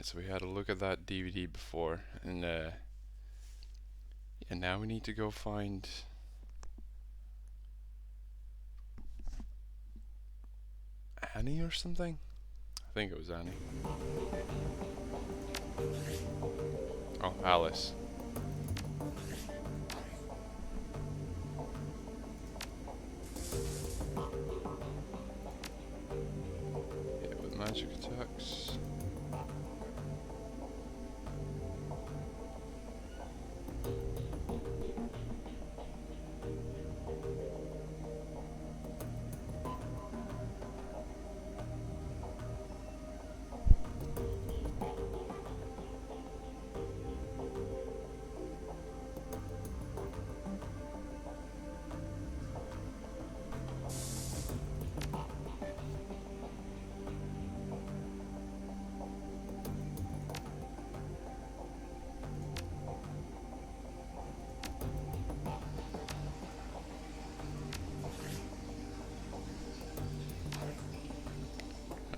Right, so we had a look at that DVD before, and now we need to go find Annie or something? I think it was Annie. Oh, Alice. Yeah, with magic attacks.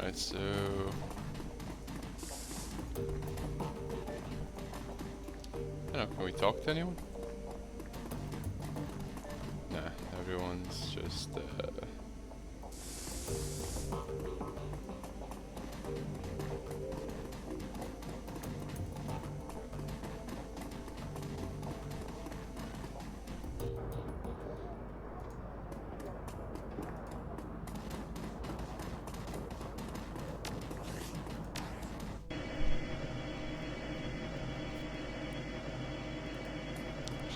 Right, so I don't know, can we talk to anyone? Nah, everyone's just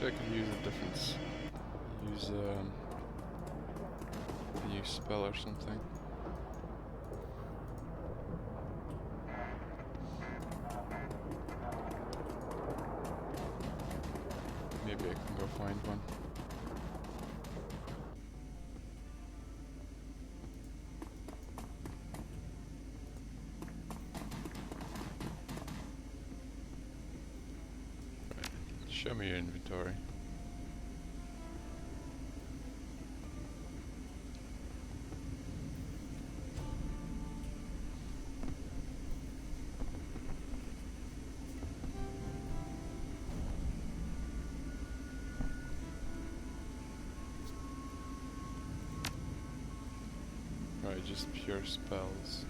actually I could use a different use a new spell or something. Maybe I can go find one. Right. Show me your inventory. Right, just pure spells.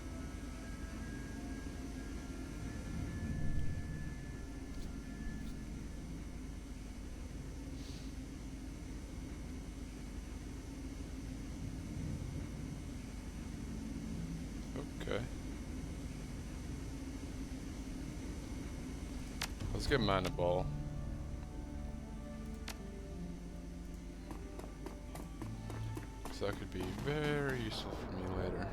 Okay. Let's get Mana Ball. So that could be very useful for me later.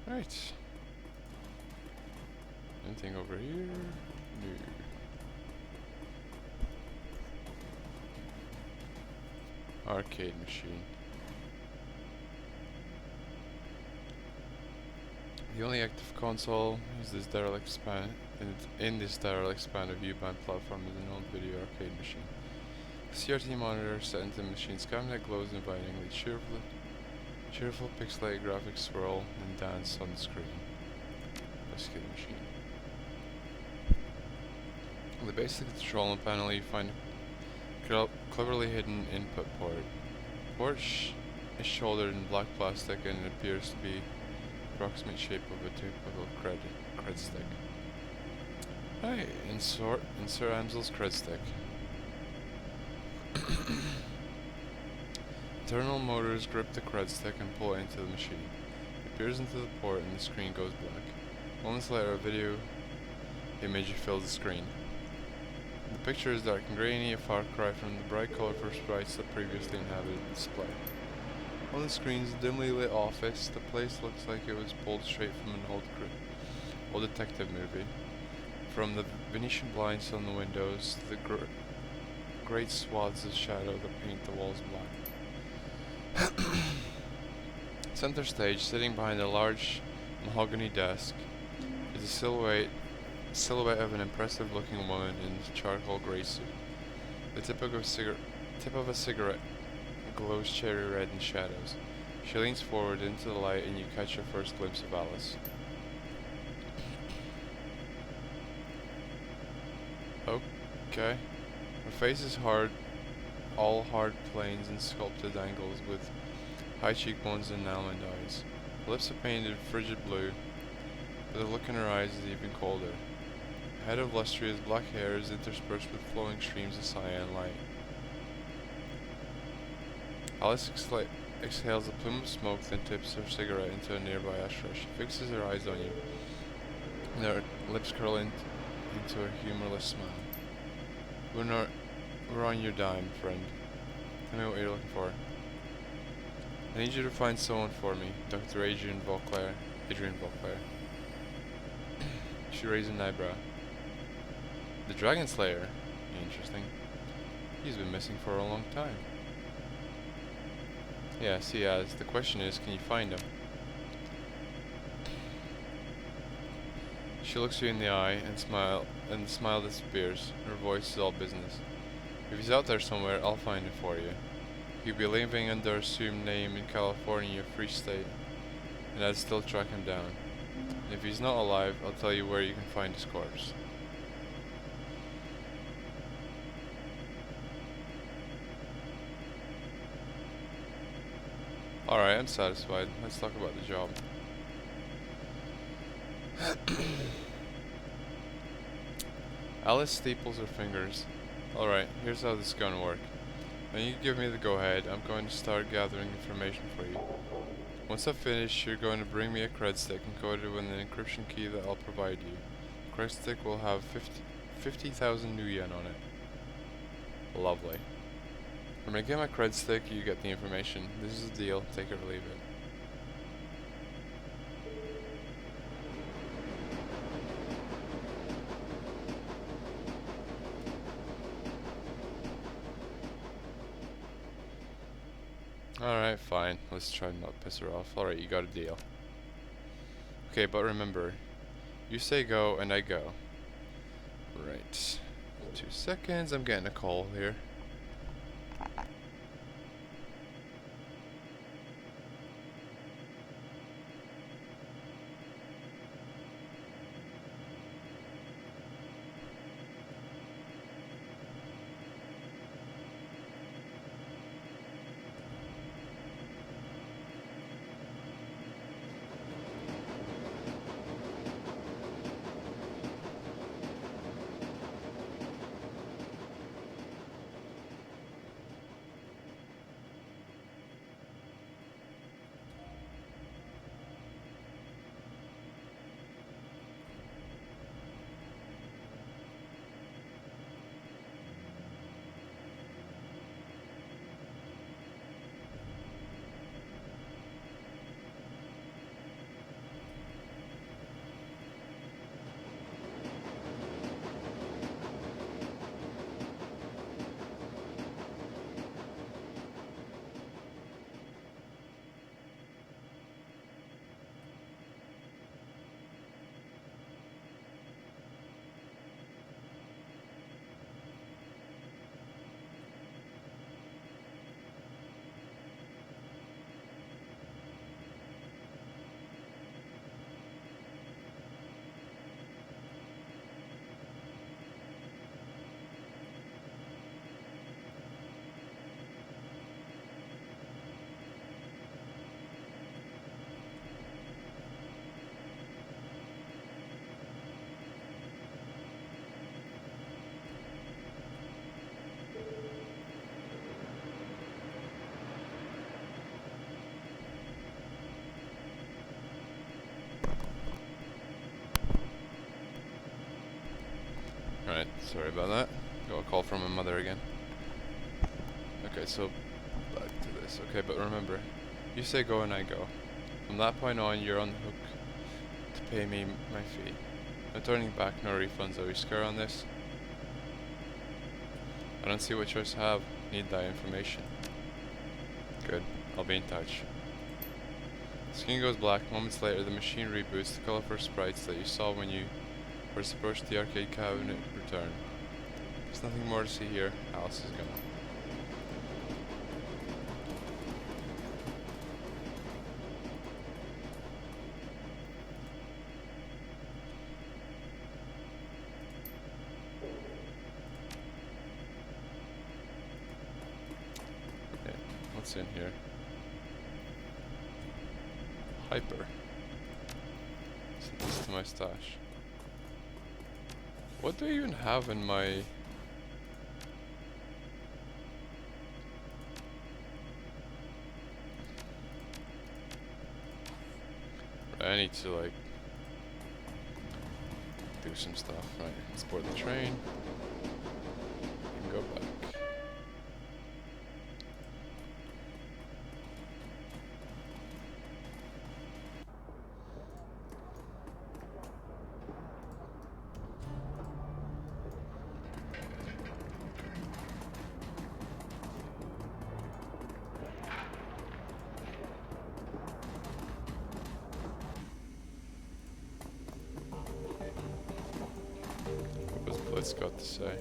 Right. Anything over here? No. Arcade machine. The only active console is this derelict span. In this derelict span of U-band platform is an old video arcade machine. A CRT monitor set into the machine's cabinet glows invitingly. Cheerful pixelated graphics swirl and dance on the screen. Basically the machine. On the basic control panel you find a cleverly hidden input port. The port is shouldered in black plastic and it appears to be the approximate shape of a typical cred stick. Right, insert Ansel's cred stick. Internal motors grip the cred stick and pull it into the machine. It peers into the port and the screen goes black. Moments later, a video image fills the screen. The picture is dark and grainy, a far cry from the bright colorful sprites that previously inhabited the display. On the screen's dimly lit office, the place looks like it was pulled straight from an old detective movie. From the Venetian blinds on the windows, the great swaths of shadow that paint the walls black. Center stage, sitting behind a large mahogany desk, is a silhouette of an impressive-looking woman in a charcoal grey suit. The tip of a cigarette glows cherry red in shadows. She leans forward into the light, and you catch your first glimpse of Alice. Okay. Her face is all hard planes and sculpted angles with high cheekbones and almond eyes. Her lips are painted frigid blue, but the look in her eyes is even colder. A head of lustrous black hair is interspersed with flowing streams of cyan light. Alice exhales a plume of smoke, then tips her cigarette into a nearby ashtray. She fixes her eyes on you, and her lips curl into a humorless smile. We're on your dime, friend. Tell me what you're looking for. I need you to find someone for me, Dr. Adrian Vauclair. She raised an eyebrow. The Dragon Slayer? Interesting. He's been missing for a long time. Yes, he has. The question is, can you find him? She looks you in the eye and the smile disappears. Her voice is all business. If he's out there somewhere, I'll find him for you. He'll be living under an assumed name in California, Free State, and I'd still track him down. And if he's not alive, I'll tell you where you can find his corpse. Alright, I'm satisfied. Let's talk about the job. Alice steeples her fingers. Alright, here's how this is going to work. When you give me the go-ahead, I'm going to start gathering information for you. Once I've finished, you're going to bring me a cred stick encoded with an encryption key that I'll provide you. The cred stick will have 50,000 new yen on it. Lovely. When I get my cred stick, you get the information. This is the deal. Take it or leave it. Alright, fine. Let's try and not piss her off. Alright, you got a deal. Okay, but remember, you say go and I go. Right. 2 seconds. I'm getting a call here. Alright, sorry about that. Got a call from my mother again. Okay, so back to this. Okay, but remember, you say go and I go. From that point on, you're on the hook to pay me my fee. No turning back, no refunds. Are we square on this? I I don't see what choice I have. Need that information. Good. I'll be in touch. The screen goes black. Moments later, the machine reboots. The colorful sprites that you saw when you first approached the arcade cabinet return. There's nothing more to see here. Alice is gone. Okay, what's in here? Hyper. Set this to my stash. What do I even have in my... I need to like do some stuff. Right, let's board the train and go back. Blitz got to say.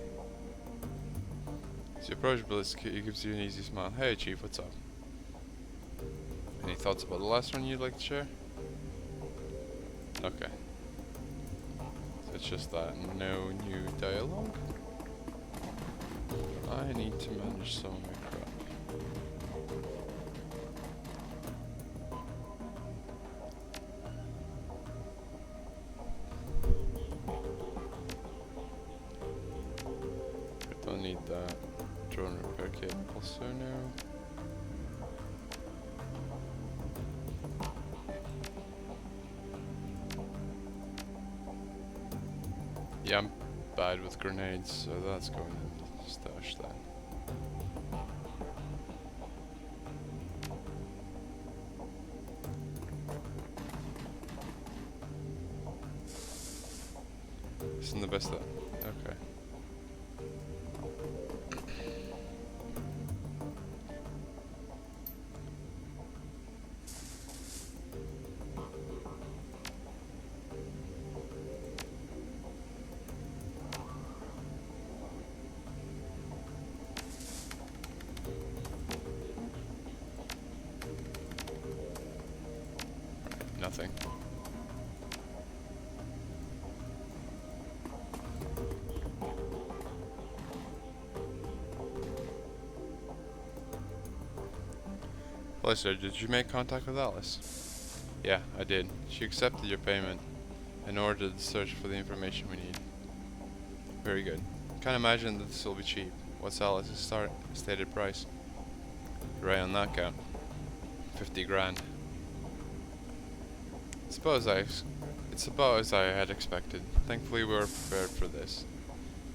As you approach Blitz, he gives you an easy smile. Hey Chief, what's up? Any thoughts about the last one you'd like to share? Okay. So it's just that, no new dialogue? I need to manage some of my crap. Don't need that. Drone repair kit also no. Yeah, I'm bad with grenades, so that's going in the stash then. Isn't the best then? Okay. Nothing. Felicia, did you make contact with Alice? Yeah, I did. She accepted your payment and ordered the search for the information we need. Very good. Can't imagine that this will be cheap. What's Alice's stated price? Right on that count. 50 grand. It's about as I had expected. Thankfully we were prepared for this.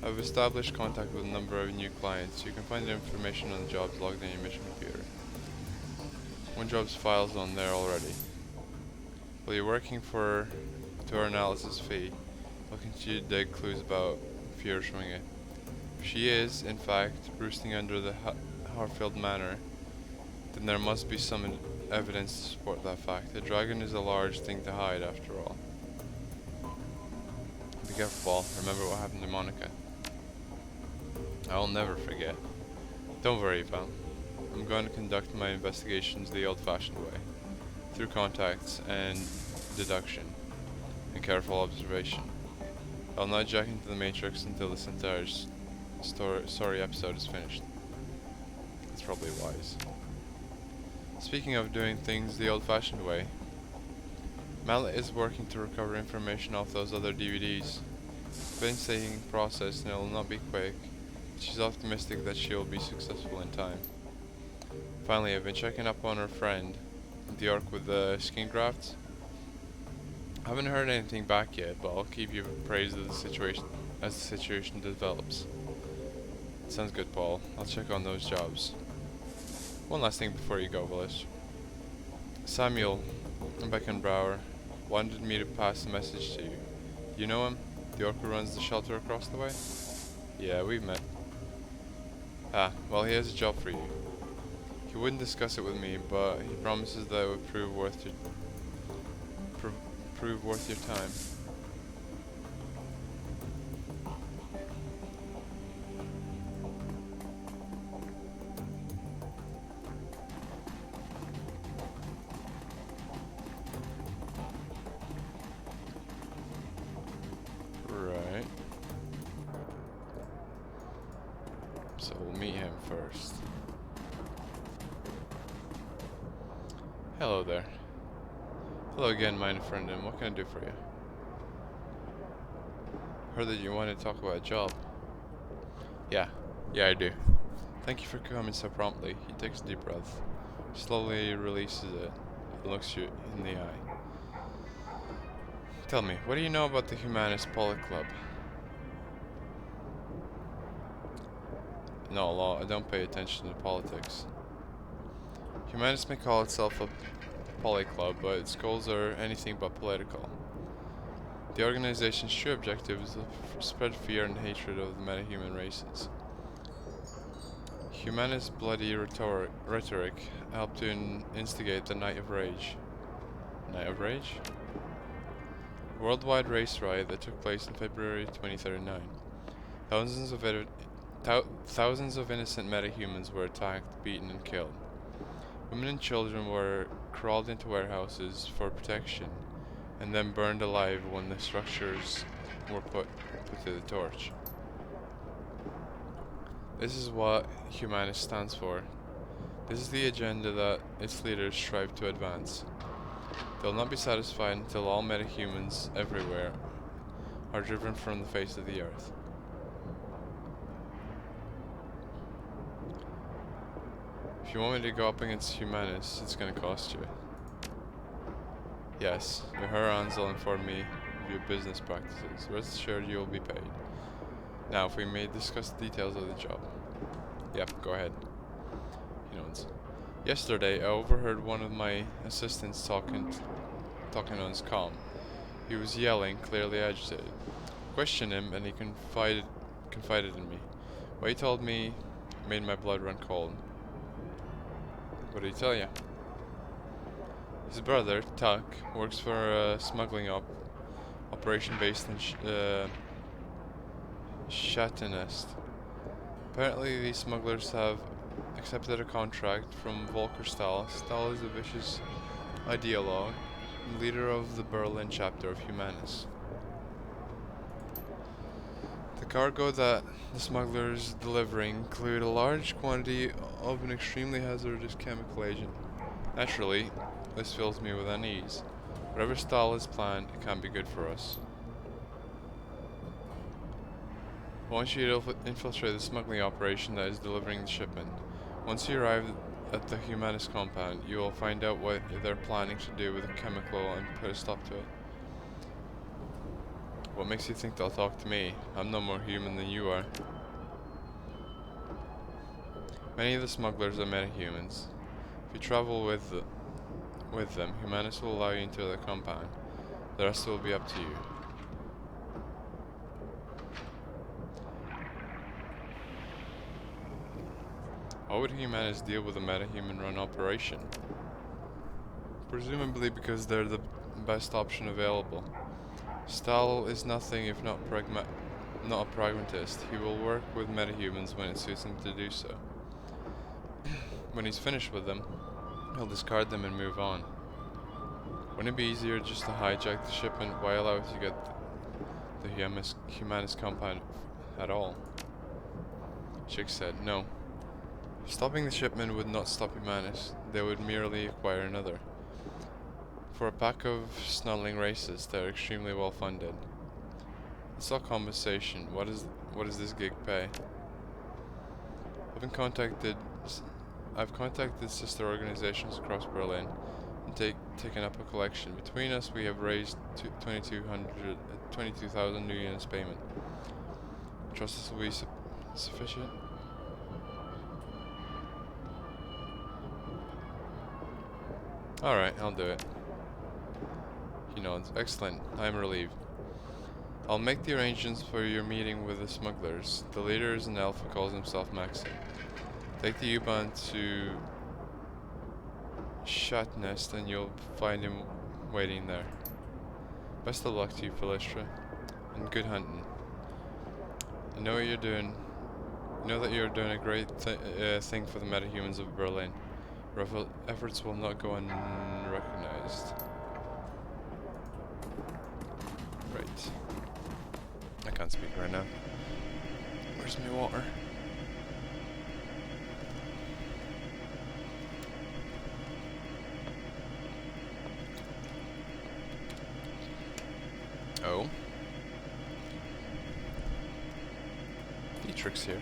I've established contact with a number of new clients. You can find the information on the jobs logged in your mission computer. One job's file's on there already. While you're working to her analysis fee, I'll continue to dig clues about Fiora Schwinge. If she is, in fact, roosting under the Harfield Manor, then there must be some evidence to support that fact. The dragon is a large thing to hide, after all. Be careful, Paul. Remember what happened to Monica. I'll never forget. Don't worry, pal. I'm going to conduct my investigations the old-fashioned way, through contacts and deduction, and careful observation. I'll not jack into the Matrix until this entire story episode is finished. That's probably wise. Speaking of doing things the old-fashioned way, Mallet is working to recover information off those other DVDs. It's a painstaking process and it will not be quick, but she's optimistic that she will be successful in time. Finally, I've been checking up on her friend, the orc with the skin grafts. I haven't heard anything back yet, but I'll keep you appraised of the situation as the situation develops. Sounds good, Paul. I'll check on those jobs. One last thing before you go, Willis. Samuel Beckenbauer wanted me to pass a message to you. You know him? The orc who runs the shelter across the way? Yeah, we've met. Ah, well, he has a job for you. He wouldn't discuss it with me, but he promises that it would pr prove worth your time. Right. So we'll meet him first. Hello there. Hello again, my friend, and what can I do for you? Heard that you wanted to talk about a job. Yeah, I do. Thank you for coming so promptly. He takes a deep breath, slowly releases it, and looks you in the eye. Tell me, what do you know about the Humanist Poly Club? Not a lot. I don't pay attention to politics. Humanists may call itself a poly club, but its goals are anything but political. The organization's true objective is to spread fear and hatred of the metahuman races. Humanist bloody rhetoric helped to instigate the Night of Rage. Night of Rage? A worldwide race riot that took place in February 2039. Thousands of innocent metahumans were attacked, beaten, and killed. Women and children were crawled into warehouses for protection, and then burned alive when the structures were put to the torch. This is what Humanist stands for. This is the agenda that its leaders strive to advance. They'll not be satisfied until all metahumans everywhere are driven from the face of the earth. If you want me to go up against Humanists, it's gonna cost you. Yes, your Hurons will inform me of your business practices. Rest assured you will be paid. Now, if we may discuss the details of the job. Yep, go ahead. He nods. Yesterday, I overheard one of my assistants talking on his comm. He was yelling, clearly agitated. I questioned him, and he confided in me. What he told me made my blood run cold. What did he tell you? His brother, Tuck, works for a smuggling operation based in Shadowrun. Apparently, these smugglers have accepted a contract from Volker Stahl. Stahl is a vicious ideologue and leader of the Berlin chapter of Humanis. The cargo that the smugglers delivering include a large quantity of an extremely hazardous chemical agent. Naturally, this fills me with unease. Whatever Stahl has planned, it can't be good for us. I want you to infiltrate the smuggling operation that is delivering the shipment. Once you arrive at the Humanist compound, you will find out what they're planning to do with the chemical and put a stop to it. What makes you think they'll talk to me? I'm no more human than you are. Many of the smugglers are metahumans. If you travel with them, Humanists will allow you into their compound. The rest will be up to you. Why would Humanists deal with a metahuman-run operation? Presumably because they're the best option available. Stahl is nothing if not a pragmatist. He will work with metahumans when it suits him to do so. When he's finished with them, he'll discard them and move on. Wouldn't it be easier just to hijack the shipment? Why allow it to get the Humanist compound at all? Chick said, no. Stopping the shipment would not stop Humanist. They would merely acquire another. For a pack of snuggling races, they're extremely well funded. It's all compensation. What does this gig pay? I've contacted sister organizations across Berlin and taken up a collection. Between us, we have raised 22,000 new units payment. Trust this will be sufficient? Alright, I'll do it. He nods. Excellent. I am relieved. I'll make the arrangements for your meeting with the smugglers. The leader is an elf who calls himself Maxim. Take the U-Bahn to Shatnest and you'll find him waiting there. Best of luck to you, Philistra, and good hunting. I know what you're doing. I know that you're doing a great thing for the metahumans of Berlin. Your efforts will not go unrecognized. Right. I can't speak right now. Where's my water? Oh. Dietrich's here.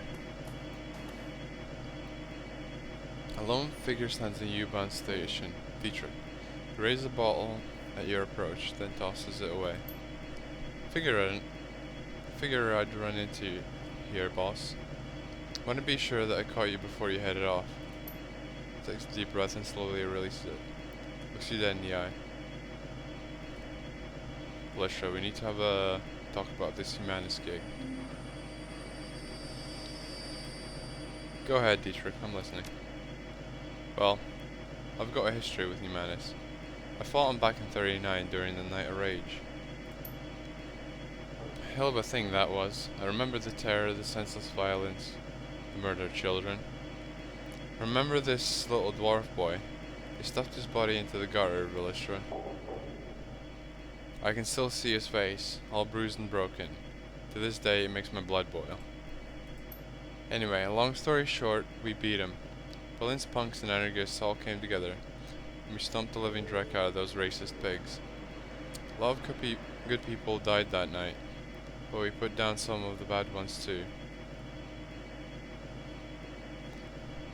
A lone figure stands in the U-Bahn station. Dietrich. He raises a bottle at your approach, then tosses it away. Figure I'd run into you here, boss. Want to be sure that I caught you before you headed off. Takes a deep breath and slowly releases it. Looks you dead in the eye. Philistra, we need to have a talk about this Humanist gig. Go ahead, Dietrich, I'm listening. Well, I've got a history with Humanist. I fought him back in 39 during the Night of Rage. Hell of a thing that was. I remember the terror, the senseless violence, the murder of children. Remember this little dwarf boy? They stuffed his body into the gutter, Philistra. I can still see his face, all bruised and broken. To this day, it makes my blood boil. Anyway, long story short, we beat him. Berlin's punks and anarchists all came together, and we stomped the living dreck out of those racist pigs. A lot of good people died that night, but we put down some of the bad ones too.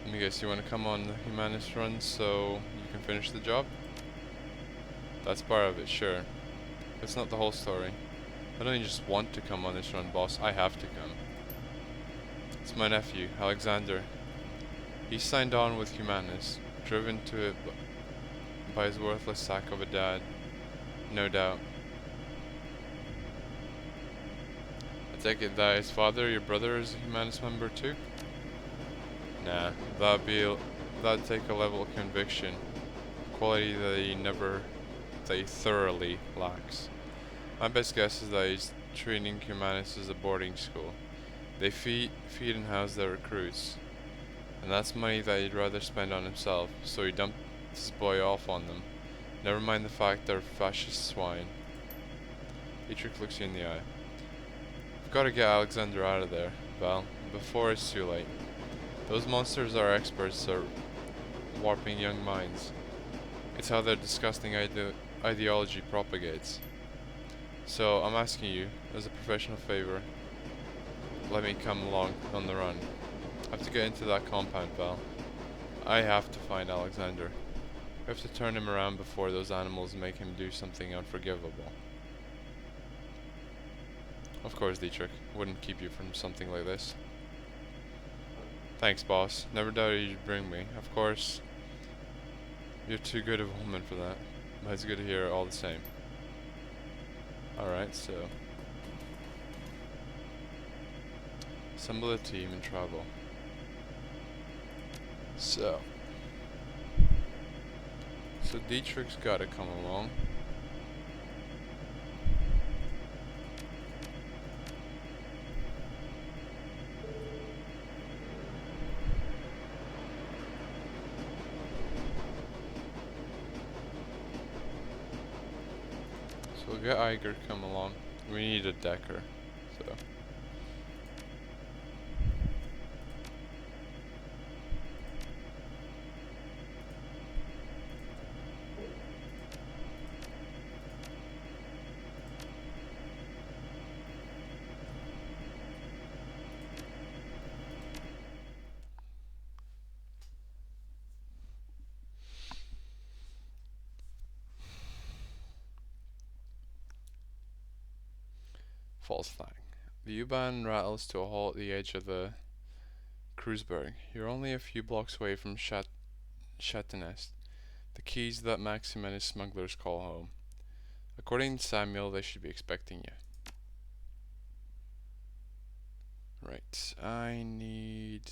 Let me guess, you want to come on the Humanist run so you can finish the job? That's part of it, sure. That's not the whole story. I don't just want to come on this run, boss. I have to come. It's my nephew, Alexander. He signed on with Humanist, driven to it by his worthless sack of a dad. No doubt. I take it that his father, your brother, is a Humanist member too? Nah, that'd take a level of conviction, quality that he thoroughly lacks. My best guess is that he's treating Humanist as a boarding school. They feed and house their recruits, and that's money that he'd rather spend on himself, so he dumped his boy off on them. Never mind the fact they're fascist swine. Dietrich looks you in the eye. I've got to get Alexander out of there, Val, before it's too late. Those monsters are experts at warping young minds. It's how their disgusting ideology propagates. So I'm asking you, as a professional favor, let me come along on the run. I have to get into that compound, Val. I have to find Alexander. We have to turn him around before those animals make him do something unforgivable. Of course, Dietrich. Wouldn't keep you from something like this. Thanks, boss. Never doubted you'd bring me. Of course, you're too good of a woman for that. But it's good to hear it all the same. Alright, so assemble a team and travel. So Dietrich's gotta come along. So we'll get Iger to come along. We need a decker, so false flag. The U-Bahn rattles to a halt at the edge of the Kreuzberg. You're only a few blocks away from Shatnest, the keys that Maxim and his smugglers call home. According to Samuel, they should be expecting you. Right, I need...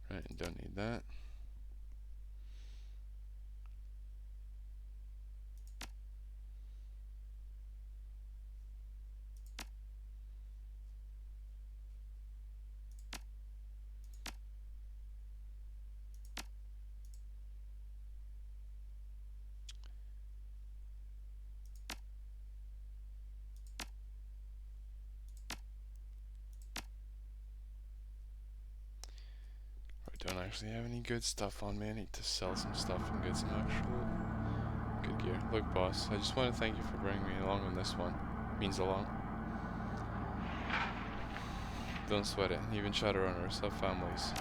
Right, don't need that. I don't actually have any good stuff on me. I need to sell some stuff and get some actual good gear. Look, boss, I just want to thank you for bringing me along on this one. Means a lot. Don't sweat it. Even Shadowrunners have families.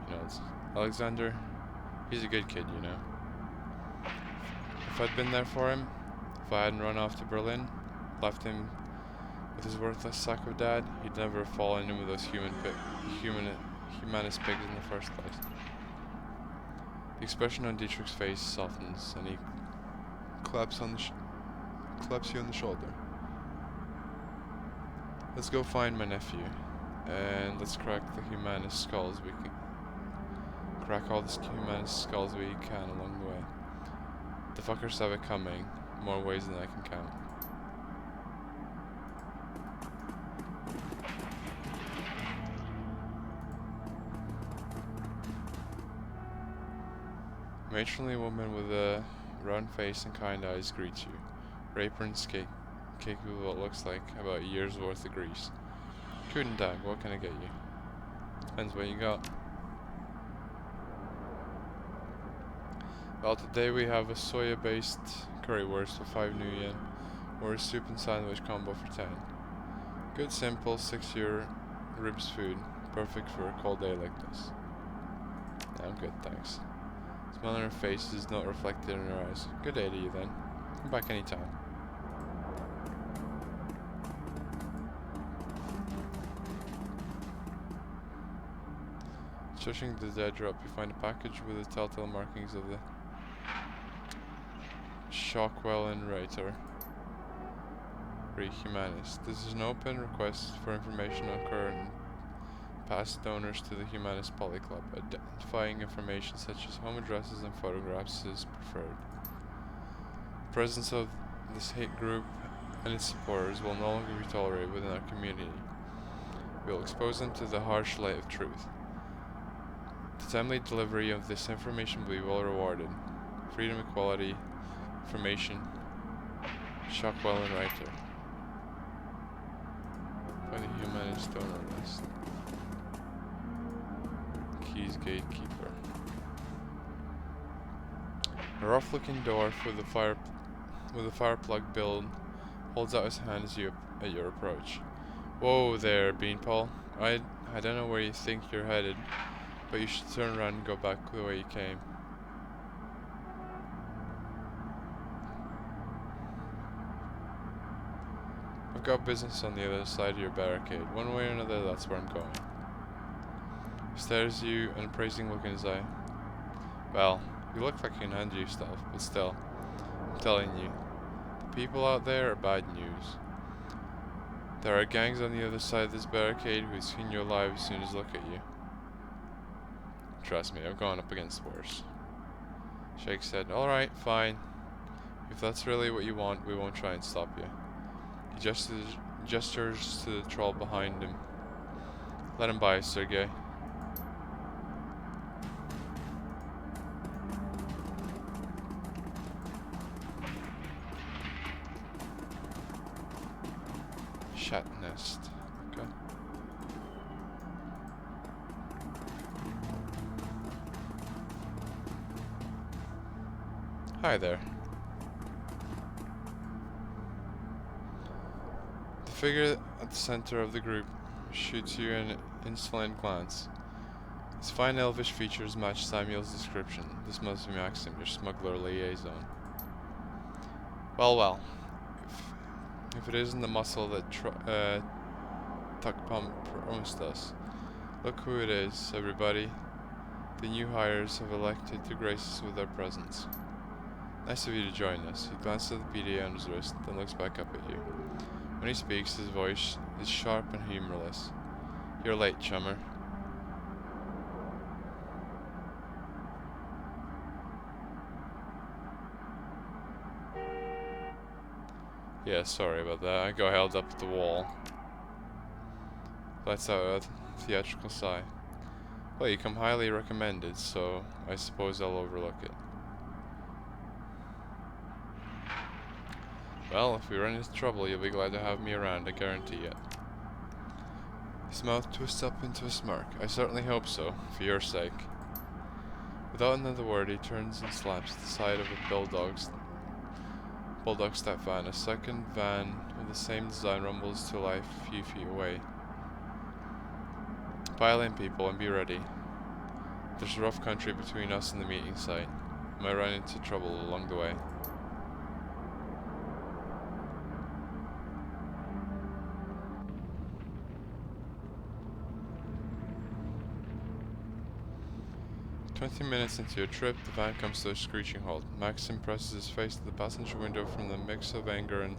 You know, it's Alexander, he's a good kid, you know. If I'd been there for him, if I hadn't run off to Berlin, left him with his worthless sack of dad, he'd never have fallen in with those humanist pigs in the first place. The expression on Dietrich's face softens, and he claps you on the shoulder. Let's go find my nephew, and let's crack the humanist skulls we can. Crack all the humanist skulls we can along the way. The fuckers have it coming, more ways than I can count. A matronly woman with a round face and kind eyes greets you. Her apron's caked with what looks like about a year's worth of grease. Guten Tag, what can I get you? Depends what you got. Well, today we have a soya-based currywurst for 5 new yen, or a soup and sandwich combo for 10. Good simple 6-year ribs food, perfect for a cold day like this. I'm good, thanks. The smile on her face is not reflected in her eyes. Good day to you then. Come back anytime. Searching the dead drop, you find a package with the telltale markings of the Shockwell and Reiter. Humanist. This is an open request for information on current past donors to the Humanist Poly Club. Identifying information such as home addresses and photographs is preferred. The presence of this hate group and its supporters will no longer be tolerated within our community. We will expose them to the harsh light of truth. The timely delivery of this information will be well rewarded. Freedom, equality, information. Shockwell and Reiter. Find the Humanist donor list. Keys gatekeeper. A rough-looking dwarf with a fire plug build holds out his hand as at your approach. Whoa there, Beanpole. I don't know where you think you're headed, but you should turn around and go back the way you came. I've got business on the other side of your barricade. One way or another, that's where I'm going. He stares at you, an appraising look in his eye. Well, you look like you can handle yourself, but still, I'm telling you, the people out there are bad news. There are gangs on the other side of this barricade who'd skin you alive as soon as look at you. Trust me, I've gone up against worse. Shake said, alright, fine. If that's really what you want, we won't try and stop you. He gestures to the troll behind him. Let him by, Sergei. Shat nest. Okay. Hi there. The figure at the center of the group shoots you an insolent glance. His fine elvish features match Samuel's description. This must be Maxim, your smuggler liaison. Well. If it isn't the muscle that Tuck Pump promised us. Look who it is, everybody. The new hires have elected to grace us with their presence. Nice of you to join us. He glances at the PDA on his wrist, then looks back up at you. When he speaks, his voice is sharp and humorless. You're late, chummer. Yeah, sorry about that. I got held up at the wall. Lets out a theatrical sigh. Well, you come highly recommended, so I suppose I'll overlook it. Well, if we run into trouble, you'll be glad to have me around, I guarantee it. His mouth twists up into a smirk. I certainly hope so, for your sake. Without another word, he turns and slaps the side of a bulldog step van. A second van of the same design rumbles to life a few feet away. Pile in, people, and be ready. There's rough country between us and the meeting site. Might run into trouble along the way. "20 minutes into your trip, the van comes to a screeching halt. Maxim presses his face to the passenger window. From the mix of anger and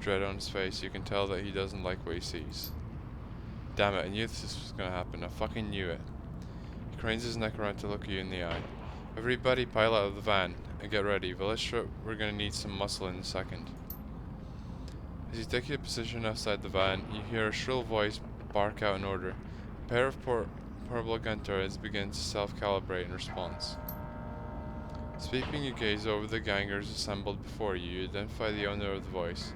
dread on his face, you can tell that he doesn't like what he sees. Damn it, I knew this was gonna happen. I fucking knew it. He cranes his neck around to look you in the eye. Everybody pile out of the van and get ready. Velistra, we're gonna need some muscle in a second. As you take your position outside the van, you hear a shrill voice bark out an order. A pair of portable gun turrets begin to self-calibrate in response. Sweeping your gaze over the gangers assembled before you, you identify the owner of the voice.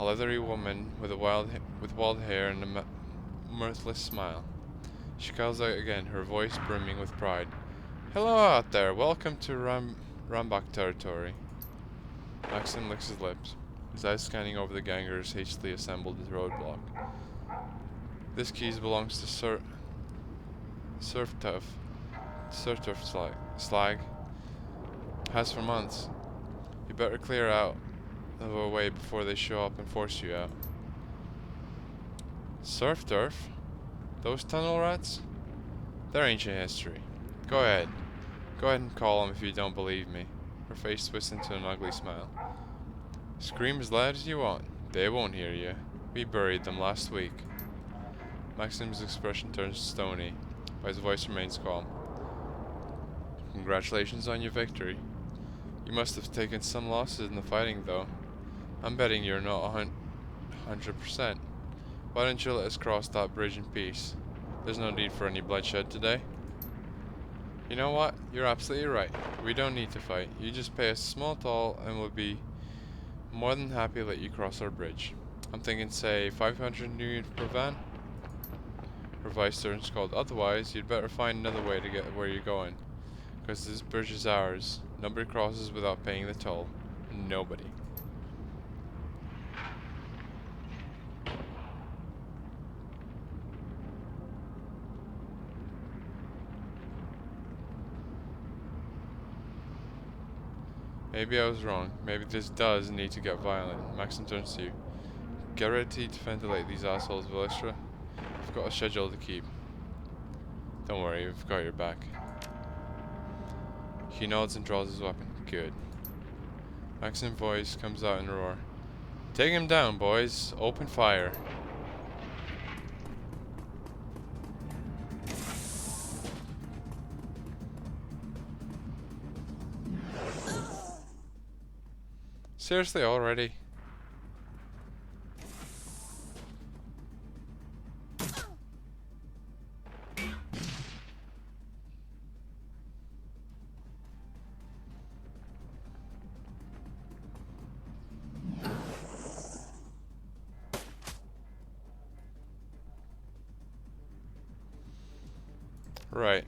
A leathery woman with wild hair and a mirthless smile. She calls out again, her voice brimming with pride. Hello out there, welcome to Rambach territory. Maxim licks his lips, his eyes scanning over the gangers hastily assembled at the roadblock. This keys belongs to Surturf Slag. Has for months. You better clear out of our way before they show up and force you out. Surturf? Those tunnel rats? They're ancient history. Go ahead. Go ahead and call them if you don't believe me. Her face twists into an ugly smile. Scream as loud as you want. They won't hear you. We buried them last week. Maxim's expression turns stony, but his voice remains calm. Congratulations on your victory. You must have taken some losses in the fighting, though. I'm betting you're not 100%. Why don't you let us cross that bridge in peace? There's no need for any bloodshed today. You know what? You're absolutely right. We don't need to fight. You just pay us a small toll and we'll be more than happy to let you cross our bridge. I'm thinking, say, 500 new units per van? Her voice turns cold. Otherwise, you'd better find another way to get where you're going. Because this bridge is ours. Nobody crosses without paying the toll. Nobody. Maybe I was wrong. Maybe this does need to get violent. Maxim turns to you. Get ready to ventilate these assholes, Velistra. I've got a schedule to keep. Don't worry, we've got your back. He nods and draws his weapon. Good. Maxim's voice comes out in a roar. Take him down, boys. Open fire. Seriously, already? Right.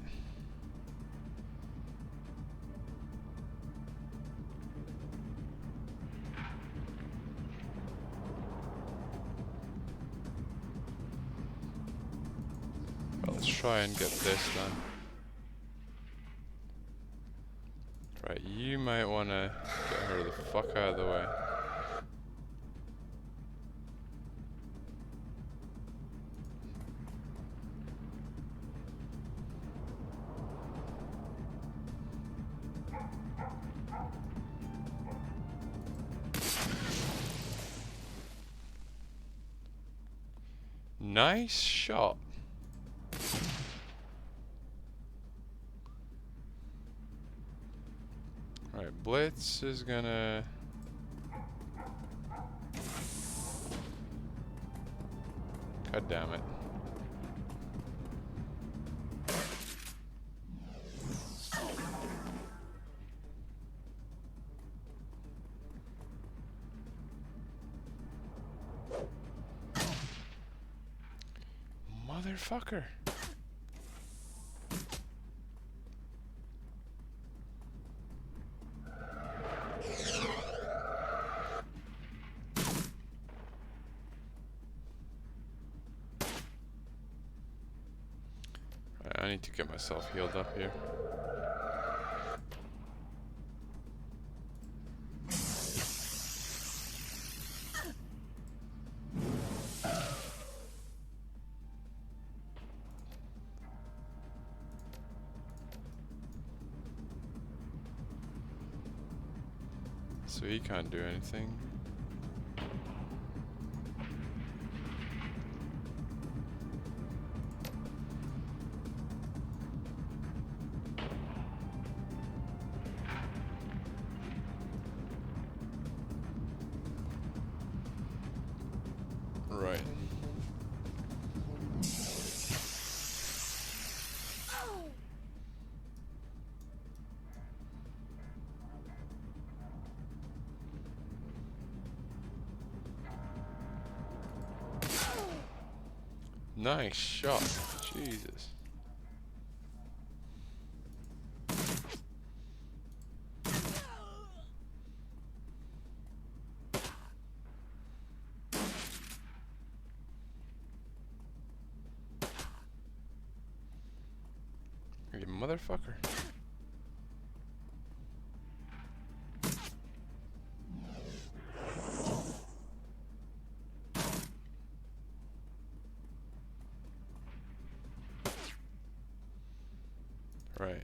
Well, let's try and get this done. Right, you might want to get her the fuck out of the way. Nice shot. Alright, Blitz is gonna... God damn it. Motherfucker. I need to get myself healed up here. So he can't do anything. Right. Nice shot. Jesus. You motherfucker. Right.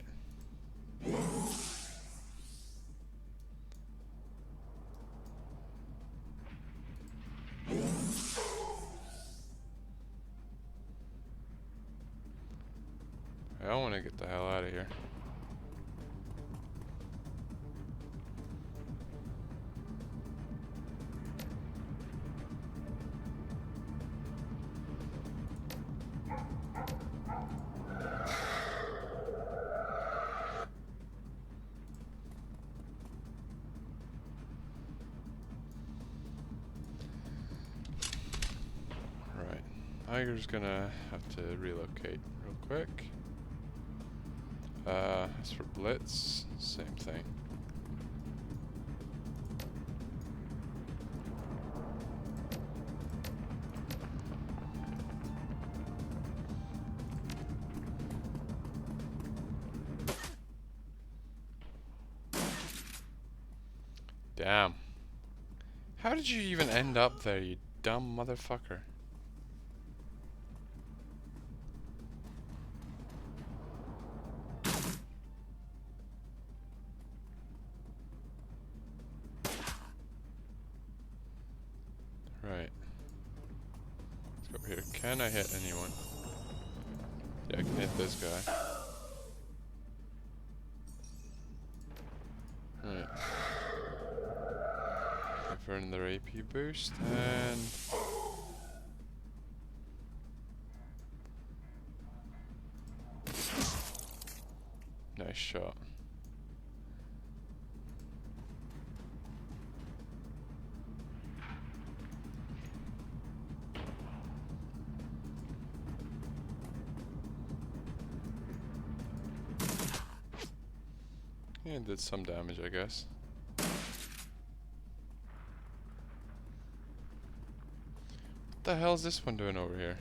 I want to get the hell out of here. Right. Iger's gonna have to relocate real quick. As for Blitz, same thing. Damn. How did you even end up there, you dumb motherfucker? Right. Let's go over here. Can I hit anyone? Yeah, I can hit this guy. Right. For another AP boost, and... Nice shot. Yeah, it did some damage, I guess. What the hell is this one doing over here?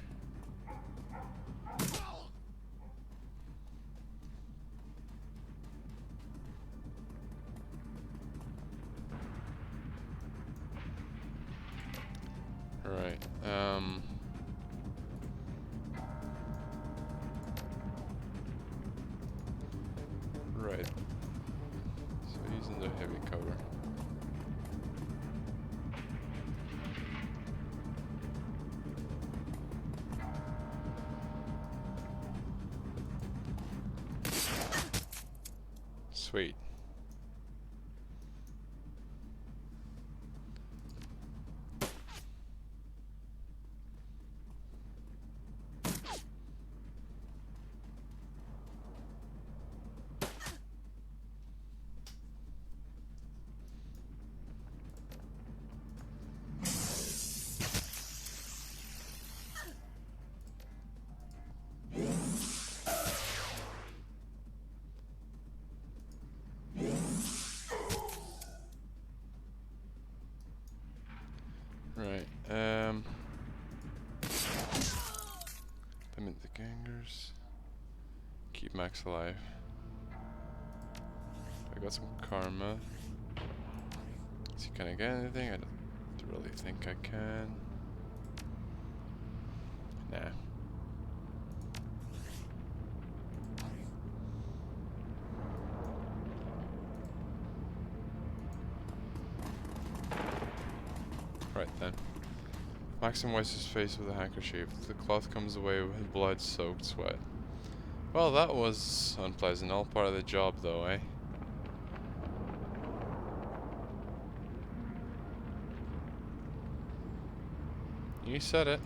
Right, right. So he's in the heavy cover. Sweet. Right, limit the gangers. Keep Max alive. I got some karma. Can I get anything? I don't really think I can. Nah. Right then. Maxim wipes his face with a handkerchief. The cloth comes away with blood-soaked sweat. Well, that was unpleasant. All part of the job, though, eh? You said it.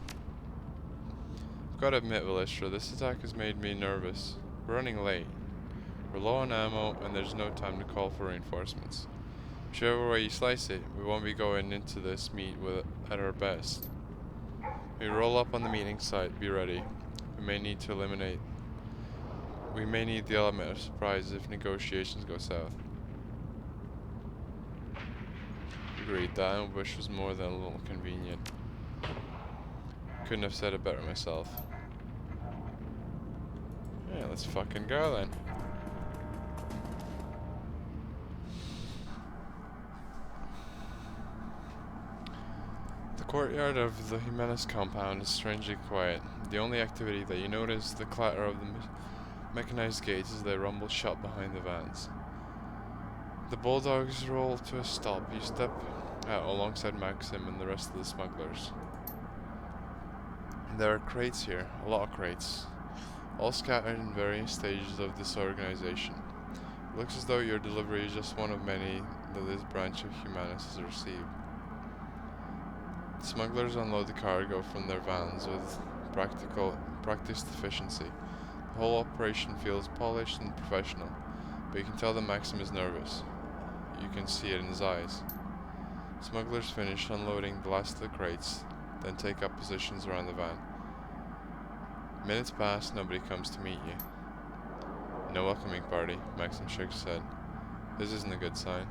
I've got to admit, Velistra, this attack has made me nervous. We're running late. We're low on ammo, and there's no time to call for reinforcements. Whichever way you slice it, we won't be going into this meet at our best. We roll up on the meeting site, be ready. We may need the element of surprise if negotiations go south. Agreed, that ambush was more than a little convenient. Couldn't have said it better myself. Yeah, let's fucking go then. The courtyard of the Jimenez compound is strangely quiet. The only activity that you notice is the clatter of the mechanized gates as they rumble shut behind the vans. The bulldogs roll to a stop. You step out alongside Maxim and the rest of the smugglers. There are crates here, a lot of crates, all scattered in various stages of disorganization. It looks as though your delivery is just one of many that this branch of Humanus has received. The smugglers unload the cargo from their vans with practiced efficiency. The whole operation feels polished and professional, but you can tell that Maxim is nervous. You can see it in his eyes. Smugglers finish unloading the last of the crates, then take up positions around the van. Minutes pass, nobody comes to meet you. No welcoming party, Maxim shakes his head. This isn't a good sign.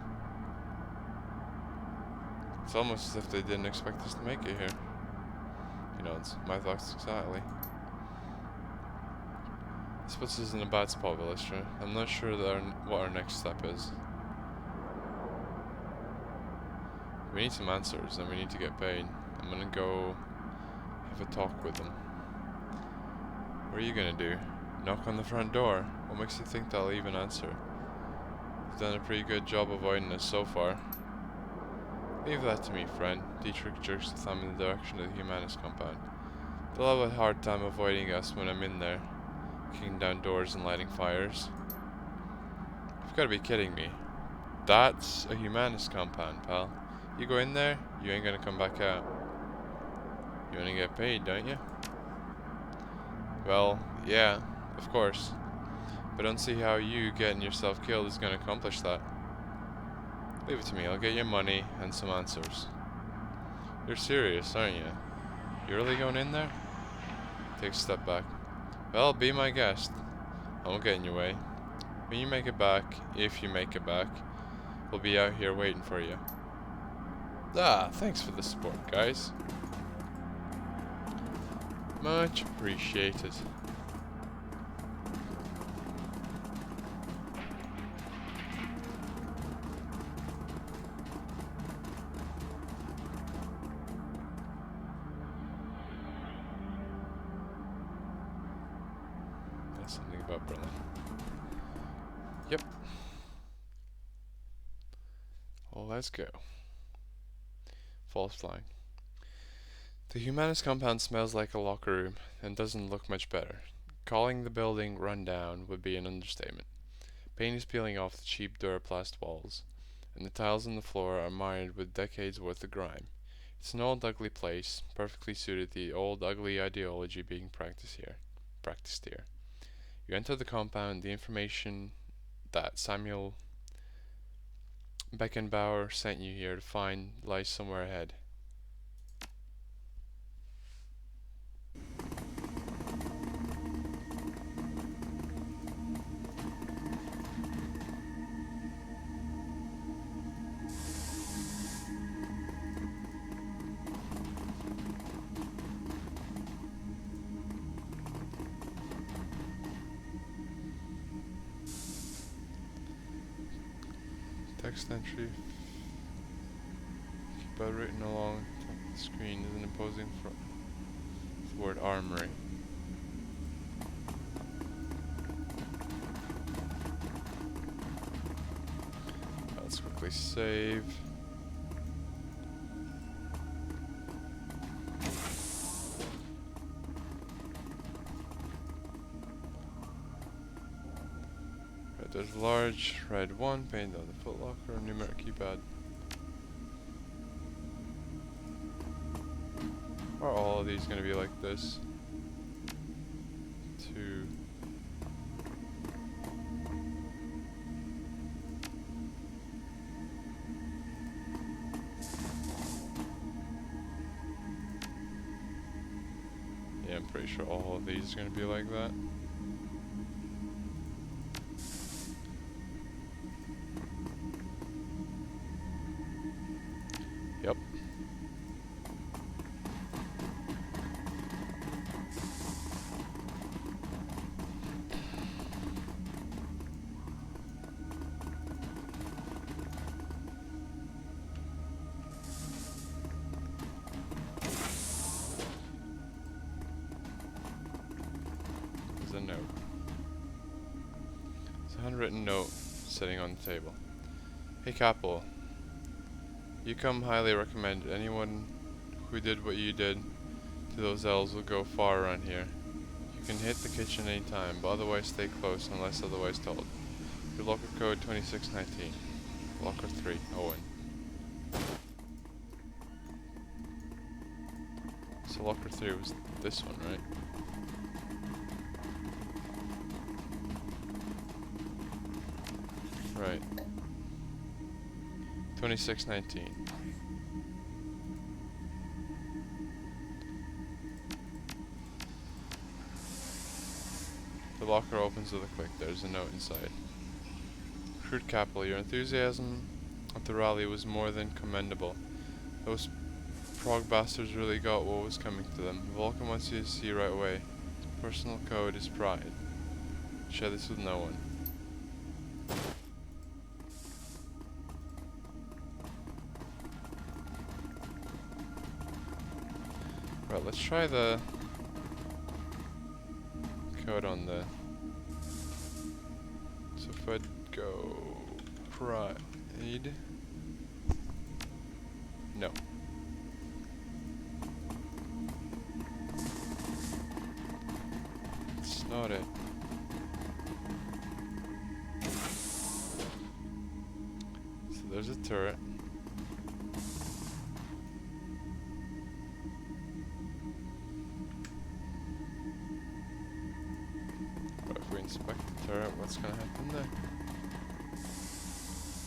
It's almost as if they didn't expect us to make it here. He nods. My thoughts exactly. This puts us in a bad spot, Velistra. I'm not sure what our next step is. We need some answers, and we need to get paid. I'm gonna go have a talk with them. What are you gonna do? Knock on the front door? What makes you think they'll even answer? You've done a pretty good job avoiding us so far. Leave that to me, friend. Dietrich jerks the thumb in the direction of the Humanus compound. They'll have a hard time avoiding us when I'm in there, kicking down doors and lighting fires. You've gotta be kidding me. That's a Humanus compound, pal. You go in there, you ain't gonna come back out. You wanna get paid, don't you? Well, yeah, of course. But I don't see how you getting yourself killed is gonna accomplish that. Leave it to me, I'll get you money and some answers. You're serious, aren't you? You really going in there? Take a step back. Well, be my guest. I won't get in your way. When you make it back, if you make it back, we'll be out here waiting for you. Ah, thanks for the support, guys. Much appreciated. That's something about Berlin. Yep. Well, let's go. False flying. The Humanus compound smells like a locker room and doesn't look much better. Calling the building run down would be an understatement. Paint is peeling off the cheap Duraplast walls, and the tiles on the floor are mired with decades worth of grime. It's an old ugly place, perfectly suited to the old ugly ideology being practiced here. You enter the compound, the information that Samuel Beckenbauer sent you here to find lies somewhere ahead. Text entry. Keep written along the screen is an imposing front. The word armory. Let's quickly save. Right, there's a large red 1 painted on the footlocker, numeric keypad. Are all of these going to be like this? 2. Yeah, I'm pretty sure all of these are going to be like that. Yep. There's a note. It's a handwritten note sitting on the table. Hey Capel, you come highly recommended. Anyone who did what you did to those elves will go far around here. You can hit the kitchen anytime, but otherwise stay close unless otherwise told. Your locker code 2619. Locker 3, Owen. So locker 3 was this one, right? Right. 2619. The locker opens with a click. There's a note inside. Crude Capel, your enthusiasm at the rally was more than commendable. Those prog bastards really got what was coming to them. Vulcan wants you to see right away. Personal code is pride. Share this with no one. Right, let's try the code on the. So if I go pride. No. It's not it. So there's a turret. If we inspect the turret, what's gonna happen there?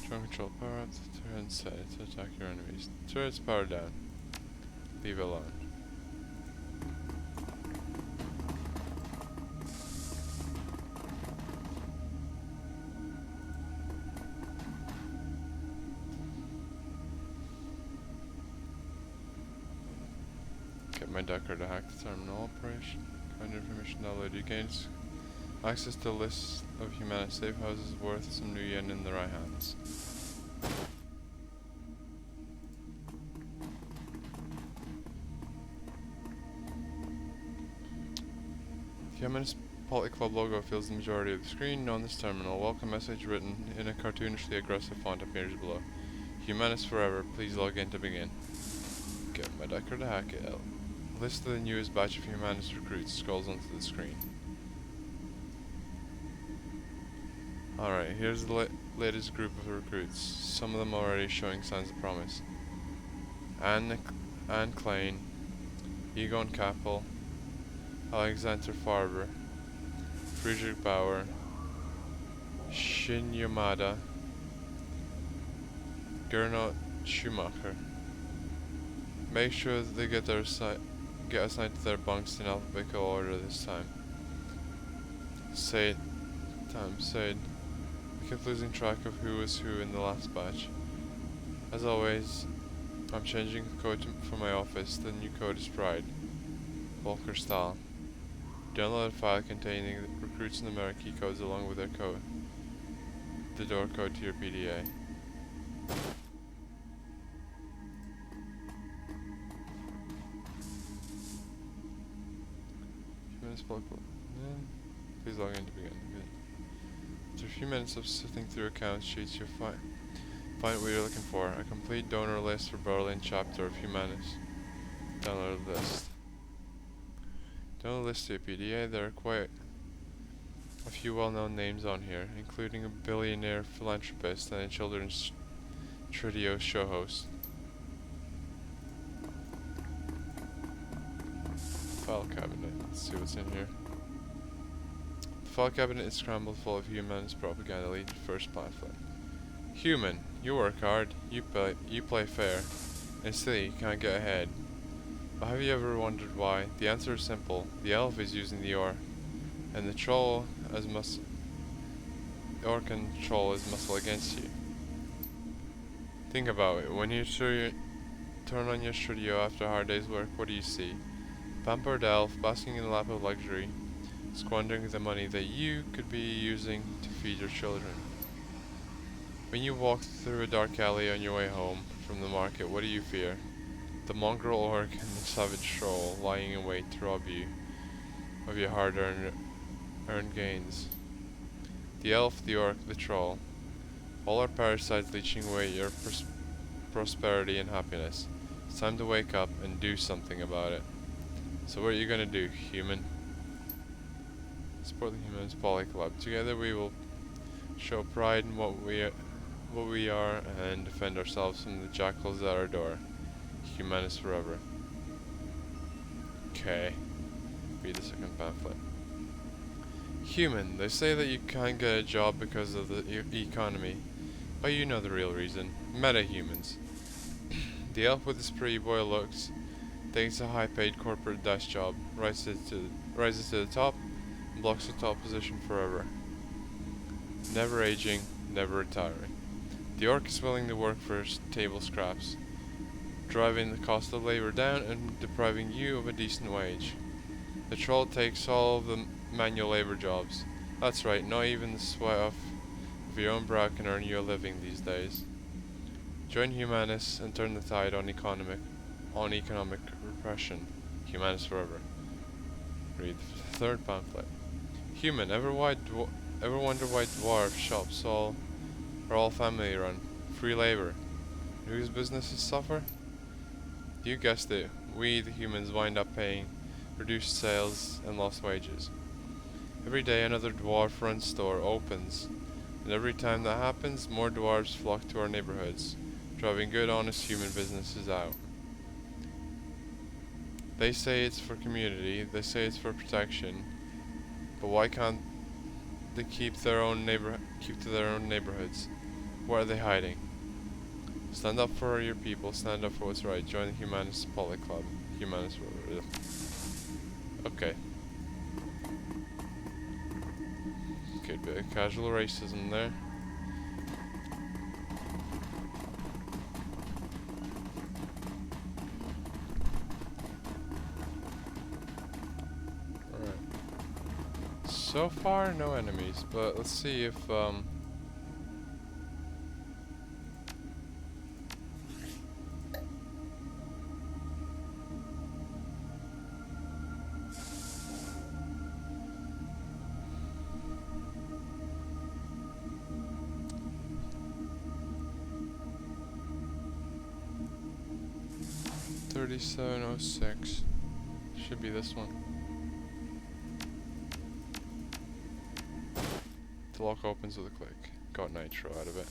Drone control power up the turret set to attack your enemies. Turret's powered down. Leave it alone. Get my Decker to hack the terminal operation. Kind information download. You gain access to a list of humanist safe houses worth some new yen in the right hands. The Humanist Poly Club logo fills the majority of the screen on this terminal. Welcome message written in a cartoonishly aggressive font appears below. Humanist forever, please log in to begin. Get my Decker to hack it. List of the newest batch of humanist recruits scrolls onto the screen. Alright, here's the latest group of recruits. Some of them already showing signs of promise. Anne Klein, Egon Kappel, Alexander Farber, Friedrich Bauer, Shin Yamada, Gernot Schumacher. Make sure that they get assigned to their bunks in alphabetical order this time. Said, I kept losing track of who was who in the last batch. As always, I'm changing the code for my office. The new code is Pride. Volker Stahl. Download a file containing the recruits' numeric key codes along with their code. The door code to your PDA. Please log in to begin. Good. After a few minutes of sifting through account sheets, you'll find what you're looking for. A complete donor list for Berlin chapter of Humanis. Download list. Download list to PDA. There are quite a few well-known names on here, including a billionaire philanthropist and a children's trio show host. File cabinet. Let's see what's in here. The file cabinet is scrambled full of Humanist propaganda. Lead to first pamphlet. Human, you work hard, you play fair, and still you can't get ahead. But have you ever wondered why? The answer is simple. The elf is using the orc, and the troll as orc and troll is muscle against you. Think about it. When you turn on your studio after a hard day's work, what do you see? Pampered elf basking in the lap of luxury, squandering the money that you could be using to feed your children. When you walk through a dark alley on your way home from the market, what do you fear? The mongrel orc and the savage troll lying in wait to rob you of your hard-earned gains. The elf, the orc, the troll, all are parasites leeching away your prosperity and happiness. It's time to wake up and do something about it. So what are you gonna do, human? Support the Humans Poly Club. Together we will show pride in what we are and defend ourselves from the jackals at our door. Humanist forever. Okay. Read the second pamphlet. Human, they say that you can't get a job because of the economy. But you know the real reason. Meta-humans. The elf with his pretty boy looks takes a high-paid corporate desk job, rises to the top, and blocks the top position forever. Never aging, never retiring. The orc is willing to work for table scraps, driving the cost of labor down and depriving you of a decent wage. The troll takes all of the manual labor jobs. That's right, not even the sweat of your own brow can earn you a living these days. Join Humanis and turn the tide on economic repression. Humanis forever. Read the third pamphlet. Human, ever wonder why dwarf shops are all family run? Free labor. Whose businesses suffer? You guessed it. We, the humans, wind up paying reduced sales and lost wages. Every day another dwarf-run store opens, and every time that happens, more dwarves flock to our neighborhoods, driving good, honest human businesses out. They say it's for community, they say it's for protection, but why can't they keep to their own neighborhoods? What are they hiding? Stand up for your people, stand up for what's right. Join the Humanist Poly Club. Humanist. Okay. Good bit of casual racism there. Alright. So far, no enemies, but let's see if, 3706. Should be this one. The lock opens with a click. Got nitro out of it.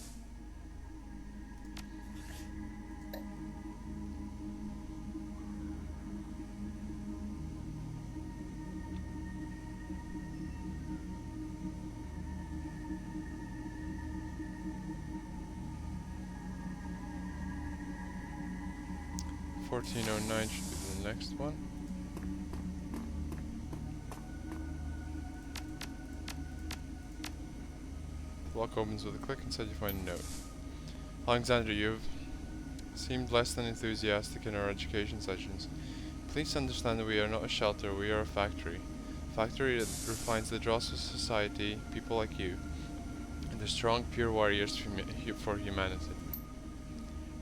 $14.09 should be the next one. The lock opens with a click. Inside you find a note. Alexander, you have seemed less than enthusiastic in our education sessions. Please understand that we are not a shelter, we are a factory. A factory that refines the dross of society, people like you, into strong, pure warriors for humanity.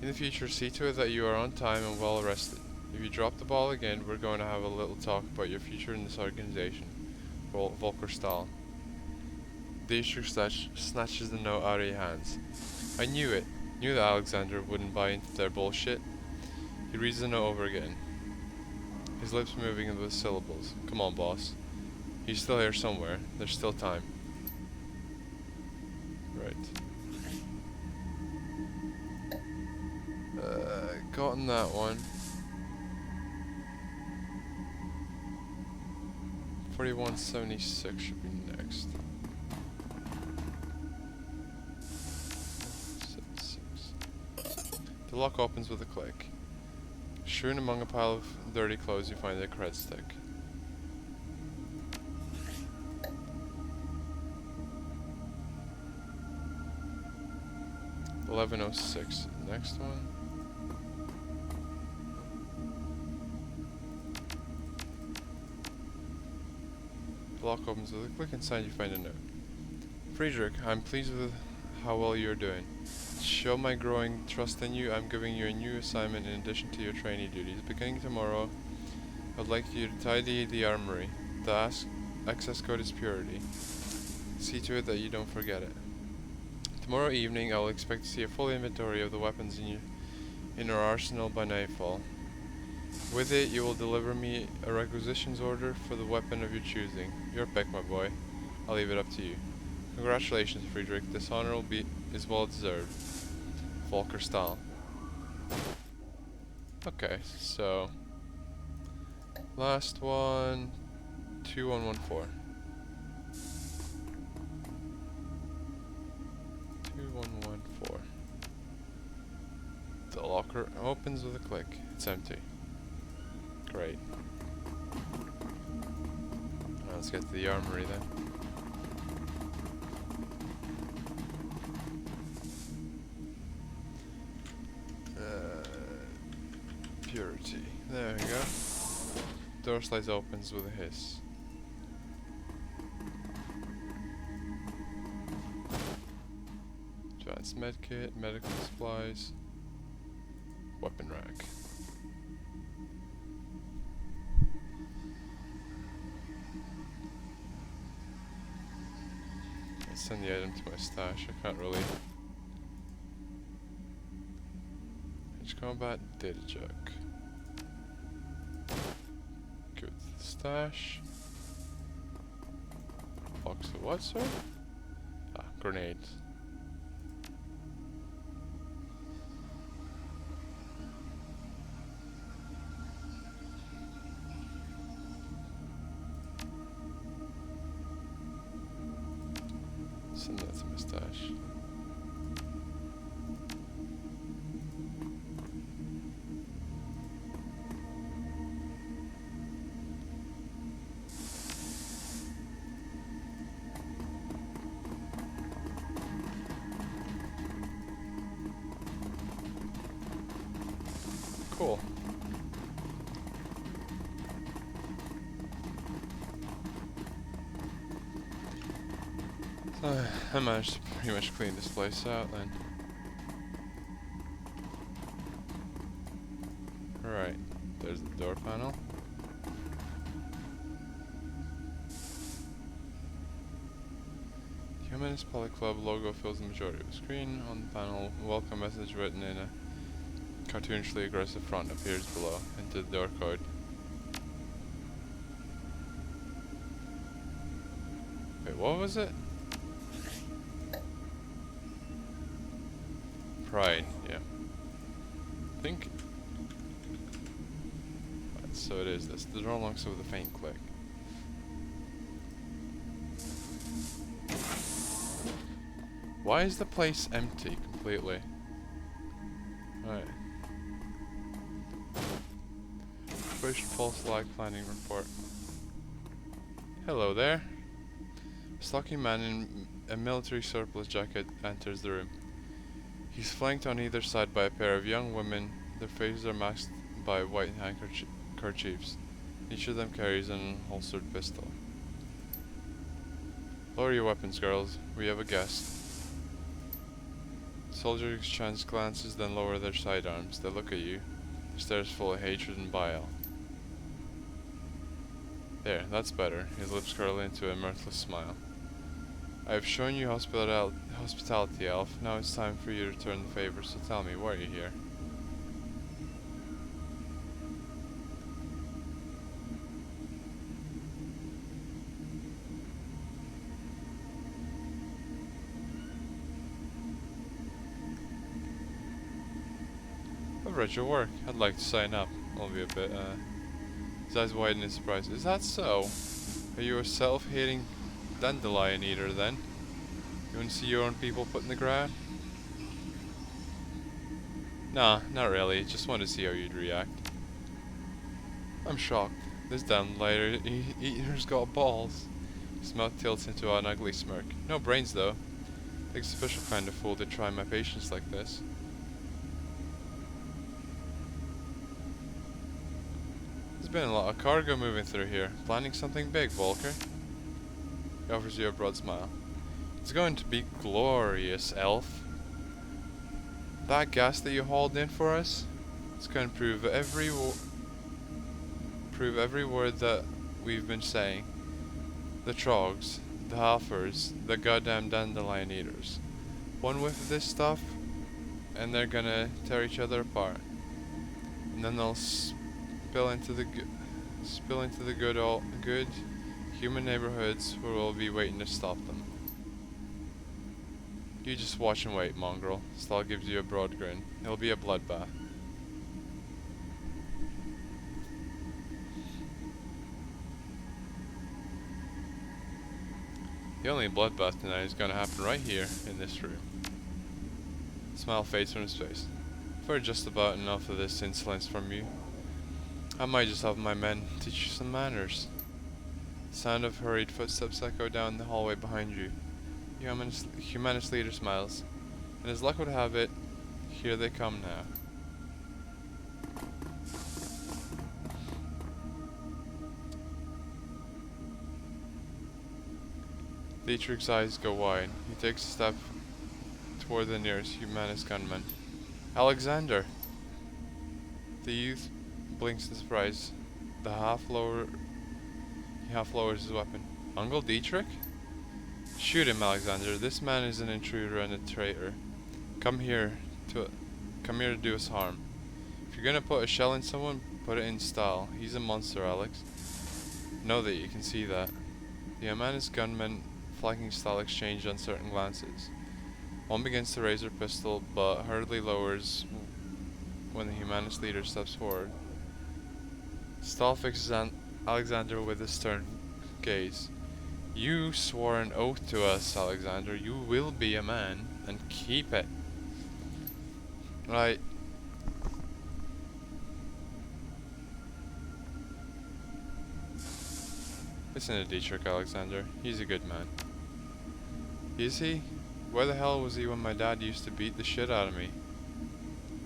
In the future, see to it that you are on time and well rested. If you drop the ball again, we're going to have a little talk about your future in this organization. Volker style. The issue snatches the note out of your hands. I knew it. Knew that Alexander wouldn't buy into their bullshit. He reads the note over again. His lips moving with syllables. Come on, boss. He's still here somewhere. There's still time. Right. Gotten that one. 4176 should be next. 6. The lock opens with a click. Strewn among a pile of dirty clothes, you find a cred stick. $11.06. Next one. The lock opens with a click. Inside you find a note. Friedrich, I'm pleased with how well you're doing. To show my growing trust in you, I'm giving you a new assignment in addition to your trainee duties. Beginning tomorrow, I'd like you to tidy the armory. The access code is purity. See to it that you don't forget it. Tomorrow evening, I will expect to see a full inventory of the weapons in our arsenal by nightfall. With it, you will deliver me a requisitions order for the weapon of your choosing. Your pick, my boy. I'll leave it up to you. Congratulations, Friedrich. This honor is well deserved. Volker style. Okay, so last one, 2114. 2114. The locker opens with a click. It's empty. Great. Now let's get to the armory then. Purity. There we go. Door slides opens with a hiss. Advanced medkit, medical supplies, weapon rack. Let's send the item to my stash. I can't really. Edge combat, data jug. Go to the stash. Box of what, sir? Ah, grenades. Send that to my stash. Cool. So I managed to pretty much clean this place out then. Alright, there's the door panel. The Humanist Poly Club logo fills the majority of the screen. On the panel, a welcome message written in a cartoonishly aggressive font appears below. Enter the door code. Wait, what was it? pride, yeah. I think... Right, so it is this. The door locks with a faint click. Why is the place empty completely? Right. Push false flag planning report. Hello there. A stocky man in a military surplus jacket enters the room. He's flanked on either side by a pair of young women. Their faces are masked by white handkerchiefs. Each of them carries an unholstered pistol. Lower your weapons, girls. We have a guest. Soldiers exchange glances, then lower their sidearms. They look at you. Their stares full of hatred and bile. There, that's better. His lips curl into a mirthless smile. I have shown you hospitality, Elf. Now it's time for you to return the favor, so tell me, why are you here? I've read your work. I'd like to sign up. I'll be a bit, His eyes widen in surprise. Is that so? Are you a self-hating dandelion eater then? You want to see your own people put in the ground? Nah, not really. Just want to see how you'd react. I'm shocked. This dandelion eater's got balls. His mouth tilts into an ugly smirk. No brains though. Takes a special kind of fool to try my patience like this. There's been a lot of cargo moving through here. Planning something big, Volker? He offers you a broad smile. It's going to be glorious, Elf. That gas that you hauled in for us, it's going to prove every word that we've been saying. The Trogs, the Halfers, the goddamn dandelion eaters. One whiff of this stuff, and they're gonna tear each other apart. And then they'll spill into the good human neighborhoods where we'll be waiting to stop them. You just watch and wait, mongrel. Stahl gives you a broad grin. It'll be a bloodbath. The only bloodbath tonight is gonna happen right here, in this room. The smile fades from his face. I've heard just about enough of this insolence from you. I might just have my men teach you some manners. The sound of hurried footsteps echo down the hallway behind you. The humanist leader smiles, and as luck would have it, here they come now. Dietrich's eyes go wide. He takes a step toward the nearest humanist gunman. Alexander! The youth blinks in surprise. He half lowers his weapon. Uncle Dietrich? Shoot him, Alexander. This man is an intruder and a traitor. Come here to do us harm. If you're gonna put a shell in someone, put it in style. He's a monster, Alex. Know that you can see that. The humanist gunmen flanking Stahl exchange uncertain glances. One begins to raise her pistol, but hurriedly lowers when the humanist leader steps forward. Stahl fixes Alexander with a stern gaze. You swore an oath to us, Alexander. You will be a man, and keep it. Right. Listen to Dietrich, Alexander. He's a good man. Is he? Where the hell was he when my dad used to beat the shit out of me?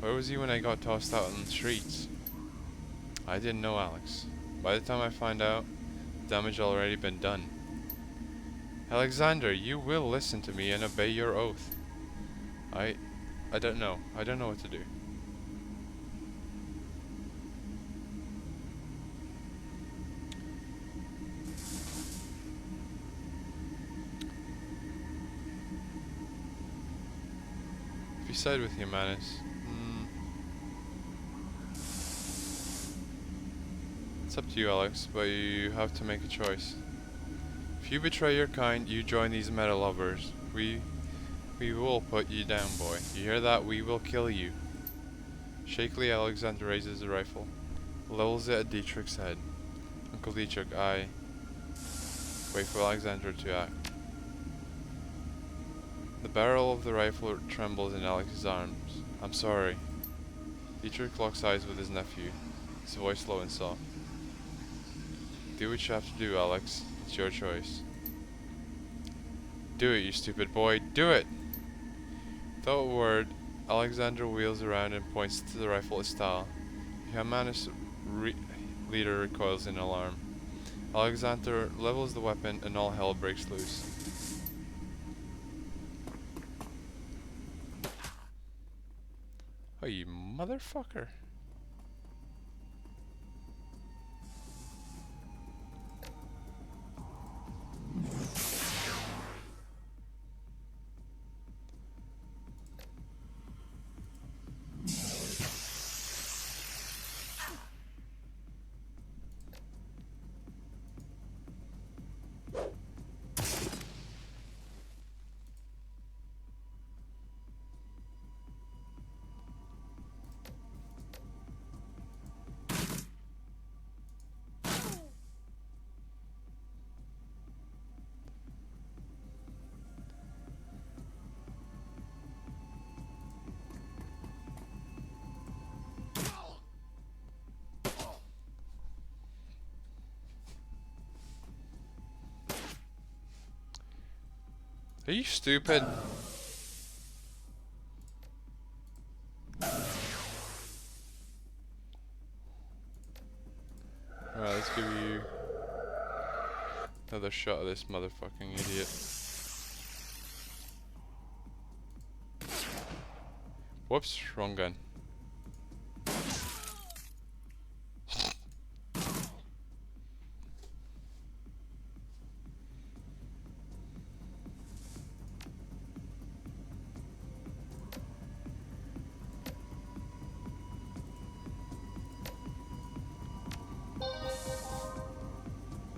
Where was he when I got tossed out on the streets? I didn't know, Alex. By the time I find out, the damage had already been done. Alexander, you will listen to me and obey your oath. I don't know. I don't know what to do. If you side with Humanus, it's up to you, Alex, but you have to make a choice. If you betray your kind, you join these metal lovers. We We will put you down, boy. You hear that? We will kill you. Shakily, Alexander raises the rifle, levels it at Dietrich's head. Uncle Dietrich, I wait for Alexander to act. The barrel of the rifle trembles in Alex's arms. I'm sorry. Dietrich locks eyes with his nephew, his voice low and soft. Do what you have to do, Alex. It's your choice. Do it, you stupid boy. Do it! Without a word, Alexander wheels around and points to the rifle at style. The Humanist leader recoils in alarm. Alexander levels the weapon and all hell breaks loose. Oh, you motherfucker. Are you stupid? Alright, let's give you another shot of this motherfucking idiot. Whoops, wrong gun.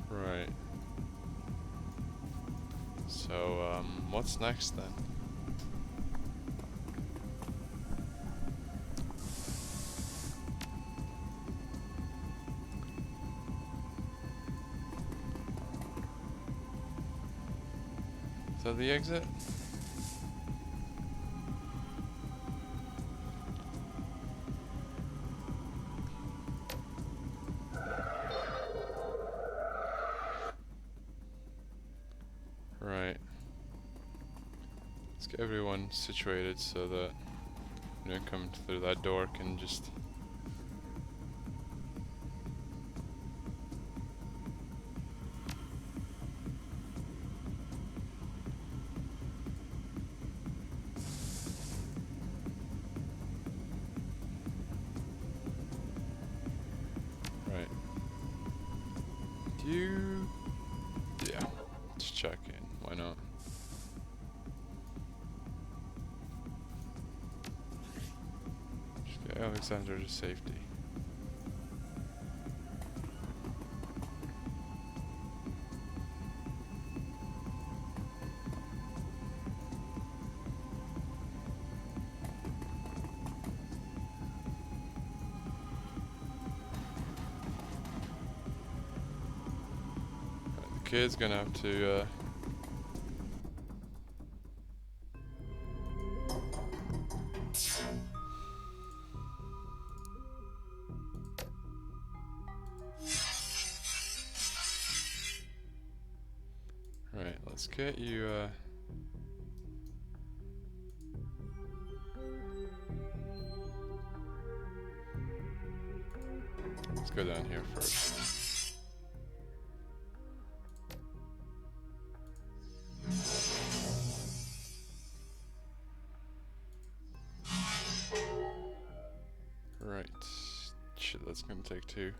Right. So, what's next then? Is that the exit? Right. Let's get everyone situated so that you don't come through that door can just... Right. Do you... Yeah. Let's check in. Why not? Just get Alexander to safety. The kid's gonna have to, Right, let's get you, let's go down here first. Right. Shit, that's gonna take two.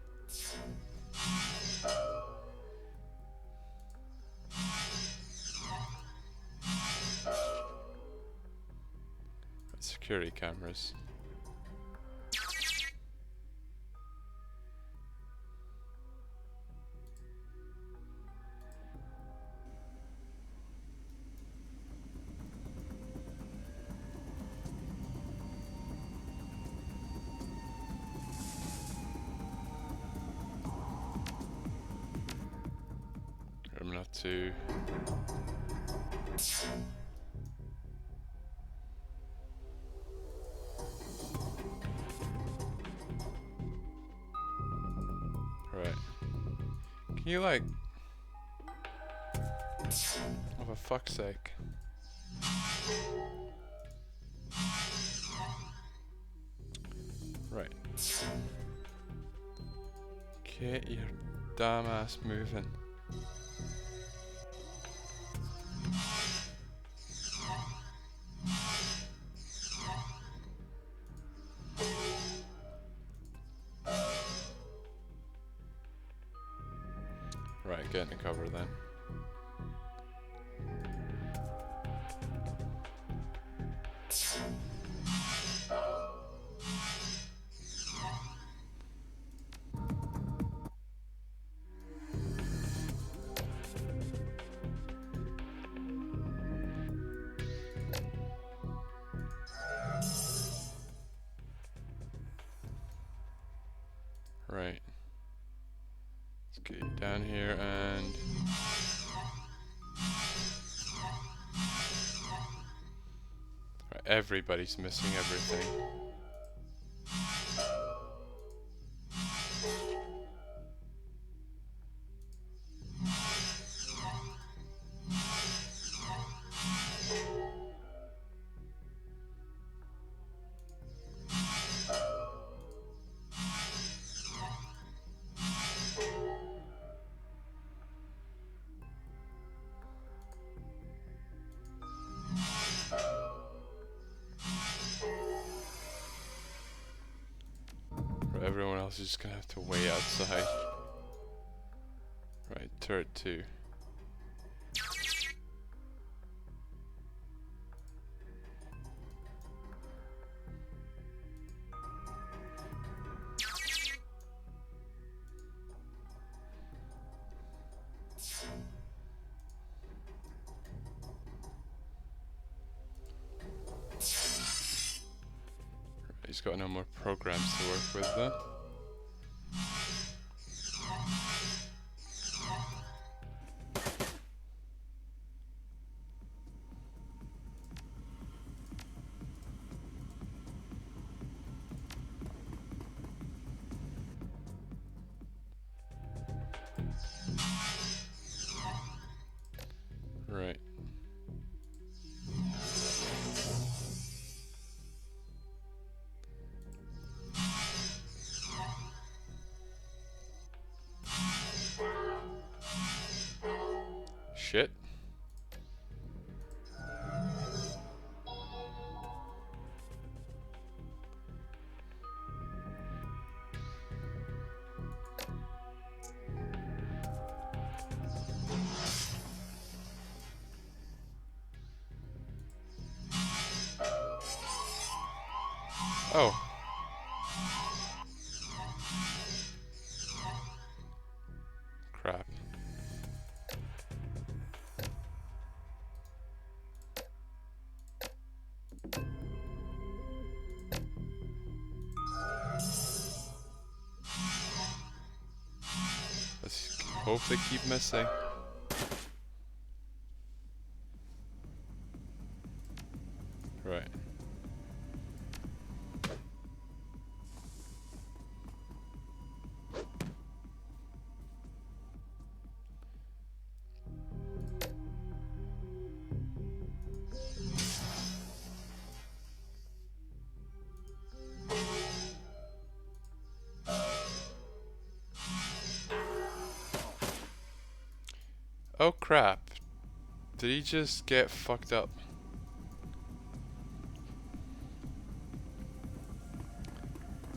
Security cameras. to... Right. Can you like... Oh, for fuck's sake. Right. Get your damn ass moving. Right, get in the cover then. Right. Let's get you down here and... Right, everybody's missing everything. Everyone else is just gonna have to wait outside. Right, turret 2. He's got no more programs to work with though. Right. Shit. Oh. Crap. Let's hope they keep missing. Right. Oh crap. Did he just get fucked up?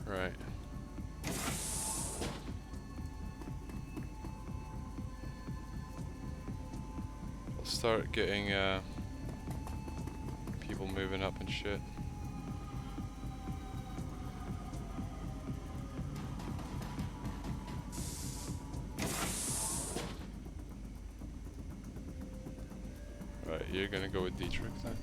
Right. I'll start getting people moving up and shit. Right, you're gonna go with Dietrich then?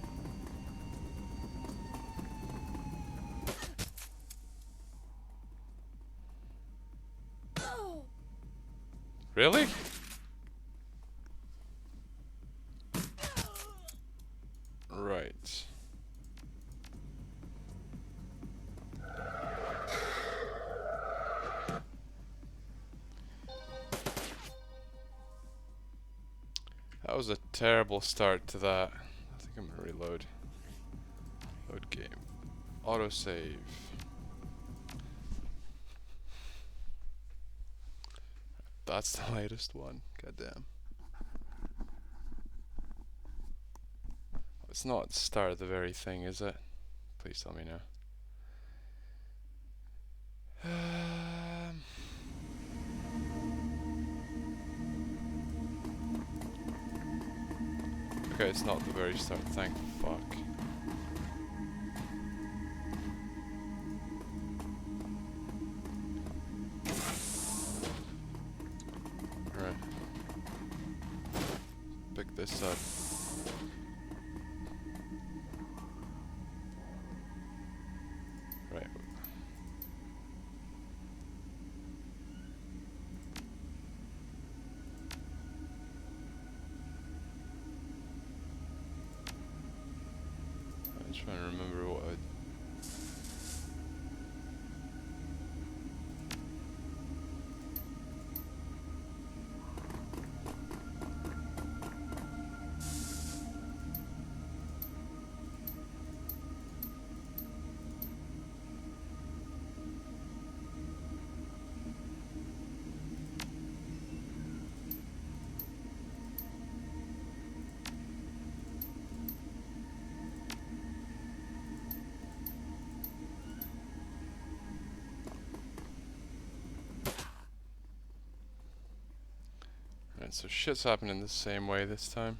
Really? was a terrible start to that. I think I'm gonna reload. Load game. Autosave. That's the latest one. Goddamn. It's not the start of the very thing, is it? Please tell me now. Okay, it's not the very start. Thank fuck. Alright. Pick this up. Right. I'm trying to remember what I... Right, so shit's happening the same way this time.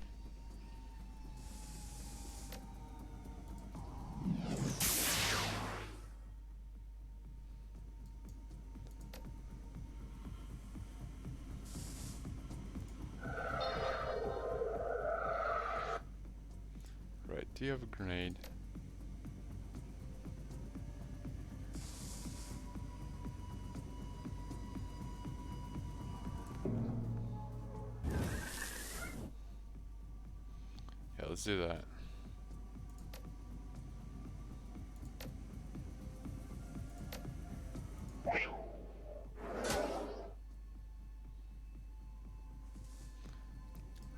Right, do you have a grenade? Yeah, let's do that.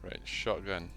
Right, shotgun.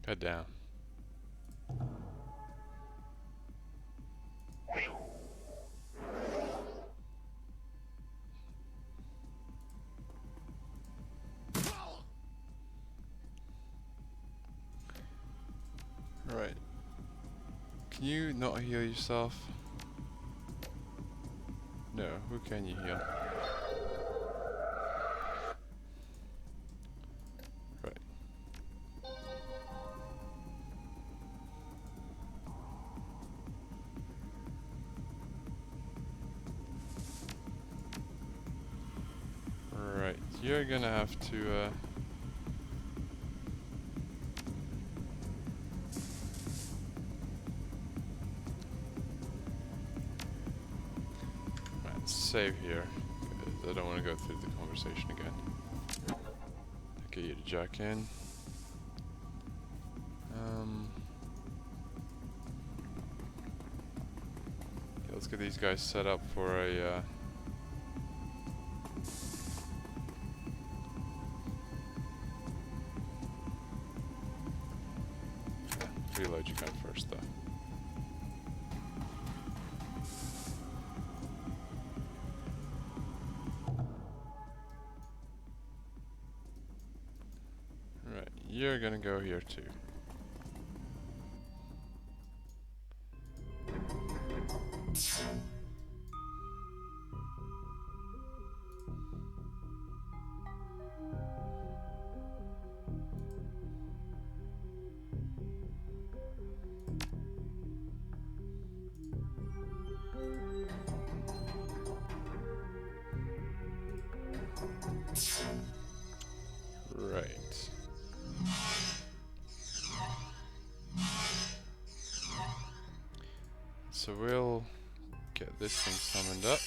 God damn. Right. Can you not heal yourself? No, who can you heal? Right. Right, you're gonna have to right, save here, 'cause I don't want to go through the conversation again. Get you to jack in. Okay, let's get these guys set up for a reload your gun first though. Right, you're gonna go here too. so we'll get this thing summoned up.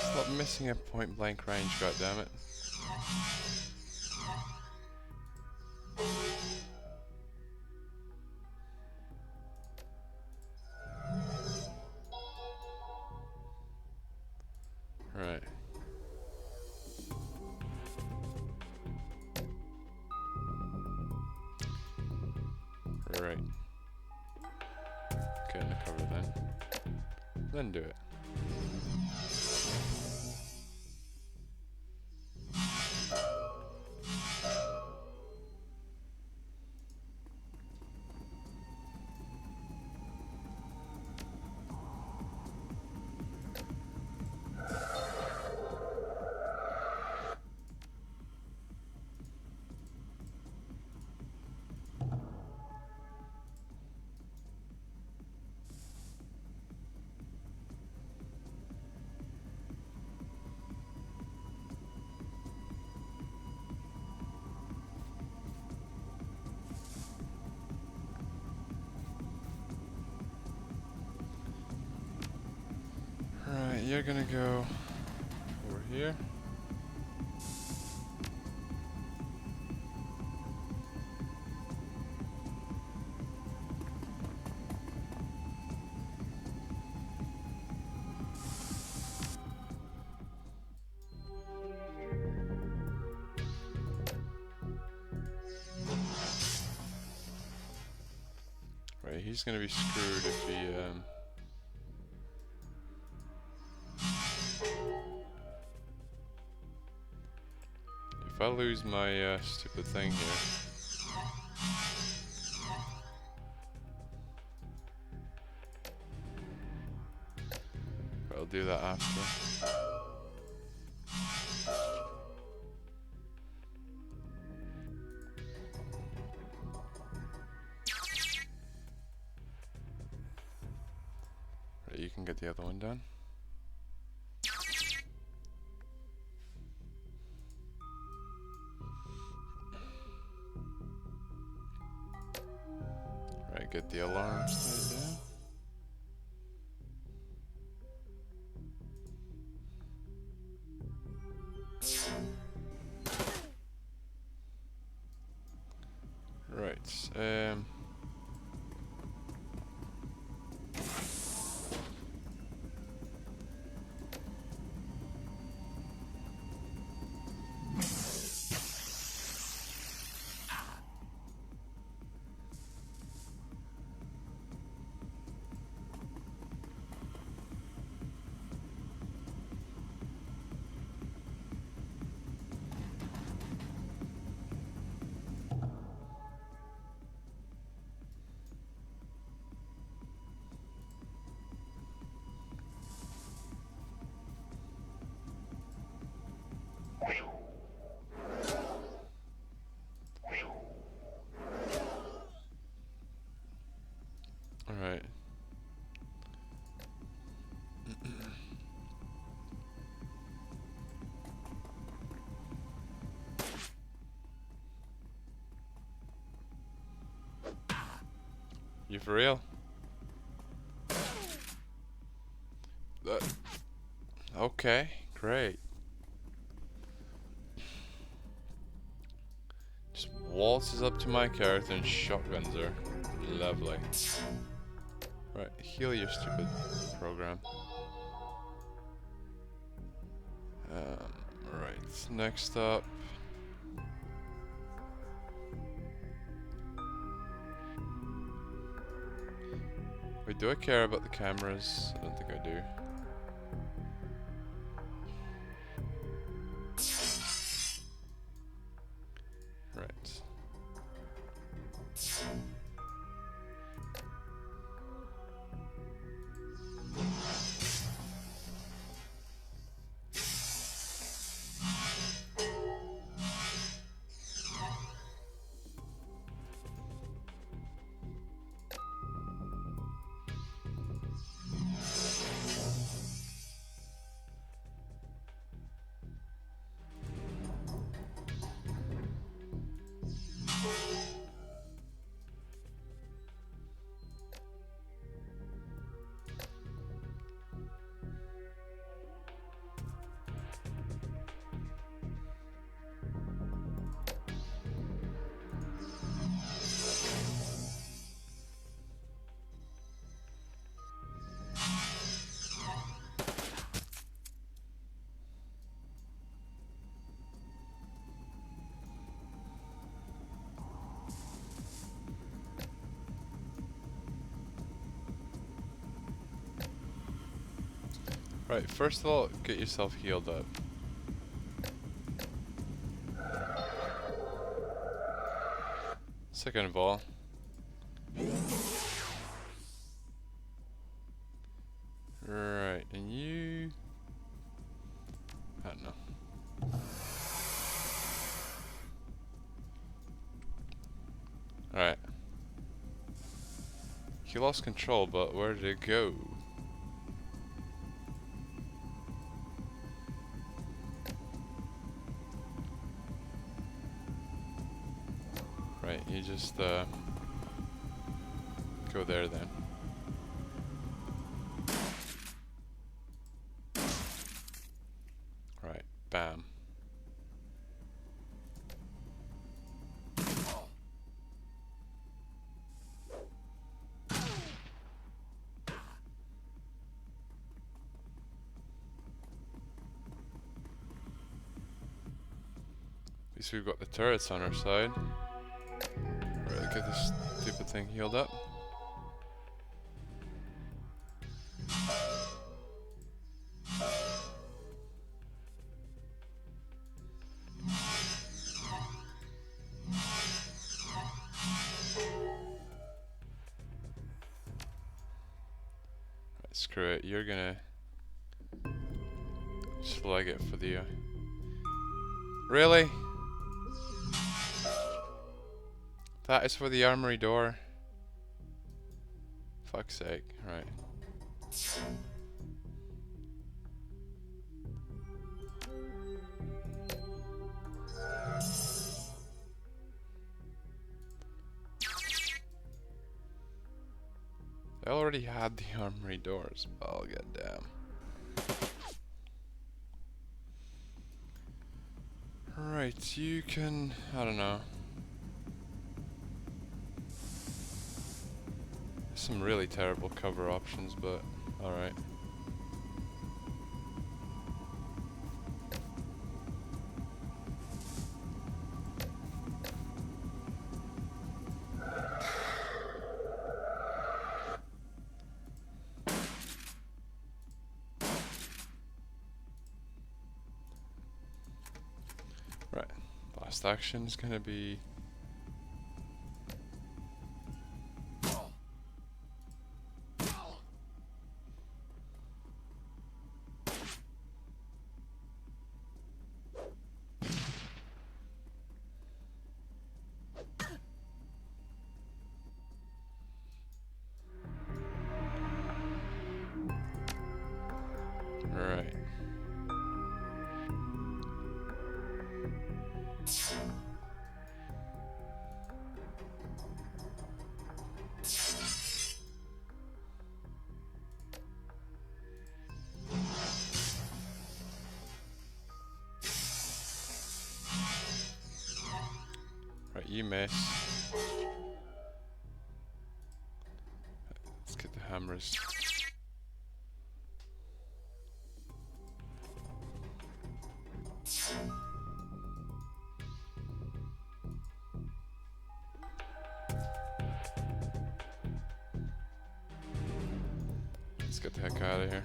Stop missing a point blank range, goddammit. Right. Right. Get in the cover then. Then do it. Right, you're gonna go over here. Right, he's gonna be screwed if he if I lose my stupid thing here. I'll do that after. Right, you can get the other one done. Right, get the alarm stayed down. Right, alright. You for real? Okay, great. Just waltzes up to my character and shotguns her. Lovely. Right, heal your stupid program. Right, next up. Wait, do I care about the cameras? I don't think I do. Right. Right, first of all, get yourself healed up. Second of all, right, and you... I don't know. Alright. He lost control, but where did it go? Right, you just go there then. Right, bam. At least we've got the turrets on our side. Right, get this stupid thing healed up. Right, screw it, you're gonna just flag it for the... Really? That is for the armory door. Fuck's sake, right. I already had the armory doors. Oh, goddamn. Right, you can... I don't know. Some really terrible cover options, but alright. Right, last action is gonna be... Right. Right, you miss. Let's get the hammers. Let's get the heck out of here.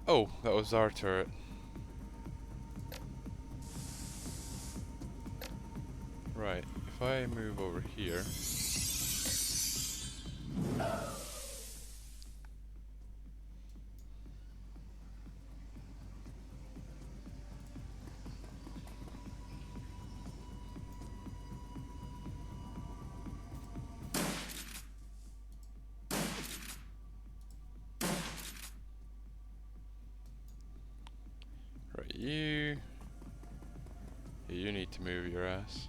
Oh, that was our turret. Right, if I move over here... Right, you need to move your ass.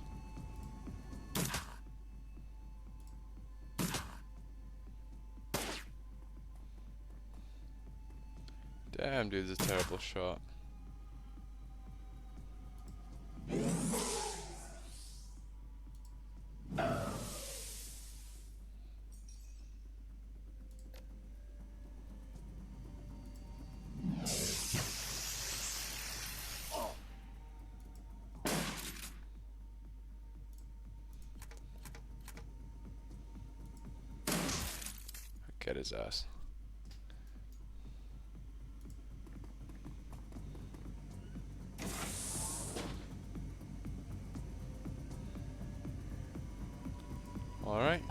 Damn, dude's a terrible shot. Get his ass. Alright.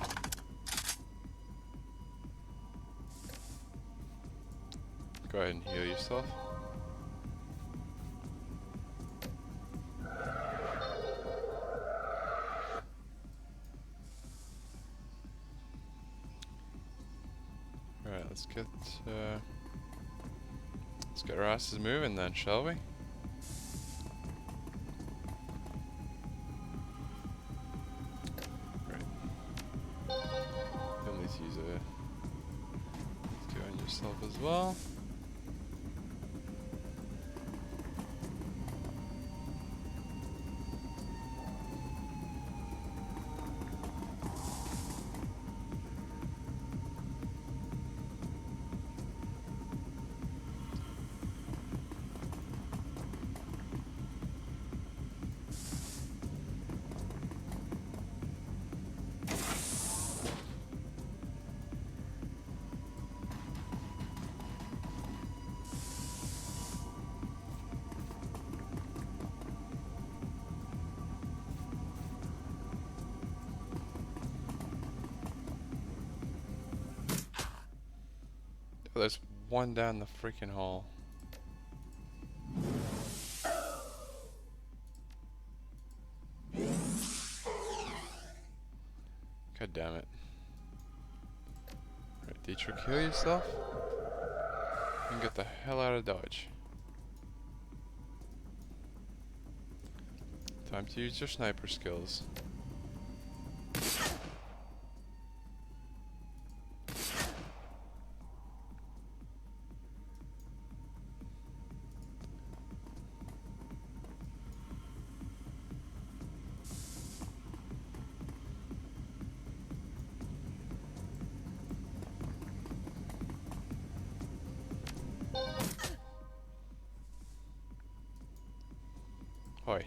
Go ahead and heal yourself. Alright, let's get our asses moving then, shall we? Right. You'll need to use a let's go on yourself as well. Oh, there's one down the freaking hall. God damn it. Right, Dietrich, heal yourself. And get the hell out of Dodge. Time to use your sniper skills. Hoi.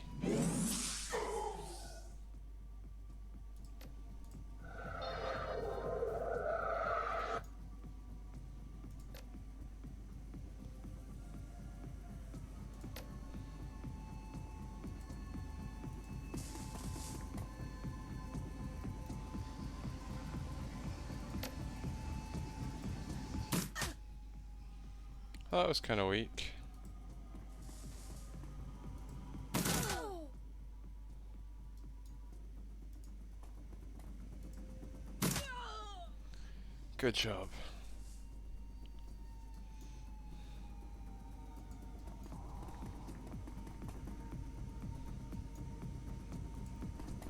Oh, that was kind of weak. Good job.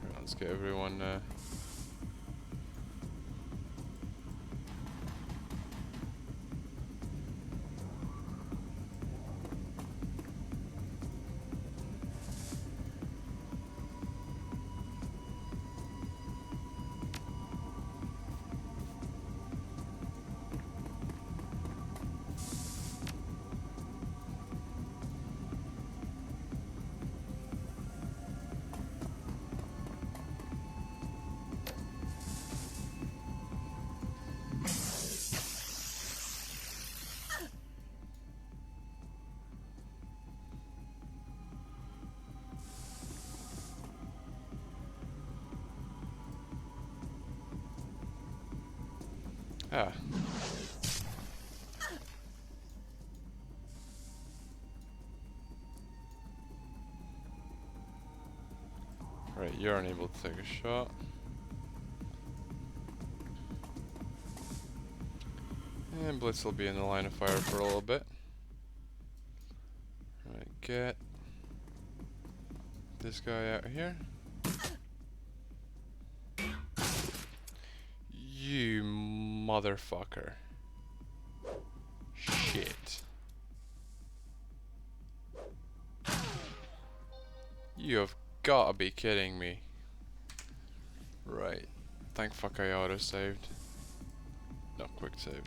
Right, let's get everyone ah. Right, you're unable to take a shot. And Blitz will be in the line of fire for a little bit. Right, get this guy out here. You motherfucker. Shit. You have gotta be kidding me. Right. Thank fuck I auto-saved. No, quick save.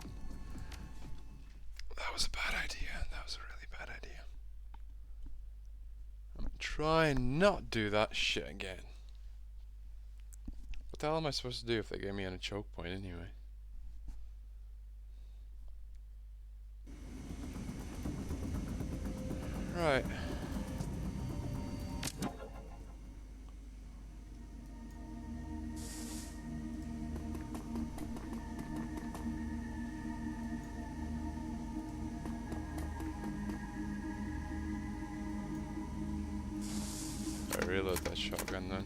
That was a bad idea. That was a really bad idea. I'm gonna try and not do that shit again. What the hell am I supposed to do if they gave me on a choke point anyway? Right. I reload that shotgun then.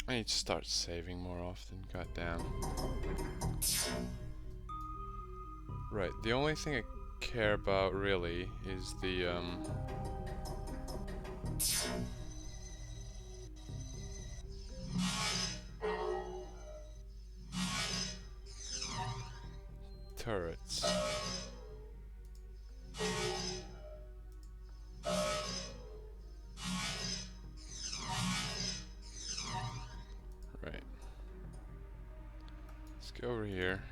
I need to start saving more often, goddamn. Right, the only thing I care about really is the turrets. Right. Let's go over here.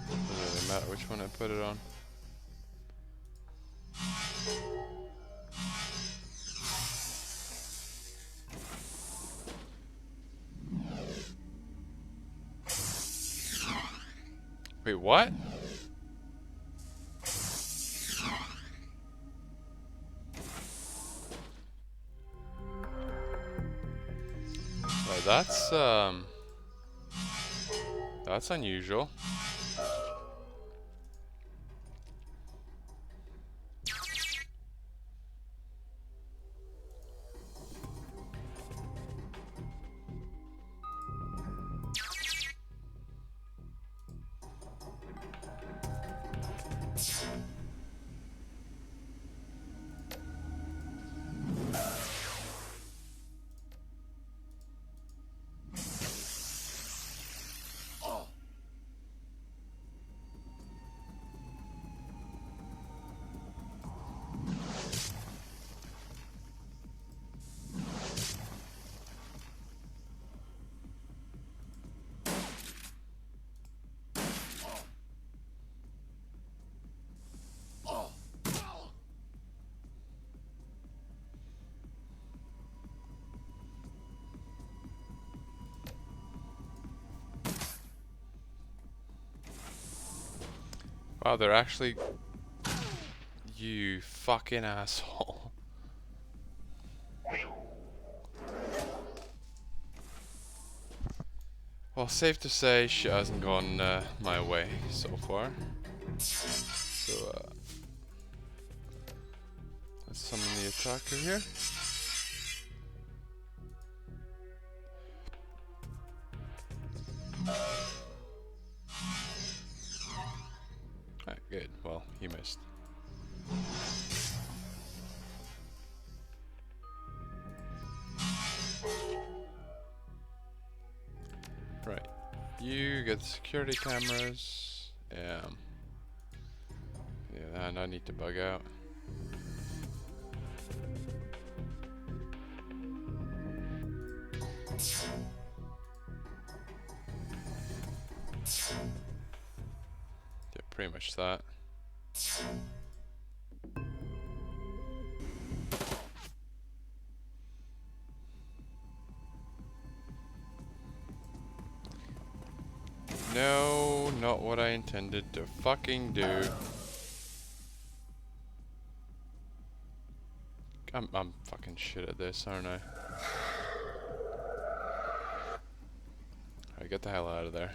Doesn't really matter which one I put it on. Wait, what? Right, that's unusual. Wow, they're actually... You fucking asshole. Well, safe to say shit hasn't gone my way so far. So, let's summon the attacker here. Alright, good. Well, he missed. Right. You get the security cameras. Yeah, and I need to bug out. Yeah, pretty much that. No, not what I intended to fucking do. I'm fucking shit at this, aren't I? Alright, get the hell out of there.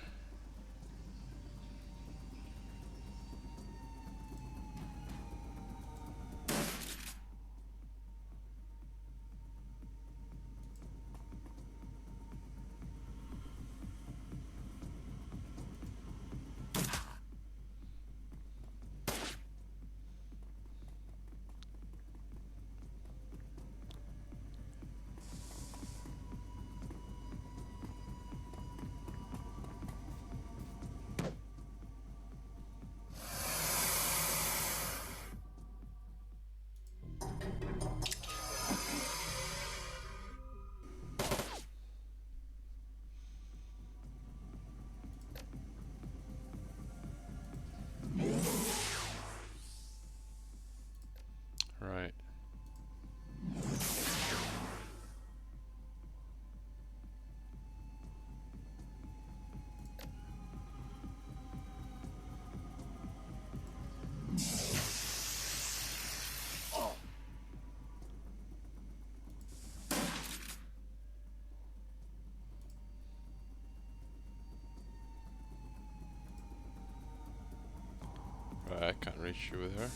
can't reach you with her.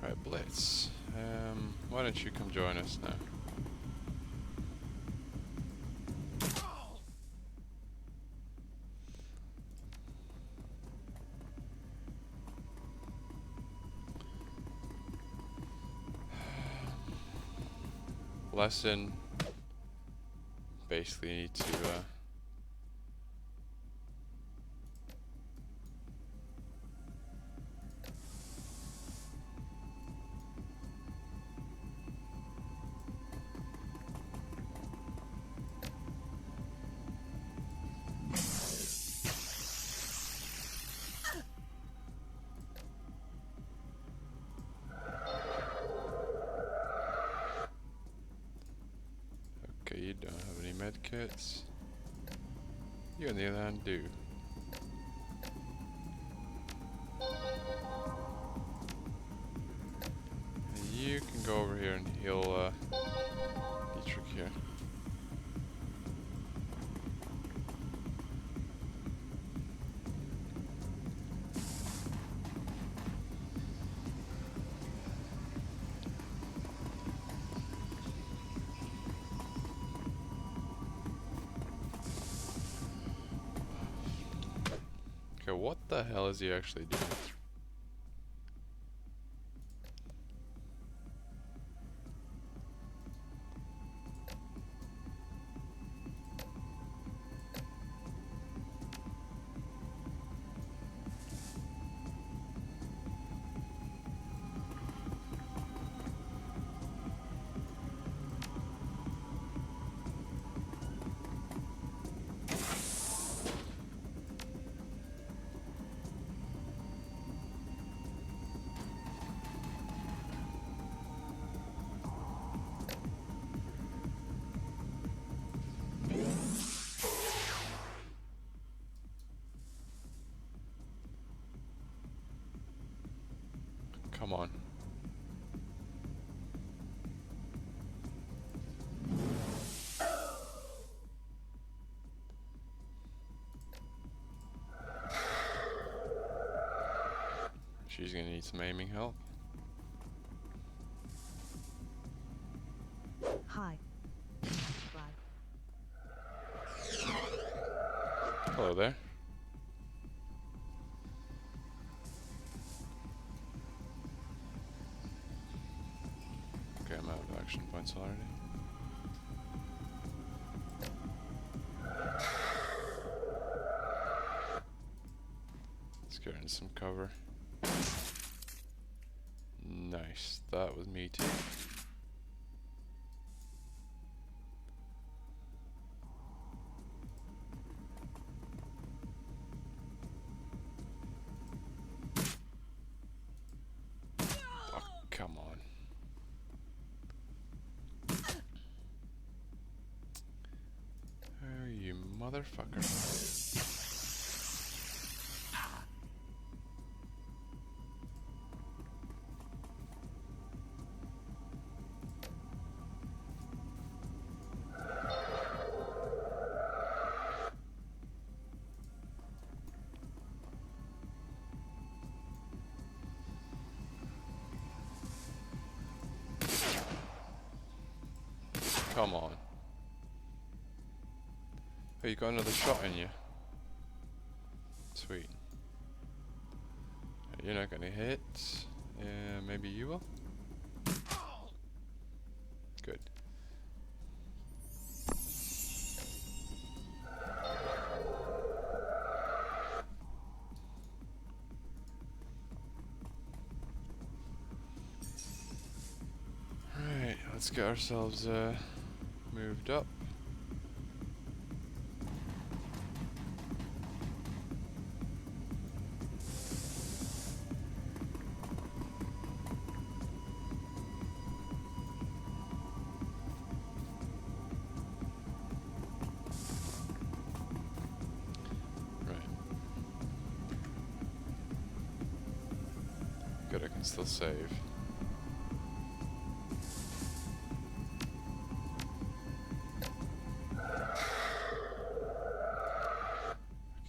Right, Blitz. Why don't you come join us now? Lesson. Basically need to okay, you don't have any medkits. You on the other hand do. And you can go over here and heal Dietrich here. Okay, what the hell is he actually doing? Come on. She's gonna need some aiming help. Hi. Hello there. Okay, I'm out of action points already. Let's get into some cover. Nice, that was me too. Oh, come on. Oh, you motherfucker. Come on. Oh, you got another shot in you. Sweet. You're not gonna hit. Yeah, maybe you will? Good. Right, let's get ourselves moved up. Good, I can still save.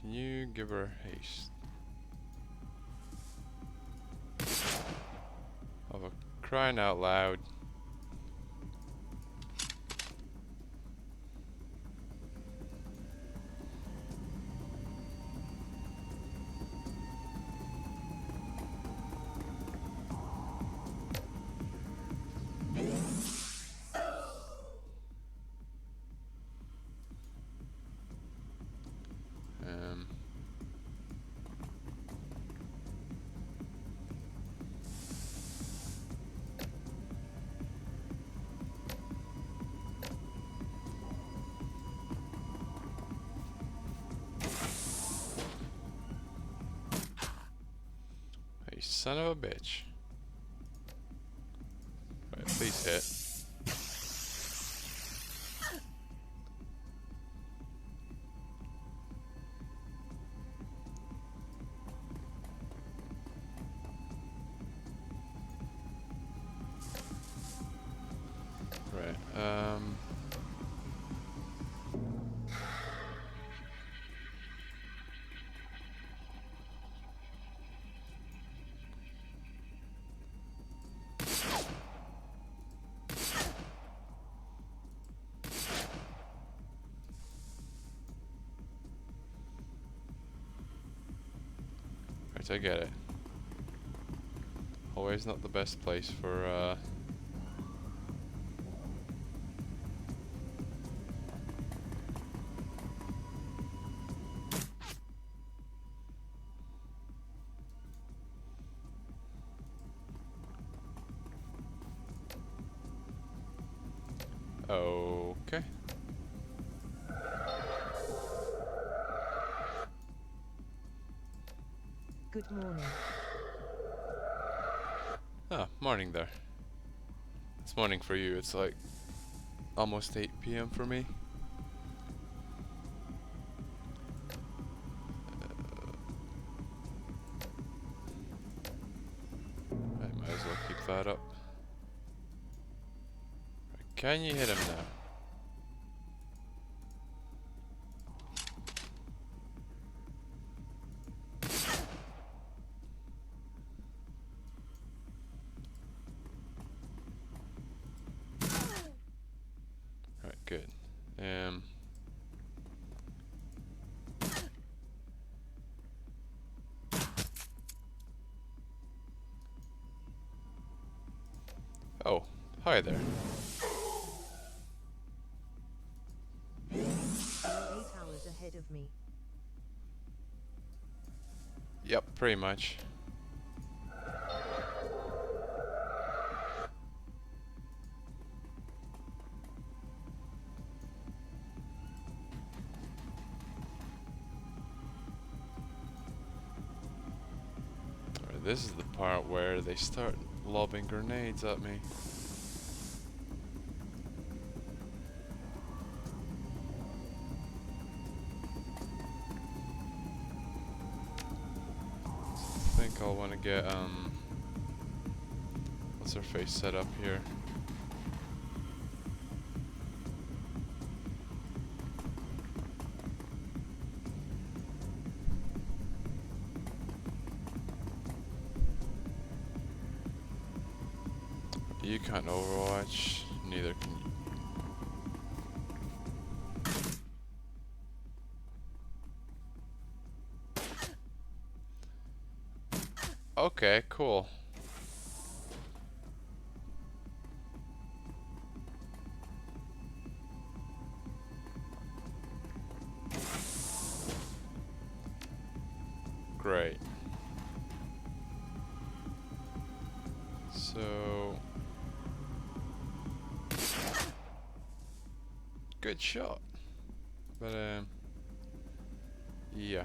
Can you give her haste. Oh, for crying out loud. You son of a bitch. Right, please hit. Right, right, I get it. Always not the best place for, okay. Good morning. Ah, morning there. It's morning for you. It's like almost 8 p.m. for me. I might as well keep that up. Right, can you hit him now? Right, good. Oh, hi there. 8 hours ahead of me. Yep, pretty much. Alright, this is the part where they start lobbing grenades at me. I think I'll want to get, what's her face set up here? You can't Overwatch, neither can you. Okay, cool. Great. So... good shot. But, yeah.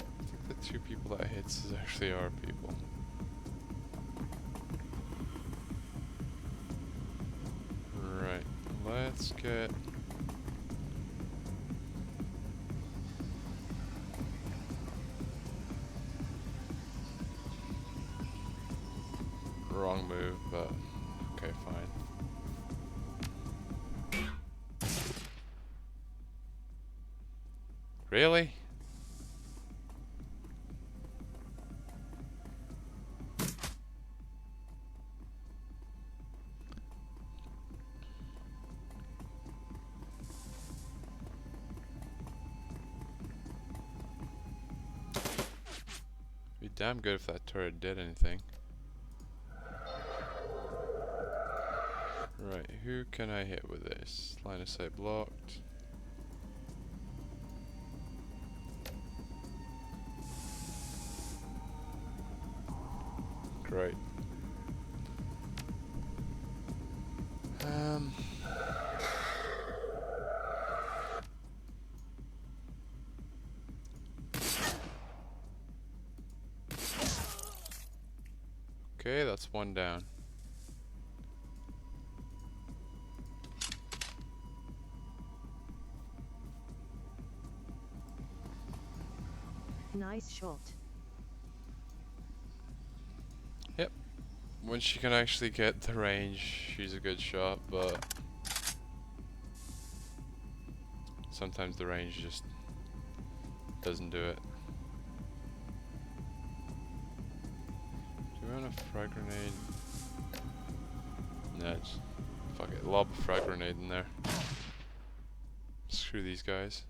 I think the two people that hits is actually our people. Right, let's get... wrong move, but okay, fine. Really? Be damn good if that turret did anything. Right, who can I hit with this? Line of sight blocked. Great. Okay, that's one down. Nice shot. Yep. When she can actually get the range, she's a good shot, but sometimes the range just doesn't do it. Do we want a frag grenade? Nah, just fuck it. Lob a frag grenade in there. Screw these guys.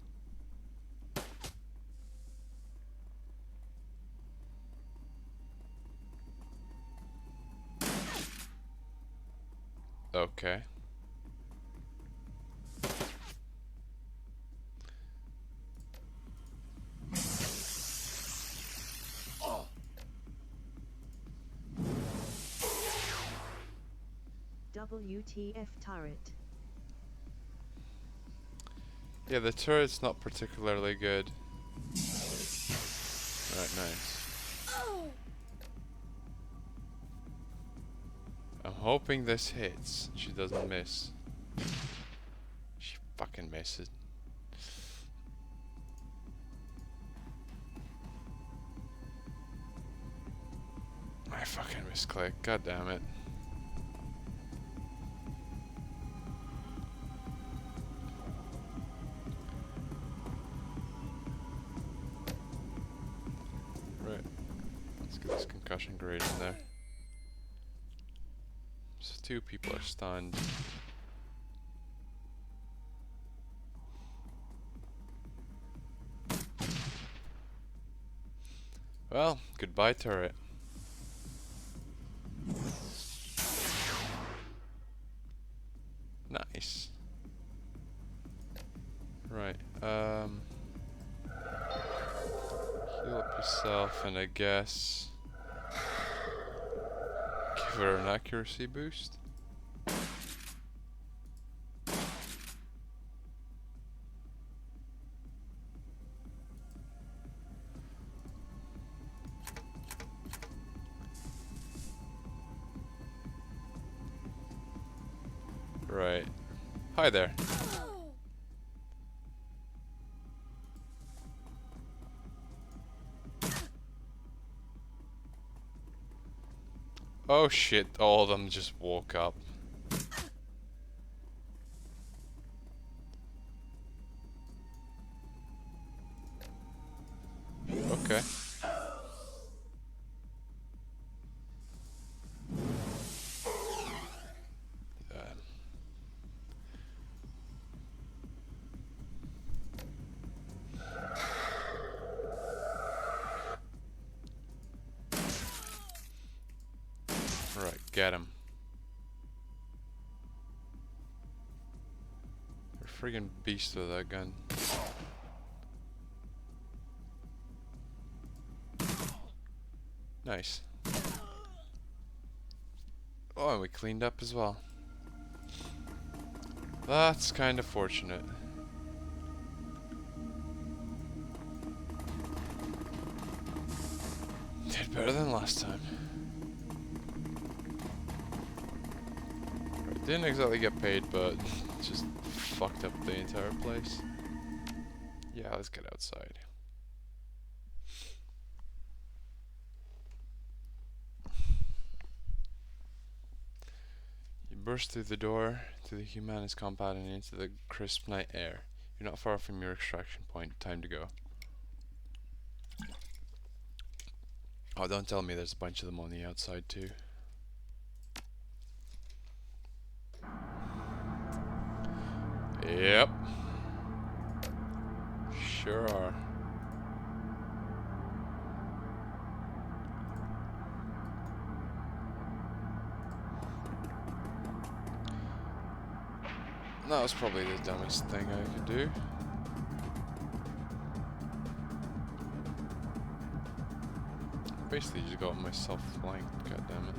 Okay. WTF turret. Yeah, the turret's not particularly good. Right, nice. I'm hoping this hits. She doesn't miss. She fucking misses. I fucking misclick. God damn it. Right. Let's get this concussion grenade in there. So 2 people are stunned. Well, goodbye turret. Nice. Right, heal up yourself and I guess give her an accuracy boost. Right. Hi there. Oh shit, all of them just woke up. Okay. Right, get him. You're a friggin' beast with that gun. Nice. Oh, and we cleaned up as well. That's kind of fortunate. Did better than last time. Right, didn't exactly get paid, but just fucked up the entire place. Yeah, let's get outside. You burst through the door to the Humanist compound and into the crisp night air. You're not far from your extraction point. Time to go. Oh, don't tell me there's a bunch of them on the outside too. Yep. Sure are. That was probably the dumbest thing I could do. Basically just got myself flanked, goddammit.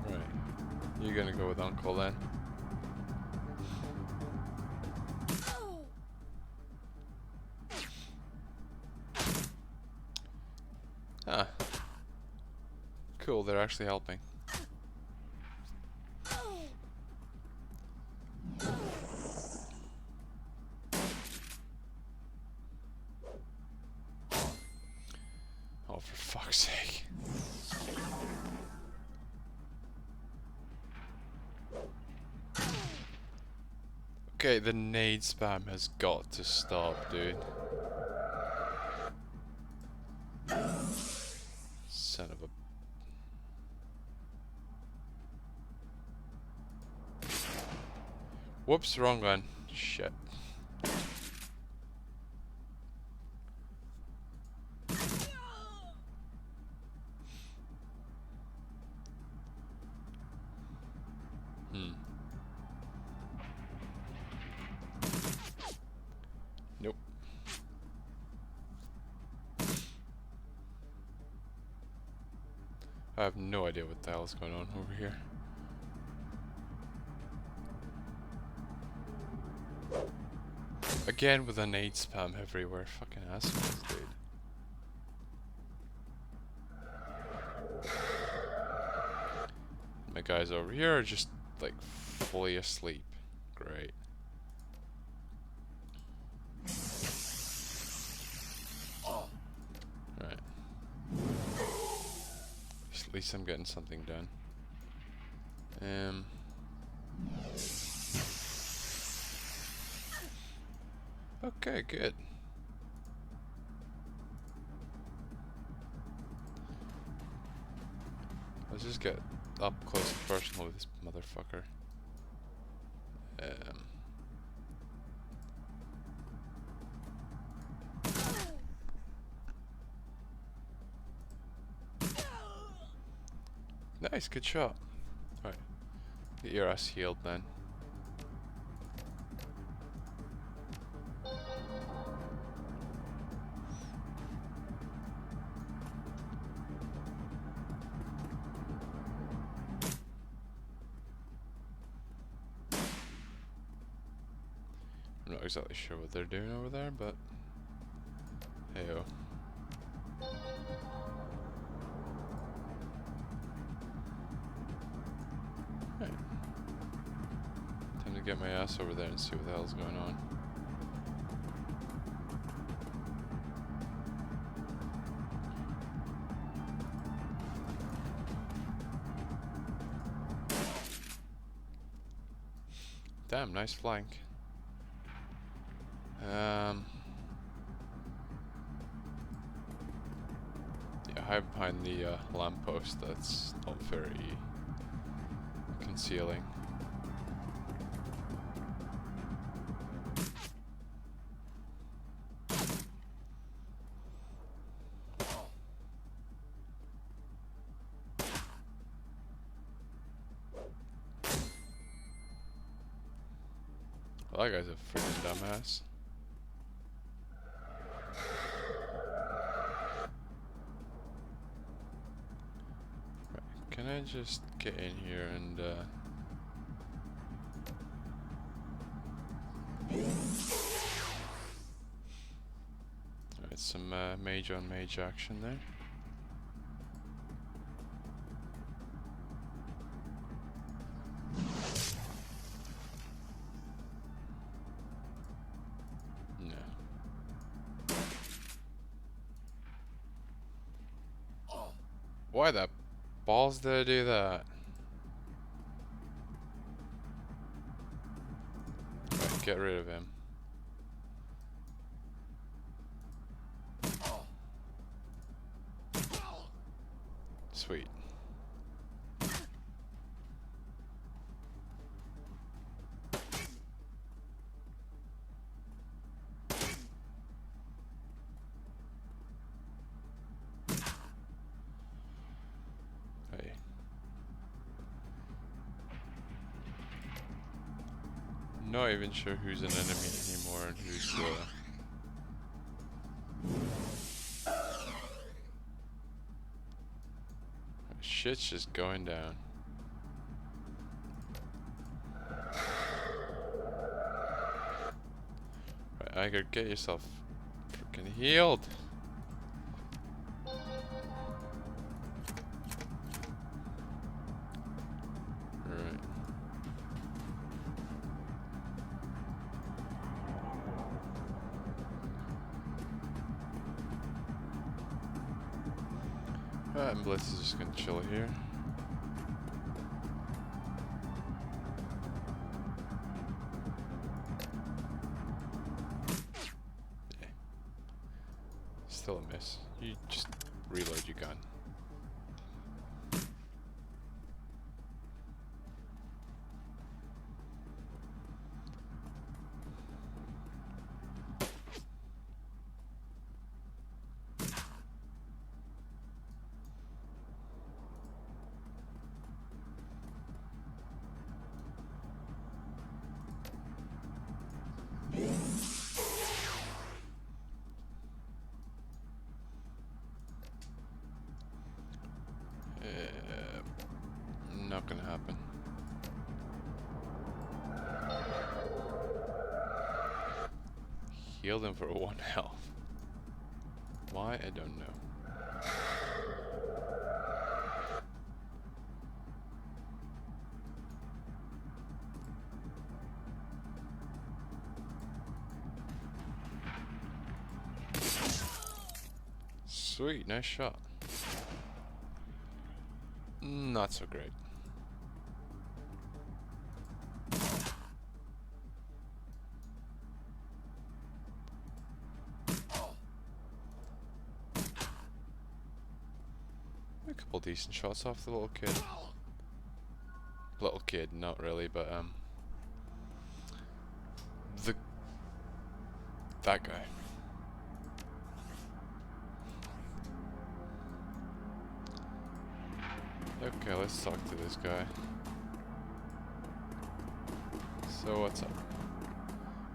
Right. You're gonna go with Uncle then? Ah. Cool, they're actually helping. Oh, for fuck's sake. Okay, the nade spam has got to stop, dude. Son of a... Whoops, wrong one. Shit. Nope. I have no idea what the hell is going on over here. Again with a nade spam everywhere. Fucking assholes, dude. My guys over here are just like fully asleep. Great. Right. At least I'm getting something done. Okay, good. Let's just get up close and personal with this motherfucker. Nice, good shot. Right. Get your ass healed then. I'm not exactly sure what they're doing over there, but hey-oh. Right. Time to get my ass over there and see what the hell's going on. Damn, nice flank. Yeah, hide behind the lamppost. That's not very concealing. Well, that guy's a freaking dumbass. Right, can I just get in here and alright, some mage on mage action there. No. Why the balls did I do that? Right, get rid of him. Sweet. Hey. Not even sure who's an enemy anymore and who's shit's just going down. Right, Iger, get yourself freaking healed. Alright. Alright, and Blitz is just gonna chill here. Yeah. Still a miss. You just reload your gun. Not gonna happen. Healed him for 1 health. Why? I don't know. Sweet, nice shot. Not so great. A couple decent shots off the little kid. Little kid, not really, but that guy. Okay, let's talk to this guy. So what's up?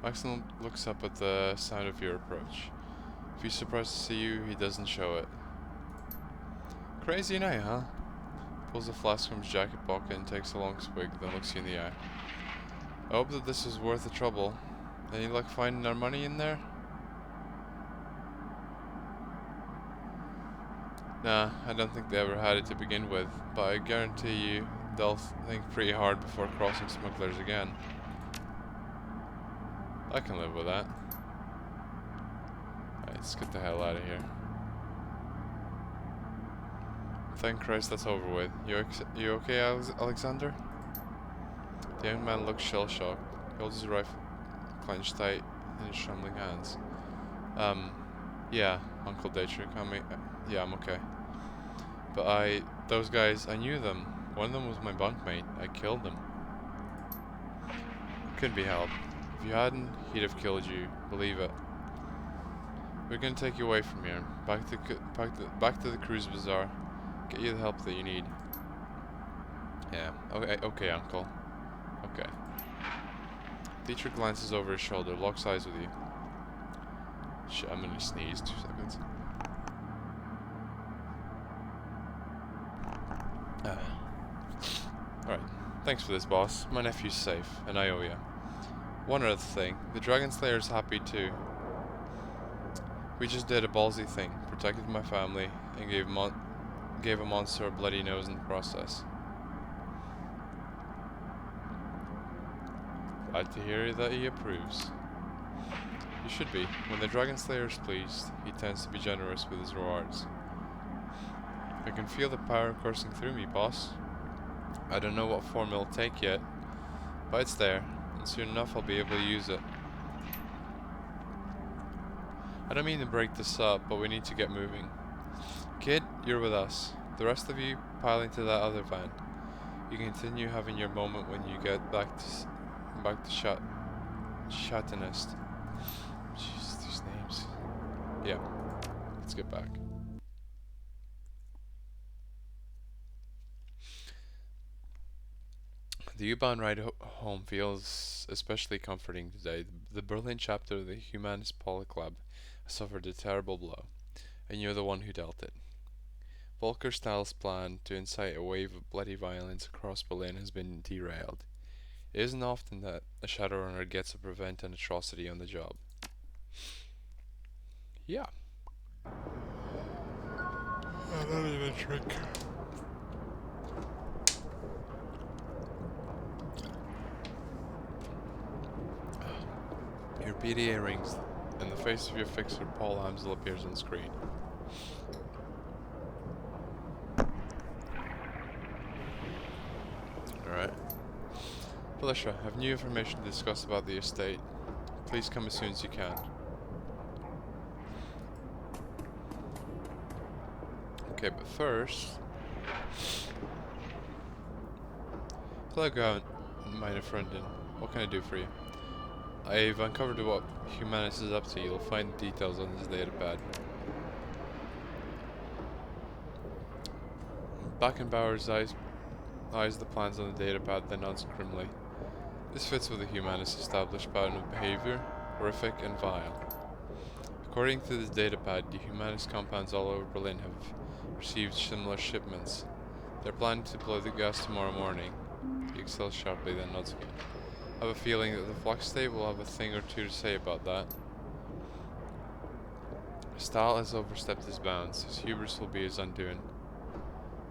Maxon looks up at the sound of your approach. If he's surprised to see you, he doesn't show it. Crazy night, huh? Pulls a flask from his jacket pocket and takes a long swig, then looks you in the eye. I hope that this was worth the trouble. Any luck finding our money in there? Nah, I don't think they ever had it to begin with, but I guarantee you they'll think pretty hard before crossing smugglers again. I can live with that. Alright, let's get the hell out of here. Thank Christ that's over with. You okay, Alexander? The young man looks shell-shocked. He holds his rifle clenched tight in his trembling hands. Yeah, Uncle Dietrich, yeah, I'm okay. But those guys, I knew them. One of them was my bunkmate. I killed him. Couldn't be helped. If you hadn't, he'd have killed you. Believe it. We're gonna take you away from here. Back to the cruise bazaar. Get you the help that you need. Yeah. Okay, Uncle. Okay. Dietrich glances over his shoulder, locks eyes with you. Shit, I'm gonna sneeze. 2 seconds. Alright. Thanks for this, boss. My nephew's safe, and I owe you. One other thing. The Dragon Slayer's happy too. We just did a ballsy thing. Protected my family, and gave a monster a bloody nose in the process. Glad to hear that he approves. You should be. When the Dragon Slayer is pleased, he tends to be generous with his rewards. I can feel the power coursing through me, boss. I don't know what form it'll take yet, but it's there, and soon enough I'll be able to use it. I don't mean to break this up, but we need to get moving. Kid, you're with us. The rest of you, pile into that other van. You can continue having your moment when you get back to Shatanist. Jeez, these names. Yeah, let's get back. The U-Bahn ride home feels especially comforting today. The Berlin chapter of the Humanist Poli Club has suffered a terrible blow, and you're the one who dealt it. Volker Stahl's plan to incite a wave of bloody violence across Berlin has been derailed. It isn't often that a Shadowrunner gets to prevent an atrocity on the job. Yeah. Not even a trick. Your PDA rings, and the face of your fixer, Paul Amsel, appears on screen. Alright. Felicia, I have new information to discuss about the estate. Please come as soon as you can. Okay, but first... Hello, minor friend, and what can I do for you? I've uncovered what Humanus is up to. You'll find details on his datapad. Backenbauer's eyes the plans on the datapad, then nods grimly. This fits with the Humanist established pattern of behavior, horrific and vile. According to this datapad, the Humanist compounds all over Berlin have received similar shipments. They're planning to deploy the gas tomorrow morning. He exhales sharply, then nods again. I have a feeling that the Flux State will have a thing or two to say about that. Stahl has overstepped his bounds. His hubris will be his undoing.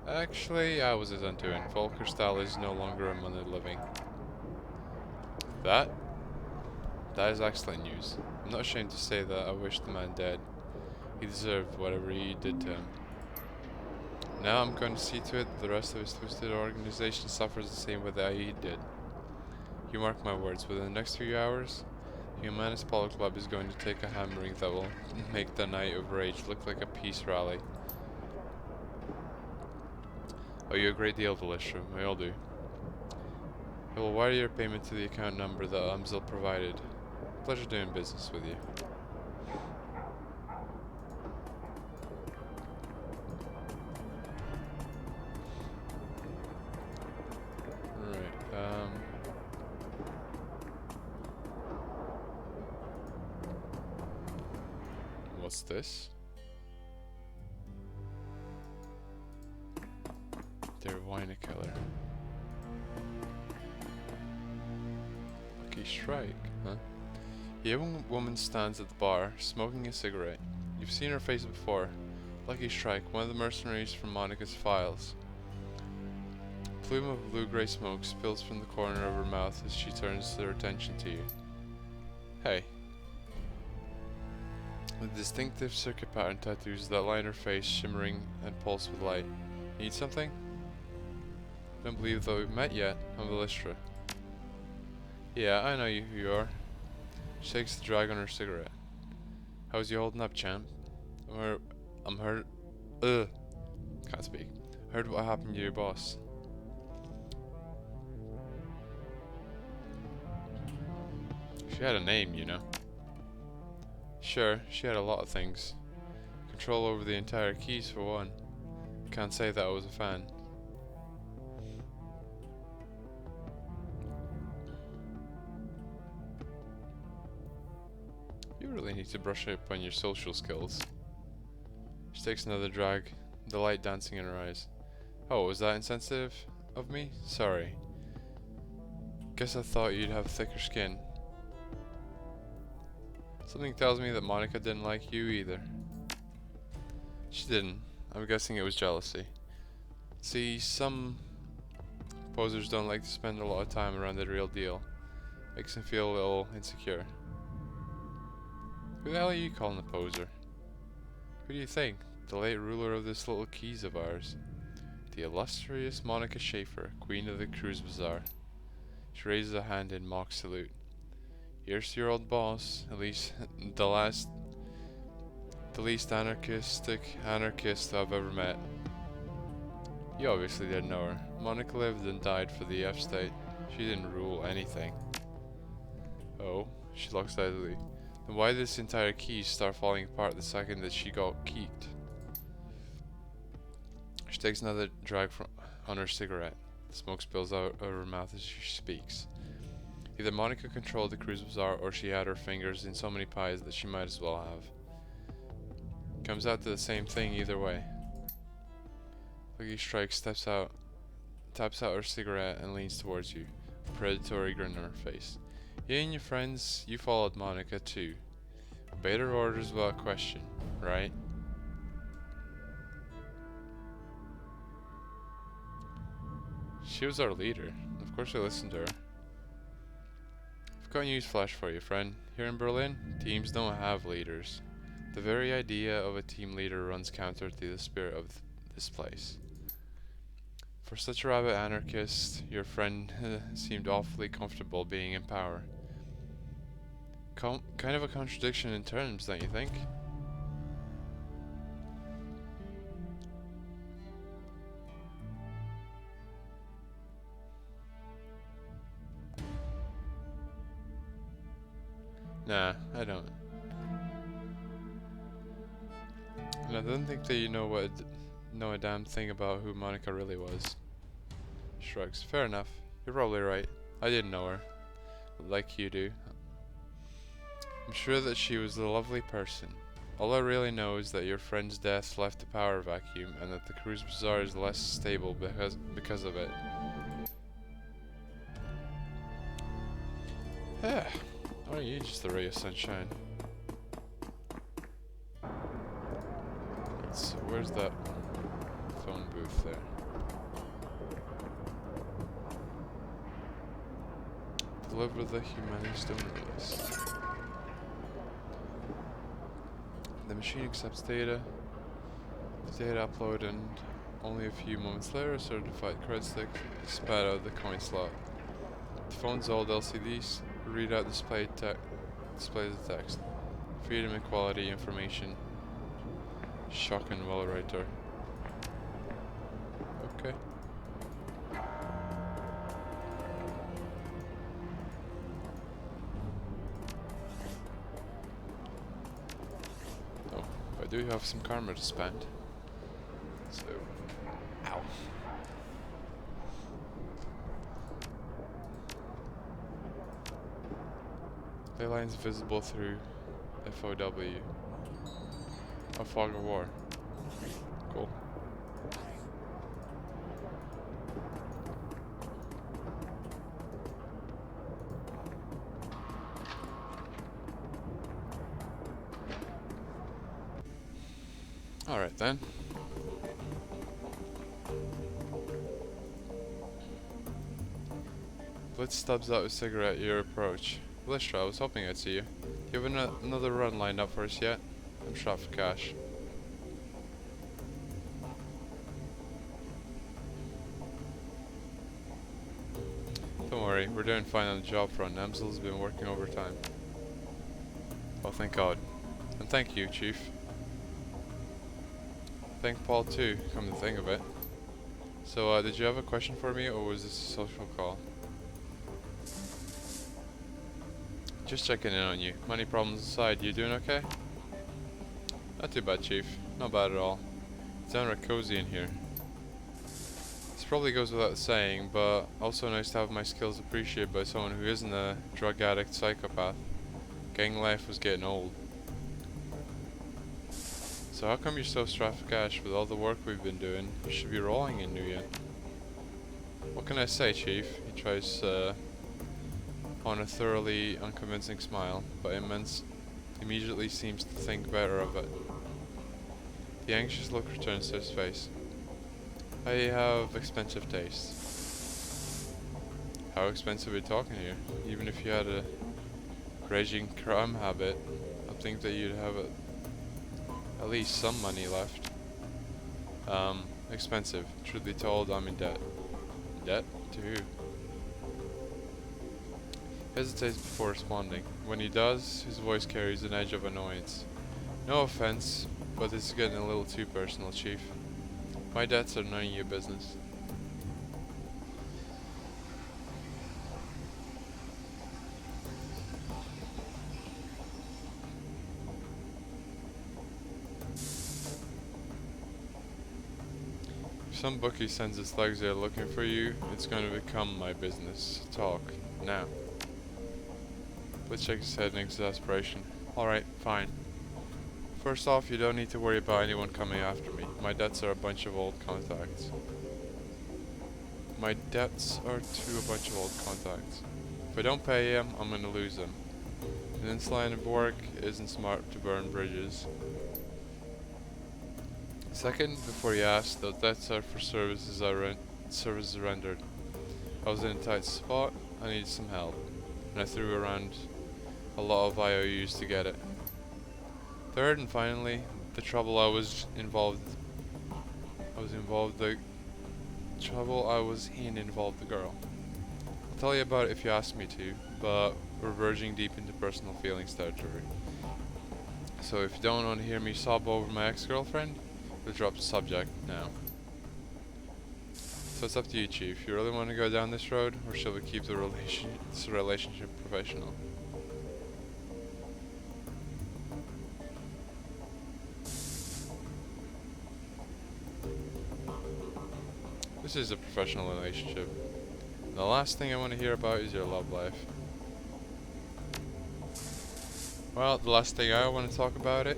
Actually, I was his undoing. Volker Stahl is no longer among the living. That is excellent news. I'm not ashamed to say that I wish the man dead. He deserved whatever he did to him. Now I'm going to see to it that the rest of his twisted organization suffers the same way that he did. You mark my words, within the next few hours, the Humanist Polo Club is going to take a hammering that will make the Night of Rage look like a peace rally. Owe you a great deal, Delisha. We all do. I will wire your payment to the account number that Amsel provided. Pleasure doing business with you. Right, what's this? Der Weinekeller. Lucky Strike, huh? A young woman stands at the bar, smoking a cigarette. You've seen her face before. Lucky Strike, one of the mercenaries from Monica's files. A plume of blue-grey smoke spills from the corner of her mouth as she turns her attention to you. Hey. With distinctive circuit pattern tattoos that line her face, shimmering and pulse with light. Need something? Don't believe that we've met yet. I'm Velistra. Yeah, I know who you are. She takes the drag on her cigarette. How's you holding up, champ? I'm hurt. Can't speak. Heard what happened to your boss. She had a name, you know. Sure, she had a lot of things. Control over the entire keys for one. Can't say that I was a fan. You really need to brush up on your social skills. She takes another drag, the light dancing in her eyes. Oh, was that insensitive of me? Sorry. Guess I thought you'd have thicker skin. Something tells me that Monica didn't like you either. She didn't. I'm guessing it was jealousy. See, some posers don't like to spend a lot of time around the real deal. Makes them feel a little insecure. Who the hell are you calling a poser? Who do you think? The late ruler of this little keys of ours. The illustrious Monica Schaefer, queen of the cruise bazaar. She raises a hand in mock salute. Here's to your old boss, at least the least anarchist I've ever met. You obviously didn't know her. Monica lived and died for the F state. She didn't rule anything. Oh, she looks idly. Then why did this entire key start falling apart the second that she got keeked? She takes another drag on her cigarette. The smoke spills out of her mouth as she speaks. Either Monica controlled the cruise bazaar or she had her fingers in so many pies that she might as well have. Comes out to the same thing either way. Lucky Strike taps out her cigarette and leans towards you, a predatory grin on her face. You and your friends, you followed Monica too. Obeyed her orders without question, right? She was our leader. Of course I listened to her. I've got a newsflash for you, friend. Here in Berlin, teams don't have leaders. The very idea of a team leader runs counter to the spirit of this place. For such a rabid anarchist, your friend seemed awfully comfortable being in power. Kind of a contradiction in terms, don't you think? Nah, I don't. And I don't think that you know a damn thing about who Monica really was. Shrugs. Fair enough. You're probably right. I didn't know her. Like you do. I'm sure that she was a lovely person. All I really know is that your friend's death left a power vacuum and that the cruise bazaar is less stable because of it. Yeah. Aren't you just a ray of sunshine? So where's that phone booth there? Deliver the Humanistone release. The machine accepts data. The data upload and only a few moments later a certified credit stick is spat out of the coin slot. The phone's old LCDs. Readout displays the text. Freedom, equality, information. Shocking well writer. Okay. Oh, I do have some karma to spend. So, ow. Ley lines visible through FOW. A fog of war. Cool. Alright then. Blitz stubs out a cigarette at your approach. Blitz, I was hoping I'd see you. Do you have another run lined up for us yet? I'm strapped for cash. Don't worry, we're doing fine on the job front. Amsel's been working overtime. Oh, thank God. And thank you, Chief. Thank Paul too, come to think of it. So, did you have a question for me, or was this a social call? Just checking in on you. Money problems aside, you doing okay? Not too bad, Chief. Not bad at all. It's downright cozy in here. This probably goes without saying, but also nice to have my skills appreciated by someone who isn't a drug addict psychopath. Gang life was getting old. So how come you're so strapped for cash with all the work we've been doing? You should be rolling in New Yen. What can I say, Chief? He tries on a thoroughly unconvincing smile, but immediately seems to think better of it. The anxious look returns to his face. I have expensive tastes. How expensive are we talking here? Even if you had a raging crime habit, I think that you'd have at least some money left. Expensive. Truth be told, I'm in debt. Debt? To who? Hesitates before responding. When he does, his voice carries an edge of annoyance. No offense, but this is getting a little too personal, Chief. My debts are none of your business. If some bookie sends its legs there looking for you, it's going to become my business. Talk. Now. Blitz shakes his head in exasperation. Alright, fine. First off, you don't need to worry about anyone coming after me. My debts are a bunch of old contacts. My debts are to a bunch of old contacts. If I don't pay them, I'm gonna lose them. And in this line of work, it isn't smart to burn bridges. Second, before you ask, those debts are for services rendered. I was in a tight spot, I needed some help, and I threw around a lot of IOUs to get it. Third and finally, the trouble I was in involved the girl. I'll tell you about it if you ask me to, but we're verging deep into personal feelings territory. So if you don't want to hear me sob over my ex-girlfriend, we'll drop the subject now. So it's up to you, Chief. You really want to go down this road, or shall we keep the relationship professional? This is a professional relationship. The last thing I want to hear about is your love life. Well, the last thing I want to talk about it.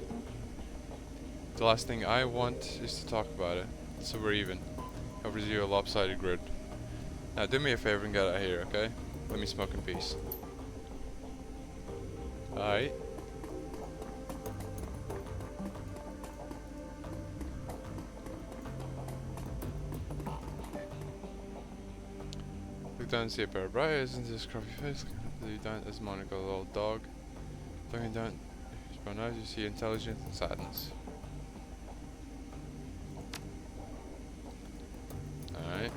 The last thing I want is to talk about it. So we're even. Offers you a lopsided grid. Now do me a favor and get out of here, okay? Let me smoke in peace. Alright. Look down and see a pair of bright eyes into his scruffy face. Looking down as Monica, the old dog. Looking down his brown eyes, you see intelligence and sadness. Alright.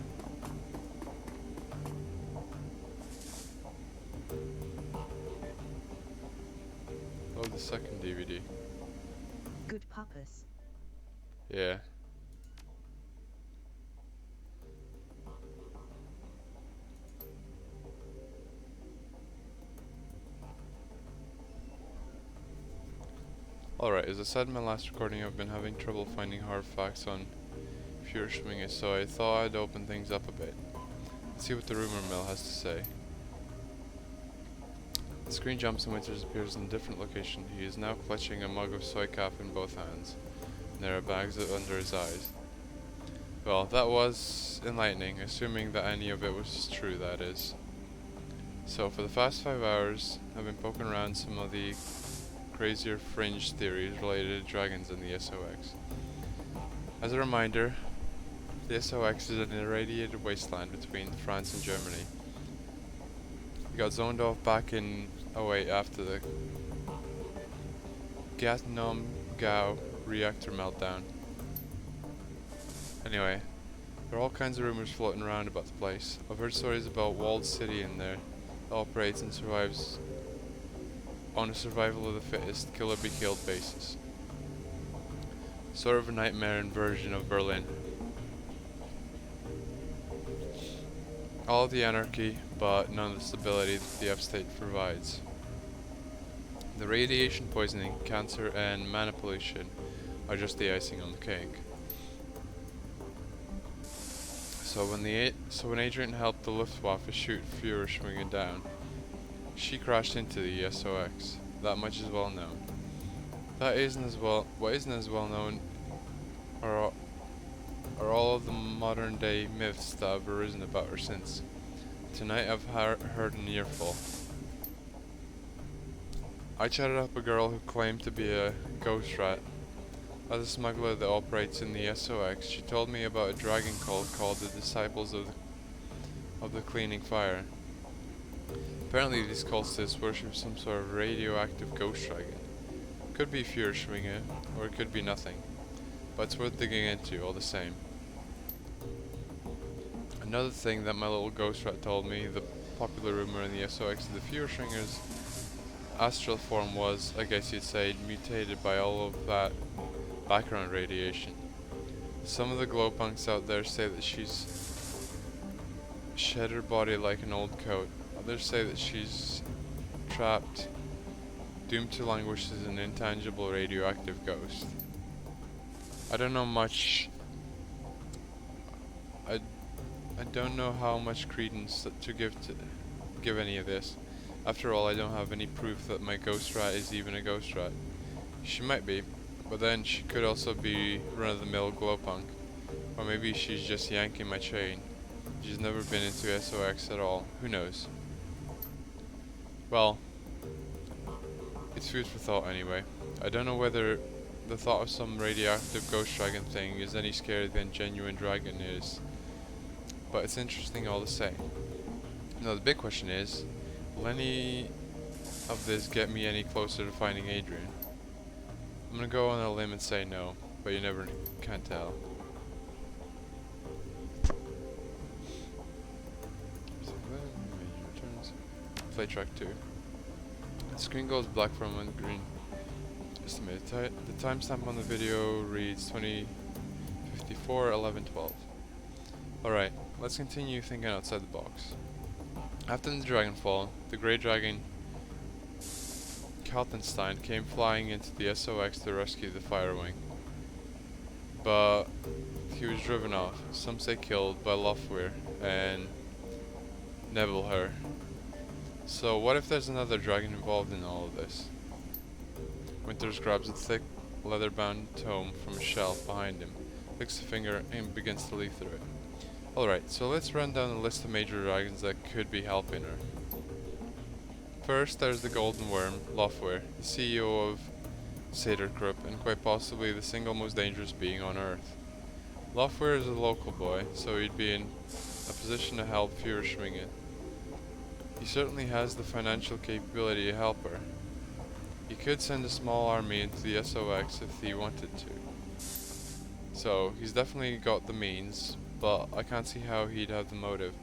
Load the second DVD. Good purpose. Yeah. Alright, as I said in my last recording, I've been having trouble finding hard facts on Führerschwinge, so I thought I'd open things up a bit. Let's see what the rumor mill has to say. The screen jumps and Winters appears in a different location. He is now clutching a mug of soy cap in both hands, and there are bags under his eyes. Well, that was enlightening, assuming that any of it was true, that is. So, for the past 5 hours, I've been poking around some of the crazier fringe theories related to dragons in the SOX. As a reminder, the SOX is an irradiated wasteland between France and Germany. It got zoned off back in 08 after the Gatnom-Gau reactor meltdown. Anyway, there are all kinds of rumors floating around about the place. I've heard stories about walled city in there that operates and survives on a survival of the fittest, kill or be killed basis. Sort of a nightmare version of Berlin. All of the anarchy, but none of the stability that the upstate provides. The radiation poisoning, cancer, and mana pollution are just the icing on the cake. So when Adrian helped the Luftwaffe shoot Führerschwinge down, she crashed into the SOX. That much is well known. What isn't as well known are all of the modern day myths that have arisen about her since. Tonight I've heard an earful. I chatted up a girl who claimed to be a ghost rat. As a smuggler that operates in the SOX, she told me about a dragon cult called the Disciples of the Cleaning Fire. Apparently these cultists worship some sort of radioactive ghost dragon. Could be Führerschwinge, or it could be nothing. but it's worth digging into all the same. Another thing that my little ghost rat told me, the popular rumor in the SOX is the Fuhrschwinger's astral form was, I guess you'd say, mutated by all of that background radiation. Some of the glowpunks out there say that she's shed her body like an old coat. Others say that she's trapped, doomed to languish as an intangible radioactive ghost. I don't know much. I don't know how much credence to give any of this. After all, I don't have any proof that my ghost rat is even a ghost rat. She might be, but then she could also be run-of-the-mill glowpunk. Or maybe she's just yanking my chain. She's never been into SOX at all. Who knows? Well, it's food for thought anyway. I don't know whether the thought of some radioactive ghost dragon thing is any scarier than genuine dragon is, but it's interesting all the same. Now the big question is, will any of this get me any closer to finding Adrian? I'm gonna go on a limb and say no, but you never can tell. Returns. Play track 2. The screen goes black from on green. Just a minute. The timestamp on the video reads 2054 1112. Alright, let's continue thinking outside the box. After the Dragonfall, the Grey Dragon Kaltenstein came flying into the SOX to rescue the Firewing. But he was driven off, some say killed, by Lofwyr and Nebelher. So what if there's another dragon involved in all of this? Winters grabs a thick, leather-bound tome from a shelf behind him, licks a finger, and begins to leaf through it. Alright, so let's run down a list of major dragons that could be helping her. First, there's the Golden Worm, Lofwyr, the CEO of Saderkrupp, and quite possibly the single most dangerous being on Earth. Lofwyr is a local boy, so he'd be in a position to help Fuhrschwingen. He certainly has the financial capability to help her. He could send a small army into the SOX if he wanted to. So, he's definitely got the means, but I can't see how he'd have the motive.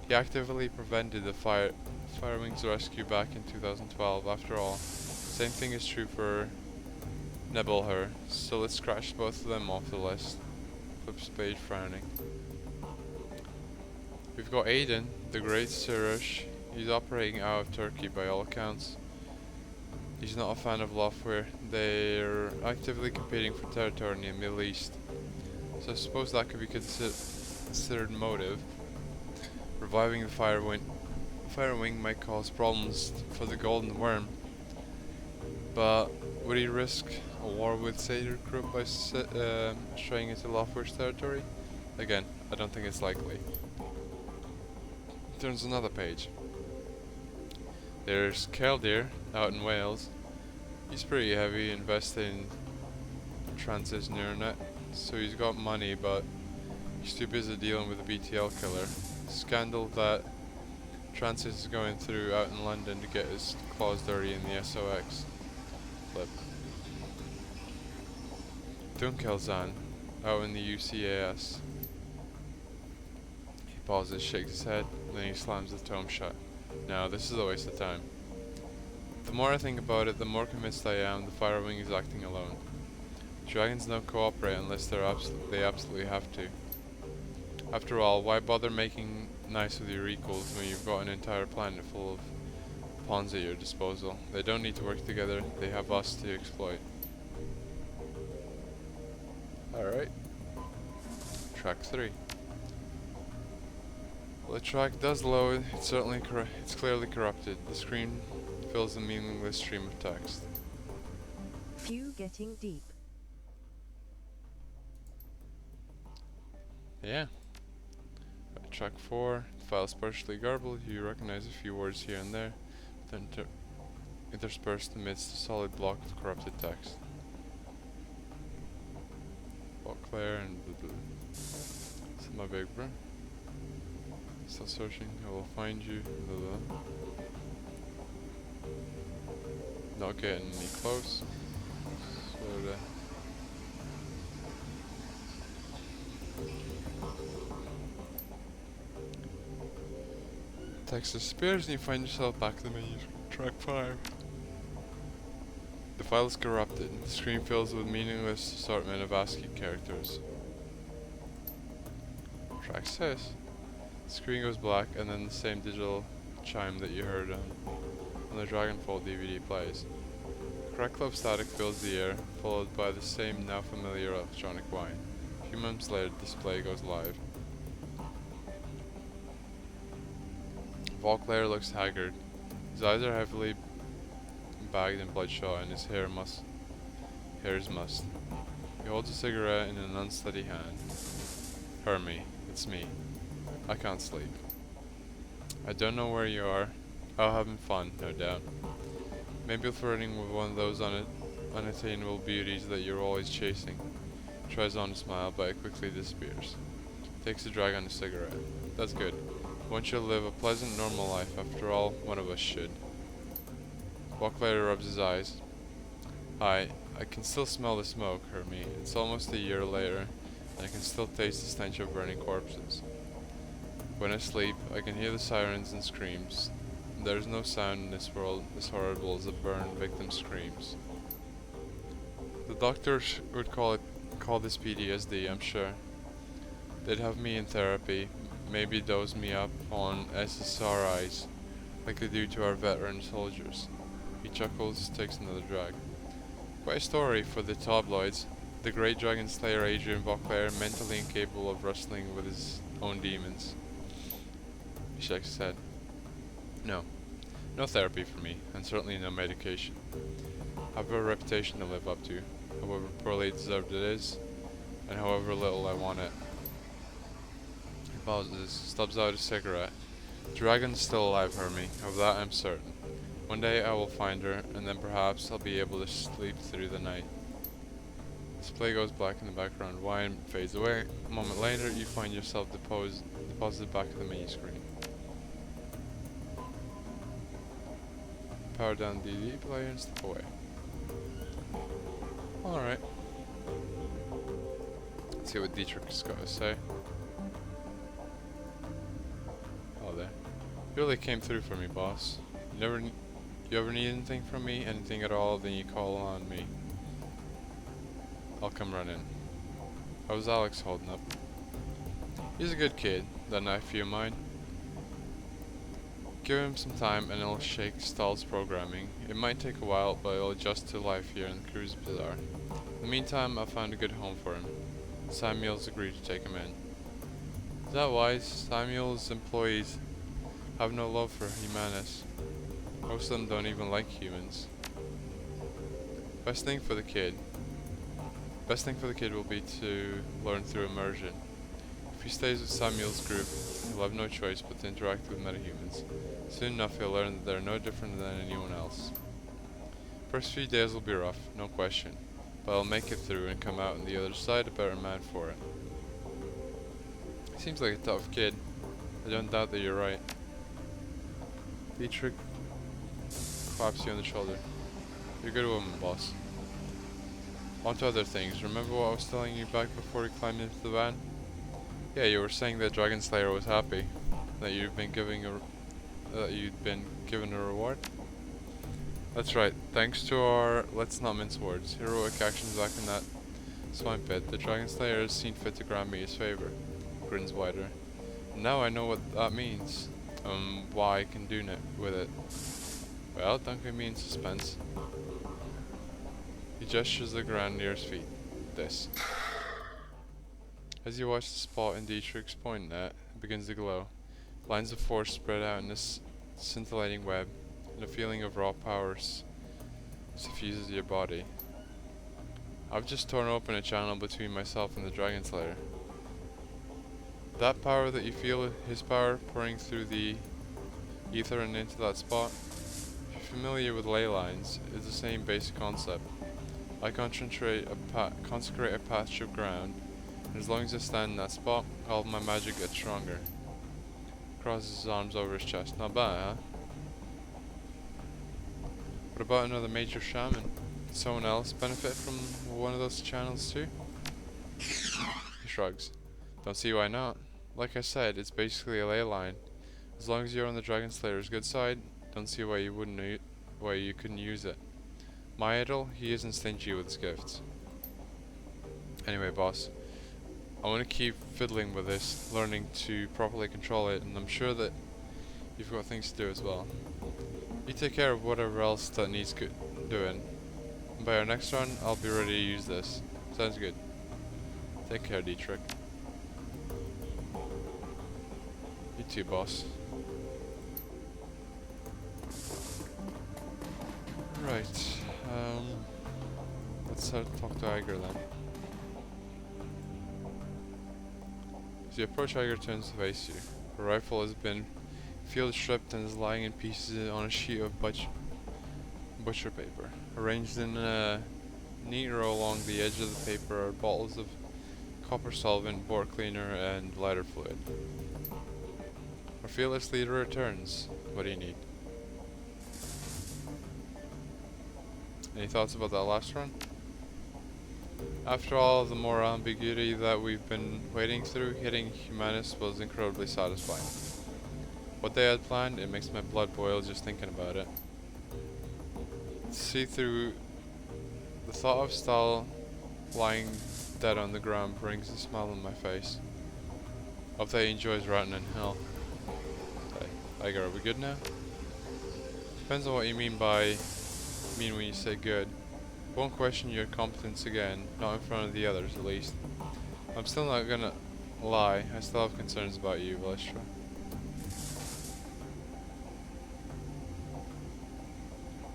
He actively prevented the Firewing's rescue back in 2012, after all. Same thing is true for Nebelher, so let's scratch both of them off the list. Flips page frowning. We've got Aiden, the Great Sirush. He's operating out of Turkey by all accounts. He's not a fan of Lofwyr. They're actively competing for territory in the Middle East. So I suppose that could be considered motive. Reviving the Firewing might cause problems for the Golden Worm. But would he risk a war with Saderkrupp by straying into Lofwyr's territory? Again, I don't think it's likely. Turns another page. There's Keldir out in Wales. He's pretty heavy, invested in Transys Neuronet, so he's got money, but he's too busy dealing with the BTL killer. Scandal that Transys is going through out in London to get his claws dirty in the SOX. Flip. Dunkelzahn out in the UCAS. He pauses, shakes his head, then he slams the tome shut. No, this is a waste of time. The more I think about it, the more convinced I am the Firewing is acting alone. Dragons don't cooperate unless they absolutely have to. After all, why bother making nice with your equals when you've got an entire planet full of pawns at your disposal? They don't need to work together, they have us to exploit. Alright. Track 3. Well, the track does load, it's clearly corrupted. The screen fills a meaningless stream of text. Few getting deep. Yeah. Track 4. The file is partially garbled. You recognize a few words here and there, then interspersed amidst a solid block of corrupted text. Claire and blah, blah. This is my big bro. Stop searching, I will find you. Blah, blah. Not getting any close. So Text disappears and you find yourself back in the menu. Track 5. The file is corrupted. The screen fills with meaningless assortment of ASCII characters. Track 6. The screen goes black and then the same digital chime that you heard on the Dragonfall DVD plays. A crackle of static fills the air, followed by the same now familiar electronic whine. A few moments later, the display goes live. Volklair looks haggard. His eyes are heavily bagged and bloodshot, and his hair is mussed. He holds a cigarette in an unsteady hand. Hermie, it's me. I can't sleep. I don't know where you are. Out having fun, no doubt. Maybe flirting with one of those unattainable beauties that you're always chasing. Tries on a smile, but it quickly disappears. Takes a drag on a cigarette. That's good. Won't you live a pleasant, normal life? After all, one of us should. Walklater rubs his eyes. I can still smell the smoke, Hermie. It's almost a year later, and I can still taste the stench of burning corpses. When I sleep, I can hear the sirens and screams. There's no sound in this world as horrible as a burned victim's screams. The doctors would call this PTSD, I'm sure. They'd have me in therapy, maybe dose me up on SSRIs, like they do to our veteran soldiers. He chuckles, takes another drag. Quite a story for the tabloids. The great dragon slayer Adrian Volklair, mentally incapable of wrestling with his own demons. He shakes his head. No therapy for me, and certainly no medication. I have a reputation to live up to, however poorly deserved it is, and however little I want it. He pauses, stubs out a cigarette. Dragon's still alive, Hermie, of that I'm certain. One day I will find her, and then perhaps I'll be able to sleep through the night. Display goes black in the background, wine fades away. A moment later, you find yourself deposited back at the menu screen. Power down the DVD player and step away. Alright. Let's see what Dietrich's got to say. Oh, there. You really came through for me, boss. You ever need anything from me, anything at all, then you call on me. I'll come running. How's Alex holding up? He's a good kid, that nephew of mine. Give him some time and it'll shake Stahl's programming. It might take a while, but it'll adjust to life here in the cruise bazaar. In the meantime, I've found a good home for him. Samuel's agreed to take him in. Is that wise? Samuel's employees have no love for humanus. Most of them don't even like humans. Best thing for the kid will be to learn through immersion. If he stays with Samuel's group, he'll have no choice but to interact with metahumans. Soon enough he'll learn that they're no different than anyone else. First few days will be rough, no question, but I'll make it through and come out on the other side a better man for it. He seems like a tough kid. I don't doubt that you're right. Dietrich claps you on the shoulder. You're a good woman, boss. On to other things. Remember what I was telling you back before we climbed into the van? Yeah, you were saying that Dragon Slayer was happy. That you'd been given a reward? That's right. Thanks to our, let's not mince words, heroic actions back in that swine pit, the Dragon Slayer has seen fit to grant me his favor. Grins wider. Now I know what that means. Why I can do with it. Well, don't keep me in suspense. He gestures the ground near his feet. This. As you watch the spot in Dietrich's pointing at, it begins to glow. Lines of force spread out in this scintillating web, and a feeling of raw power suffuses your body. I've just torn open a channel between myself and the Dragon Slayer. That power that you feel, his power pouring through the ether and into that spot, if you're familiar with ley lines, it's the same basic concept. I consecrate a patch of ground, and as long as I stand in that spot, all of my magic gets stronger. Crosses his arms over his chest. Not bad, huh? What about another major shaman? Did someone else benefit from one of those channels too? He shrugs. Don't see why not. Like I said, it's basically a ley line. As long as you're on the Dragon Slayer's good side, don't see why why you couldn't use it. My idol, he isn't stingy with his gifts. Anyway, boss, I want to keep fiddling with this, learning to properly control it, and I'm sure that you've got things to do as well. You take care of whatever else that needs doing. And by our next run, I'll be ready to use this. Sounds good. Take care, Dietrich. You too, boss. Right. Let's talk to Iger then. As you approach, Iger turns to face you. Her rifle has been field stripped and is lying in pieces on a sheet of butcher paper. Arranged in a neat row along the edge of the paper are bottles of copper solvent, board cleaner, and lighter fluid. Our fearless leader returns. What do you need? Any thoughts about that last run? After all the moral ambiguity that we've been wading through, hitting Humanus was incredibly satisfying. What they had planned, it makes my blood boil just thinking about it. See through the thought of Stahl lying dead on the ground brings a smile on my face. Hope that he enjoys rotting in hell. Hey, Iger, are we good now? Depends on what you mean when you say good. Won't question your competence again, not in front of the others at least. I'm still not gonna lie, I still have concerns about you, Valestra.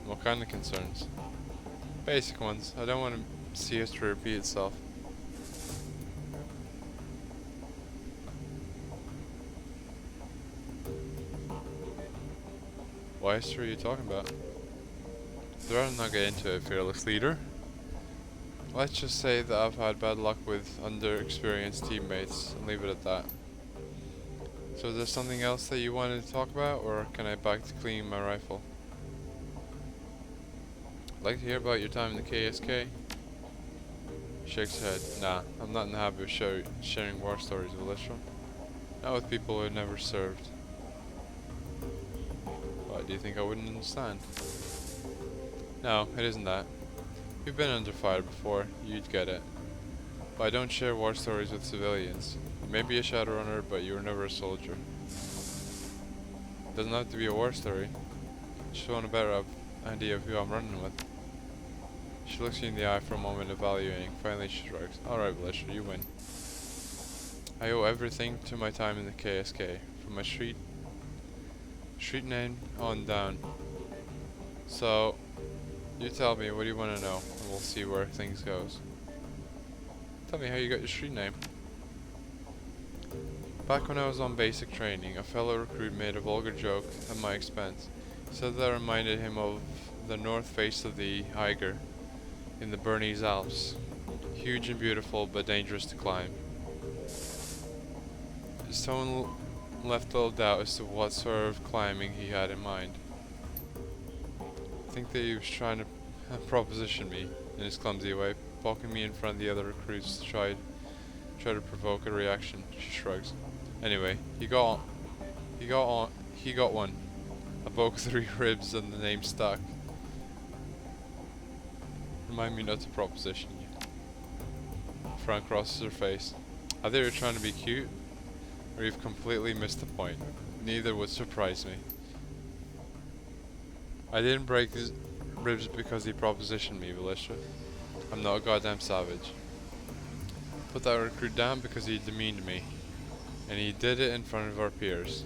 What kind of concerns? Basic ones. I don't want to see history repeat itself. What history are you talking about? I'd rather not get into it, fearless leader. Let's just say that I've had bad luck with underexperienced teammates and leave it at that. So is there something else that you wanted to talk about, or can I back to cleaning my rifle? I'd like to hear about your time in the KSK. Shakes head. Nah, I'm not in the habit of sharing war stories with Lishram. Not with people who have never served. Why, do you think I wouldn't understand? No, it isn't that. You've been under fire before, you'd get it. But I don't share war stories with civilians. You may be a Shadowrunner, but you were never a soldier. It doesn't have to be a war story. Just want a better idea of who I'm running with. She looks you in the eye for a moment, evaluating. Finally she shrugs. Alright, Valestra, you win. I owe everything to my time in the KSK, from my street name on down. So, you tell me, what do you want to know, and we'll see where things goes. Tell me how you got your street name. Back when I was on basic training, a fellow recruit made a vulgar joke at my expense. He said that reminded him of the north face of the Eiger in the Bernese Alps. Huge and beautiful, but dangerous to climb. His tone left little doubt as to what sort of climbing he had in mind. I think that he was trying to proposition me in his clumsy way, poking me in front of the other recruits to try to provoke a reaction. She shrugs. Anyway, he got one. I broke 3 ribs and the name stuck. Remind me not to proposition you. Fran crosses her face. Either you're trying to be cute, or you've completely missed the point. Neither would surprise me. I didn't break his ribs because he propositioned me, Valestra. I'm not a goddamn savage. Put that recruit down because he demeaned me. And he did it in front of our peers.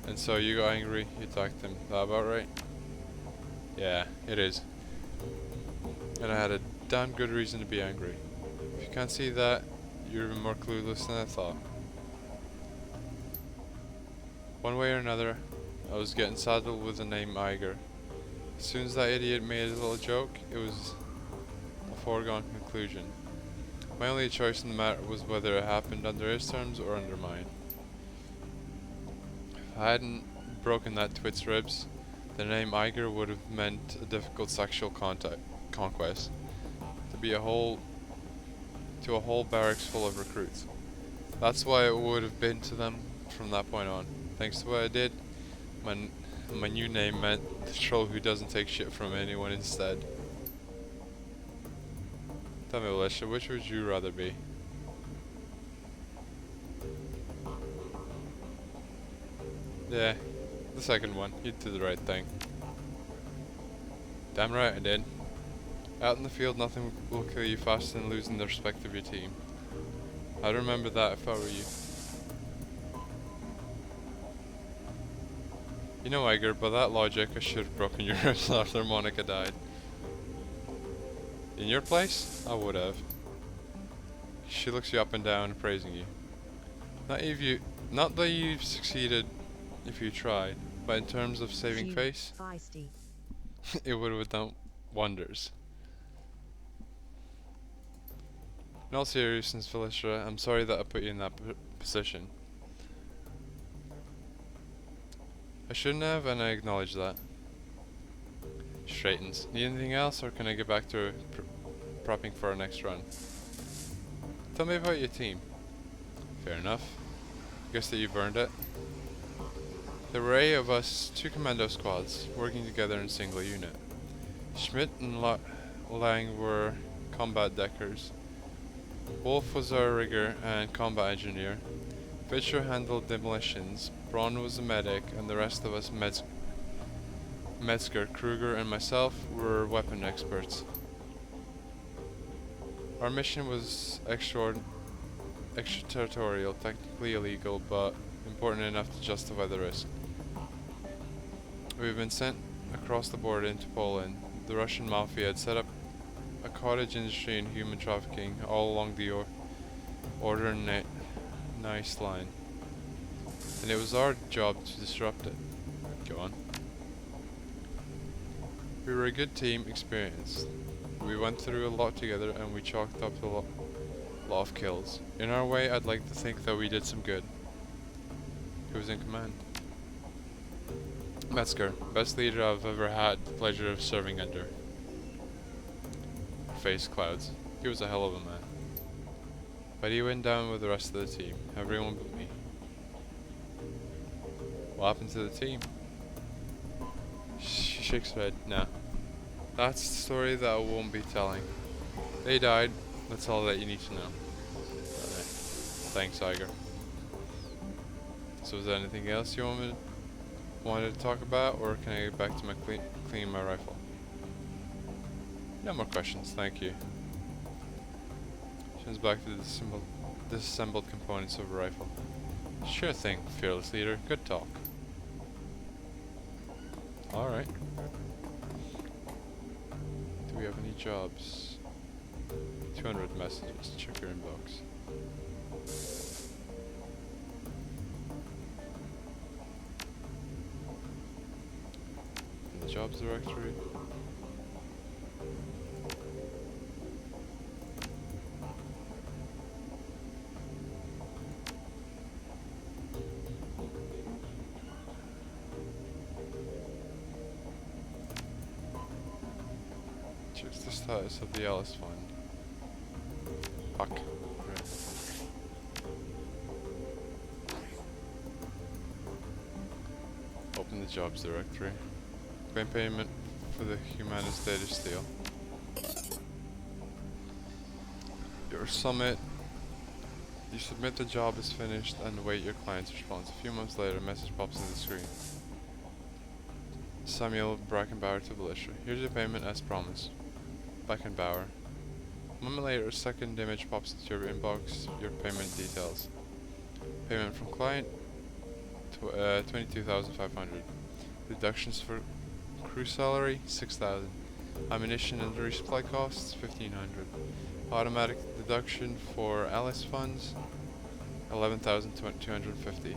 And so you got angry, you attacked him. That about right? Yeah, it is. And I had a damn good reason to be angry. If you can't see that, you're even more clueless than I thought. One way or another, I was getting saddled with the name Eiger. As soon as that idiot made his little joke, it was a foregone conclusion. My only choice in the matter was whether it happened under his terms or under mine. If I hadn't broken that twit's ribs, the name Eiger would have meant a difficult sexual conquest. To a whole barracks full of recruits. That's why it would have been to them from that point on. Thanks to what I did, my my new name meant the troll who doesn't take shit from anyone instead. Tell me, Alicia, which would you rather be? Yeah, the second one. You did the right thing. Damn right I did. Out in the field, nothing will kill you faster than losing the respect of your team. I'd remember that if I were you. You know, Edgar, by that logic, I should have broken your ribs after Monica died. In your place, I would have. She looks you up and down, praising you. Not that you've succeeded if you tried, but in terms of saving face, Feisty. it would have done wonders. In all seriousness, Felicia, I'm sorry that I put you in that position. I shouldn't have, and I acknowledge that. Straightens. Need anything else, or can I get back to prepping for our next run? Tell me about your team. Fair enough. Guess that you've earned it. There were 8 of us, 2 commando squads, working together in a single unit. Schmidt and Lang were combat deckers. Wolf was our rigger and combat engineer. Fisher handled demolitions. Braun was a medic, and the rest of us Metzger, Kruger, and myself were weapon experts. Our mission was extraterritorial, technically illegal, but important enough to justify the risk. We've been sent across the border into Poland. The Russian mafia had set up a cottage industry in human trafficking all along the nice line, and it was our job to disrupt it. Go on. We were a good team, experienced. We went through a lot together, and we chalked up a lot of kills. In our way, I'd like to think that we did some good. Who was in command? Metzger, best leader I've ever had the pleasure of serving under. Face clouds. He was a hell of a man. But he went down with the rest of the team. Everyone but me. What happened to the team? She shakes her head. Nah. That's the story that I won't be telling. They died. That's all that you need to know. Thanks, Iger. So is there anything else you wanted to talk about, or can I get back to my cleaning my rifle? No more questions, thank you. Turns back to the disassembled components of a rifle. Sure thing, fearless leader. Good talk. Alright. Do we have any jobs? 200 messages. Check your inbox. In the jobs directory. Checks the status of the Alice Fund. Fuck. Right. Open the jobs directory. Claim payment for the Humanist data steal. Your summit. You submit the job is finished and await your client's response. A few months later, a message pops on the screen. Samuel Brackenbauer to Militia. Here's your payment as promised. Brackenbauer. A moment later, a second image pops into your inbox. Your payment details. Payment from client. 22,500. Deductions for crew salary 6,000. Ammunition and resupply costs 1,500. Automatic deduction for Alice funds 11,250.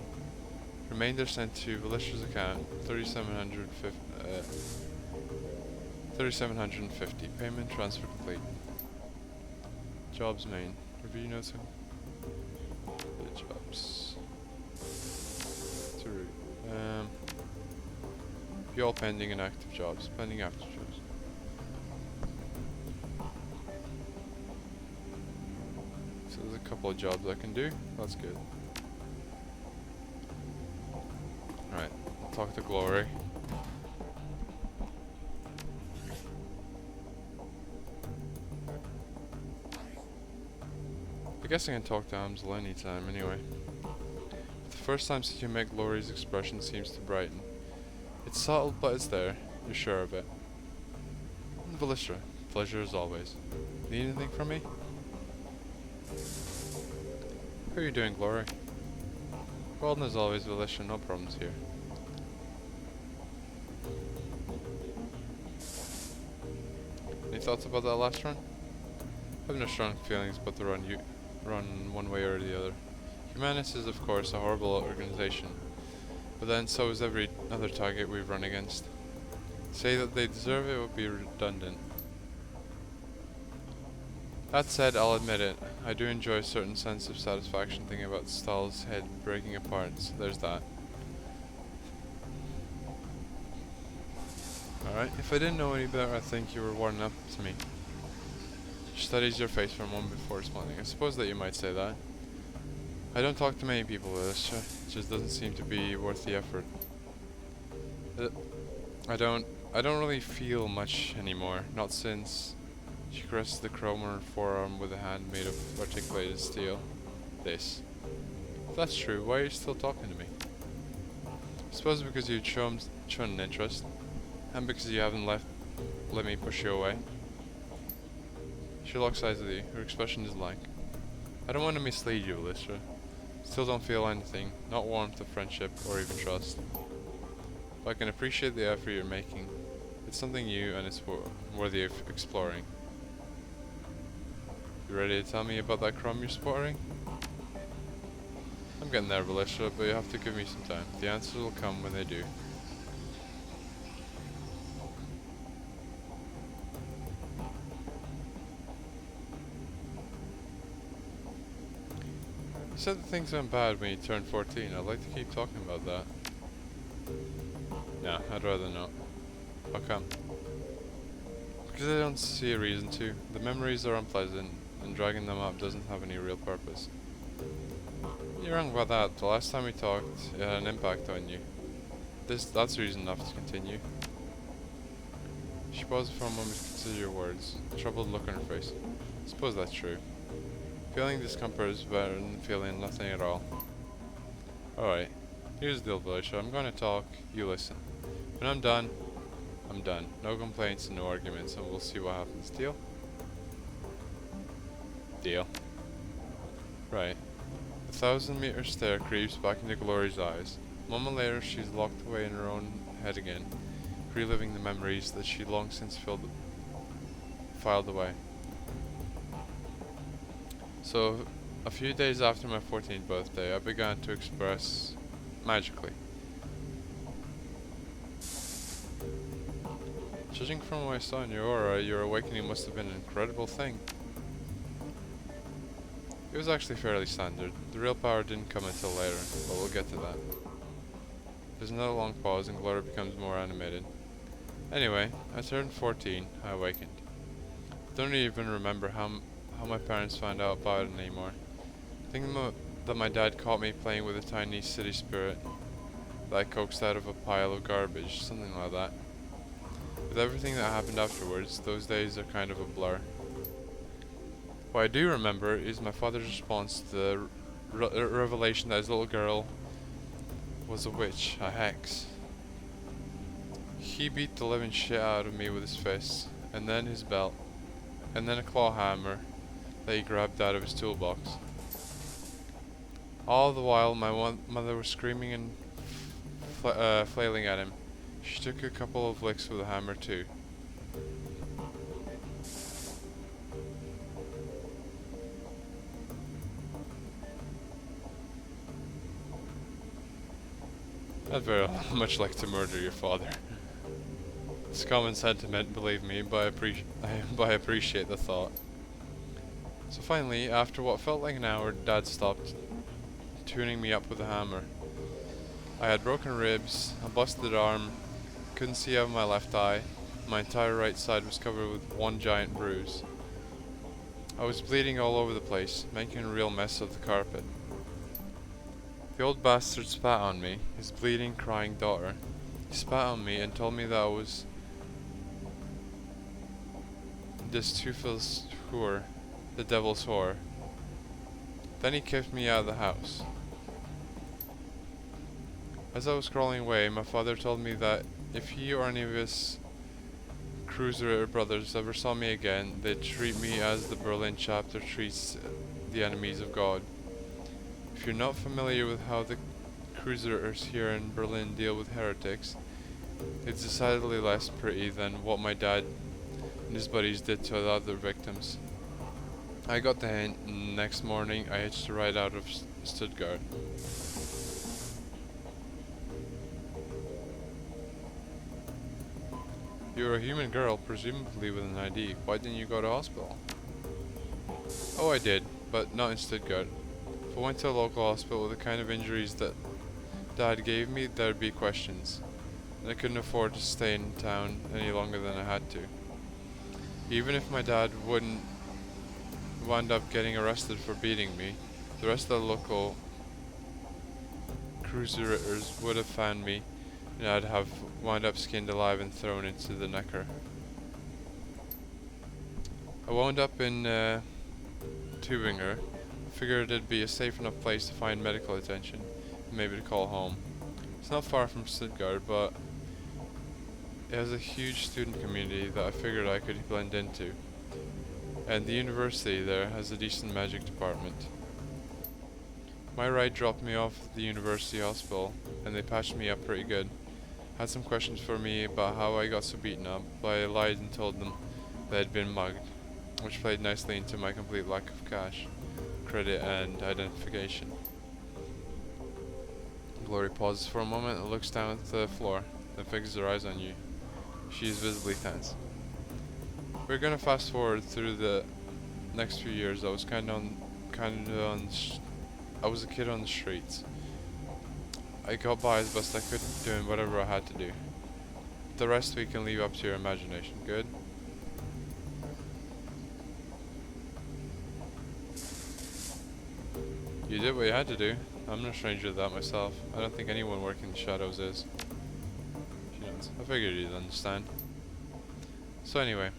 Remainder sent to Militia's account 3,750. Payment transfer complete. Jobs main. Review notes on the jobs. View all pending and active jobs. Pending active jobs. So there's a couple of jobs I can do. That's good. Alright, I'll talk to Glory. I guess I can talk to Amsel anytime anyway. The first time since you met, Glory's expression seems to brighten. It's subtle, but it's there. You're sure of it. Velistra, pleasure as always. Need anything from me? How are you doing, Glory? Golden as always, Velistra, no problems here. Any thoughts about that last run? I have no strong feelings about the run one way or the other. Humanus is of course a horrible organization, but then so is every other target we've run against. To say that they deserve it would be redundant. That said, I'll admit it, I do enjoy a certain sense of satisfaction thinking about Stahl's head breaking apart, so there's that. Alright, if I didn't know any better, I think you were warming up to me. She studies your face for a moment before responding. I suppose that you might say that. I don't talk to many people with this, it just doesn't seem to be worth the effort. I don't really feel much anymore, not since she caresses the chrome on her forearm with a hand made of articulated steel. This. If that's true, why are you still talking to me? I suppose because you've shown an interest, and because you haven't let me push you away. She locks eyes with you. Her expression is blank. I don't want to mislead you, Velistra. Still don't feel anything, not warmth of friendship or even trust. But I can appreciate the effort you're making. It's something new and it's worthy of exploring. You ready to tell me about that crumb you're spotting? I'm getting there, Velistra, but you have to give me some time. The answers will come when they do. You said that things went bad when you turned 14. I'd like to keep talking about that. Nah, I'd rather not. How come? Because I don't see a reason to. The memories are unpleasant, and dragging them up doesn't have any real purpose. You're wrong about that. The last time we talked, it had an impact on you. That's reason enough to continue. She paused for a moment to consider your words, a troubled look on her face. I suppose that's true. Feeling discomfort is better than feeling nothing at all. Alright, here's the deal, Velistra. I'm going to talk, you listen. When I'm done, I'm done. No complaints and no arguments, and we'll see what happens. Deal? Deal. Right. 1,000-meter stare creeps back into Glory's eyes. A moment later, she's locked away in her own head again, reliving the memories that she long since filed away. So, a few days after my 14th birthday, I began to express magically. Judging from what I saw in your aura, your awakening must have been an incredible thing. It was actually fairly standard. The real power didn't come until later, but we'll get to that. There's another long pause and Glory becomes more animated. Anyway, I turned 14, I awakened. I don't even remember how my parents found out about it anymore. I think that my dad caught me playing with a tiny city spirit that I coaxed out of a pile of garbage, something like that. With everything that happened afterwards, those days are kind of a blur. What I do remember is my father's response to the revelation that his little girl was a witch, a hex. He beat the living shit out of me with his fists, and then his belt, and then a claw hammer that he grabbed out of his toolbox. All the while my mother was screaming and flailing at him. She took a couple of licks with the hammer too. I'd very much like to murder your father. It's a common sentiment, believe me, but I appreciate the thought. So finally, after what felt like an hour, Dad stopped tuning me up with a hammer. I had broken ribs, a busted arm, couldn't see out of my left eye, my entire right side was covered with one giant bruise. I was bleeding all over the place, making a real mess of the carpet. The old bastard spat on me, his bleeding, crying daughter. He spat on me and told me that I was this toothless whore, the devil's whore. Then he kicked me out of the house. As I was crawling away, my father told me that if he or any of his cruiser brothers ever saw me again, they'd treat me as the Berlin chapter treats the enemies of God. If you're not familiar with how the cruisers here in Berlin deal with heretics, it's decidedly less pretty than what my dad and his buddies did to the other victims. I got the hint, and next morning I hitched a ride out of Stuttgart. You're a human girl, presumably with an ID. Why didn't you go to hospital? Oh, I did, but not in Stuttgart. If I went to a local hospital with the kind of injuries that Dad gave me, there'd be questions. And I couldn't afford to stay in town any longer than I had to. Even if my dad wouldn't wind up getting arrested for beating me, the rest of the local cruisers would have found me, and I'd have wound up skinned alive and thrown into the Neckar. I wound up in Tübingen. Figured it'd be a safe enough place to find medical attention, and maybe to call home. It's not far from Stuttgart, but it has a huge student community that I figured I could blend into. And the university there has a decent magic department. My ride dropped me off at the university hospital, and they patched me up pretty good. Had some questions for me about how I got so beaten up, but I lied and told them that I'd been mugged, which played nicely into my complete lack of cash, credit, and identification. Glory pauses for a moment and looks down at the floor, then fixes her eyes on you. She is visibly tense. We're gonna fast forward through the next few years. I was I was a kid on the streets. I got by as best I could, doing whatever I had to do. The rest we can leave up to your imagination. Good? You did what you had to do. I'm no stranger to that myself. I don't think anyone working in the shadows is. She nods. I figured you'd understand. So anyway,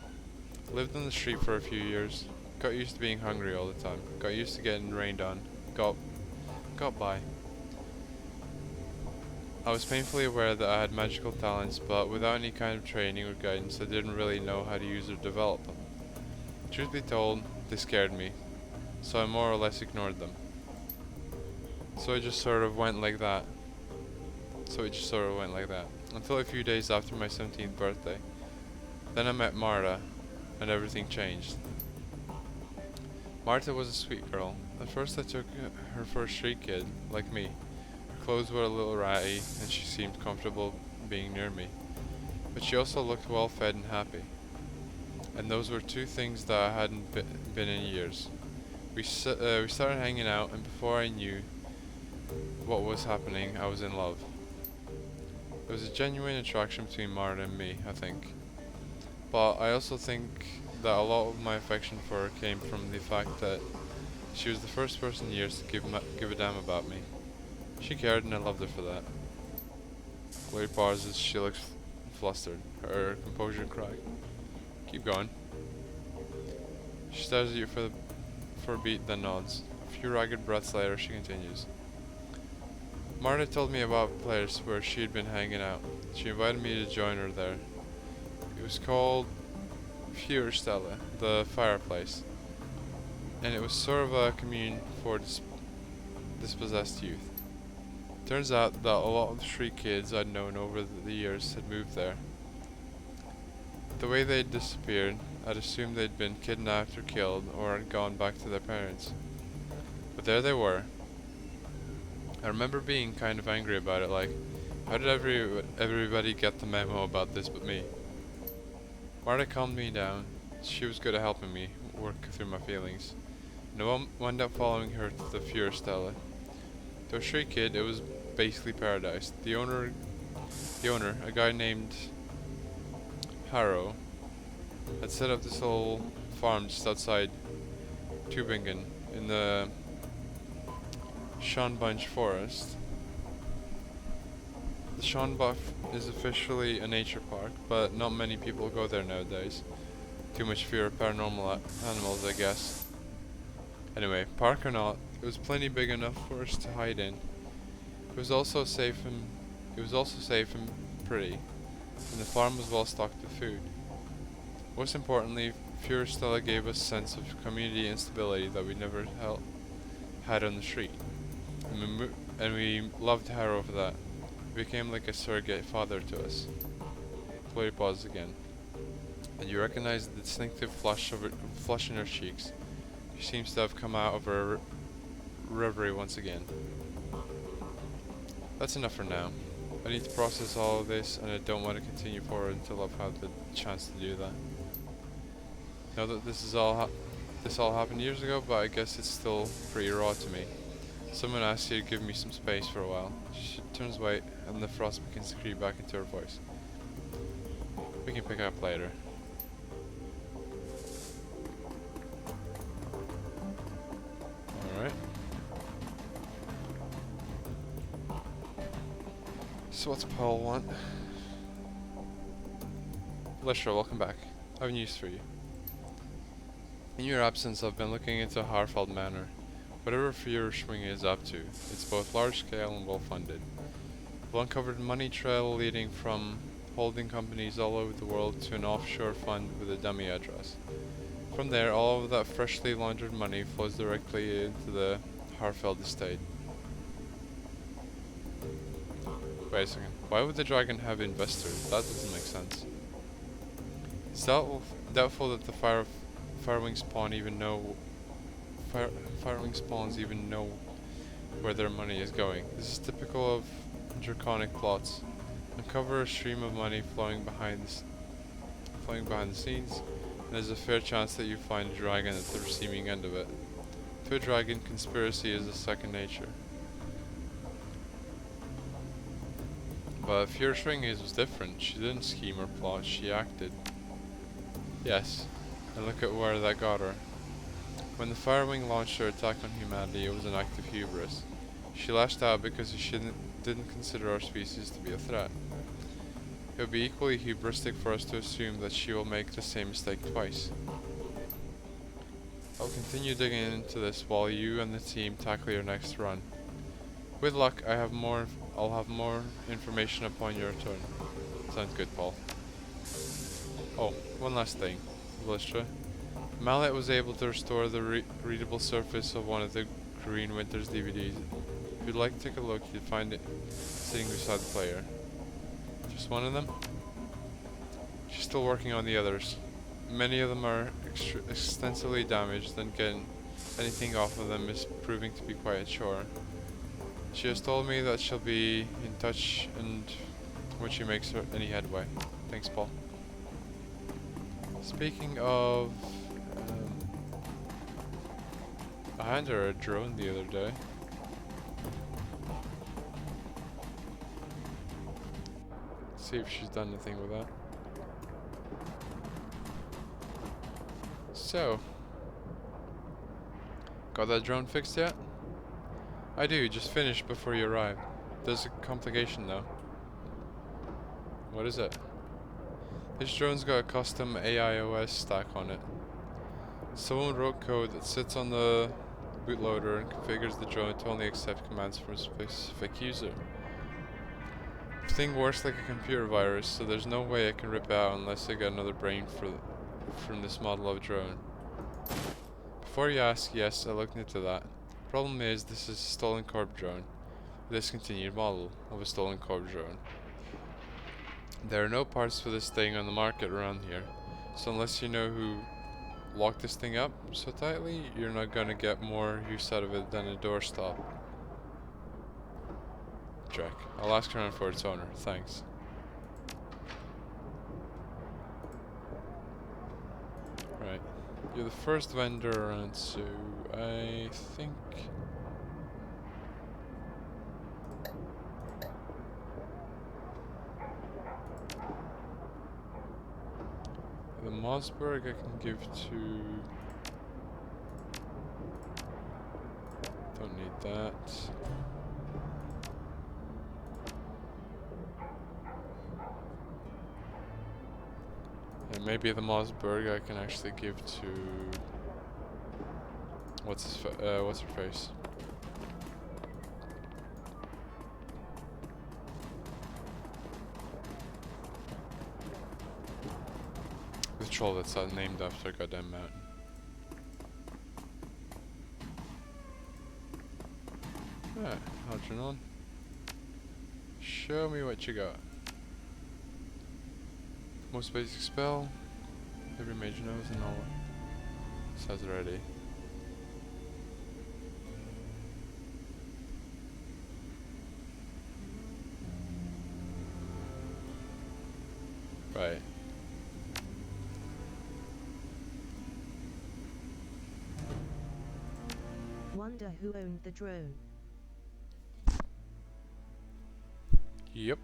lived on the street for a few years. Got used to being hungry all the time. Got used to getting rained on. Got by. I was painfully aware that I had magical talents, but without any kind of training or guidance, I didn't really know how to use or develop them. Truth be told, they scared me, so I more or less ignored them. So it just sort of went like that. Until a few days after my 17th birthday. Then I met Marta, and everything changed. Marta was a sweet girl. At first I took her for a street kid, like me. Her clothes were a little ratty, and she seemed comfortable being near me. But she also looked well fed and happy. And those were two things that I hadn't been in years. We started hanging out, and before I knew what was happening, I was in love. There was a genuine attraction between Marta and me, I think. But I also think that a lot of my affection for her came from the fact that she was the first person in years to give a damn about me. She cared, and I loved her for that. Chloe pauses. She looks flustered, her composure cracked. Keep going. She stares at you for a beat, then nods. A few ragged breaths later, she continues. Marta told me about a place where she had been hanging out. She invited me to join her there. It was called Feuerstelle, the fireplace, and it was sort of a commune for dispossessed youth. Turns out that a lot of the street kids I'd known over the years had moved there. The way they'd disappeared, I'd assumed they'd been kidnapped or killed or had gone back to their parents. But there they were. I remember being kind of angry about it, like, how did everybody get the memo about this but me? Marta calmed me down. She was good at helping me work through my feelings. And I wound up following her to the Feuerstelle. To a street kid, it was basically paradise. The owner, a guy named Harrow, had set up this little farm just outside Tübingen in the Schonbunch forest. The Schonbach is officially a nature park, but not many people go there nowadays. Too much fear of paranormal animals, I guess. Anyway, park or not, it was plenty big enough for us to hide in. It was also safe and pretty, and the farm was well stocked with food. Most importantly, Furstella gave us a sense of community and stability that we never had on the street, and we loved Harrow for that. He became like a surrogate father to us. Chloe paused again, and you recognize the distinctive flush in her cheeks. She seems to have come out of her reverie once again. That's enough for now. I need to process all of this, and I don't want to continue forward until I've had the chance to do that. Know that this all happened years ago, but I guess it's still pretty raw to me. Someone asks you to give me some space for a while. She turns white, and the frost begins to creep back into her voice. We can pick up later. Alright. So what's Paul want? Lystra, welcome back. I have news for you. In your absence, I've been looking into Harfeld Manor. Whatever Feuerschwing is up to, it's both large scale and well funded. We've uncovered a money trail leading from holding companies all over the world to an offshore fund with a dummy address. From there, all of that freshly laundered money flows directly into the Harfeld estate. Wait a second. Why would the dragon have investors? That doesn't make sense. It's doubtful that the Firewing Spawns even know where their money is going. This is typical of draconic plots. Uncover a stream of money flowing behind the scenes, and there's a fair chance that you find a dragon at the receiving end of it. To a dragon, conspiracy is a second nature. But Feuerschwing was different. She didn't scheme or plot, she acted. Yes, and look at where that got her. When the Firewing launched her attack on humanity, it was an act of hubris. She lashed out because she didn't consider our species to be a threat. It would be equally hubristic for us to assume that she will make the same mistake twice. I'll continue digging into this while you and the team tackle your next run. With luck, I'll have more information upon your return. Sounds good, Paul. Oh, one last thing, Lystra. Mallet was able to restore the readable surface of one of the Green Winters DVDs. If you'd like to take a look, you'd find it sitting beside the player. Just one of them? She's still working on the others. Many of them are extensively damaged, and getting anything off of them is proving to be quite a chore. She has told me that she'll be in touch and when she makes any headway. Thanks, Paul. Speaking of, I handed her a drone the other day. Let's see if she's done anything with that. So, got that drone fixed yet? I do, just finished before you arrived. There's a complication though. What is it? This drone's got a custom AIOS stack on it. Someone wrote code that sits on the bootloader and configures the drone to only accept commands from a specific user. The thing works like a computer virus, so there's no way I can rip it out unless I get another brain from this model of drone. Before you ask, yes, I looked into that. Problem is, this is a stolen corp drone. A discontinued model of a stolen corp drone. There are no parts for this thing on the market around here, so unless you know who locked this thing up so tightly, you're not gonna get more use out of it than a doorstop. Check. I'll ask around for its owner. Thanks. Right. You're the first vendor around, so I think... The Mossberg I can give to... that. And maybe the Mossberg I can actually give to what's her face? The troll that's named after a goddamn mountain. Alright, Algernon. Show me what you got. Most basic spell. Every mage knows and all says already. Right. Wonder who owned the drone. Yep.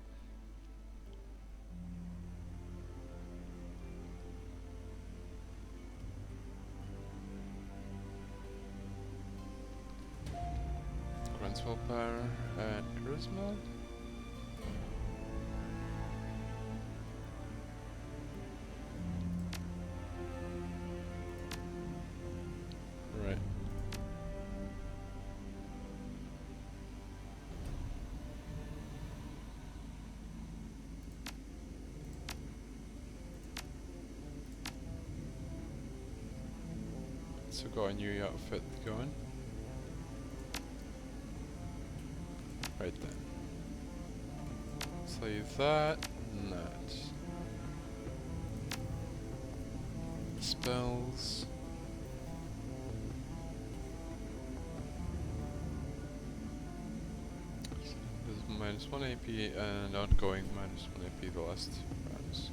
Grants willpower and charisma. Right. So got a new outfit going. Right then. Save that and that. Spells. There's -1 AP and outgoing -1 AP the last rounds.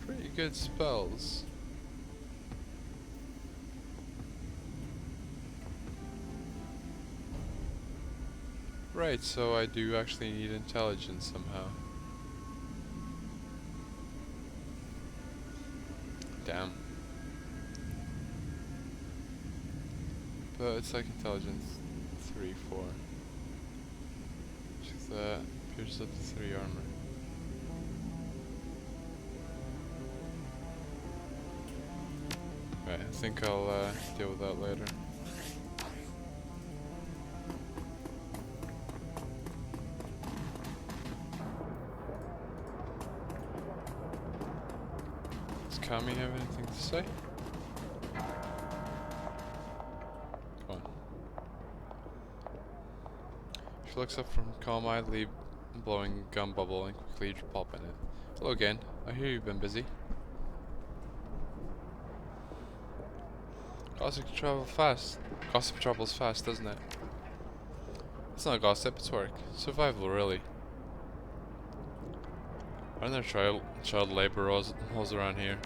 Pretty good spells. Right, so I do actually need intelligence somehow. Damn. But it's like intelligence 3, 4. Which is pierces up to 3 armor. Right, I think I'll deal with that later. Does Kami have anything to say? Come on. She looks up from calm-eyedly blowing a gum bubble and quickly pop in it. Hello again. I hear you've been busy. Gossip travels fast, doesn't it? It's not gossip, it's work. Survival, really. Aren't there child labor holes around here?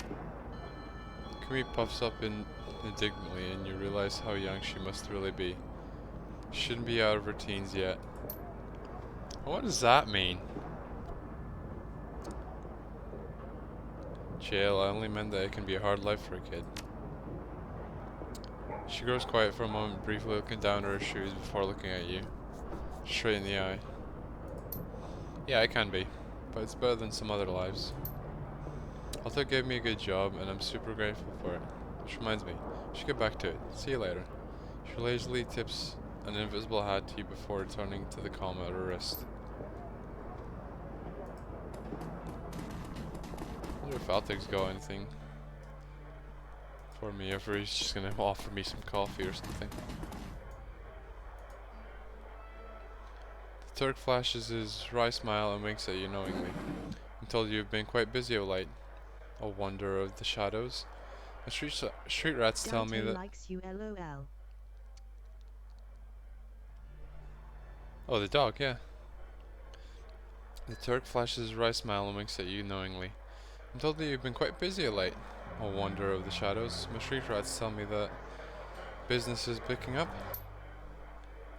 Kami puffs up indignantly and you realize how young she must really be. She shouldn't be out of her teens yet. What does that mean? Jail, I only meant that it can be a hard life for a kid. She grows quiet for a moment, briefly looking down at her shoes before looking at you. Straight in the eye. Yeah, it can be, but it's better than some other lives. Alta gave me a good job, and I'm super grateful for it. Which reminds me, I should get back to it. See you later. She lazily tips an invisible hat to you before returning to the comm at her wrist. I wonder if Alta's got anything for me, if he's just gonna offer me some coffee or something. The Turk flashes his wry smile and winks at you knowingly. I'm told you've been quite busy of late. A wonder of the shadows. The street rats tell me that. Likes you, LOL. Oh, the dog, yeah. The Turk flashes his wry smile and winks at you knowingly. I'm told that you've been quite busy of late. A wonder of the shadows. My street rats tell me that business is picking up.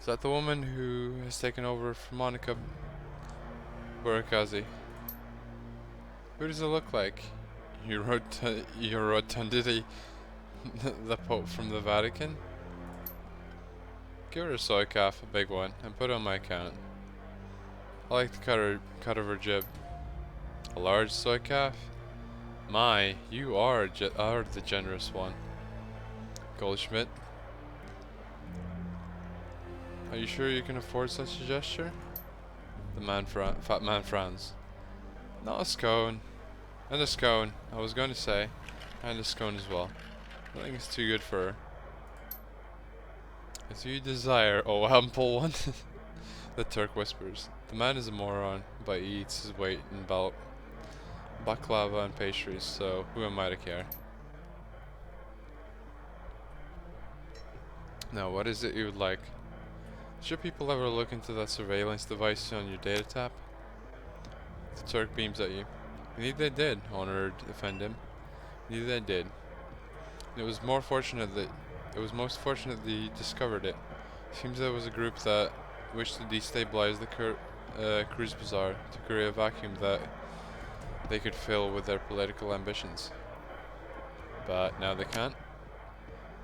Is that the woman who has taken over from Monica Burakazi? Who does it look like? Your rotundity? The Pope from the Vatican? Give her a soy calf, a big one, and put it on my account. I like the cut of her jib. A large soy calf? My, you are the generous one. Goldschmidt. Are you sure you can afford such a gesture? Fat man frowns. Not a scone. And a scone, I was going to say. And a scone as well. I think it's too good for her. As you desire, oh ample one. The Turk whispers. The man is a moron, but he eats his weight in baklava and pastries, so who am I to care? Now, what is it you would like? Should people ever look into that surveillance device on your data tap? The Turk beams at you. Indeed they did, Honor defend him. Indeed they did. It was most fortunate that you discovered it. Seems there was a group that wished to destabilize the cruise bazaar to create a vacuum that they could fill with their political ambitions. But now they can't.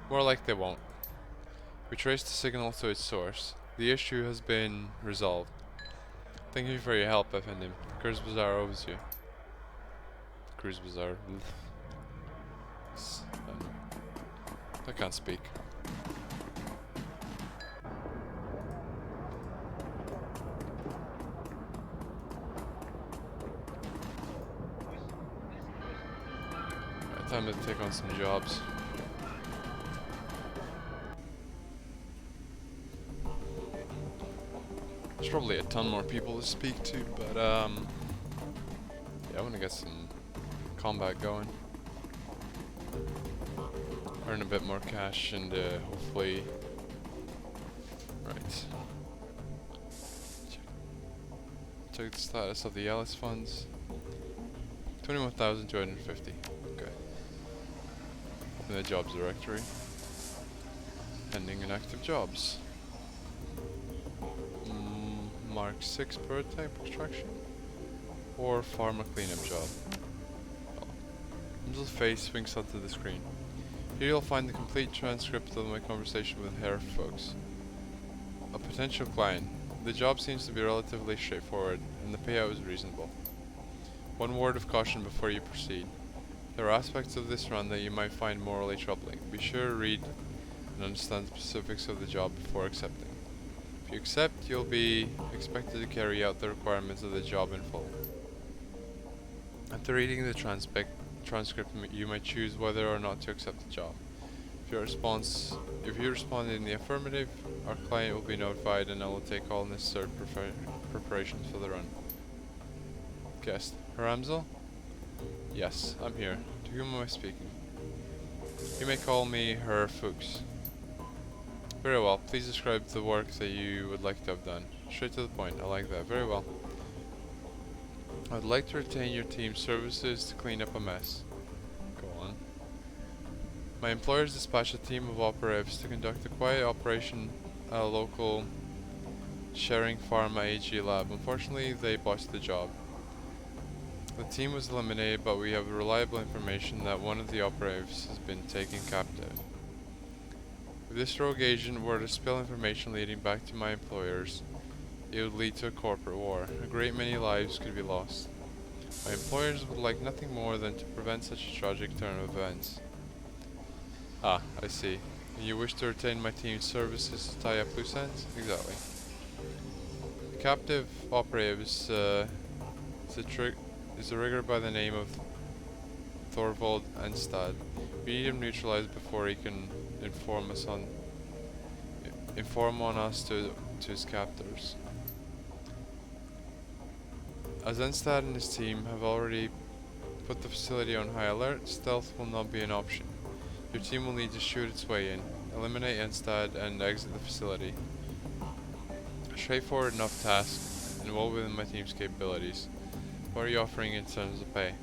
More like they won't. We traced the signal to its source. The issue has been resolved. Thank you for your help, Effendim. The cruise bazaar owes you. Cruise bazaar. I can't speak. Right, time to take on some jobs. There's probably a ton more people to speak to, but yeah, I want to get some combat going. Earn a bit more cash and hopefully... Right. Check the status of the Ellis funds. 21,250. Okay. Open the jobs directory. Pending and active jobs. Mark 6 prototype extraction. Or pharma cleanup job. Hamzel's face winks onto the screen. Here you'll find the complete transcript of my conversation with Herr Folks, a potential client. The job seems to be relatively straightforward, and the payout is reasonable. One word of caution before you proceed. There are aspects of this run that you might find morally troubling. Be sure to read and understand the specifics of the job before accepting. If you accept, you'll be expected to carry out the requirements of the job in full. After reading the transcript, you might choose whether or not to accept the job. If you respond in the affirmative, our client will be notified and I will take all necessary preparations for the run. Guest. Haramzel? Yes, I'm here. To whom am I speaking? You may call me Herr Fuchs. Very well. Please describe the work that you would like to have done. Straight to the point. I like that. Very well. I would like to retain your team's services to clean up a mess. Go on. My employers dispatched a team of operatives to conduct a quiet operation at a local Sharing Pharma AG lab. Unfortunately, they botched the job. The team was eliminated, but we have reliable information that one of the operatives has been taken captive. If this rogue agent were to spill information leading back to my employers, it would lead to a corporate war. A great many lives could be lost. My employers would like nothing more than to prevent such a tragic turn of events. Ah, I see. And you wish to retain my team's services to tie up loose ends? Exactly. The captive operative is a rigger by the name of Thorvald Enstad. We need him neutralized before he can inform on us to his captors. As Enstad and his team have already put the facility on high alert, stealth will not be an option. Your team will need to shoot its way in, eliminate Enstad, and exit the facility. A straightforward enough task, and well within my team's capabilities. What are you offering in terms of pay?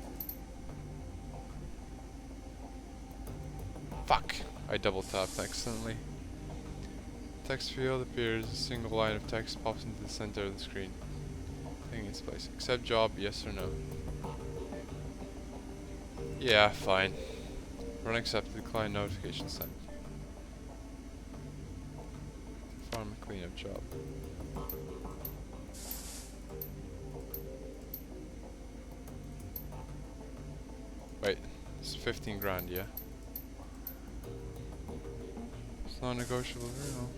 Fuck! I double tapped accidentally. text field appears, a single line of text pops into the center of the screen, taking its place. Accept job, yes or no? Yeah, fine. Run accepted, client notification sent. Farm cleanup job. Wait, it's 15 grand, yeah? It's non-negotiable, no.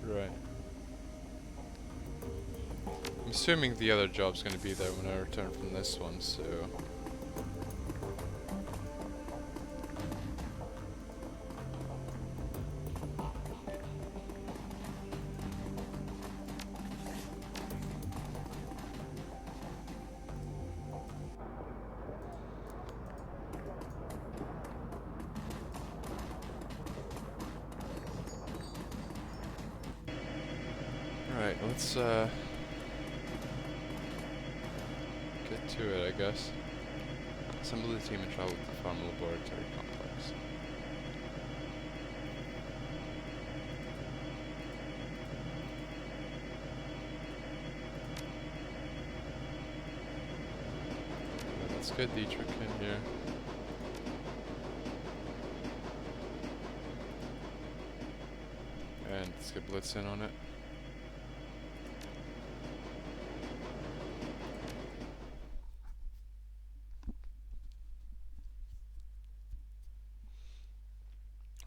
Right. I'm assuming the other job's gonna be there when I return from this one, so... Alright, let's get to it, I guess. Assemble the team and travel to the farm laboratory complex. Let's get Dietrich in here. And let's get Blitz in on it.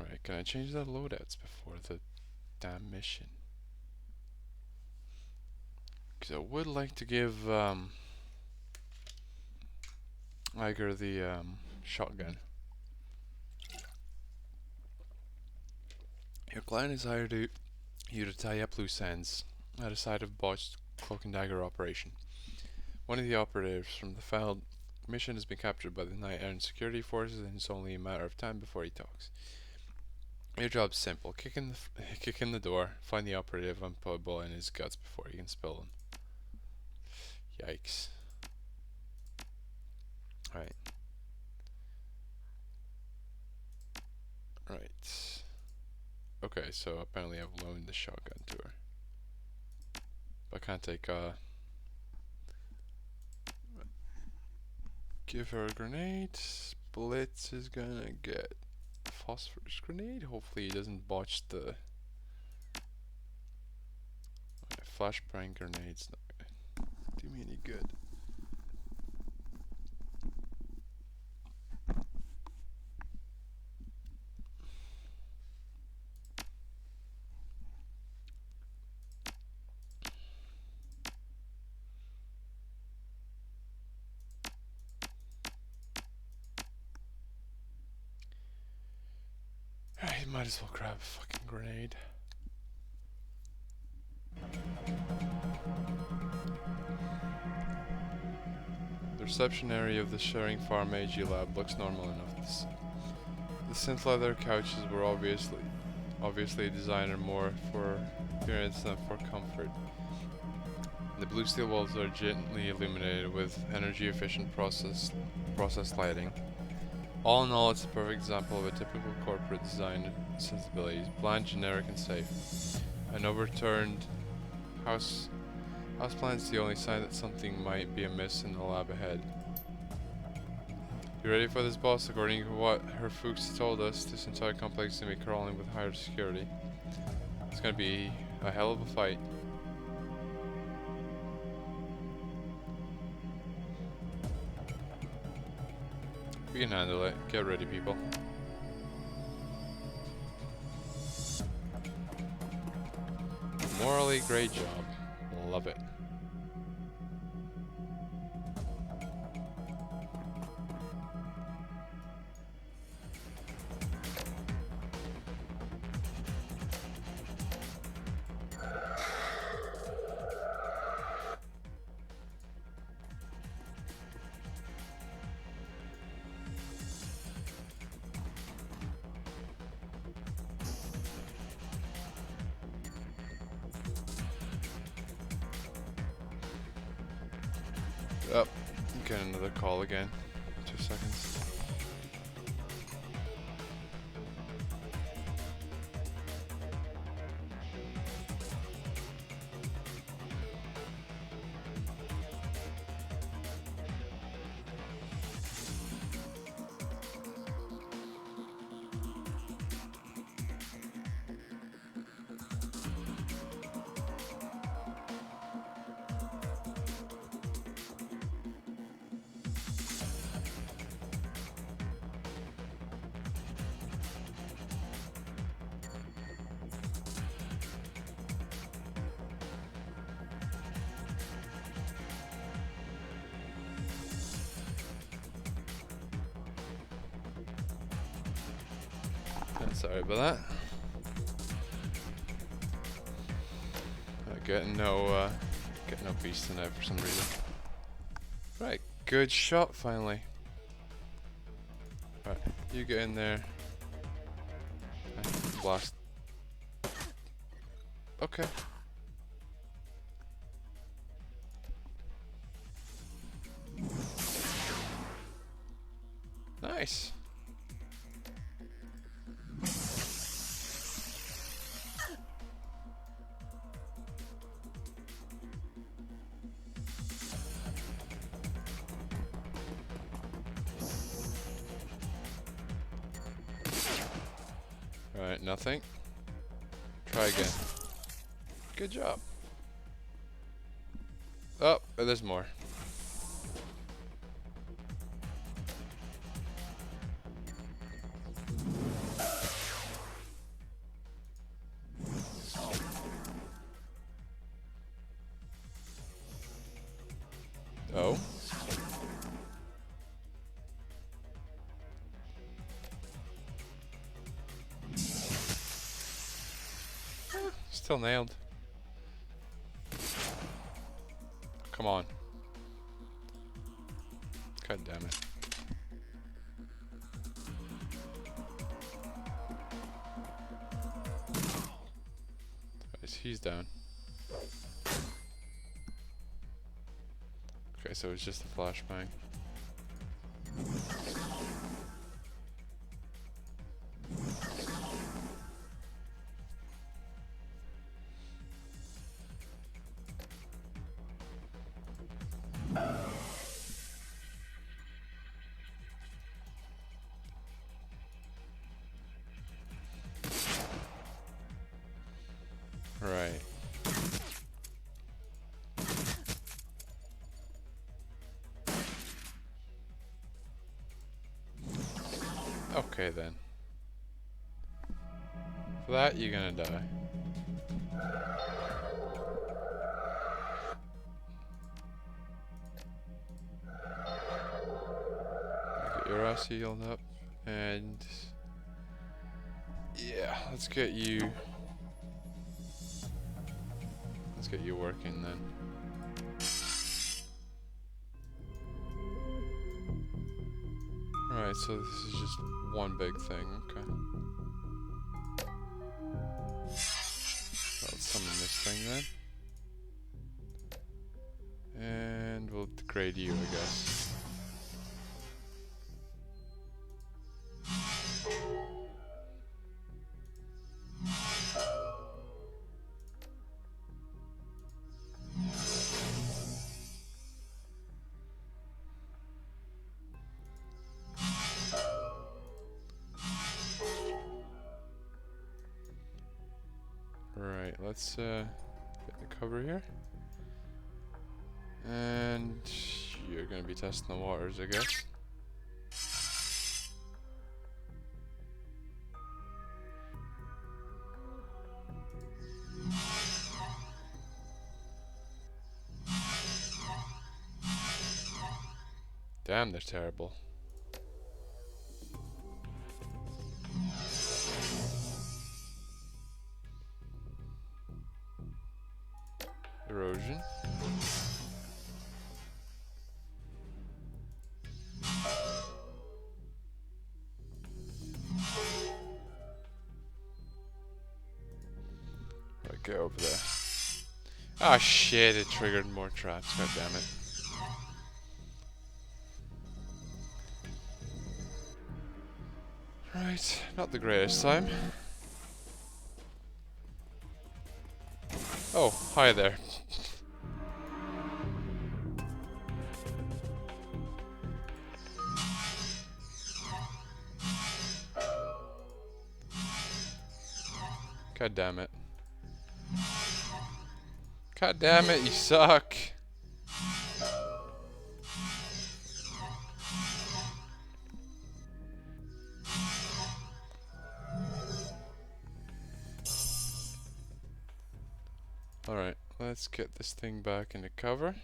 Alright, can I change the loadouts before the damn mission? Because I would like to give Iger the shotgun. Your client has hired you to tie up loose ends at a site of botched cloak and dagger operation. One of the operatives from the failed mission has been captured by the Night Errant security forces, and it's only a matter of time before he talks. Your job's simple: kick in the door, find the operative, and put a bullet in his guts before he can spill them. Yikes. Right. Right. Okay, so apparently I've loaned the shotgun to her. But I can't take give her a grenade. Blitz is gonna get phosphorus grenade. Hopefully he doesn't botch the flashbang grenade's not gonna do me any good. Alright, might as well grab a fucking grenade. The reception area of the Sharing Farm AG lab looks normal enough. The synth leather couches were obviously designed more for appearance than for comfort. The blue steel walls are gently illuminated with energy efficient process lighting. All in all, it's a perfect example of a typical corporate design sensibilities: bland, generic, and safe. An overturned houseplant's the only sign that something might be amiss in the lab ahead. You ready for this, boss? According to what her Fuchs told us, this entire complex is gonna be crawling with higher security. It's gonna be a hell of a fight. We can handle it. Get ready, people. Morally great job. Love it. Oh, get another call again. 2 seconds. Sorry about that. Getting no beast tonight for some reason. Right, good shot finally. Right, you get in there. Blast. Okay. Nice. Alright, nothing. Try again. Good job. Oh, there's more. Oh. Still nailed. Come on. God damn it. Guys, he's down. Okay, so it's just a flashbang. Right. Okay then. For that, you're gonna die. Get your ass healed up, and yeah, let's get you working then. Alright, so this is just one big thing, okay. Let's summon this thing then. And we'll degrade you, I guess. Right, let's get the cover here. And you're gonna be testing the waters, I guess. Damn, they're terrible. Erosion. Right, get over there. Ah, shit, it triggered more traps, god damn it. Right, not the greatest time. Oh, hi there. God damn it. God damn it, you suck. Alright, let's get this thing back into cover.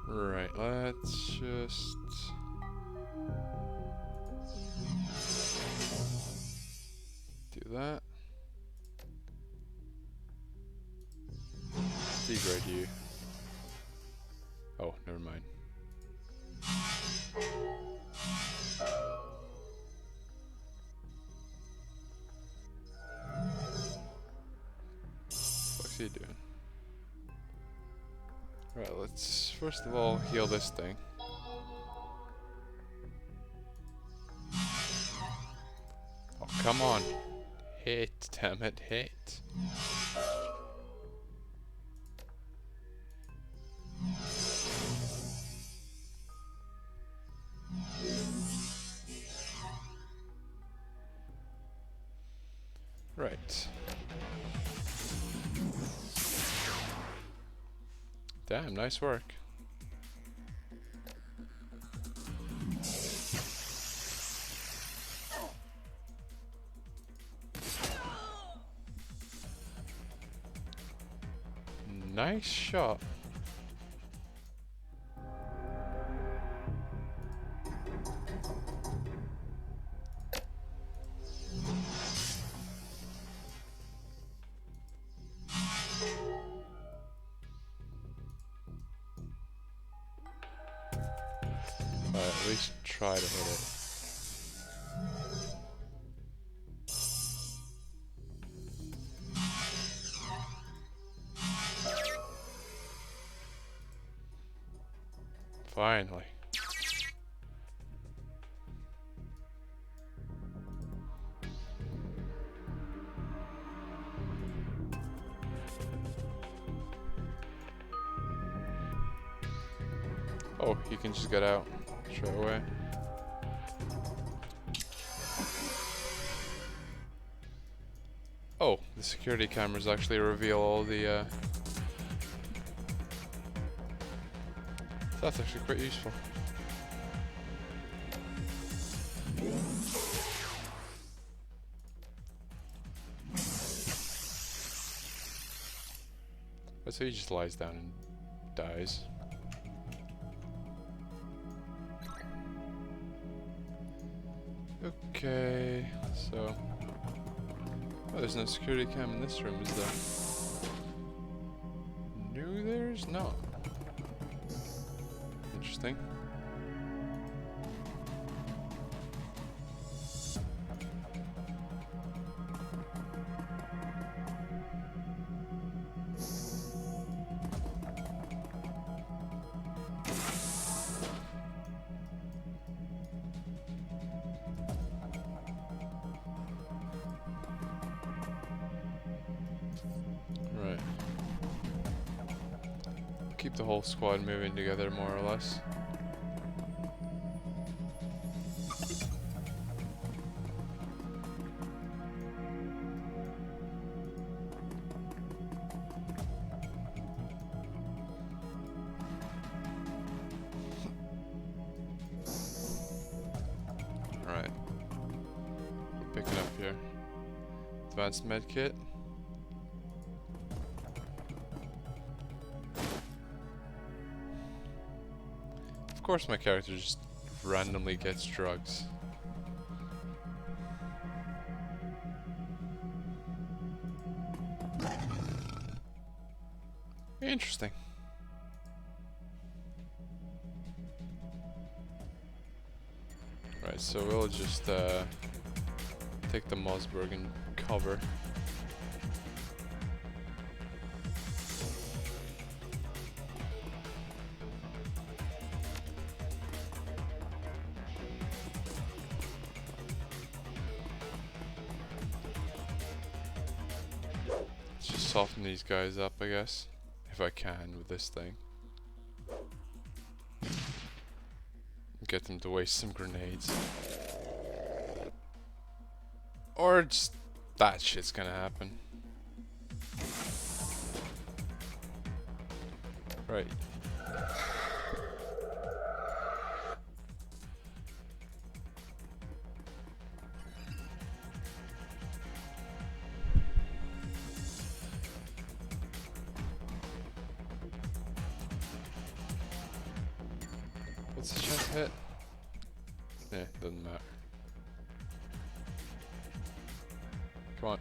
Right, let's just upgrade you. Oh, never mind. What's he doing? Right, let's first of all heal this thing. Oh, come on. Hit, damn it, hit. Right. Damn, nice work. Nice shot. At least try to hit it. Finally. Oh, you can just get out straight away. Oh, the security cameras actually reveal all the that's actually quite useful. So he just lies down and dies. Okay, so... Oh, there's no security cam in this room, is there? No, there's not. Interesting. Right. Keep the whole squad moving together, more or less. Right. Picking up here. Advanced medkit. Of course my character just randomly gets drugs. Interesting. Right, so we'll just take the Mossberg and cover. Let's just soften these guys up, I guess, if I can with this thing. Get them to waste some grenades. Or just that shit's gonna happen. Right. What's the chance to hit? Yeah, doesn't matter. Come on.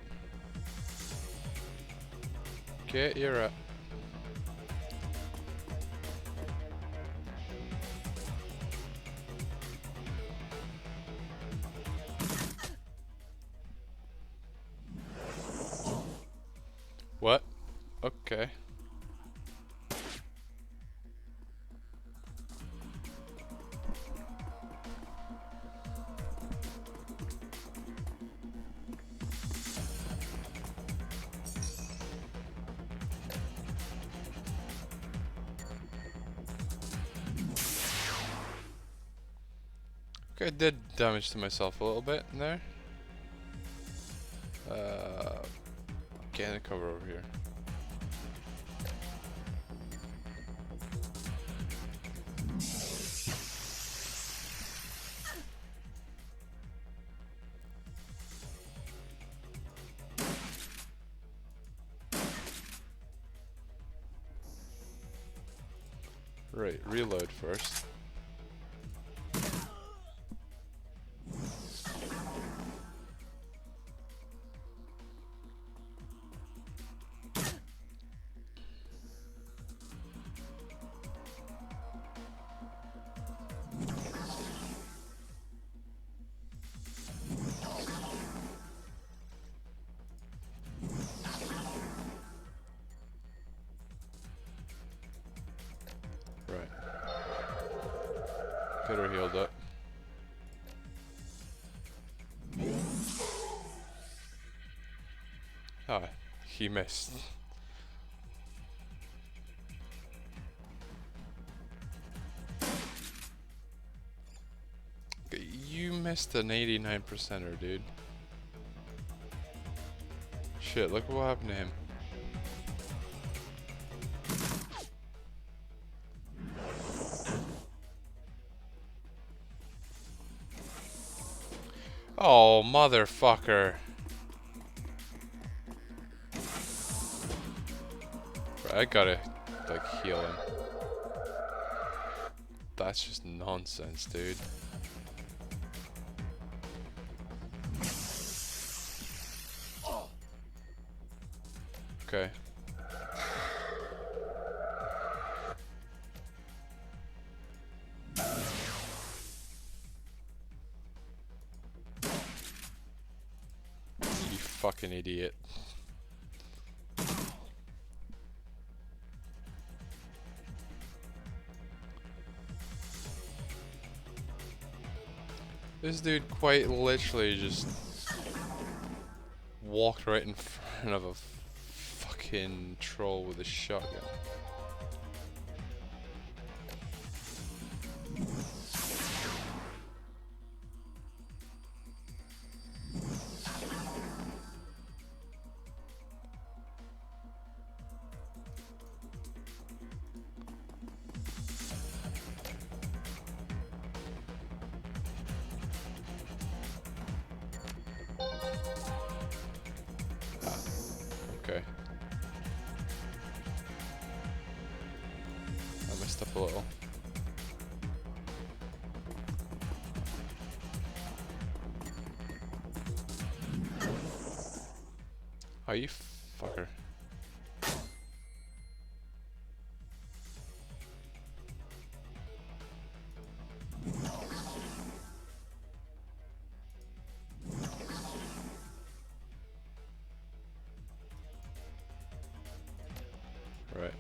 Okay, you're up. Okay. Okay, I did damage to myself a little bit in there. Getting a cover over here. Right, reload first. Right. Get her healed up. Ah, he missed. You missed an 89%er, dude. Shit, look what happened to him. Oh, motherfucker. Right, I gotta, like, heal him. That's just nonsense, dude. Okay. You fucking idiot. This dude quite literally just walked right in front of a fucking troll with a shotgun. Okay. I messed up a little. Oh, you fucker. Right.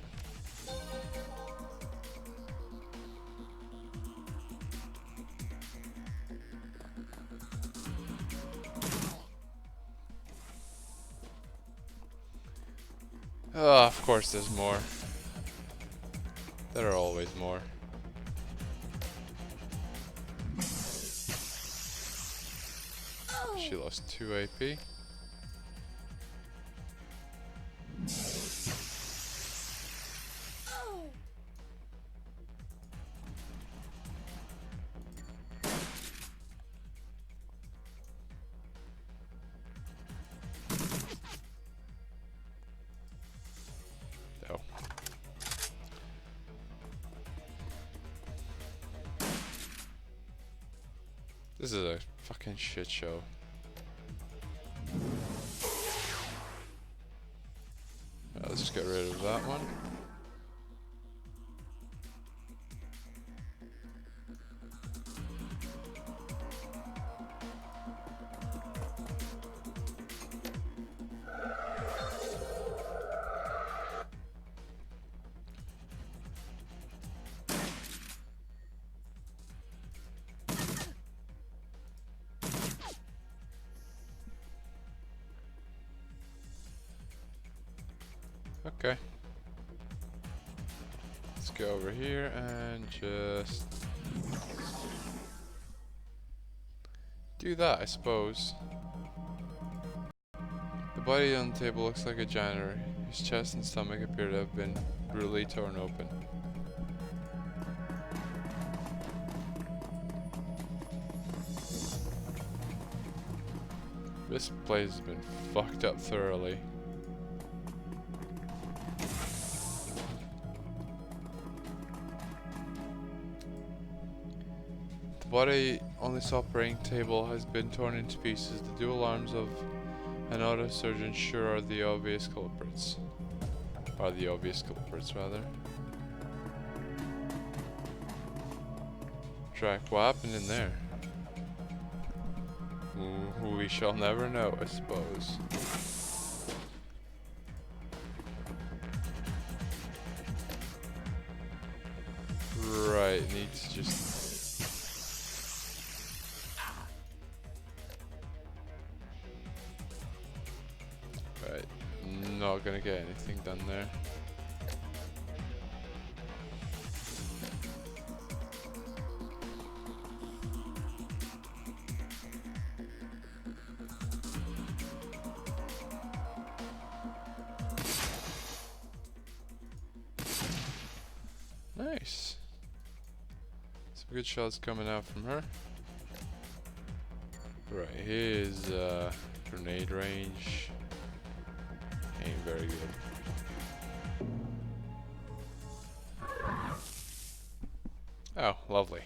Oh, of course there's more. There are always more. She lost 2 AP. Oh. This is a fucking shit show. Let's just get rid of that one. Okay. Let's go over here and just do that, I suppose. The body on the table looks like a janitor. His chest and stomach appear to have been brutally torn open. This place has been fucked up thoroughly. The body on this operating table has been torn into pieces. The dual arms of an auto surgeon sure are the obvious culprits. Are the obvious culprits, rather. Track, what happened in there? We shall never know, I suppose. Right, needs to just... Right, not gonna get anything done there. Nice. Some good shots coming out from her. Right, here's grenade range. Ain't very good. Oh, lovely.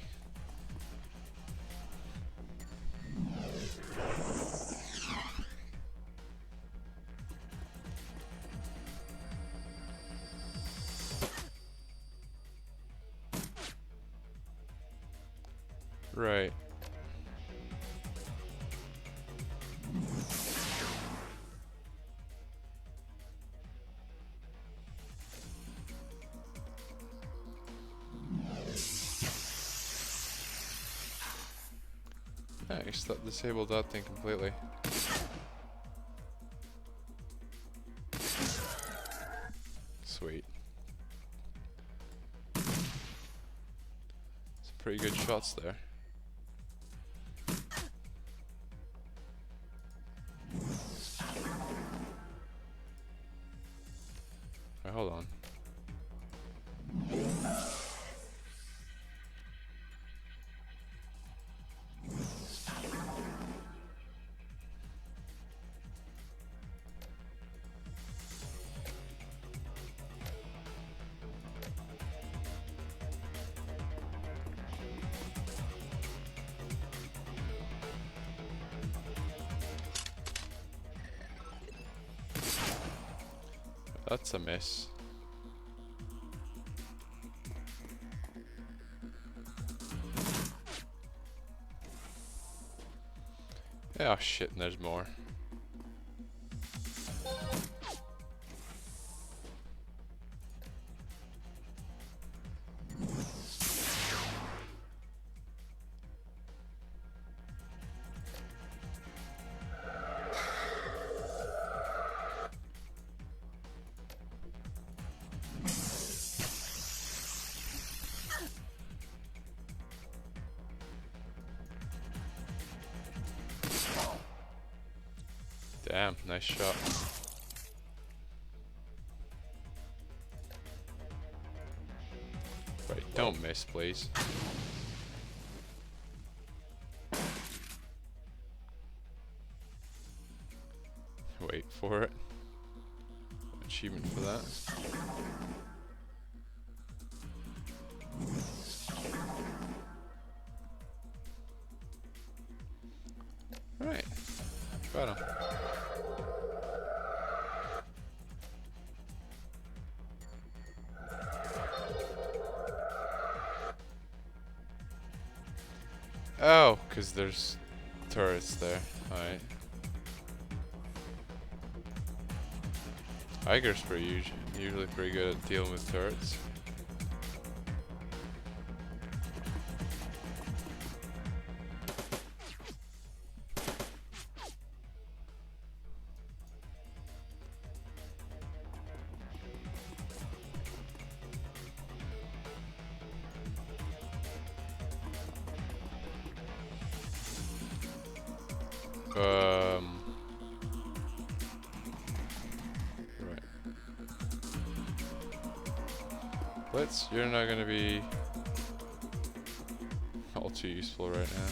Right. Nice, that disabled that thing completely. Sweet. Some pretty good shots there. Right, hold on. That's a miss. Oh shit, and there's more. Damn, nice shot. Right, don't miss, please. Wait for it. Achievement for that. Right, got him. Oh, because there's turrets there. Alright. Iger's usually pretty good at dealing with turrets. Right. Blitz, you're not gonna be all too useful right now.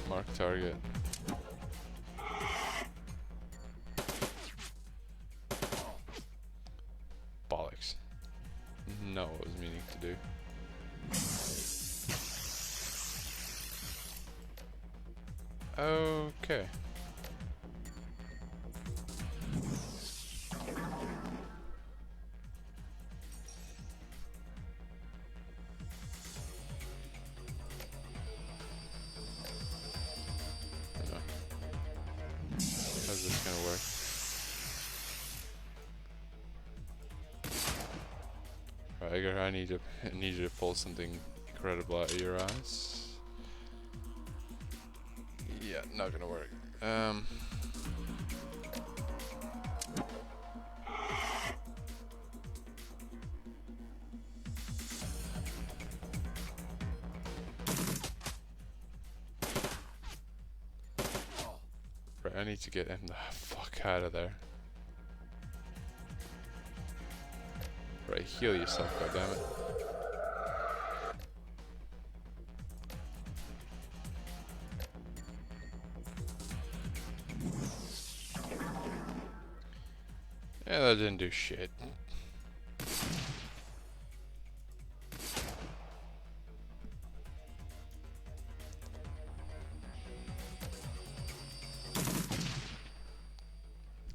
Mark target. Bollocks. Not what I was meaning to do. Okay. How's this gonna work? Right, I need you to pull something incredible out of your eyes. Yeah, not gonna work. Right, I need to get him the fuck out of there. Right, heal yourself, goddammit. Yeah, that didn't do shit.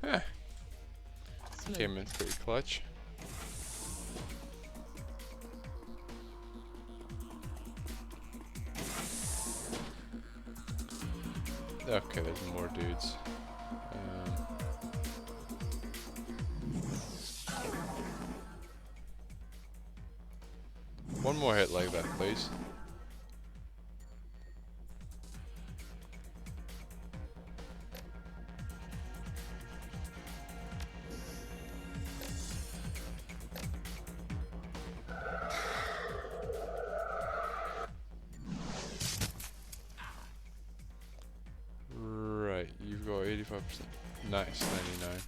Eh, Smoke. came in pretty clutch. Okay, there's more dudes. One more hit like that, please. Right, you've got 85%. Nice, 99.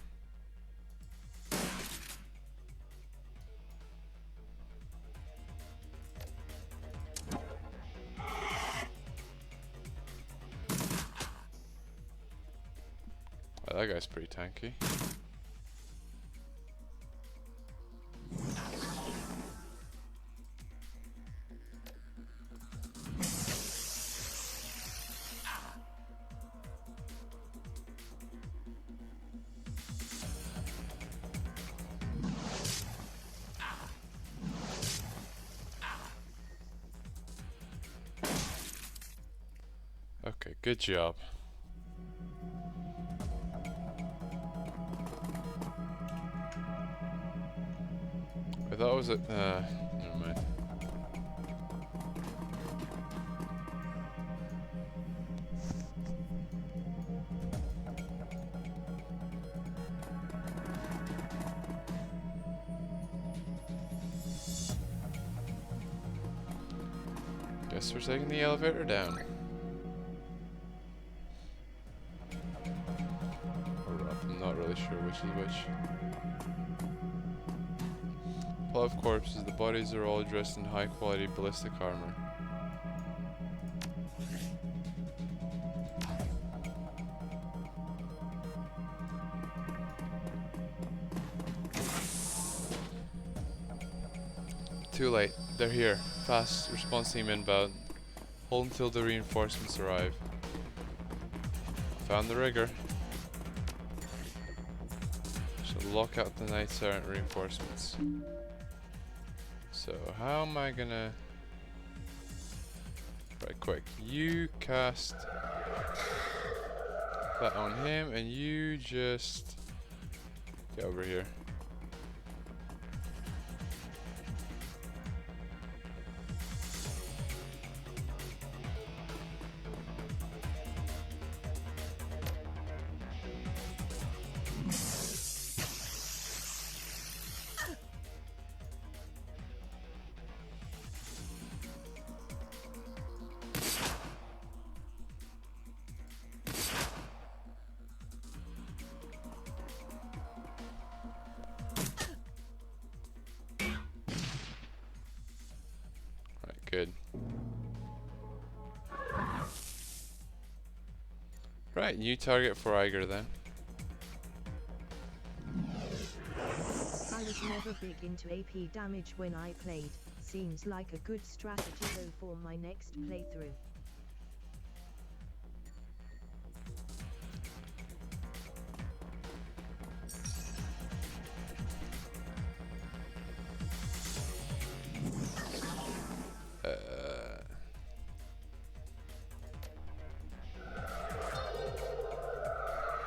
Oh, that guy's pretty tanky. Okay, good job. I thought it was a... never mind. Guess we're taking the elevator down. Or up, I'm not really sure which is which. Pile of corpses, the bodies are all dressed in high quality ballistic armor. Too late. They're here. Fast response team inbound. Hold until the reinforcements arrive. Found the rigger. Should lock out the Knights Errant reinforcements. So how am I gonna... Right, quick. You cast that on him and you just get over here. Right, new target for Iger then. I was never big into AP damage when I played. Seems like a good strategy though for my next playthrough.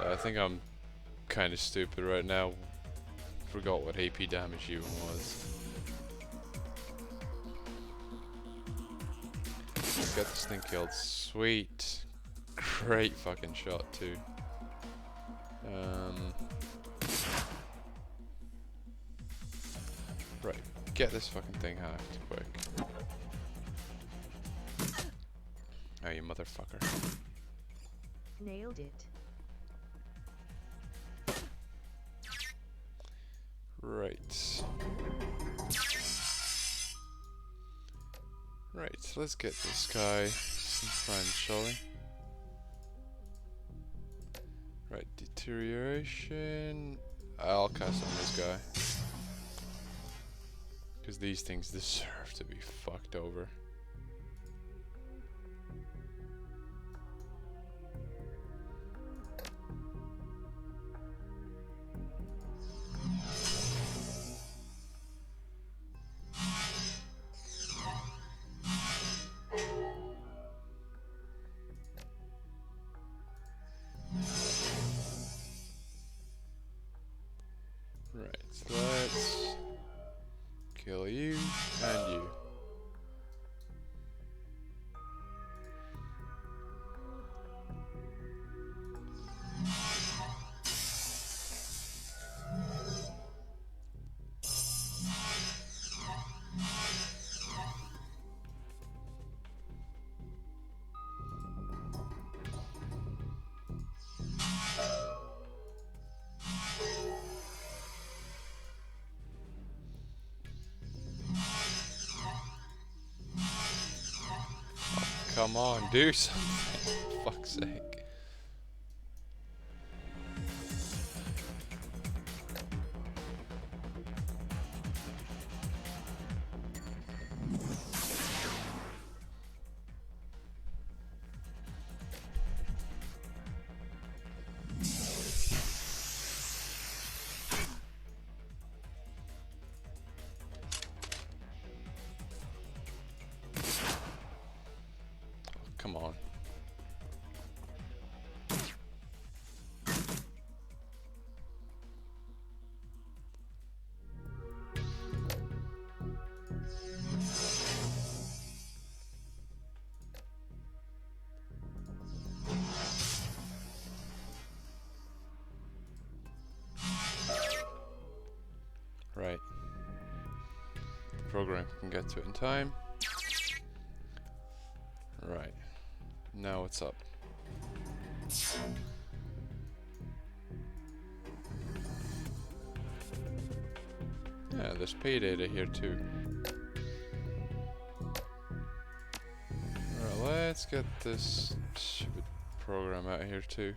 I think I'm kind of stupid right now. Forgot what AP damage even was. Got this thing killed. Sweet. Great fucking shot too. Right. Get this fucking thing hacked quick. Oh, you motherfucker. Nailed it. Right. Right, so let's get this guy some friends, shall we? Right, deterioration. I'll cast on this guy. Because these things deserve to be fucked over. Right, so let's kill you and you. Come on, do something. For fuck's sake. Come on. Right. The program can get to it in time. Right. Now what's up? Yeah, there's pay data here too. Alright, let's get this stupid program out of here too.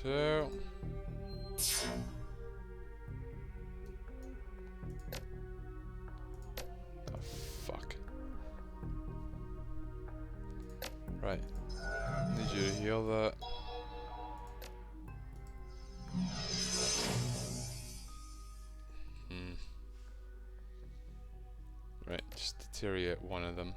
Righto. Oh, fuck. Right. Need you to heal that. Right, just deteriorate one of them.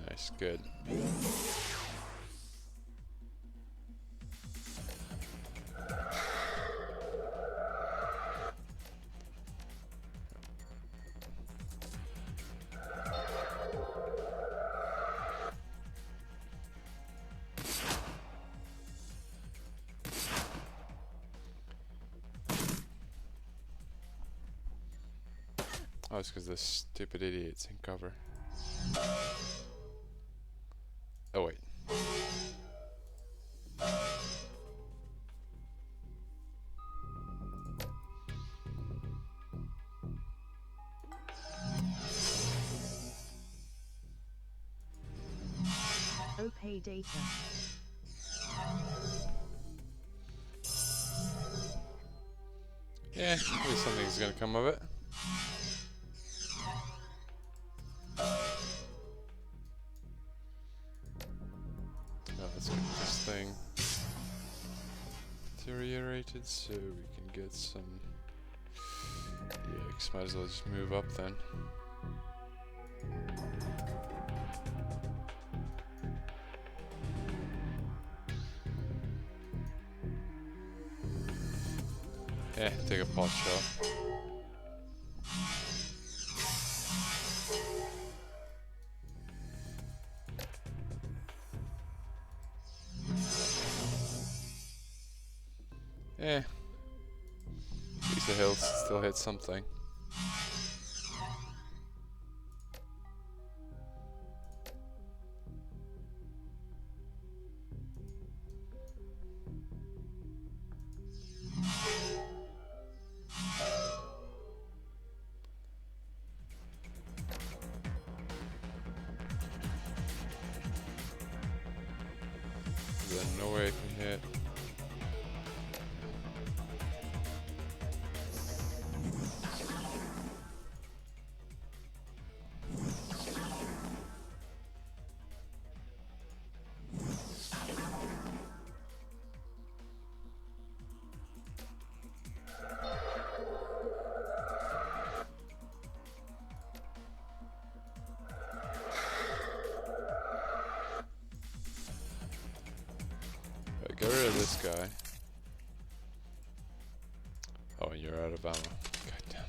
Nice, good. Oh, it's because this stupid idiot's in cover. Oh, wait. OPay data. Yeah, at least something's gonna come of it. Oh, let's get this thing deteriorated so we can get some. Yikes, might as well just move up then. Yeah, take a pot shot. Yeah. At least the hills still hit something. There's no way I can hit. Right, get rid of this guy. Oh, and you're out of ammo. God damn it.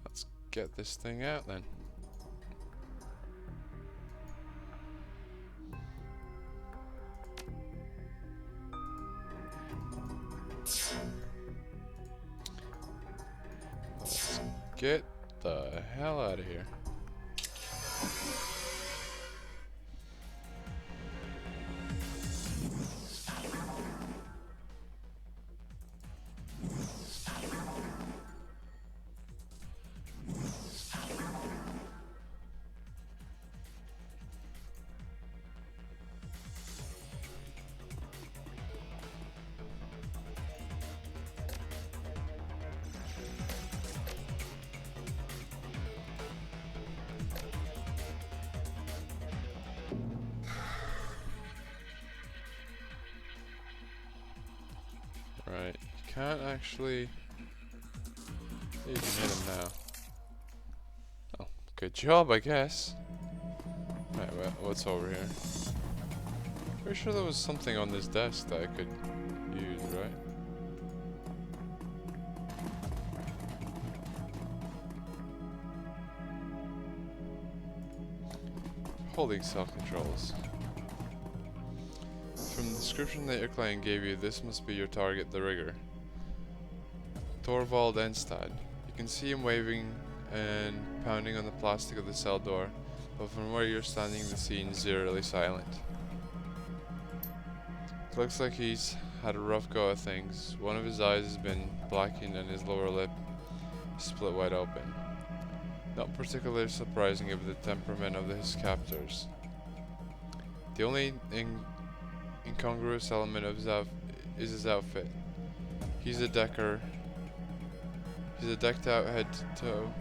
Let's get this thing out then. Let's get the hell out of here. Right, you can't actually. You can hit him now. Oh, good job, I guess. Right, well, what's over here? Pretty sure there was something on this desk that I could use, right? Holding self-controls. From the description that your client gave you, this must be your target, the rigger. Torvald Enstad. You can see him waving and pounding on the plastic of the cell door, but from where you're standing the scene's eerily silent. It looks like he's had a rough go of things. One of his eyes has been blackened and his lower lip split wide open. Not particularly surprising of the temperament of his captors. The only incongruous element of is his outfit. He's a decker. He's a decked out head to toe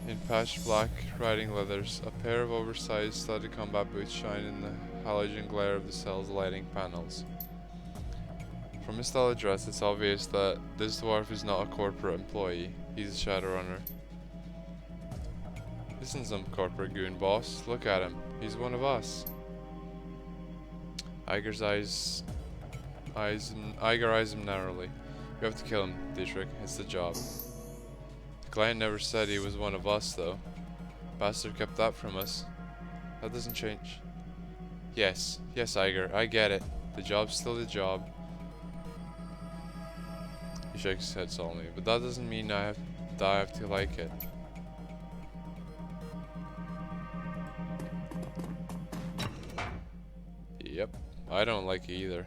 in patched black riding leathers. A pair of oversized studded combat boots shine in the halogen glare of the cell's lighting panels. From his style of dress, it's obvious that this dwarf is not a corporate employee. He's a Shadowrunner. Isn't some corporate goon boss. Look at him. He's one of us. Iger's Iger eyes him narrowly. You have to kill him, Dietrich. It's the job. The client never said he was one of us, though. Bastard kept that from us. That doesn't change. Yes, Iger, I get it. The job's still the job. He shakes his head solemnly, but that doesn't mean that I have to like it. Yep, I don't like it either.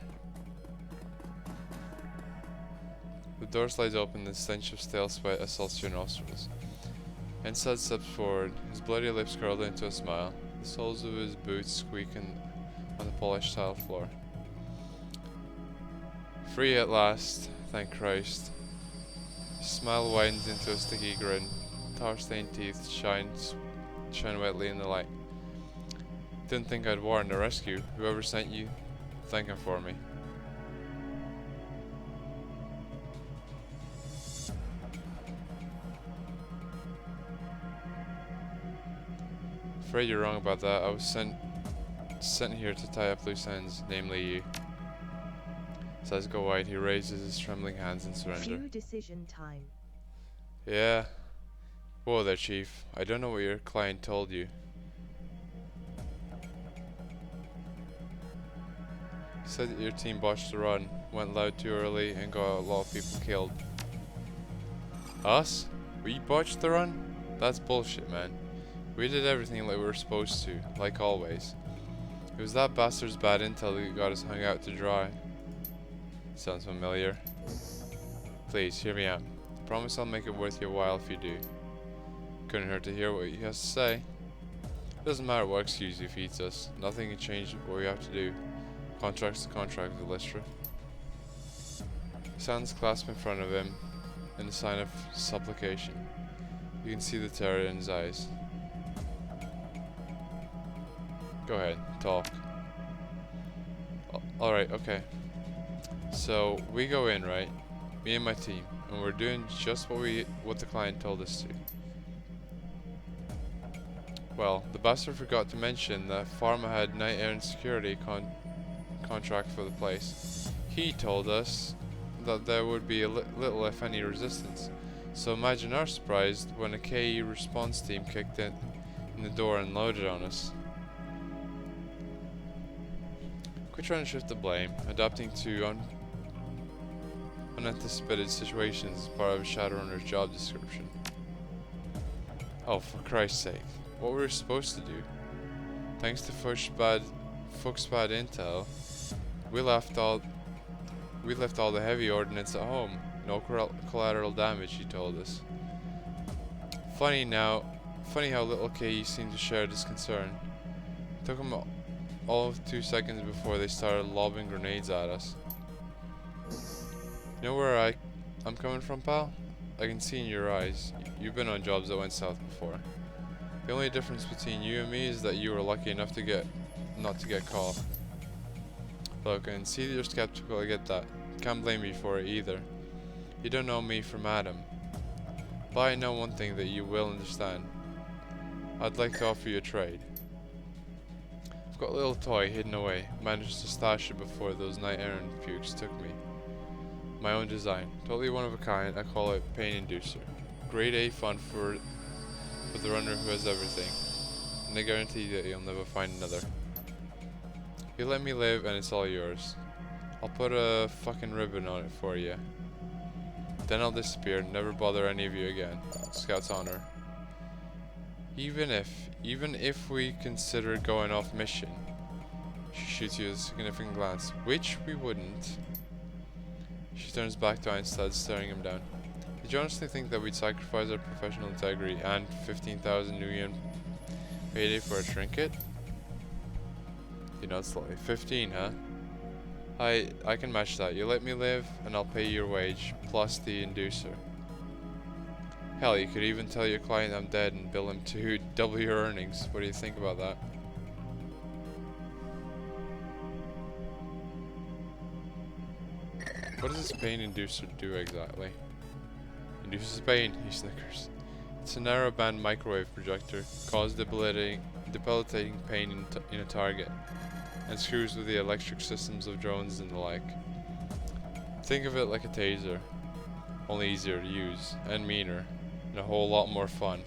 The door slides open, the stench of stale sweat assaults your nostrils. Inside steps forward, his bloody lips curled into a smile, the soles of his boots squeaking on the polished tile floor. Free at last, thank Christ. His smile widens into a sticky grin. Tar-stained teeth shine wetly in the light. Didn't think I'd warrant a rescue. Whoever sent you, thank him for me. Afraid you're wrong about that. I was sent here to tie up loose ends, namely you. His eyes go wide. He raises his trembling hands in surrender. Few decision time. Yeah. Whoa there, Chief. I don't know what your client told you. He said that your team botched the run, went loud too early, and got a lot of people killed. Us? We botched the run? That's bullshit, man. We did everything like we were supposed to, like always. It was that bastard's bad intel that got us hung out to dry. Sounds familiar. Please, hear me out. Promise I'll make it worth your while if you do. Couldn't hurt to hear what he has to say. It doesn't matter what excuse he feeds us. Nothing can change what we have to do. Contract's the contract, Illustra. His hands clasp in front of him in a sign of supplication. You can see the terror in his eyes. Go ahead, talk. Alright, okay. So, we go in, right? Me and my team. And we're doing just what the client told us to. Well, the bastard forgot to mention that Pharma had night errant security contract for the place. He told us that there would be little if any resistance. So imagine our surprise when a KE response team kicked in the door and loaded on us. Quit trying to shift the blame. Adapting to unanticipated situations is part of a Shadowrunner's job description. Oh, for Christ's sake. What were we supposed to do? Thanks to Fuchs' bad intel, we left all the heavy ordnance at home. No collateral damage, he told us. Funny how little KE seemed to share this concern. It took them all of 2 seconds before they started lobbing grenades at us. You know where I'm coming from, pal? I can see in your eyes. You've been on jobs that went south before. The only difference between you and me is that you were lucky enough not to get caught. Look, I can see that you're skeptical, I get that. Can't blame you for it either. You don't know me from Adam. But I know one thing that you will understand. I'd like to offer you a trade. I've got a little toy hidden away. Managed to stash it before those night errant pukes took me. My own design. Totally one of a kind. I call it Pain Inducer. Grade A fun for the runner who has everything. And I guarantee that you'll never find another. You let me live and it's all yours. I'll put a fucking ribbon on it for you. Then I'll disappear and never bother any of you again. Scout's honor. Even if we consider going off mission. She shoots you a significant glance. Which we wouldn't. She turns back to Einstein, staring him down. Did you honestly think that we'd sacrifice our professional integrity and 15,000 new yen payday for a trinket? You know, it's like 15, huh? I can match that. You let me live, and I'll pay your wage, plus the inducer. Hell, you could even tell your client I'm dead and bill him to double your earnings. What do you think about that? What does this pain inducer do exactly? Induces pain, he snickers. It's a narrowband microwave projector, causes debilitating pain in a target, and screws with the electric systems of drones and the like. Think of it like a taser, only easier to use, and meaner, and a whole lot more fun.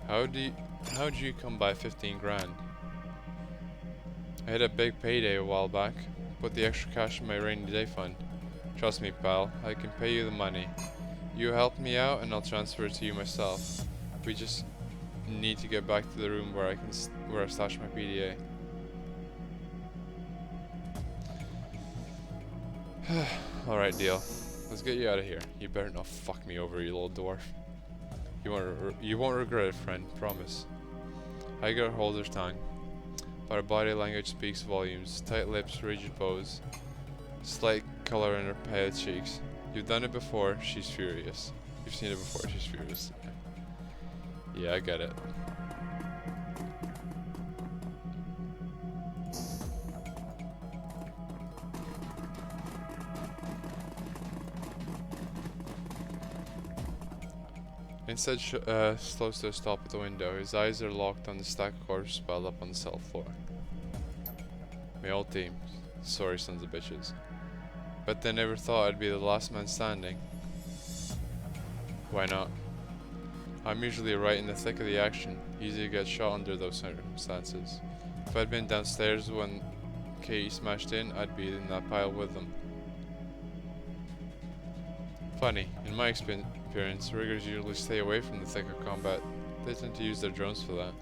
How'd you come by 15 grand? I hit a big payday a while back. Put the extra cash in my rainy day fund. Trust me, pal, I can pay you the money. You help me out and I'll transfer it to you myself. We just need to get back to the room where I stashed my PDA. Alright, deal. Let's get you out of here. You better not fuck me over, you little dwarf. You won't regret it, friend. Promise. Hagar holds her tongue, but her body language speaks volumes. Tight lips, rigid pose, slight color in her pale cheeks. You've done it before. She's furious. You've seen it before. She's furious. Yeah, I get it. Instead, slows to a stop at the window. His eyes are locked on the stack of corpses piled up on the cell floor. My old team. Sorry, sons of bitches. Bet they never thought I'd be the last man standing. Why not? I'm usually right in the thick of the action. Easy to get shot under those circumstances. If I'd been downstairs when Katie smashed in, I'd be in that pile with them. Funny, in my experience, riggers usually stay away from the thick of combat. They tend to use their drones for that.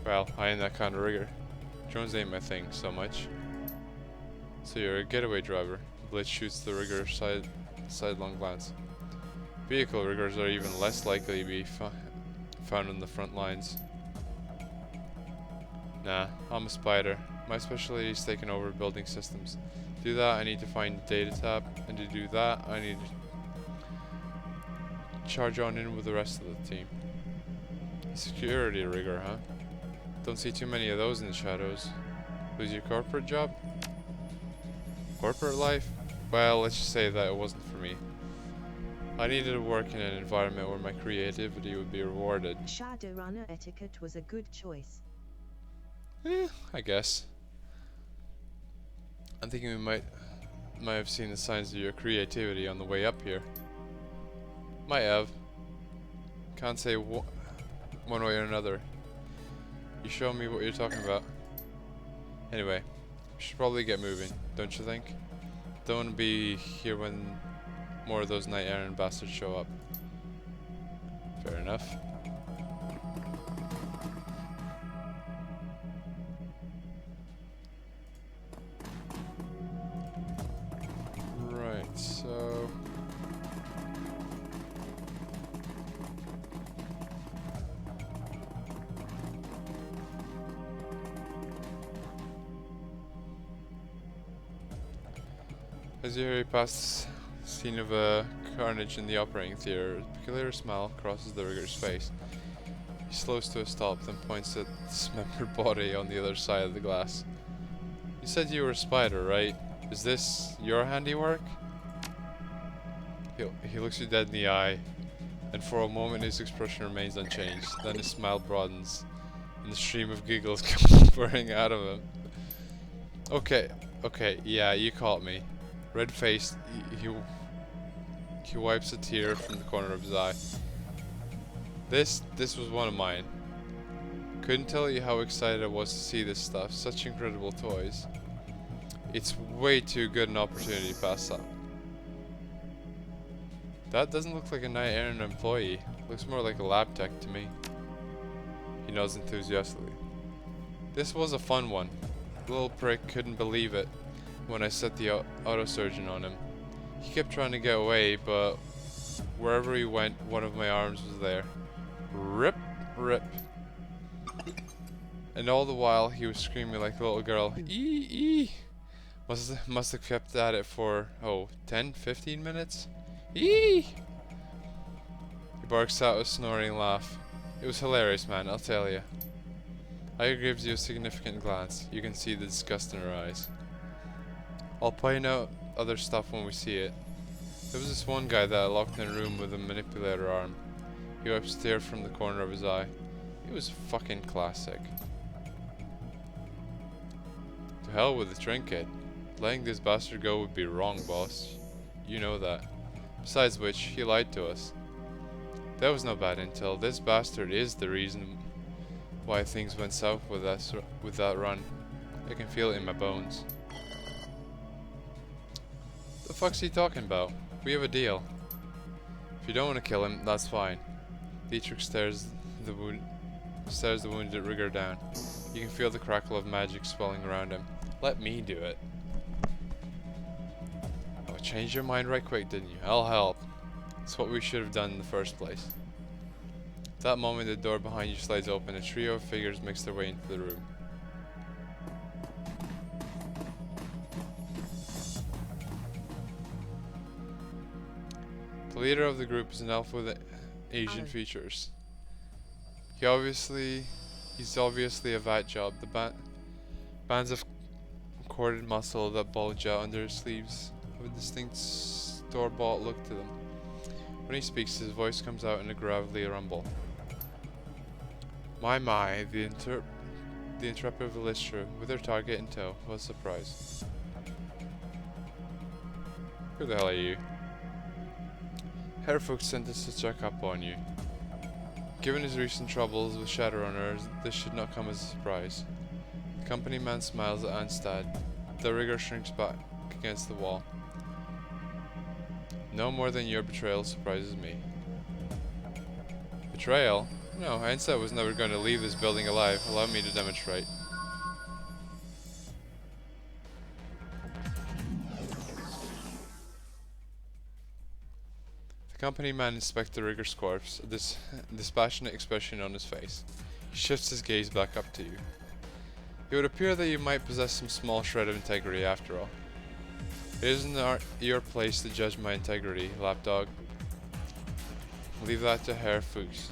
Well, I ain't that kind of rigger. Drones ain't my thing so much. So you're a getaway driver. Blitz shoots the rigger sidelong glance. Vehicle riggers are even less likely to be found on the front lines. Nah, I'm a spider. My specialty is taking over building systems. To do that, I need to find the data tab, and to do that, I need to charge on in with the rest of the team. Security rigger, huh? Don't see too many of those in the shadows. Lose your corporate job? Corporate life? Well, let's just say that it wasn't for me. I needed to work in an environment where my creativity would be rewarded. Shadowrunner etiquette was a good choice. I guess. I'm thinking we might have seen the signs of your creativity on the way up here. Might have. Can't say one way or another. You show me what you're talking about. Anyway, we should probably get moving, don't you think? Don't want to be here when more of those night errand bastards show up. Fair enough. Right, so... As you hurry past the scene of carnage in the operating theater, a peculiar smile crosses the rigger's face. He slows to a stop, then points at the dismembered body on the other side of the glass. You said you were a spider, right? Is this your handiwork? He looks you dead in the eye, and for a moment his expression remains unchanged. Then his smile broadens, and the stream of giggles come pouring out of him. Okay, yeah, you caught me. Red-faced, he wipes a tear from the corner of his eye. This was one of mine. Couldn't tell you how excited I was to see this stuff. Such incredible toys. It's way too good an opportunity to pass up. That doesn't look like a night errand employee. Looks more like a lab tech to me. He nods enthusiastically. This was a fun one. The little prick couldn't believe it when I set the auto-surgeon on him. He kept trying to get away, but wherever he went, one of my arms was there. Rip, rip. And all the while, he was screaming like a little girl. Ee! Must have kept at it for, 10-15 minutes? Ee! He barks out a snoring laugh. It was hilarious, man, I'll tell you. Aya gives you a significant glance. You can see the disgust in her eyes. I'll point out other stuff when we see it. There was this one guy that I locked in a room with a manipulator arm. He wipes tear from the corner of his eye. He was fucking classic. To hell with the trinket. Letting this bastard go would be wrong, boss. You know that. Besides which, he lied to us. That was no bad intel. This bastard is the reason why things went south with that run. I can feel it in my bones. The fuck's he talking about? We have a deal. If you don't want to kill him, that's fine. Dietrich stares the wounded rigger down. You can feel the crackle of magic swelling around him. Let me do it. Oh, changed your mind right quick, didn't you? I'll help. It's what we should have done in the first place. At that moment, the door behind you slides open. A trio of figures makes their way into the room. The leader of the group is an elf with Asian features. He's obviously a vat job. The bands of corded muscle that bulge out under his sleeves have a distinct store-bought look to them. When he speaks, his voice comes out in a gravelly rumble. My, the intrepid Velistra, with her target in tow, was surprised. Who the hell are you? Herr Fuchs sent us to check up on you. Given his recent troubles with Shadowrunners, this should not come as a surprise. The company man smiles at Anstad. The rigger shrinks back against the wall. No more than your betrayal surprises me. Betrayal? No, Anstad was never going to leave this building alive. Allow me to demonstrate. The company man inspects the rigger's corpse, a dispassionate expression on his face. He shifts his gaze back up to you. It would appear that you might possess some small shred of integrity after all. It isn't your place to judge my integrity, lapdog. Leave that to Herr Fuchs.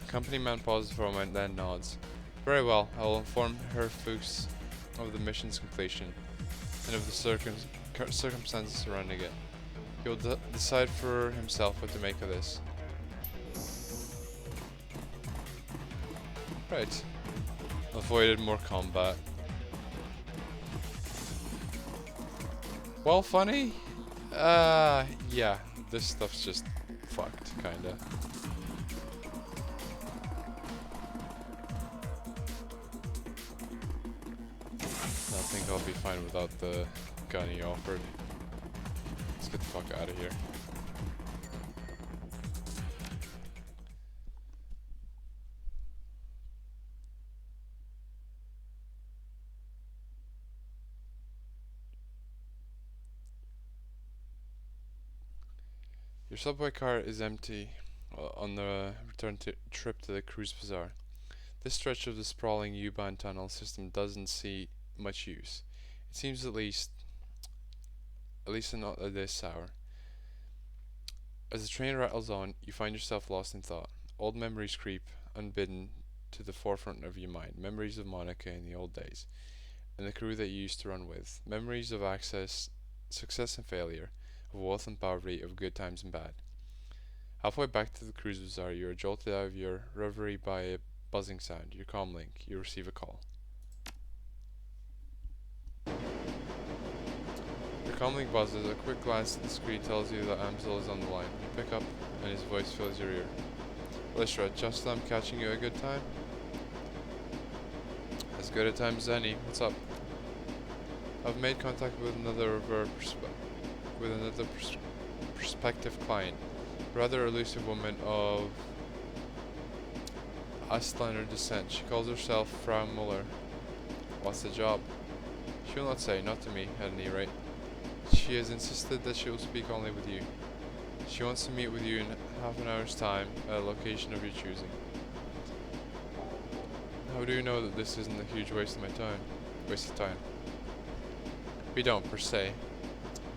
The company man pauses for a moment, then nods. Very well, I will inform Herr Fuchs of the mission's completion, and of the circumstances surrounding it. He will decide for himself what to make of this. Right. Avoided more combat. Well, funny? Yeah, this stuff's just fucked, kinda. I think I'll be fine without the gun he offered. Let's get the fuck out of here. Your subway car is empty on the return trip to the cruise bazaar. This stretch of the sprawling U-Bahn tunnel system doesn't see much use. It seems at least not at this hour. As the train rattles on, you find yourself lost in thought. Old memories creep, unbidden, to the forefront of your mind. Memories of Monica in the old days, and the crew that you used to run with. Memories of success and failure, of wealth and poverty, of good times and bad. Halfway back to the cruise bazaar, you are jolted out of your reverie by a buzzing sound. Your comm link. You receive a call. Your comm link buzzes. A quick glance at the screen tells you that Amsel is on the line. You pick up, and his voice fills your ear. Lystra, just I'm catching you a good time? As good a time as any. What's up? I've made contact with another prospective client. Rather elusive woman of Astlander descent. She calls herself Frau Muller. What's the job? She will not say, not to me, at any rate. She has insisted that she will speak only with you. She wants to meet with you in half an hour's time at a location of your choosing. How do you know that this isn't a huge waste of time? We don't, per se.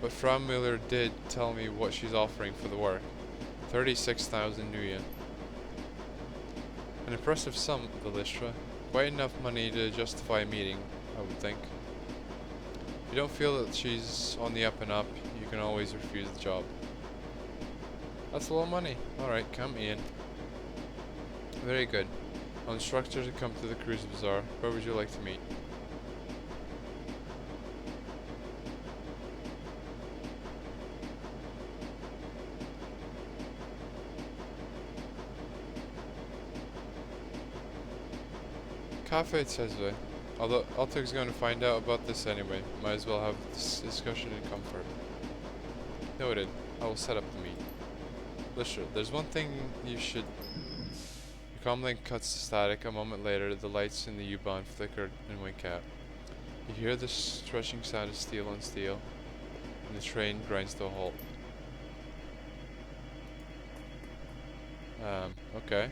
But Frau Muller did tell me what she's offering for the work. 36,000 new yen. An impressive sum, Velistra. Quite enough money to justify a meeting, I would think. If you don't feel that she's on the up and up, you can always refuse the job. That's a lot of money. Alright, come in. Very good. I'll instruct her to come to the cruise bazaar. Where would you like to meet? cafe, it says way. Although Altuk's going to find out about this anyway. Might as well have this discussion in comfort. Noted. I will set up the meet. Listen, there's one thing you should... Your comlink cuts to static. A moment later, the lights in the U-Bahn flicker and wink out. You hear the stretching sound of steel on steel, and the train grinds to a halt. Okay.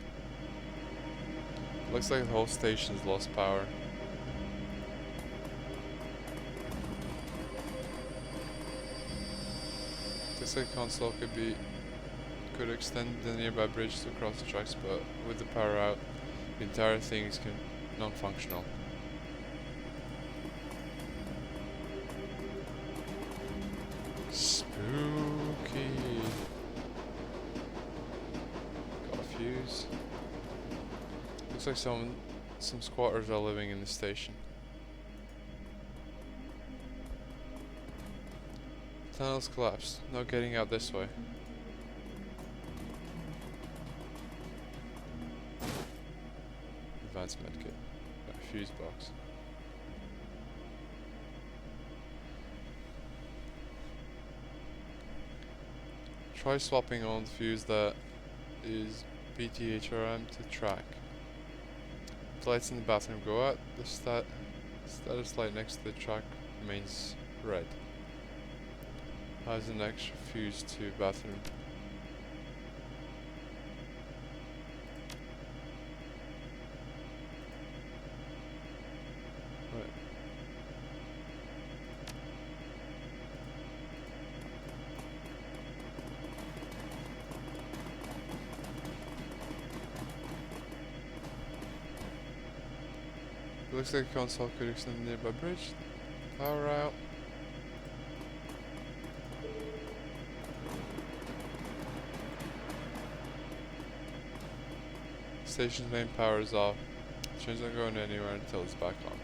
Looks like the whole station's lost power. Looks like the console could extend the nearby bridge to cross the tracks, but with the power out, the entire thing is non-functional. Spooky. Got a fuse. Looks like some squatters are living in the station. Tunnels collapsed. No getting out this way. Advanced medkit. Got a fuse box. Try swapping on the fuse that is BTHRM to track. The lights in the bathroom go out. The status light next to the track remains red. How's an extra fuse to bathroom? Right. Looks like a console could extend the nearby bridge. Power out. Station's main power is off. Train's not going anywhere until it's back on.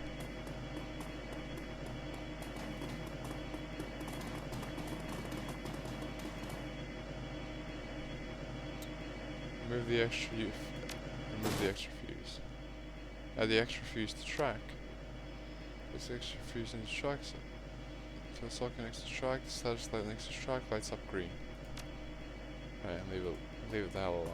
Remove the extra fuse. Add the extra fuse to track. Place the extra fuse in the track. Until socket next to track, the status light next to track lights up green. Alright, leave it the hell alone.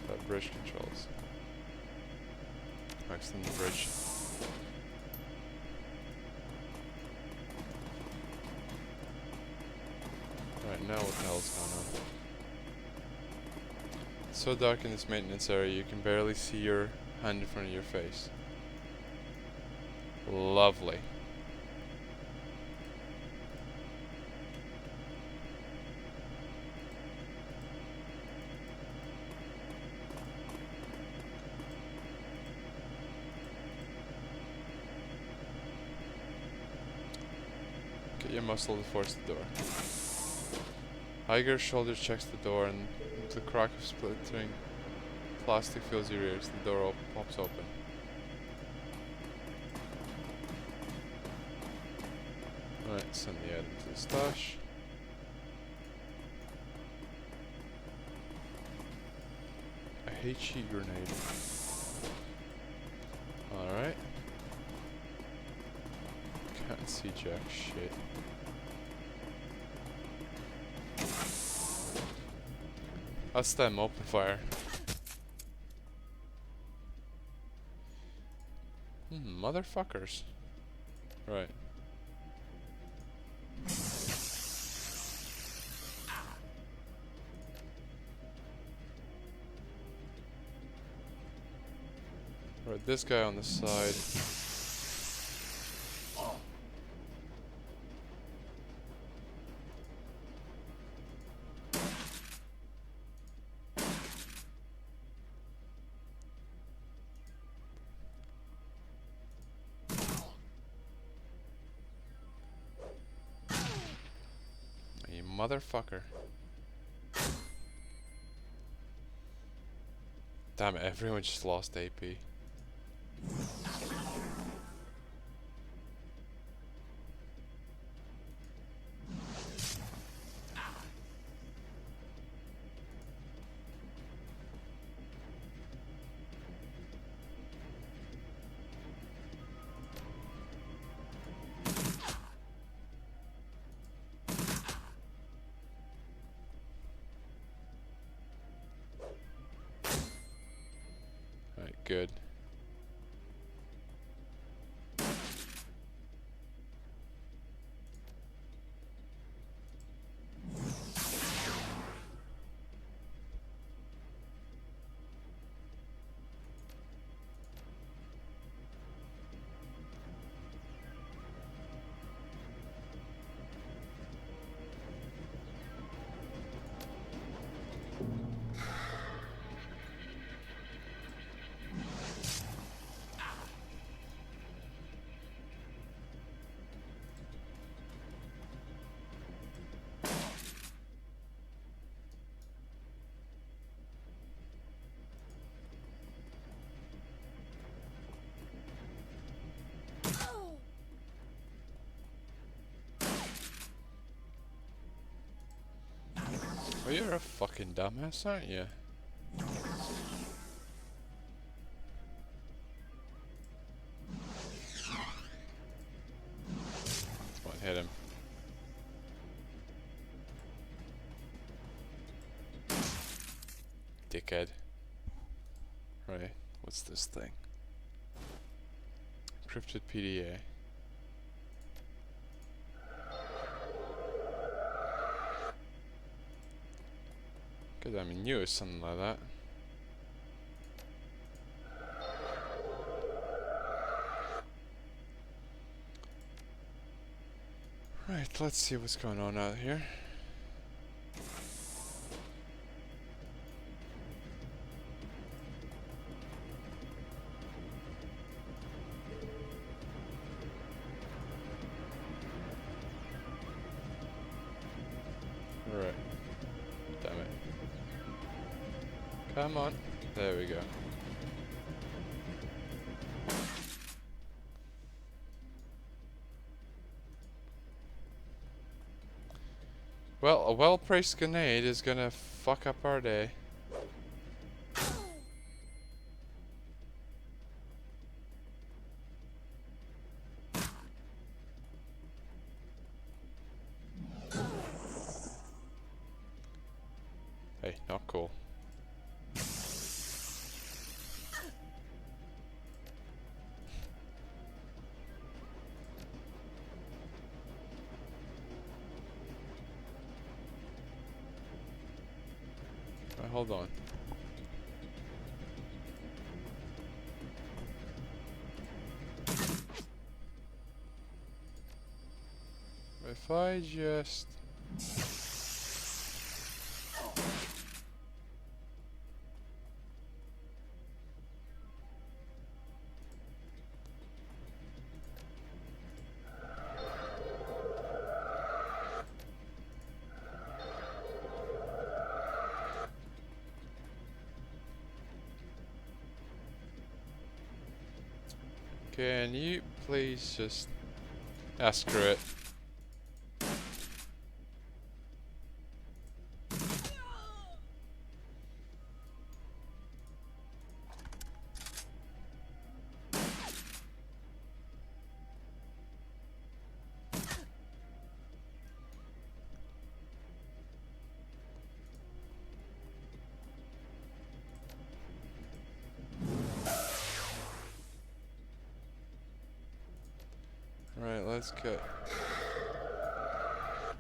That bridge controls. Extend the bridge. Right, now what the hell is going on? It's so dark in this maintenance area you can barely see your hand in front of your face. Lovely. Get your muscle to force the door. Iger's shoulder checks the door and the crack of splintering plastic fills your ears. The door pops open. Alright, send the item to the stash. A HE grenade. Alright. Can't see jack shit. That's them, open fire. Motherfuckers. Right. Right, this guy on the side. You motherfucker. Damn it, everyone just lost AP. good. Oh, you're a fucking dumbass, aren't you? Come on, hit him. Dickhead. Right, what's this thing? Encrypted PDA. Cause I knew it was something like that. Right, let's see what's going on out here. Right. Damn it. Come on. There we go. Well, a well-placed grenade is gonna fuck up our day. Hey, not cool. Right, hold on. If I just... Can you please just... Ah, screw it. Right, let's get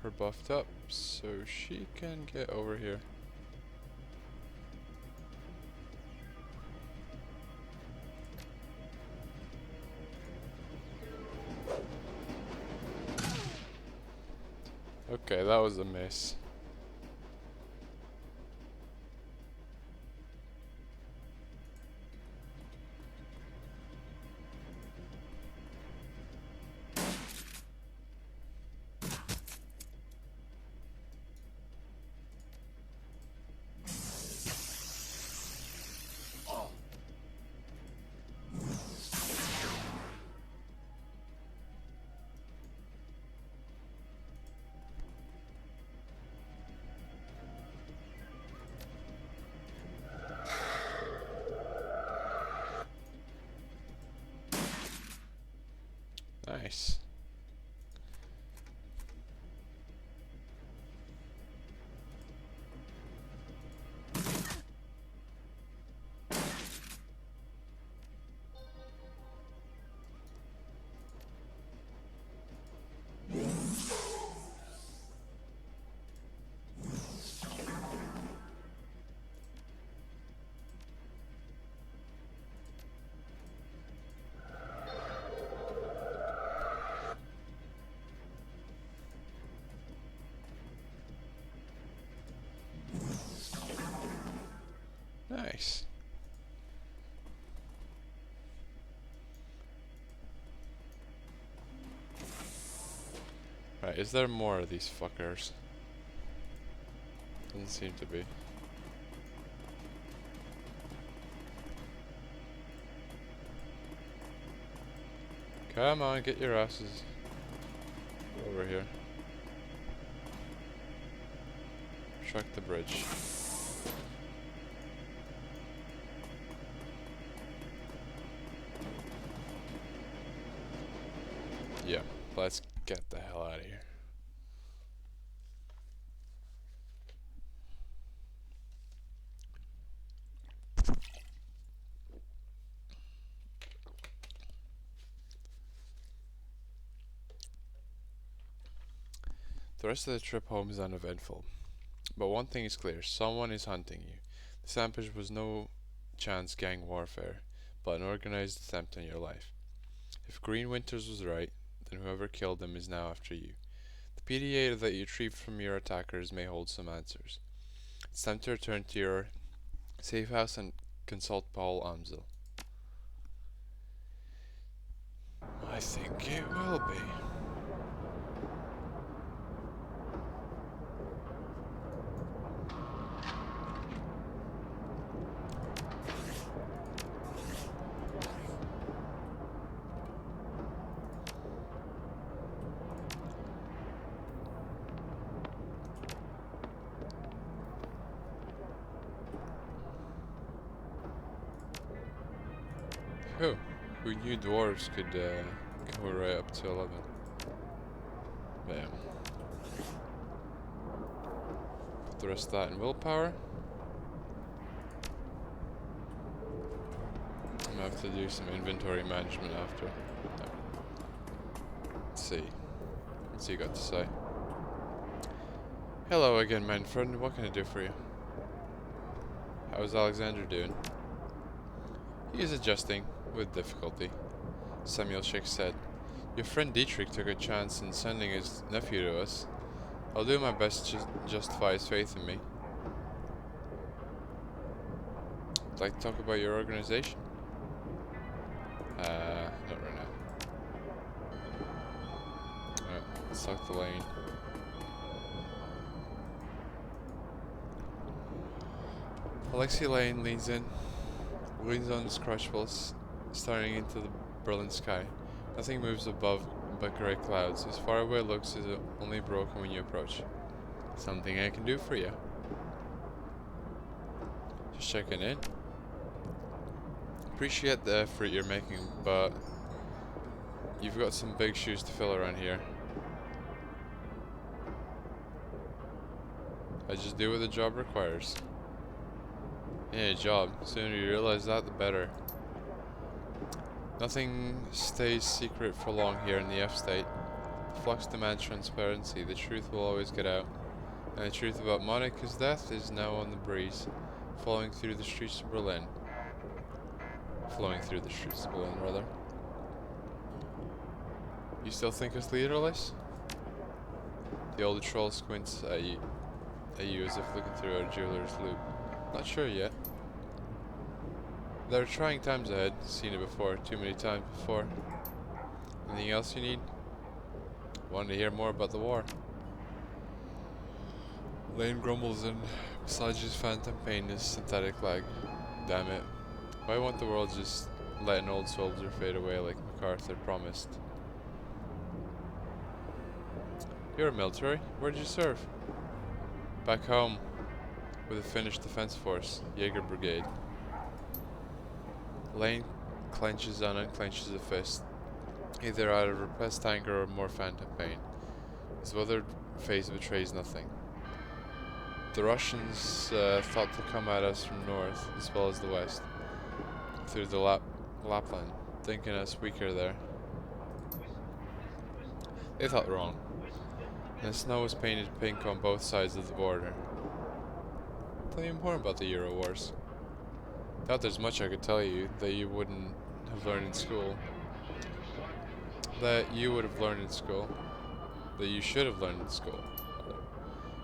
her buffed up so she can get over here. Okay, that was a miss. Nice. Right, is there more of these fuckers? Doesn't seem to be. Come on, get your asses over here. Truck the bridge. Yeah, let's get the hell out of here. The rest of the trip home is uneventful. But one thing is clear, someone is hunting you. This ambush was no chance gang warfare, but an organized attempt on your life. If Green Winters was right, then whoever killed him is now after you. The PDA that you retrieved from your attackers may hold some answers. It's time to return to your safe house and consult Paul Amsel. I think it will be. Oh, who knew dwarves could go right up to 11? Bam. Put the rest of that in willpower. I'm gonna have to do some inventory management after. No. Let's see. What's he got to say? Hello again, my friend. What can I do for you? How's Alexander doing? He is adjusting, with difficulty. Samuel Schick said, your friend Dietrich took a chance in sending his nephew to us. I'll do my best to justify his faith in me. Would like to talk about your organization? Not right now. Alright, let's talk to Lane. Alexi Lane leans on his crutch while staring into the brilliant sky. Nothing moves above but grey clouds. His faraway looks is only broken when you approach. Something I can do for you. Just checking in. Appreciate the effort you're making, but you've got some big shoes to fill around here. I just do what the job requires. Yeah, job. Sooner you realize that, the better. Nothing stays secret for long here in the F-State. The flux demands transparency. The truth will always get out. And the truth about Monica's death is now on the breeze, flowing through the streets of Berlin. Flowing through the streets of Berlin, rather. You still think us leaderless? The older troll squints at you as if looking through a jeweler's loupe. Not sure yet. There are trying times ahead. Seen it before. Too many times before. Anything else you need? Want to hear more about the war? Lane grumbles and massages phantom pain in his synthetic leg. Damn it. Why won't the world just let an old soldier fade away like MacArthur promised? You're military. Where did you serve? Back home. With a Finnish defense force, Jaeger Brigade. Lane clenches and unclenches a fist, either out of repressed anger or more phantom pain. His weathered face betrays nothing. The Russians thought to come at us from north, as well as the west, through the Lapland, thinking us weaker there. They thought wrong, and the snow was painted pink on both sides of the border. Tell me more about the Euro Wars. Doubt there's much I could tell you that you wouldn't have learned in school. That you would have learned in school. That you should have learned in school.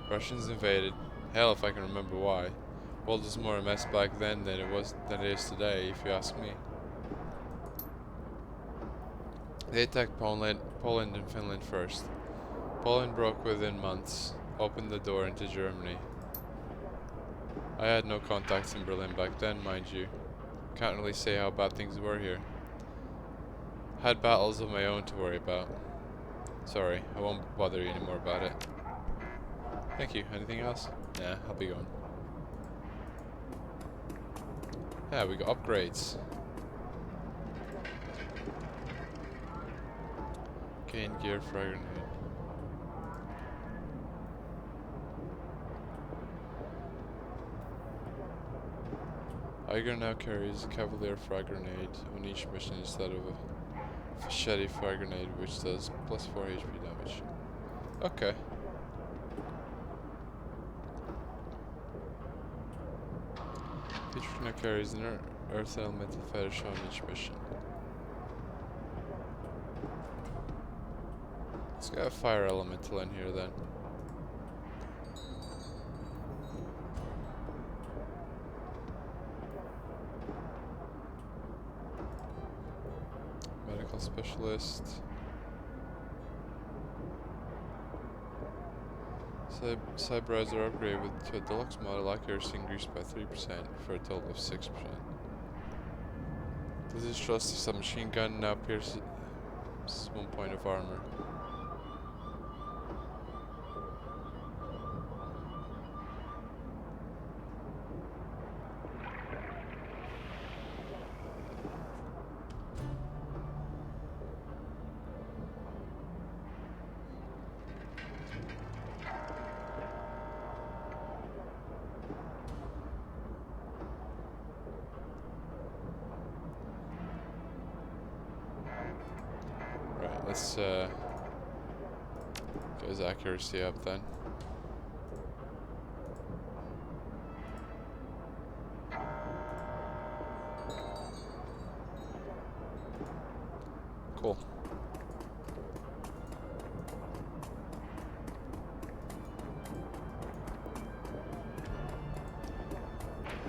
Russians invaded. Hell, if I can remember why. World was more a mess back then than it is today, if you ask me. They attacked Poland and Finland first. Poland broke within months, opened the door into Germany. I had no contacts in Berlin back then, mind you. Can't really say how bad things were here. Had battles of my own to worry about. Sorry, I won't bother you anymore about it. Thank you. Anything else? Nah, I'll be going. Yeah, we got upgrades. Gain gear frag grenade. Iger now carries a Cavalier frag grenade on each mission instead of a Machete frag grenade, which does plus 4 HP damage. Okay. Each now carries an Earth Elemental Fetish on each mission. Let's get a Fire Elemental in here then. Medical Specialist. Side browser upgrade to a deluxe model, accuracy increased by 3% for a total of 6%. This trusty submachine gun now pierces 1 point of armor. Right, let's get his accuracy up then. Cool.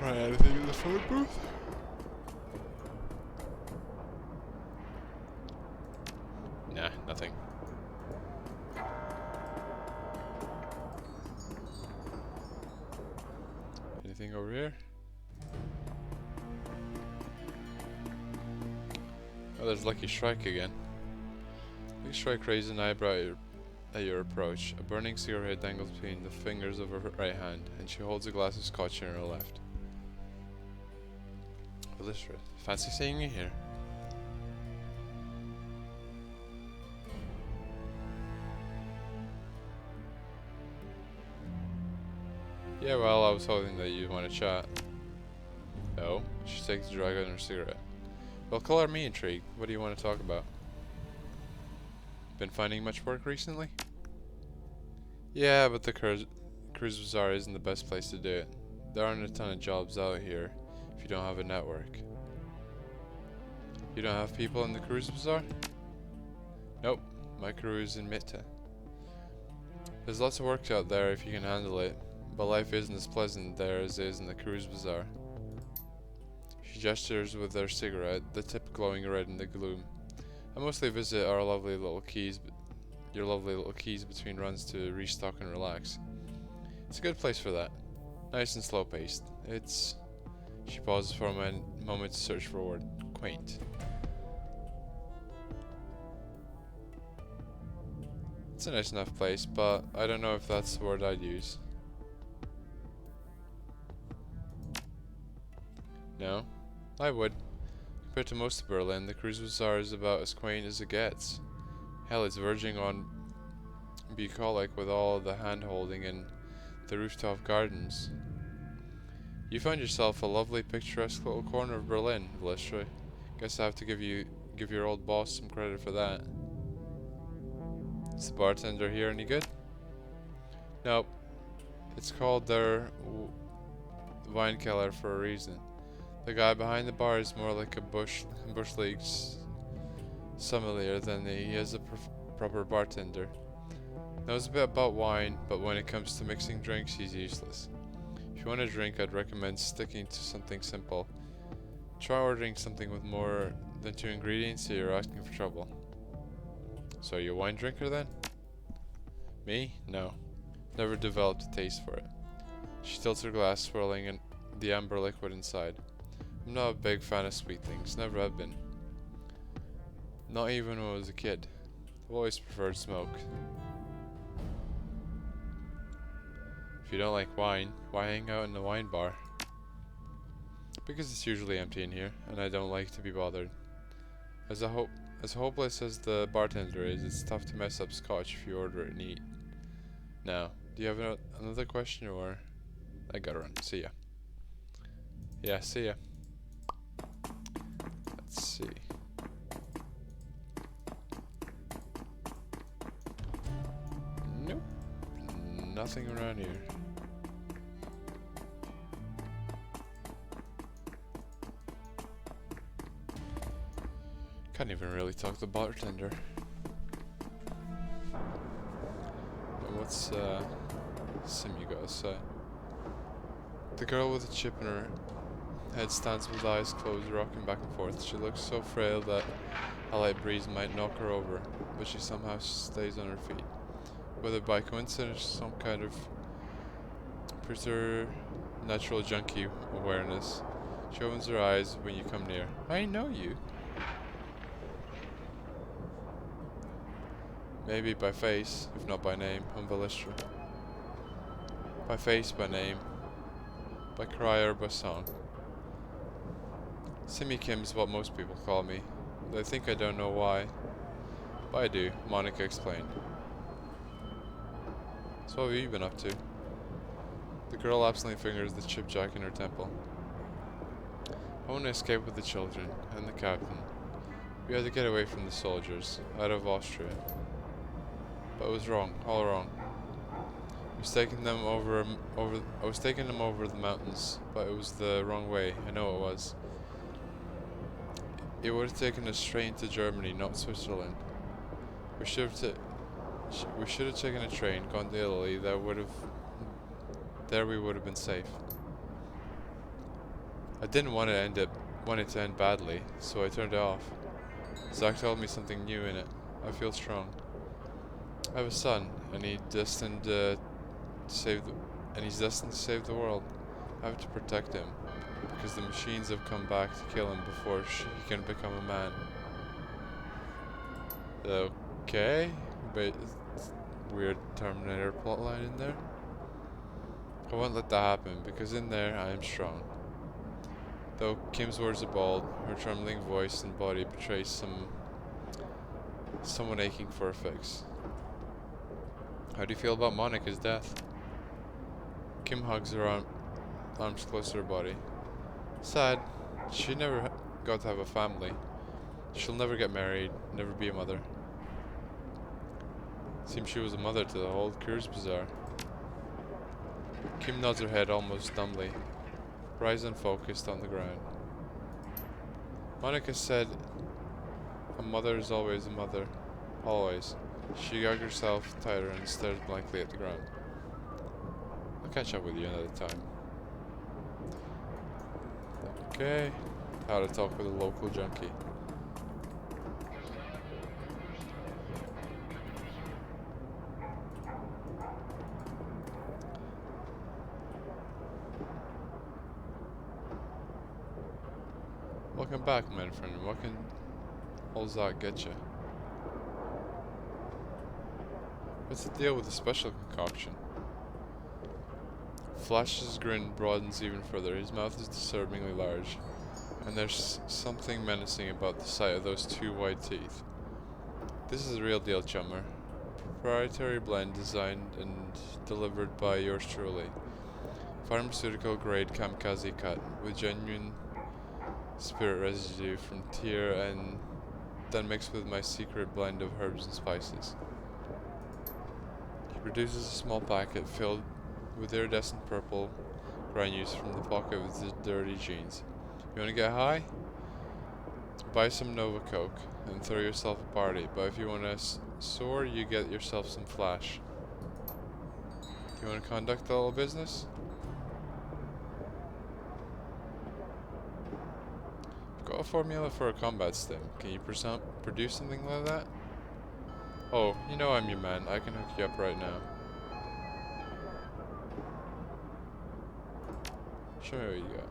Right, anything in the phone booth? Nah, nothing. Anything over here? Oh, there's Lucky Strike again. Lucky Strike raises an eyebrow at your approach. A burning cigarette dangles between the fingers of her right hand, and she holds a glass of scotch in her left. Illiterate. Fancy seeing you here. Yeah, well, I was hoping that you'd want to chat. No, she takes a drag on her cigarette. Well, color me intrigued. What do you want to talk about? Been finding much work recently? Yeah, but the Cruise Bazaar isn't the best place to do it. There aren't a ton of jobs out here if you don't have a network. You don't have people in the Cruise Bazaar? Nope, my crew is in Mitte. There's lots of work out there if you can handle it, but life isn't as pleasant there as it is in the Cruise Bazaar. She gestures with her cigarette, the tip glowing red in the gloom. I mostly visit our lovely little keys, your lovely little keys between runs to restock and relax. It's a good place for that. Nice and slow paced. It's... She pauses for a moment to search for a word. Quaint. It's a nice enough place, but I don't know if that's the word I'd use. No? I would. Compared to most of Berlin, the Cruise Bazaar is about as quaint as it gets. Hell, it's verging on bucolic with all the hand-holding and the rooftop gardens. You found yourself a lovely picturesque little corner of Berlin, Valistra. Guess I have to give your old boss some credit for that. Is the bartender here any good? Nope. It's called their Weinkeller for a reason. The guy behind the bar is more like a bush league sommelier than he is a proper bartender. Knows a bit about wine, but when it comes to mixing drinks, he's useless. If you want a drink, I'd recommend sticking to something simple. Try ordering something with more than 2 ingredients, or you're asking for trouble. So, you a wine drinker then? Me? No. Never developed a taste for it. She tilts her glass, swirling in the amber liquid inside. I'm not a big fan of sweet things, never have been. Not even when I was a kid. I've always preferred smoke. If you don't like wine, why hang out in the wine bar? Because it's usually empty in here, and I don't like to be bothered. As hopeless as the bartender is, it's tough to mess up scotch if you order it neat. Now, do you have another question, or... I gotta run. See ya. Yeah, see ya. Let's see. Nope. Nothing around here. Can't even really talk to the bartender. What's Sim you gotta say? The girl with the chip in her head stands with eyes closed, rocking back and forth. She looks so frail that a light breeze might knock her over, but she somehow stays on her feet. Whether by coincidence or some kind of preternatural junkie awareness, she opens her eyes when you come near. I know you. Maybe by face, if not by name, I'm Velistra. By face, by name, by cry or by song. Simmy Kim's what most people call me. They think I don't know why. But I do, Monica explained. So what have you been up to? The girl absently fingers the chipjack in her temple. I want to escape with the children, and the captain. We had to get away from the soldiers, out of Austria. But it was wrong, all wrong. I was taking them over the mountains, but it was the wrong way. I know it was. It would have taken us straight into Germany, not Switzerland. We should have taken a train, gone to Italy. There we would have been safe. I didn't want it to end badly, so I turned it off. Zach told me something new in it. I feel strong. I have a son, and he's destined to save the world. I have to protect him, because the machines have come back to kill him before he can become a man. Okay, but weird Terminator plotline in there. I won't let that happen, because in there I am strong. Though Kim's words are bald, her trembling voice and body betrays someone aching for a fix. How do you feel about Monica's death? Kim hugs her arms close to her body. Sad. She never got to have a family. She'll never get married, never be a mother. Seems she was a mother to the whole Kurz Bazaar. Kim nods her head almost dumbly, her eyes unfocused on the ground. Monica said, a mother is always a mother. Always. She hugged herself tighter and stared blankly at the ground. I'll catch up with you another time. Okay. How to talk with a local junkie. Welcome back, my friend. What can old Zach get you? What's the deal with the special concoction? Flash's grin broadens even further. His mouth is disturbingly large, and there's something menacing about the sight of those two white teeth. This is the real deal, chummer. Proprietary blend designed and delivered by yours truly. Pharmaceutical grade kamikaze cut with genuine spirit residue from tear and then mixed with my secret blend of herbs and spices. He produces a small packet filled with iridescent purple granules from the pocket of his dirty jeans. You wanna get high? Buy some Nova Coke and throw yourself a party, but if you wanna soar, you get yourself some Flash. You wanna conduct a little business? Got a formula for a combat stim. Can you produce something like that? Oh, you know I'm your man. I can hook you up right now. Show me what you got.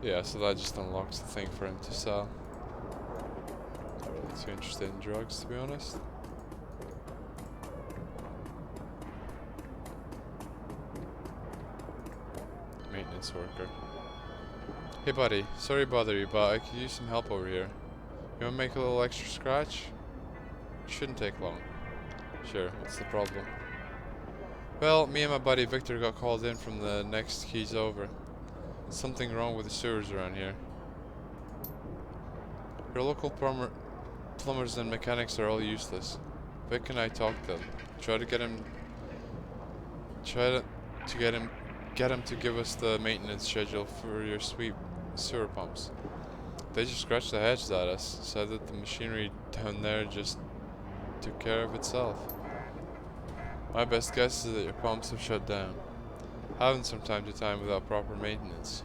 Yeah, so that just unlocks the thing for him to sell. Not really too interested in drugs, to be honest. Maintenance worker. Hey buddy, sorry to bother you, but I could use some help over here. You wanna make a little extra scratch? It shouldn't take long. Sure, what's the problem? Well, me and my buddy Victor got called in from the next keys over. There's something wrong with the sewers around here. Your local plumbers and mechanics are all useless. Vic and I talked to them. Try to get him to give us the maintenance schedule for your sweep sewer pumps. They just scratched their heads at us, said that the machinery down there just took care of itself. My best guess is that your pumps have shut down. Happens from time to time without proper maintenance.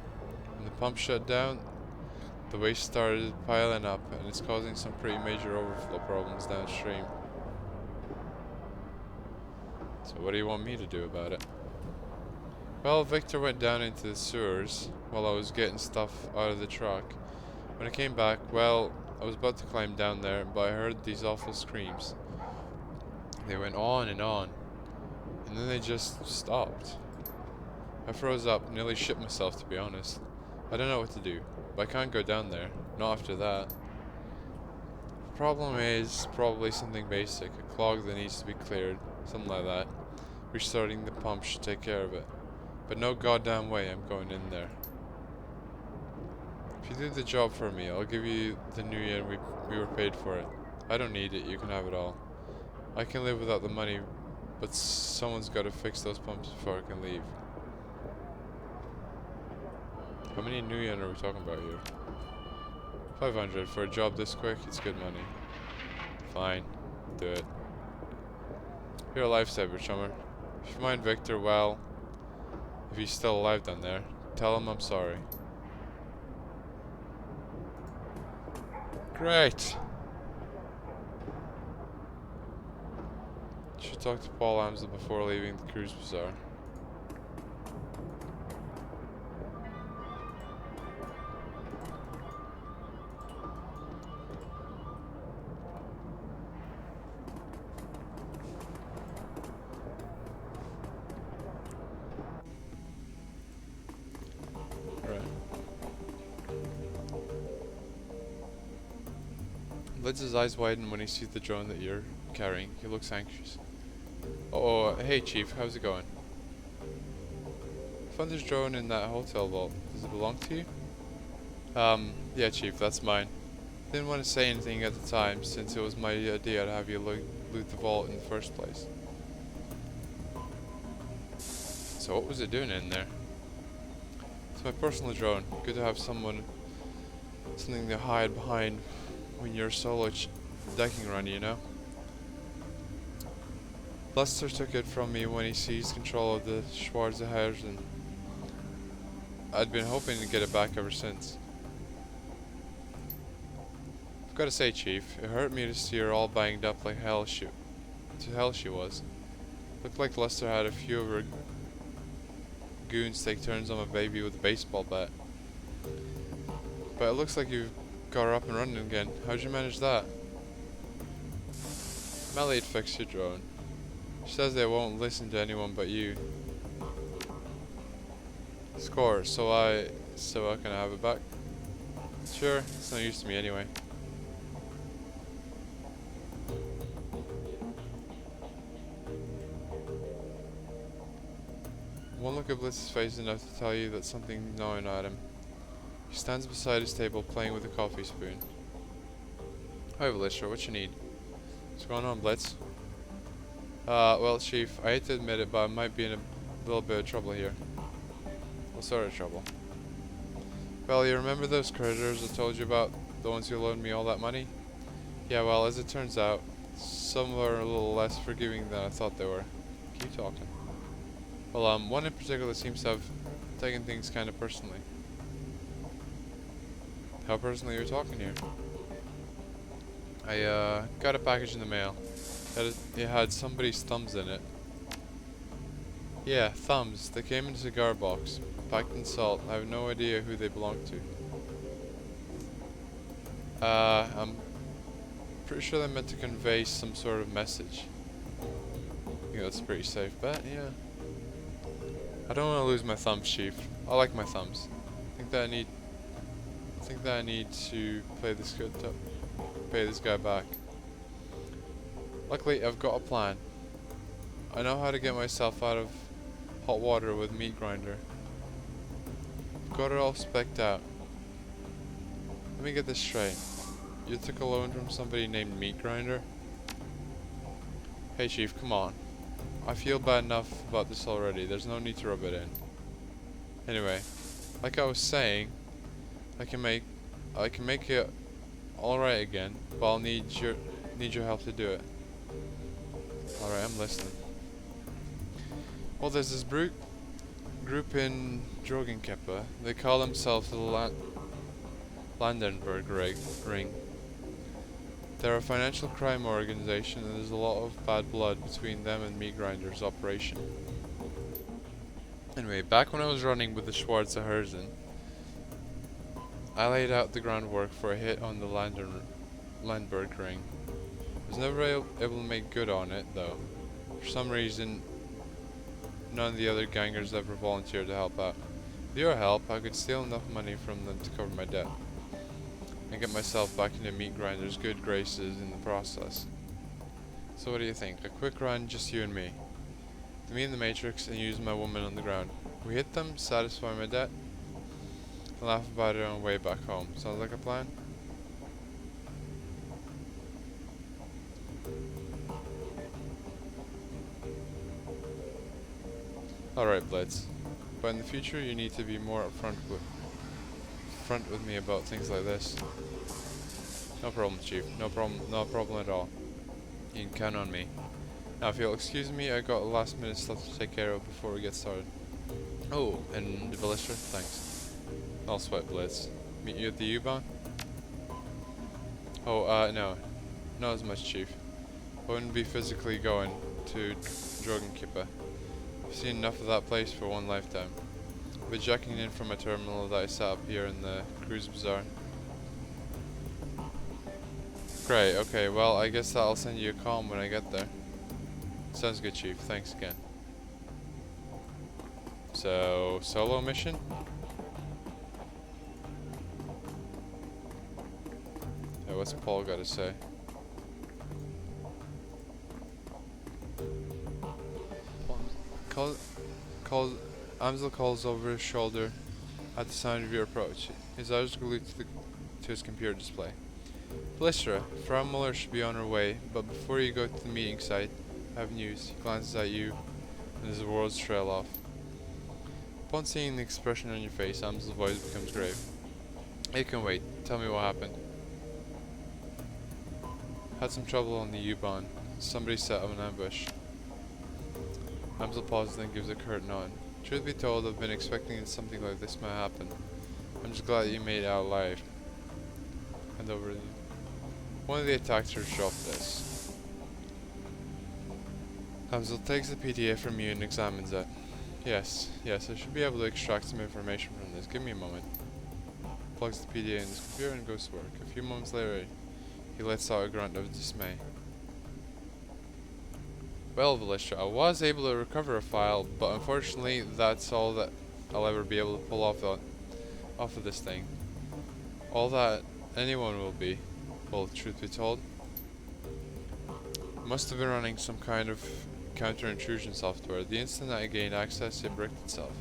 When the pump shut down, the waste started piling up and it's causing some pretty major overflow problems downstream. So what do you want me to do about it? Well, Victor went down into the sewers while I was getting stuff out of the truck. When I came back, well, I was about to climb down there, but I heard these awful screams. They went on, and then they just stopped. I froze up, nearly shit myself to be honest. I don't know what to do, but I can't go down there, not after that. The problem is probably something basic, a clog that needs to be cleared, something like that. Restarting the pump should take care of it. But no goddamn way I'm going in there. If you do the job for me, I'll give you the new yen we were paid for it. I don't need it, you can have it all. I can live without the money, but someone's got to fix those pumps before I can leave. How many new yen are we talking about here? 500 for a job this quick, it's good money. Fine, do it. You're a lifesaver, chummer. If you mind Victor, well, if he's still alive down there, tell him I'm sorry. Great! Should talk to Paul Amsel before leaving the cruise bazaar. Lids' eyes widen when he sees the drone that you're carrying. He looks anxious. Oh, hey Chief, how's it going? I found this drone in that hotel vault. Does it belong to you? Yeah Chief, that's mine. Didn't want to say anything at the time, since it was my idea to have you loot the vault in the first place. So what was it doing in there? It's my personal drone. Good to have something to hide behind when you're solo decking run, you know? Lester took it from me when he seized control of the Schwarzehausen. I'd been hoping to get it back ever since. I've gotta say, Chief, it hurt me to see her all banged up like hell she was. Looked like Lester had a few of her goons take turns on my baby with a baseball bat. But it looks like you've got her up and running again. How'd you manage that? Melly'd fix your drone. She says they won't listen to anyone but you. Score, so I can have it back? Sure, it's no use to me anyway. One look at Blitz's face is enough to tell you that something's gnawing at him. He stands beside his table playing with a coffee spoon. Hi, Valisha, what you need? What's going on, Blitz? Well, Chief, I hate to admit it, but I might be in a little bit of trouble here. What sort of trouble? Well, you remember those creditors I told you about? The ones who loaned me all that money? Yeah, well, as it turns out, some are a little less forgiving than I thought they were. Keep talking. Well, one in particular seems to have taken things kind of personally. How personally are you talking here? I got a package in the mail. It had somebody's thumbs in it. Yeah, thumbs. They came in a cigar box, packed in salt. I have no idea who they belong to. I'm pretty sure they're meant to convey some sort of message. I think that's a pretty safe bet, yeah. I don't want to lose my thumbs, Chief. I like my thumbs. I think that I need to pay this guy back. Luckily, I've got a plan. I know how to get myself out of hot water with meat grinder. Got it all specced out. Let me get this straight. You took a loan from somebody named Meat Grinder? Hey Chief, come on. I feel bad enough about this already. There's no need to rub it in. Anyway, like I was saying, I can make it alright again, but I'll need your help to do it. Alright, I'm listening. Well, there's this group in Drogenkippa. They call themselves the Landenberg Ring. They're a financial crime organization, and there's a lot of bad blood between them and Meat Grinder's operation. Anyway, back when I was running with the Schwarzer Herzen, I laid out the groundwork for a hit on the Landberg Ring. I was never able to make good on it, though. For some reason, none of the other gangers ever volunteered to help out. With your help, I could steal enough money from them to cover my debt, and get myself back into Meat Grinder's good graces in the process. So what do you think? A quick run, just you and me. Me in the Matrix, and use my woman on the ground. We hit them, satisfy my debt, and laugh about it on the way back home. Sounds like a plan? Alright, Blitz. But in the future, you need to be more upfront with me about things like this. No problem, Chief. No problem at all. You can count on me. Now, if you'll excuse me, I got a last minute stuff to take care of before we get started. Oh, and the Ballista? Thanks. I'll sweat, Blitz. Meet you at the U-Bahn? Oh, no. Not as much, Chief. I wouldn't be physically going to Drogenkippa. I've seen enough of that place for one lifetime. I'll be jacking in from a terminal that I set up here in the Cruise Bazaar. Great, okay, well, I guess I'll send you a call when I get there. Sounds good, Chief. Thanks again. So, solo mission? Hey, what's Paul got to say? Amsel calls over his shoulder at the sound of your approach. His eyes are glued to his computer display. Ballista, Frau Muller should be on her way, but before you go to the meeting site, I have news. He glances at you, and his words trail off. Upon seeing the expression on your face, Amsel's voice becomes grave. It can wait. Tell me what happened. Had some trouble on the U-Bahn. Somebody set up an ambush. Amsel pauses, then gives a curt nod. Truth be told, I've been expecting that something like this might happen. I'm just glad you made it out alive. And over to you. One of the attackers dropped this. Amsel takes the PDA from you and examines it. Yes, I should be able to extract some information from this. Give me a moment. Plugs the PDA in his computer and goes to work. A few moments later, he lets out a grunt of dismay. Well, Ballista, I was able to recover a file, but unfortunately, that's all that I'll ever be able to pull off of this thing. All that anyone will be, well, truth be told. Must have been running some kind of counter-intrusion software. The instant I gained access, it bricked itself.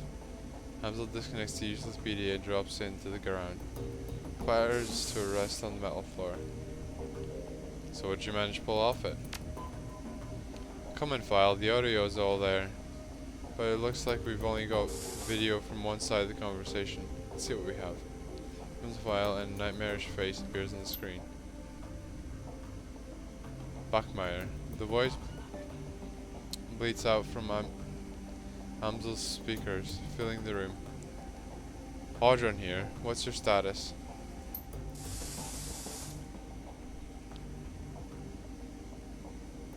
Amsel disconnects the useless PDA and drops into the ground. Clatters to a rest on the metal floor. So what'd you manage to pull off it? Come in, file. The audio's all there. But it looks like we've only got video from one side of the conversation. Let's see what we have. Comes the file and a nightmarish face appears on the screen. Bachmeier. The voice bleats out from Amsel's speakers, filling the room. Audron here. What's your status?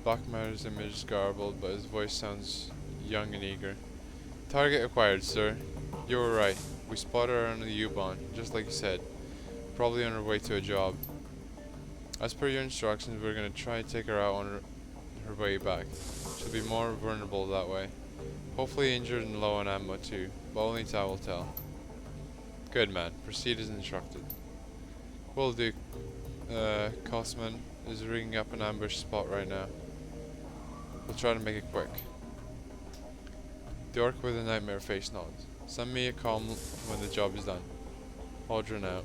Blackmatter's image is garbled, but his voice sounds young and eager. Target acquired, sir. You were right. We spotted her on the U-Bahn, just like you said. Probably on her way to a job. As per your instructions, we're gonna try and take her out on her way back. She'll be more vulnerable that way. Hopefully injured and low on ammo too, but only time will tell. Good man. Proceed as instructed. Will do. Cosman is rigging up an ambush spot right now. We'll try to make it quick. The orc with a nightmare face nods. Send me a call when the job is done. Aldrin out.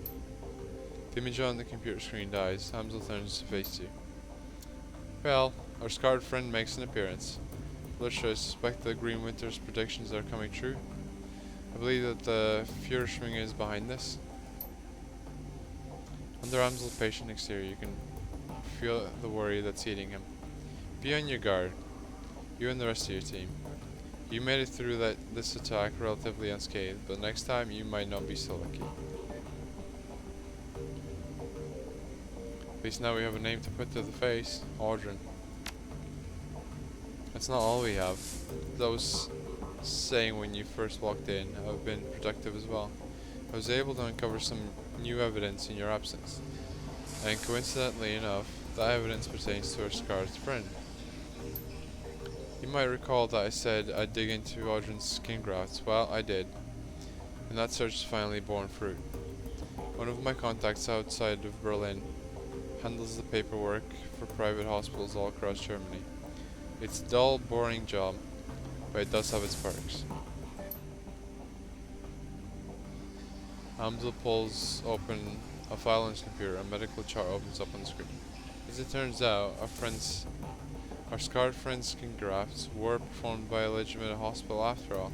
The image on the computer screen dies. Hamzel turns to face you. Well, our scarred friend makes an appearance. Fletcher, I suspect that Green Winter's predictions are coming true. I believe that the Führerschwinge is behind this. Under Hamzel's patient exterior, you can feel the worry that's eating him. Be on your guard. You and the rest of your team. You made it through this attack relatively unscathed, but next time you might not be so lucky. At least now we have a name to put to the face. Aldrin. That's not all we have. As I was saying when you first walked in, I've been productive as well. I was able to uncover some new evidence in your absence. And coincidentally enough, that evidence pertains to our scarred friend. You might recall that I said I'd dig into Aldrin's skin grafts. Well, I did. And that search has finally borne fruit. One of my contacts outside of Berlin handles the paperwork for private hospitals all across Germany. It's a dull, boring job, but it does have its perks. Hamza pulls open a file on his computer. A medical chart opens up on the screen. As it turns out, our scarred friend's skin grafts were performed by a legitimate hospital after all.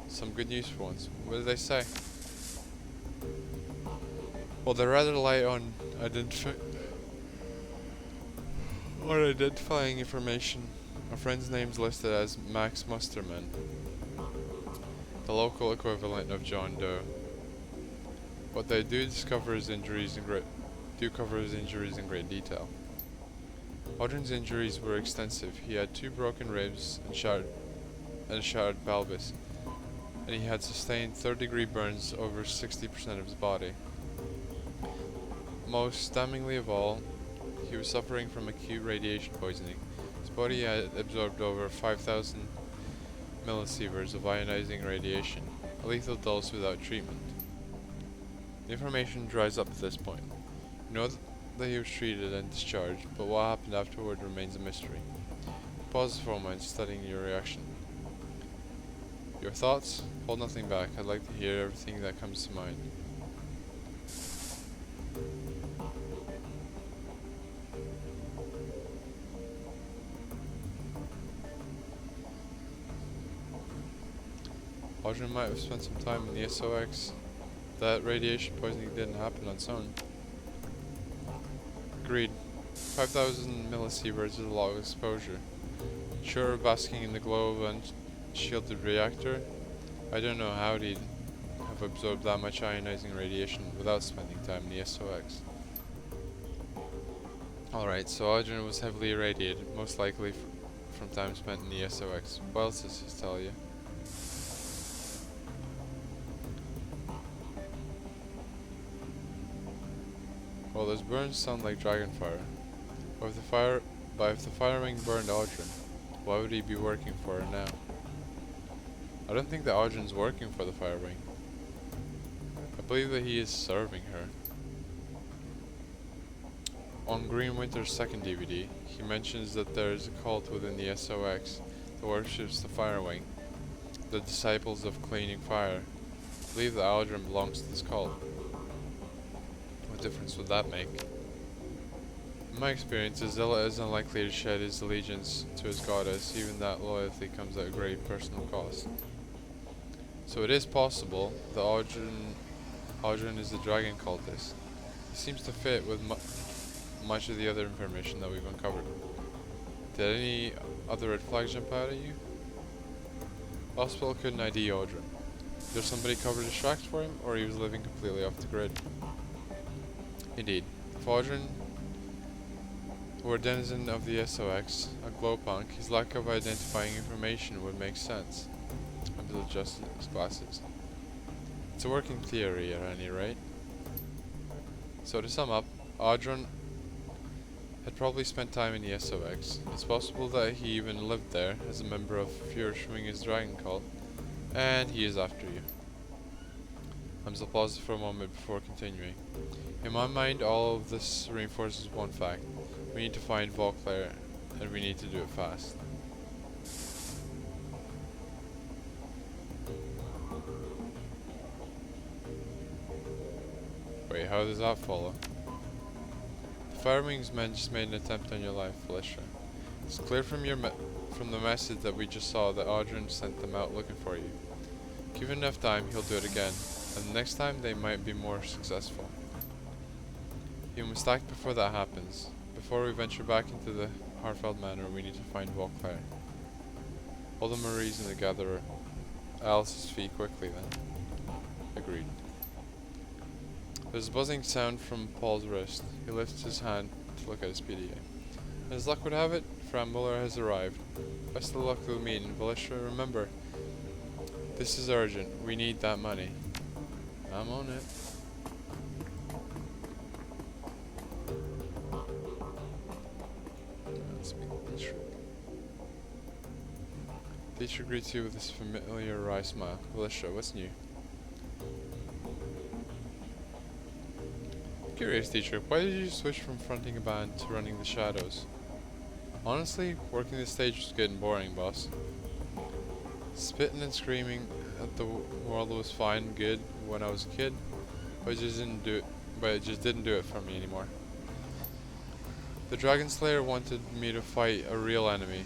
Some good news for once. What did they say? Well, they're rather light on identifying information. Our friend's name's listed as Max Musterman, the local equivalent of John Doe. But they do cover his injuries in great detail. Aldrin's injuries were extensive. He had 2 broken ribs and a shattered pelvis, and he had sustained third-degree burns over 60% of his body. Most damningly of all, he was suffering from acute radiation poisoning. His body had absorbed over 5,000 millisieverts of ionizing radiation, a lethal dose without treatment. The information dries up at this point. You know that he was treated and discharged, but what happened afterward remains a mystery. Pause for a moment, studying your reaction. Your thoughts? Hold nothing back. I'd like to hear everything that comes to mind. Aldrin might have spent some time in the SOX. That radiation poisoning didn't happen on its own. Agreed. 5,000 millisieverts is a lot of exposure. Sure, basking in the glow of an unshielded reactor, I don't know how he'd have absorbed that much ionizing radiation without spending time in the SOX. Alright, so Aldrin was heavily irradiated, most likely from time spent in the SOX. What else does this tell you? Well, those burns sound like dragon fire. But if the fire wing burned Aldrin, why would he be working for her now? I don't think that Aldrin's working for the fire wing. I believe that he is serving her. On Green Winter's second DVD, he mentions that there is a cult within the SOX that worships the fire wing, the disciples of cleaning fire. I believe that Aldrin belongs to this cult. What difference would that make? In my experience, a zealot is unlikely to shed his allegiance to his goddess, even that loyalty comes at a great personal cost. So it is possible that Aldrin is the dragon cultist. He seems to fit with much of the other information that we've uncovered. Did any other red flags jump out at you? Hospital couldn't ID Aldrin. Did somebody cover his tracks for him, or he was living completely off the grid? Indeed. If Aldrin were a denizen of the SOX, a glowpunk, his lack of identifying information would make sense. Until adjusted his glasses. It's a working theory at any rate. So to sum up, Audron had probably spent time in the SOX. It's possible that he even lived there as a member of Fjordschwinger's dragon cult, and he is after you. I'm still pausing for a moment before continuing. In my mind, all of this reinforces one fact. We need to find Volclair, and we need to do it fast. Wait, how does that follow? The Firewings men just made an attempt on your life, Felicia. It's clear from the message that we just saw that Audron sent them out looking for you. Given enough time, he'll do it again, and the next time they might be more successful. You must act before that happens. Before we venture back into the Harfeld Manor, we need to find Volclair. All the Maries and the Gatherer. Alice's feet quickly then. Agreed. There's a buzzing sound from Paul's wrist. He lifts his hand to look at his PDA. As luck would have it, Fran Muller has arrived. Best of luck to the meeting. Felicia, remember, this is urgent. We need that money. I'm on it. Teacher greets you with his familiar wry smile. Felicia, what's new? Curious, teacher, why did you switch from fronting a band to running the shadows? Honestly, working the stage was getting boring, boss. Spitting and screaming at the world was fine and good when I was a kid, but it just didn't do it for me anymore. The Dragon Slayer wanted me to fight a real enemy,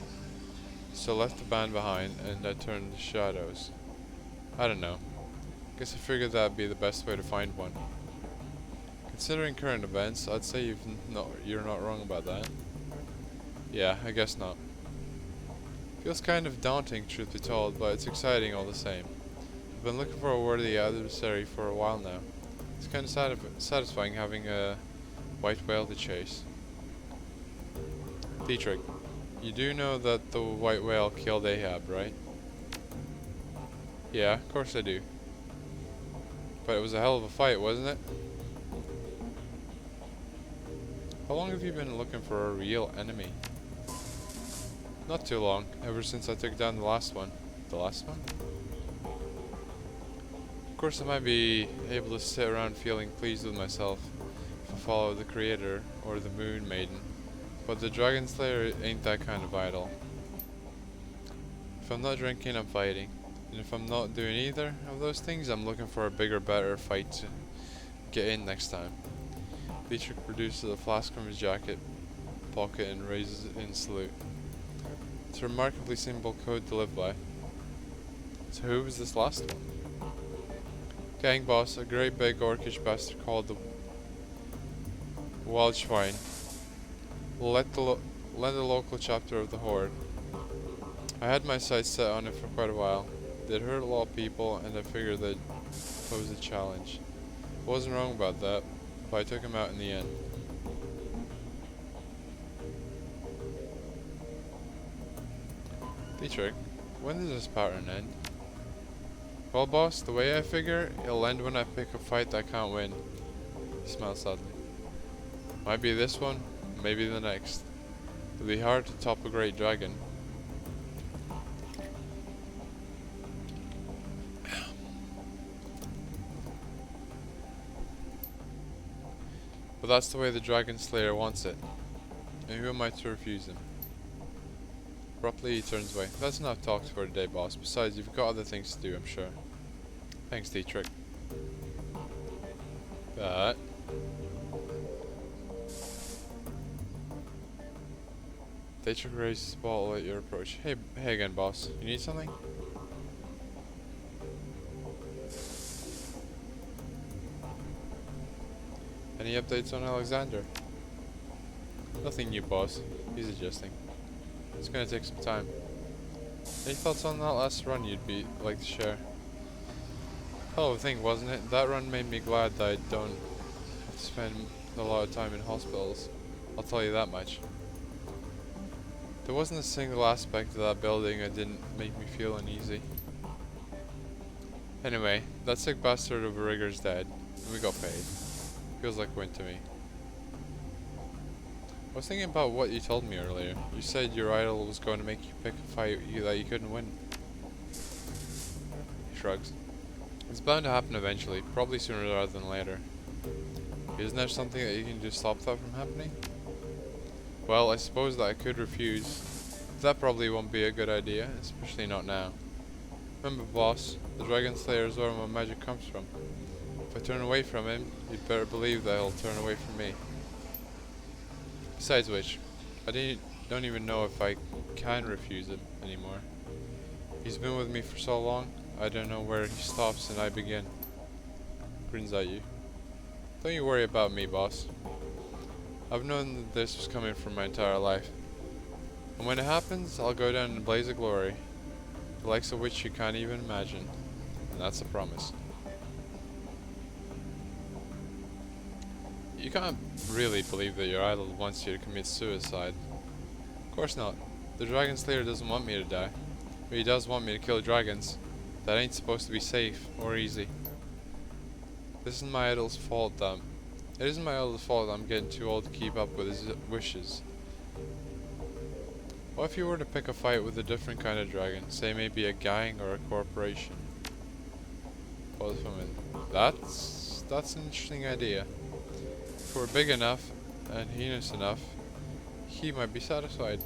so left the band behind and I turned to shadows. I don't know. Guess I figured that'd be the best way to find one. Considering current events, I'd say you're not wrong about that. Yeah, I guess not. Feels kind of daunting, truth be told, but it's exciting all the same. I've been looking for a worthy adversary for a while now. It's kind of satisfying having a white whale to chase. Dietrich, you do know that the white whale killed Ahab, right? Yeah, of course I do. But it was a hell of a fight, wasn't it? How long have you been looking for a real enemy? Not too long, ever since I took down the last one. The last one? Of course I might be able to sit around feeling pleased with myself if I follow the creator or the moon maiden, but the Dragon Slayer ain't that kind of idol. If I'm not drinking, I'm fighting. And if I'm not doing either of those things, I'm looking for a bigger, better fight to get in next time. Dietrich produces a flask from his jacket pocket and raises it in salute. It's a remarkably simple code to live by. So who was this last one? Gang boss, a great big orcish bastard called the Wildschwein. Led the local chapter of the Horde. I had my sights set on it for quite a while. They'd hurt a lot of people, and I figured they'd pose a challenge. I wasn't wrong about that, but I took him out in the end. Dietrich, when does this pattern end? Well, boss, the way I figure, it'll end when I pick a fight that I can't win. He smiled sadly. Might be this one, maybe the next. It'll be hard to top a great dragon. But that's the way the Dragon Slayer wants it. And who am I to refuse him? Abruptly he turns away. That's enough talk for today, boss. Besides, you've got other things to do, I'm sure. Thanks, Dietrich. But Dietrich raises his bottle at your approach. Hey again, boss. You need something? Any updates on Alexander? Nothing new, boss. He's adjusting. It's gonna take some time. Any thoughts on that last run you'd like to share? Hell of a thing, wasn't it? That run made me glad that I don't have to spend a lot of time in hospitals. I'll tell you that much. There wasn't a single aspect of that building that didn't make me feel uneasy. Anyway, that sick bastard of a rigger's dead, and we got paid. Feels like a win to me. I was thinking about what you told me earlier. You said your idol was going to make you pick a fight that you couldn't win. He shrugs. It's bound to happen eventually, probably sooner rather than later. Isn't there something that you can do to stop that from happening? Well, I suppose that I could refuse. But that probably won't be a good idea, especially not now. Remember, boss, the Dragon Slayer is where my magic comes from. If I turn away from him, you'd better believe that he'll turn away from me. Besides which, I don't even know if I can refuse it anymore. He's been with me for so long, I don't know where he stops and I begin. Grins at you. Don't you worry about me, boss. I've known that this was coming for my entire life. And when it happens, I'll go down in a blaze of glory, the likes of which you can't even imagine. And that's a promise. You can't really believe that your idol wants you to commit suicide. Of course not. The Dragon Slayer doesn't want me to die. But he does want me to kill dragons. That ain't supposed to be safe or easy. This isn't my idol's fault that It isn't my idol's fault that I'm getting too old to keep up with his wishes. What if you were to pick a fight with a different kind of dragon? Say maybe a gang or a corporation? Pause for a minute. That's an interesting idea. If we're big enough and heinous enough, he might be satisfied.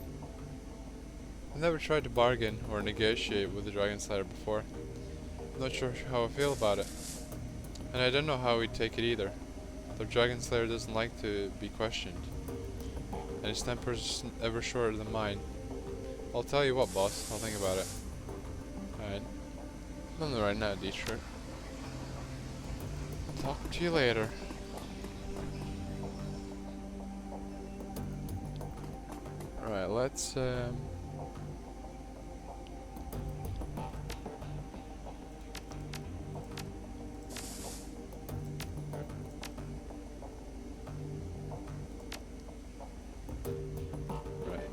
I've never tried to bargain or negotiate with the Dragon Slayer before. I'm not sure how I feel about it. And I don't know how he'd take it either. The Dragon Slayer doesn't like to be questioned. And his temper's ever shorter than mine. I'll tell you what, boss. I'll think about it. Alright. Nothing right now, Dietrich. Talk to you later. Alright, let's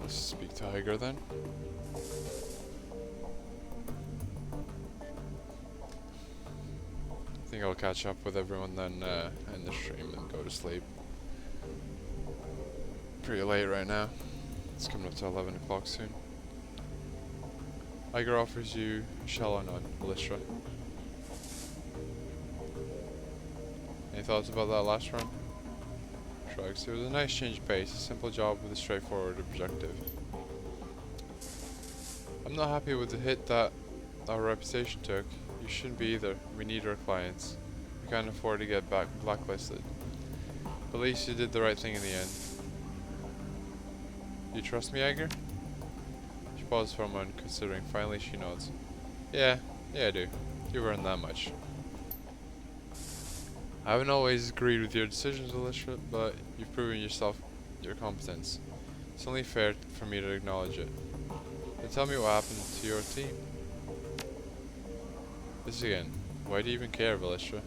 speak to Tiger then. I think I'll catch up with everyone then end the stream and go to sleep. Pretty late right now. It's coming up to 11 o'clock soon. Iger offers you a Shadowrun on Lystra. Any thoughts about that last run? Shrugs. It was a nice change of pace, a simple job with a straightforward objective. I'm not happy with the hit that our reputation took. You shouldn't be either. We need our clients. We can't afford to get blacklisted. But at least you did the right thing in the end. You trust me, Iger? She pauses for a moment, considering. Finally, she nods. Yeah, I do. You've earned that much. I haven't always agreed with your decisions, Alicia, but you've proven your competence. It's only fair for me to acknowledge it. Then tell me what happened to your team. This again. Why do you even care, Alicia?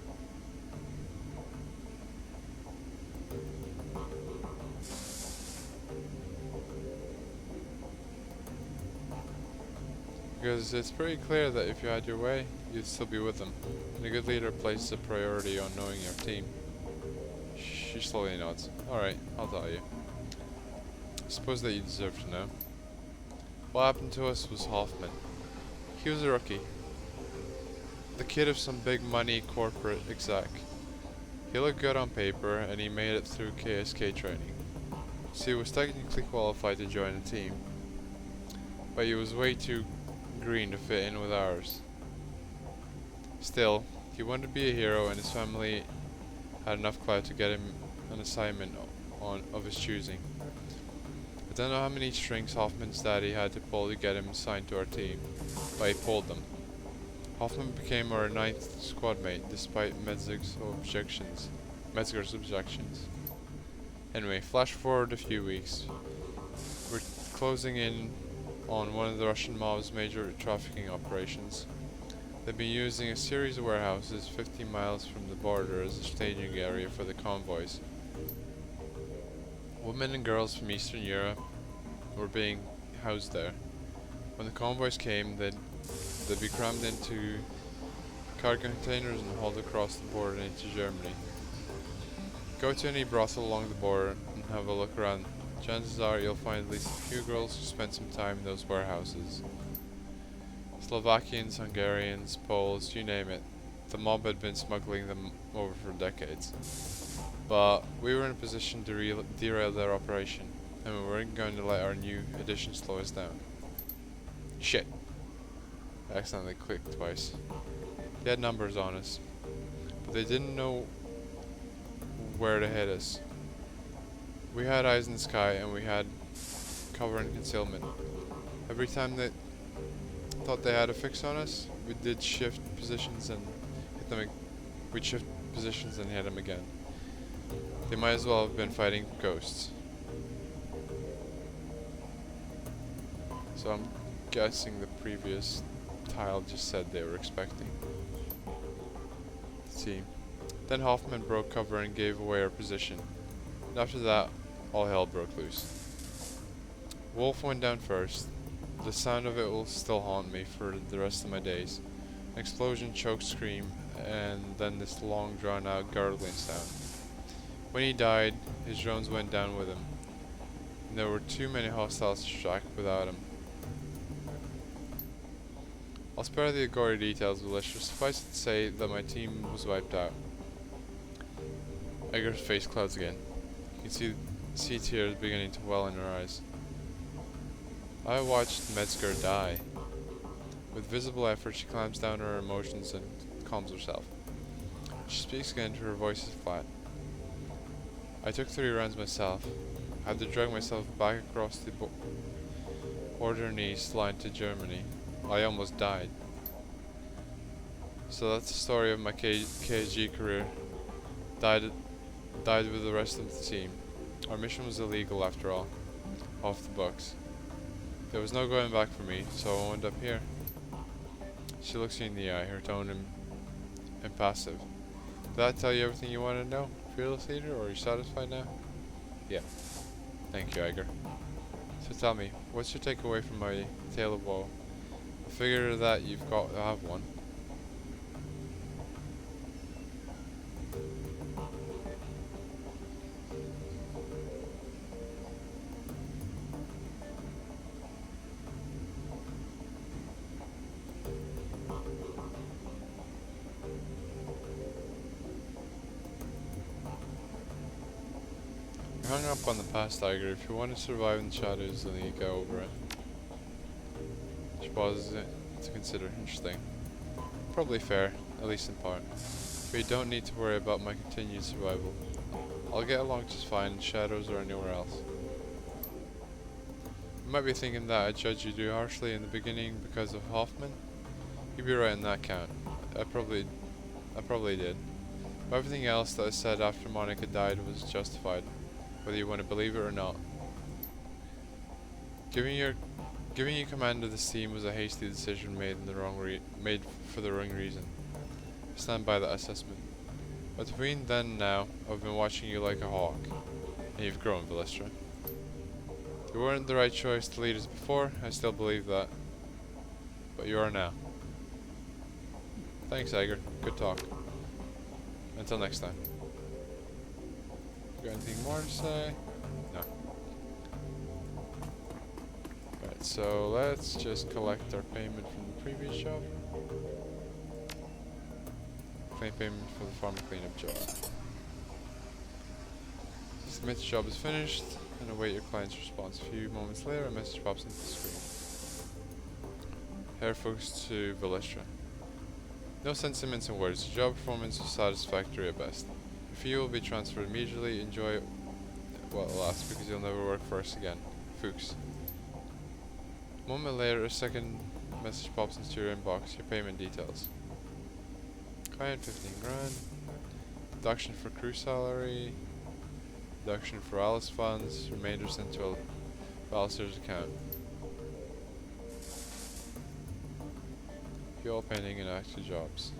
Because it's pretty clear that if you had your way, you'd still be with them. And a good leader places a priority on knowing your team. She slowly nods. Alright, I'll tell you. I suppose that you deserve to know. What happened to us was Hoffman. He was a rookie. The kid of some big money corporate exec. He looked good on paper and he made it through KSK training. So he was technically qualified to join the team. But he was way too green to fit in with ours. Still, he wanted to be a hero and his family had enough clout to get him an assignment of his choosing. I don't know how many strings Hoffman's daddy had to pull to get him assigned to our team, but he pulled them. Hoffman became our 9th squad mate despite Metzger's objections. Anyway, flash forward a few weeks. We're closing in on one of the Russian mob's major trafficking operations. They've been using a series of warehouses 50 miles from the border as a staging area for the convoys. Women and girls from Eastern Europe were being housed there. When the convoys came, they'd be crammed into cargo containers and hauled across the border into Germany. Go to any brothel along the border and have a look around. Chances are you'll find at least a few girls who spent some time in those warehouses. Slovakians, Hungarians, Poles, you name it. The mob had been smuggling them over for decades. But we were in a position to derail their operation, and we weren't going to let our new addition slow us down. Shit. I accidentally clicked twice. They had numbers on us, but they didn't know where to hit us. We had eyes in the sky, and we had cover and concealment. Every time they thought they had a fix on us, we'd shift positions and hit them. We'd shift positions and hit them again. They might as well have been fighting ghosts. So I'm guessing the previous tile just said they were expecting. Let's see. Then Hoffman broke cover and gave away our position. And after that, all hell broke loose. Wolf went down first. The sound of it will still haunt me for the rest of my days. An explosion, choke scream, and then this long drawn out gurgling sound. When he died, his drones went down with him. And there were too many hostiles to track without him. I'll spare the gory details, but let's just suffice it to say that my team was wiped out. Edgar's face clouds again. You can see tears beginning to well in her eyes. I watched Metzger die. With visible effort, she calms down her emotions and calms herself. She speaks again, her voice is flat. I took 3 rounds myself. I had to drag myself back across the border in east line to Germany. I almost died. So that's the story of my KG career. Died with the rest of the team. Our mission was illegal after all. Off the books. There was no going back for me, so I wound up here. She looks you in the eye, her tone impassive. Did that tell you everything you wanted to know, fearless leader, or are you satisfied now? Yeah. Thank you, Edgar. So tell me, what's your takeaway from my tale of woe? I figure that you've got to have one. Hung up on the past, Tiger. If you want to survive in the shadows, then you go over it. She pauses it to consider. Interesting. Probably fair, at least in part. But you don't need to worry about my continued survival. I'll get along just fine in shadows or anywhere else. You might be thinking that I judged you too harshly in the beginning because of Hoffman. You'd be right on that count. I probably did. But everything else that I said after Monica died was justified, whether you want to believe it or not. Giving you command of this team was a hasty decision made for the wrong reason. I stand by that assessment. But between then and now, I've been watching you like a hawk, and you've grown, Villistra. You weren't the right choice to lead us before, I still believe that. But you are now. Thanks, Edgar. Good talk. Until next time. Got anything more to say? No. Right, so let's just collect our payment from the previous job. Claim payment for the farm cleanup job. Submit the job is finished and await your client's response. A few moments later, a message pops into the screen. Hair focused to Villistra. No sentiments and words. The job performance is satisfactory at best. Your fee will be transferred immediately. Enjoy it while it lasts, because you'll never work for us again. Fuchs. A moment later, a second message pops into your inbox. Your payment details. Client 15 grand. Deduction for crew salary. Deduction for Alice funds. Remainder sent to Alistair's account. Fuel painting and active jobs.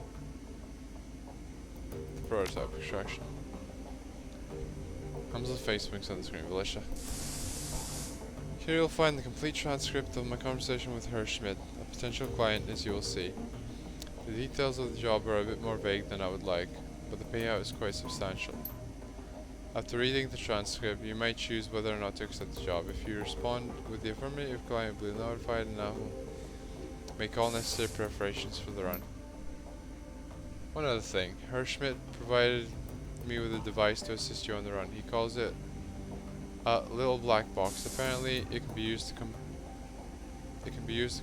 The prototype extraction. Hamza's face winks on the screen. Villistra. Here you'll find the complete transcript of my conversation with Herr Schmidt, a potential client, as you will see. The details of the job are a bit more vague than I would like, but the payout is quite substantial. After reading the transcript, you might choose whether or not to accept the job. If you respond with the affirmative, client will be notified and I will make all necessary preparations for the run. One other thing, Herr Schmidt provided me with a device to assist you on the run. He calls it a little black box. Apparently, it can be used to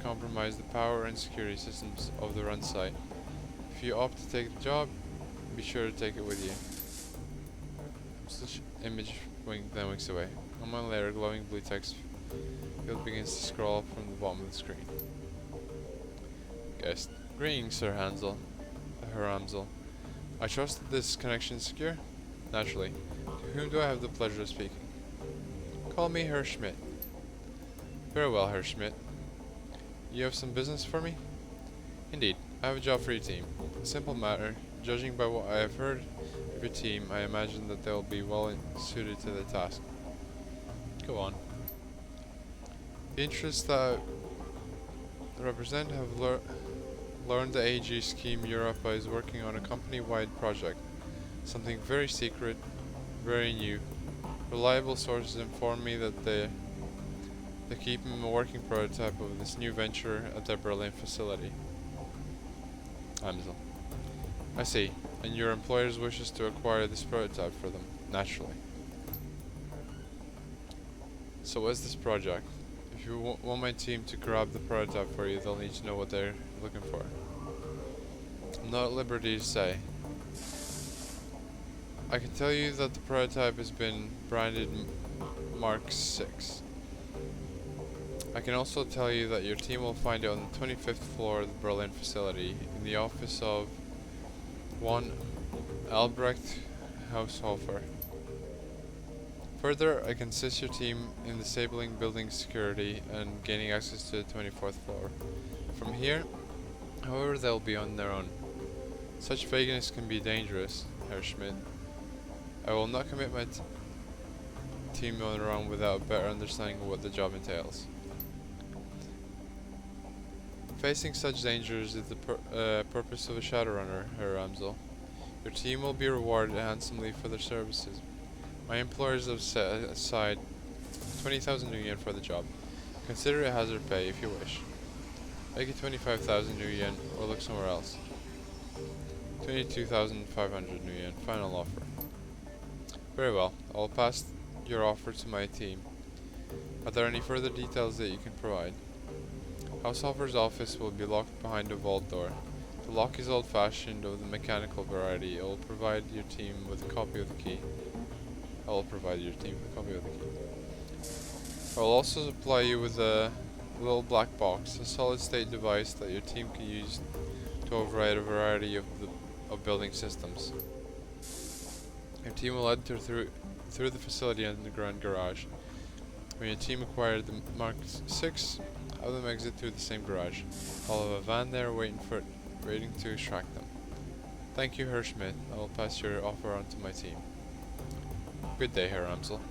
compromise the power and security systems of the run site. If you opt to take the job, be sure to take it with you. Image then winks away. A moment later, a glowing blue text field begins to scroll up from the bottom of the screen. Guest. Greetings, Sir Hansel. Herr Amsel. I trust that this connection is secure? Naturally. To whom do I have the pleasure of speaking? Call me Herr Schmidt. Very well, Herr Schmidt. You have some business for me? Indeed. I have a job for your team. A simple matter. Judging by what I have heard of your team, I imagine that they will be well suited to the task. Go on. The interests that I represent have learned the AG scheme Europa is working on a company-wide project. Something very secret, very new. Reliable sources inform me that they're keeping a working prototype of this new venture at their Berlin facility. Amsel. I see. And your employers wishes to acquire this prototype for them, naturally. So what's this project? If you want my team to grab the prototype for you, they'll need to know what they're looking for. I'm not at liberty to say. I can tell you that the prototype has been branded Mark 6. I can also tell you that your team will find it on the 25th floor of the Berlin facility, in the office of one Albrecht Haushofer. Further, I can assist your team in disabling building security and gaining access to the 24th floor. From here, however, they'll be on their own. Such vagueness can be dangerous, Herr Schmidt. I will not commit my team on their own without a better understanding of what the job entails. Facing such dangers is the purpose of a Shadowrunner, Herr Amsel. Your team will be rewarded handsomely for their services. My employers have set aside 20,000 new yen for the job. Consider it hazard pay if you wish. Make it 25,000 new yen or look somewhere else. 22,500 new yen, final offer. Very well, I will pass your offer to my team. Are there any further details that you can provide? Haushofer's office will be locked behind a vault door. The lock is old-fashioned of the mechanical variety. I will provide your team with a copy of the key. I will also supply you with a little black box, a solid-state device that your team can use to override a variety of building systems. Your team will enter through the facility underground garage. When your team acquired the Mark 6, have them exit through the same garage. I'll have a van there waiting to extract them. Thank you, Herr Schmidt. I will pass your offer on to my team. Good day, Herr Amsel.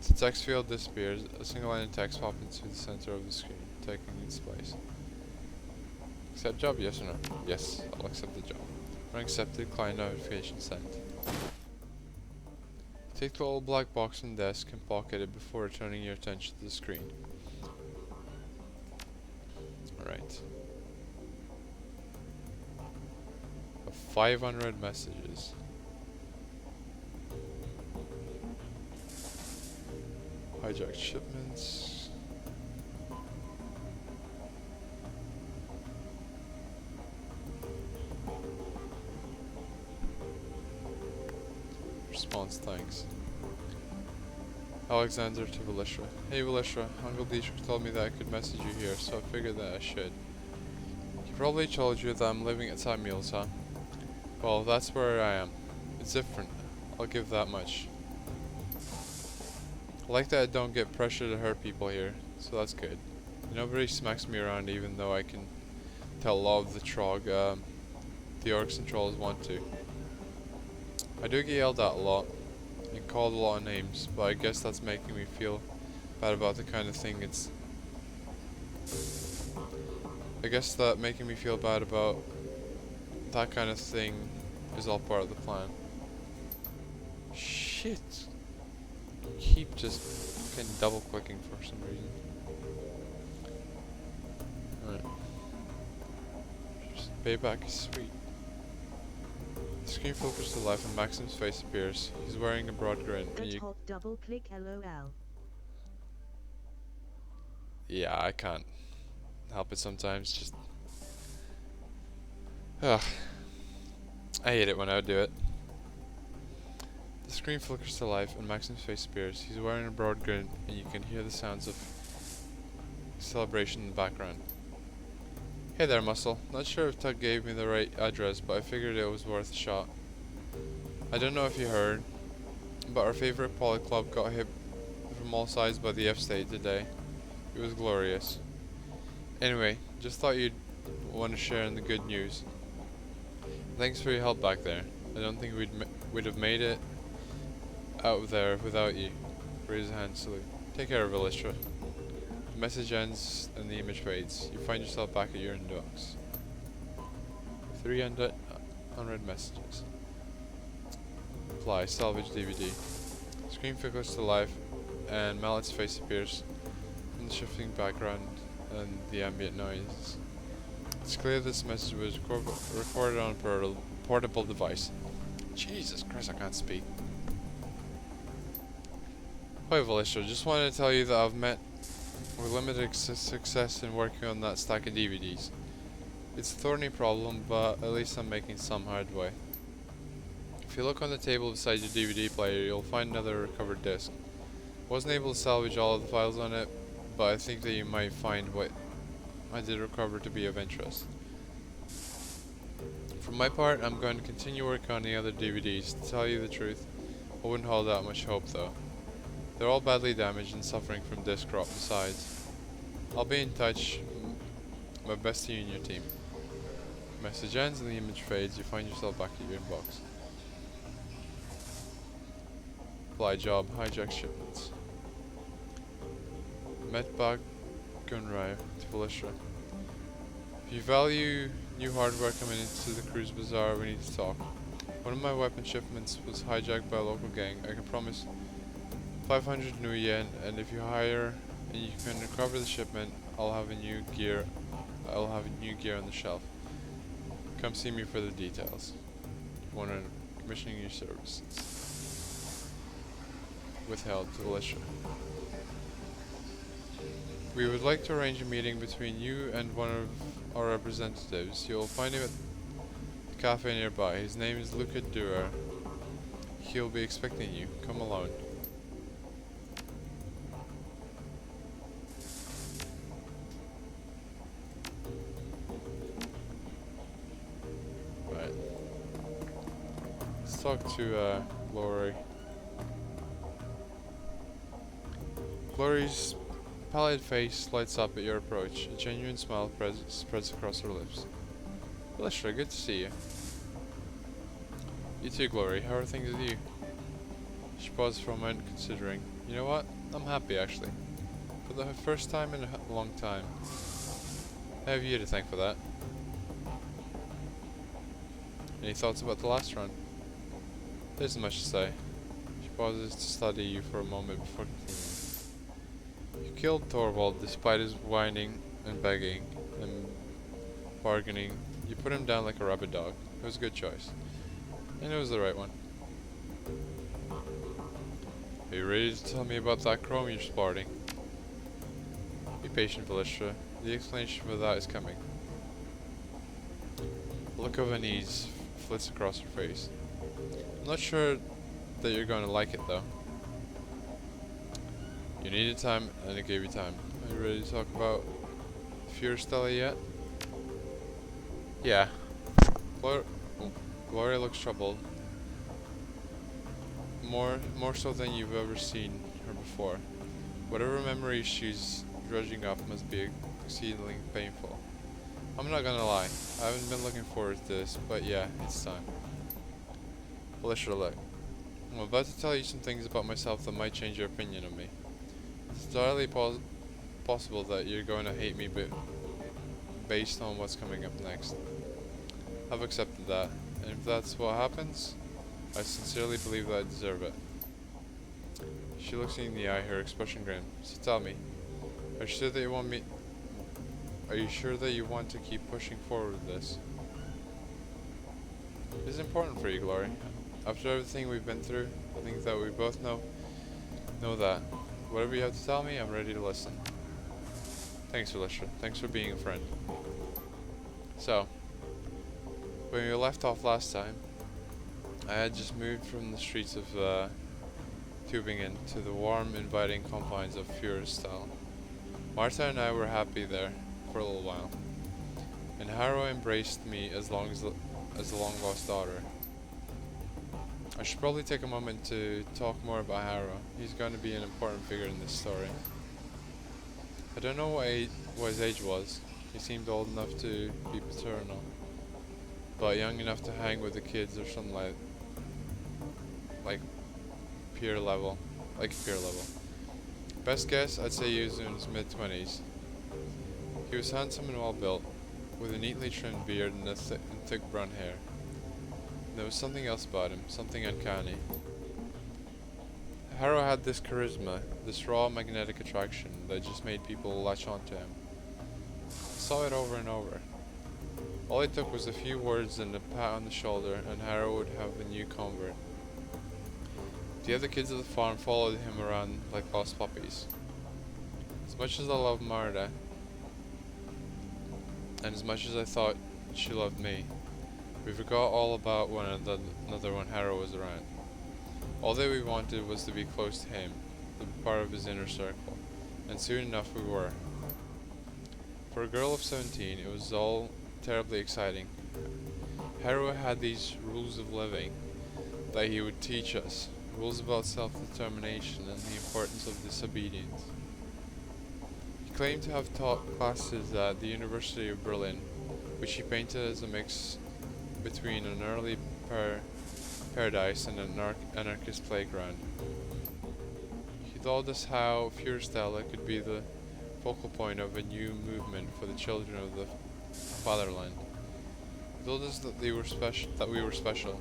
The text field disappears. A single line of text pops into the center of the screen, taking its place. Accept job, yes or no? Yes, I'll accept the job. When accepted, client notification sent. Take the old black box on the desk and pocket it before returning your attention to the screen. Alright. 500 messages. Hijacked shipments. Response thanks. Alexander to Valishra. Hey Valishra, Uncle Dietrich told me that I could message you here, so I figured that I should. He probably told you that I'm living at Samuel's, huh? Well, that's where I am. It's different. I'll give that much. I like that I don't get pressure to hurt people here, so that's good. Nobody smacks me around even though I can tell a lot of the Trog, the orcs and trolls want to. I do get yelled at a lot and called a lot of names, but I guess that's making me feel bad about the kind of thing it's... I guess that making me feel bad about that kind of thing is all part of the plan. Shit! Keep just fucking double clicking for some reason. Alright. Just payback is sweet. The screen flickers to life and Maxim's face appears. He's wearing a broad grin. And Hot double click LOL. yeah, I can't help it sometimes. Just... ugh. I hate it when I do it. The screen flickers to life and Maxim's face appears. He's wearing a broad grin and you can hear the sounds of celebration in the background. Hey there, Muscle. Not sure if Tug gave me the right address, but I figured it was worth a shot. I don't know if you heard, but our favorite poly club got hit from all sides by the F-State today. It was glorious. Anyway, just thought you'd want to share in the good news. Thanks for your help back there. I don't think we'd have made it out of there without you. Raise a hand salute. Take care of Elistra. The message ends and the image fades. You find yourself back at your inbox. 3 unread messages. Apply. Salvage DVD. Screen flickers to life and Mallet's face appears from the shifting background and the ambient noise. It's clear this message was recorded on a portable device. Jesus Christ, I can't speak. Hi Elistra, just wanted to tell you that I've met with limited success in working on that stack of DVDs. It's a thorny problem, but at least I'm making some headway. If you look on the table beside your DVD player, you'll find another recovered disc. Wasn't able to salvage all of the files on it, but I think that you might find what I did recover to be of interest. For my part, I'm going to continue working on the other DVDs. To tell you the truth, I wouldn't hold out much hope though. They're all badly damaged and suffering from disc rot besides. I'll be in touch. My best to you and your team. Message ends and the image fades. You find yourself back at your inbox. Fly job, hijack shipments. Medbag Gunrai to Elistra. If you value new hardware coming into the cruise bazaar, we need to talk. One of my weapon shipments was hijacked by a local gang. I can promise 500 new yen, and if you hire and you can recover the shipment, I'll have new gear on the shelf. Come see me for the details. Want to commissioning your services. Withheld to Elistra. We would like to arrange a meeting between you and one of our representatives. You'll find him at the cafe nearby. His name is Luca Durer. He'll be expecting you. Come alone. Right. Let's talk to Glory. Glory's pallid face lights up at your approach. A genuine smile spreads across her lips. Elistra, good to see you. You too, Glory. How are things with you? She paused for a moment, considering. You know what? I'm happy, actually. For the first time in a long time. I have you to thank for that. Any thoughts about the last run? There isn't much to say. She pauses to study you for a moment before continuing. You killed Thorvald despite his whining and begging and bargaining. You put him down like a rabid dog. It was a good choice. And it was the right one. Are you ready to tell me about that chrome you're sporting? Be patient, Elistra. The explanation for that is coming. A look of unease flits across her face. I'm not sure that you're going to like it though. You needed time, and it gave you time. Are you ready to talk about Stella yet? Yeah. Gloria looks troubled. More so than you've ever seen her before. Whatever memory she's dredging up must be exceedingly painful. I'm not gonna lie, I haven't been looking forward to this, but yeah, it's time. Elistra, look. I'm about to tell you some things about myself that might change your opinion of me. It's entirely possible that you're going to hate me based on what's coming up next. I've accepted that, and if that's what happens, I sincerely believe that I deserve it. She looks me in the eye, her expression grim. So tell me, are you sure that you want me? Are you sure that you want to keep pushing forward with this? This is important for you, Glory. After everything we've been through, I think that we both know that. Whatever you have to tell me, I'm ready to listen. Thanks, Alicia. Thanks for being a friend. So, when we left off last time, I had just moved from the streets of Tübingen to the warm, inviting confines of Führerstal. Marta and I were happy there for a little while, and Harrow embraced me as a long-lost daughter. I should probably take a moment to talk more about Harrow. He's going to be an important figure in this story. I don't know what his age was. He seemed old enough to be paternal, but young enough to hang with the kids or something like peer level. Best guess, I'd say he was in his mid-20s. He was handsome and well-built, with a neatly trimmed beard and thick brown hair. There was something else about him, something uncanny. Harrow had this charisma, this raw magnetic attraction that just made people latch onto him. I saw it over and over. All it took was a few words and a pat on the shoulder, and Harrow would have a new convert. The other kids at the farm followed him around like lost puppies. As much as I loved Marta, and as much as I thought she loved me, we forgot all about one another when Harrow was around. All that we wanted was to be close to him, to be part of his inner circle, and soon enough we were. For a girl of 17, it was all terribly exciting. Harrow had these rules of living that he would teach us, rules about self-determination and the importance of disobedience. He claimed to have taught classes at the University of Berlin, which he painted as a mix between an early paradise and an anarchist playground. He told us how Führerstal could be the focal point of a new movement for the children of the fatherland. He told us that we were special.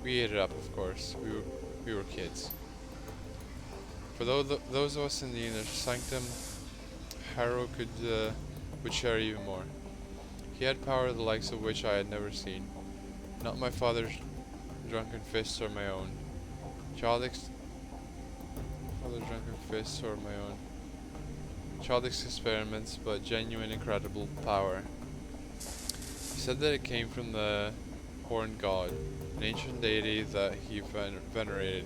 We ate it up, of course. We were kids. For those of us in the inner sanctum, Harrow would share even more. He had power the likes of which I had never seen. Not my father's drunken fists or my own. Childish experiments, but genuine, incredible power. He said that it came from the Horned God, an ancient deity that he venerated.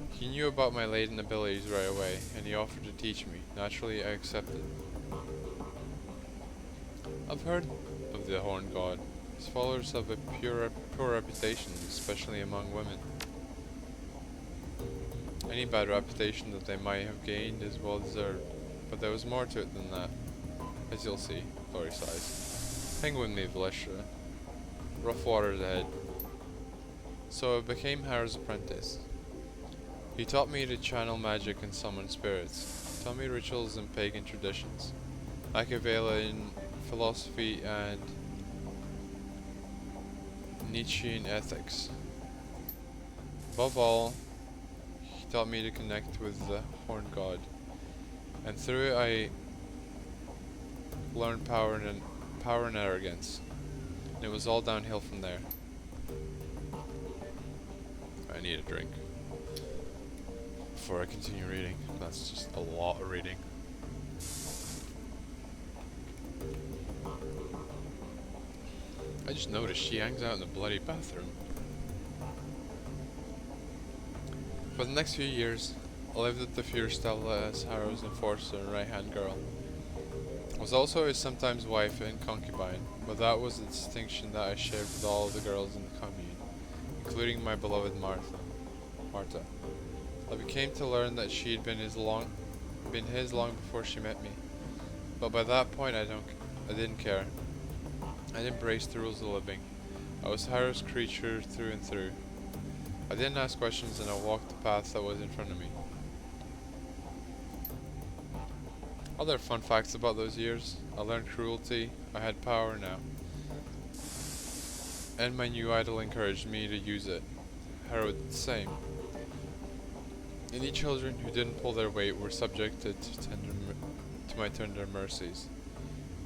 He knew about my latent abilities right away, and he offered to teach me. Naturally, I accepted. I've heard of the Horned God. His followers have a poor reputation, especially among women. Any bad reputation that they might have gained is well deserved, but there was more to it than that, as you'll see. Glory sighs. Hang with me, Valencia. Rough waters ahead. So I became Harrow's apprentice. He taught me to channel magic and summon spirits, taught me rituals and pagan traditions, Machiavellian philosophy and Nietzschean ethics. Above all, he taught me to connect with the Horned God, and through it I learned power and arrogance, and it was all downhill from there. I need a drink before I continue reading. That's just a lot of reading. I just noticed she hangs out in the bloody bathroom. For the next few years, I lived at the Führerstal as Harrow's enforcer and right-hand girl. I was also his sometimes wife and concubine, but that was the distinction that I shared with all of the girls in the commune, including my beloved Marta. I became to learn that she had been his long before she met me, but by that point I didn't care. I embraced the rules of living. I was Harrow's creature through and through. I didn't ask questions and I walked the path that was in front of me. Other fun facts about those years: I learned cruelty, I had power now, and my new idol encouraged me to use it. Harrow did the same. Any children who didn't pull their weight were subjected to my tender mercies,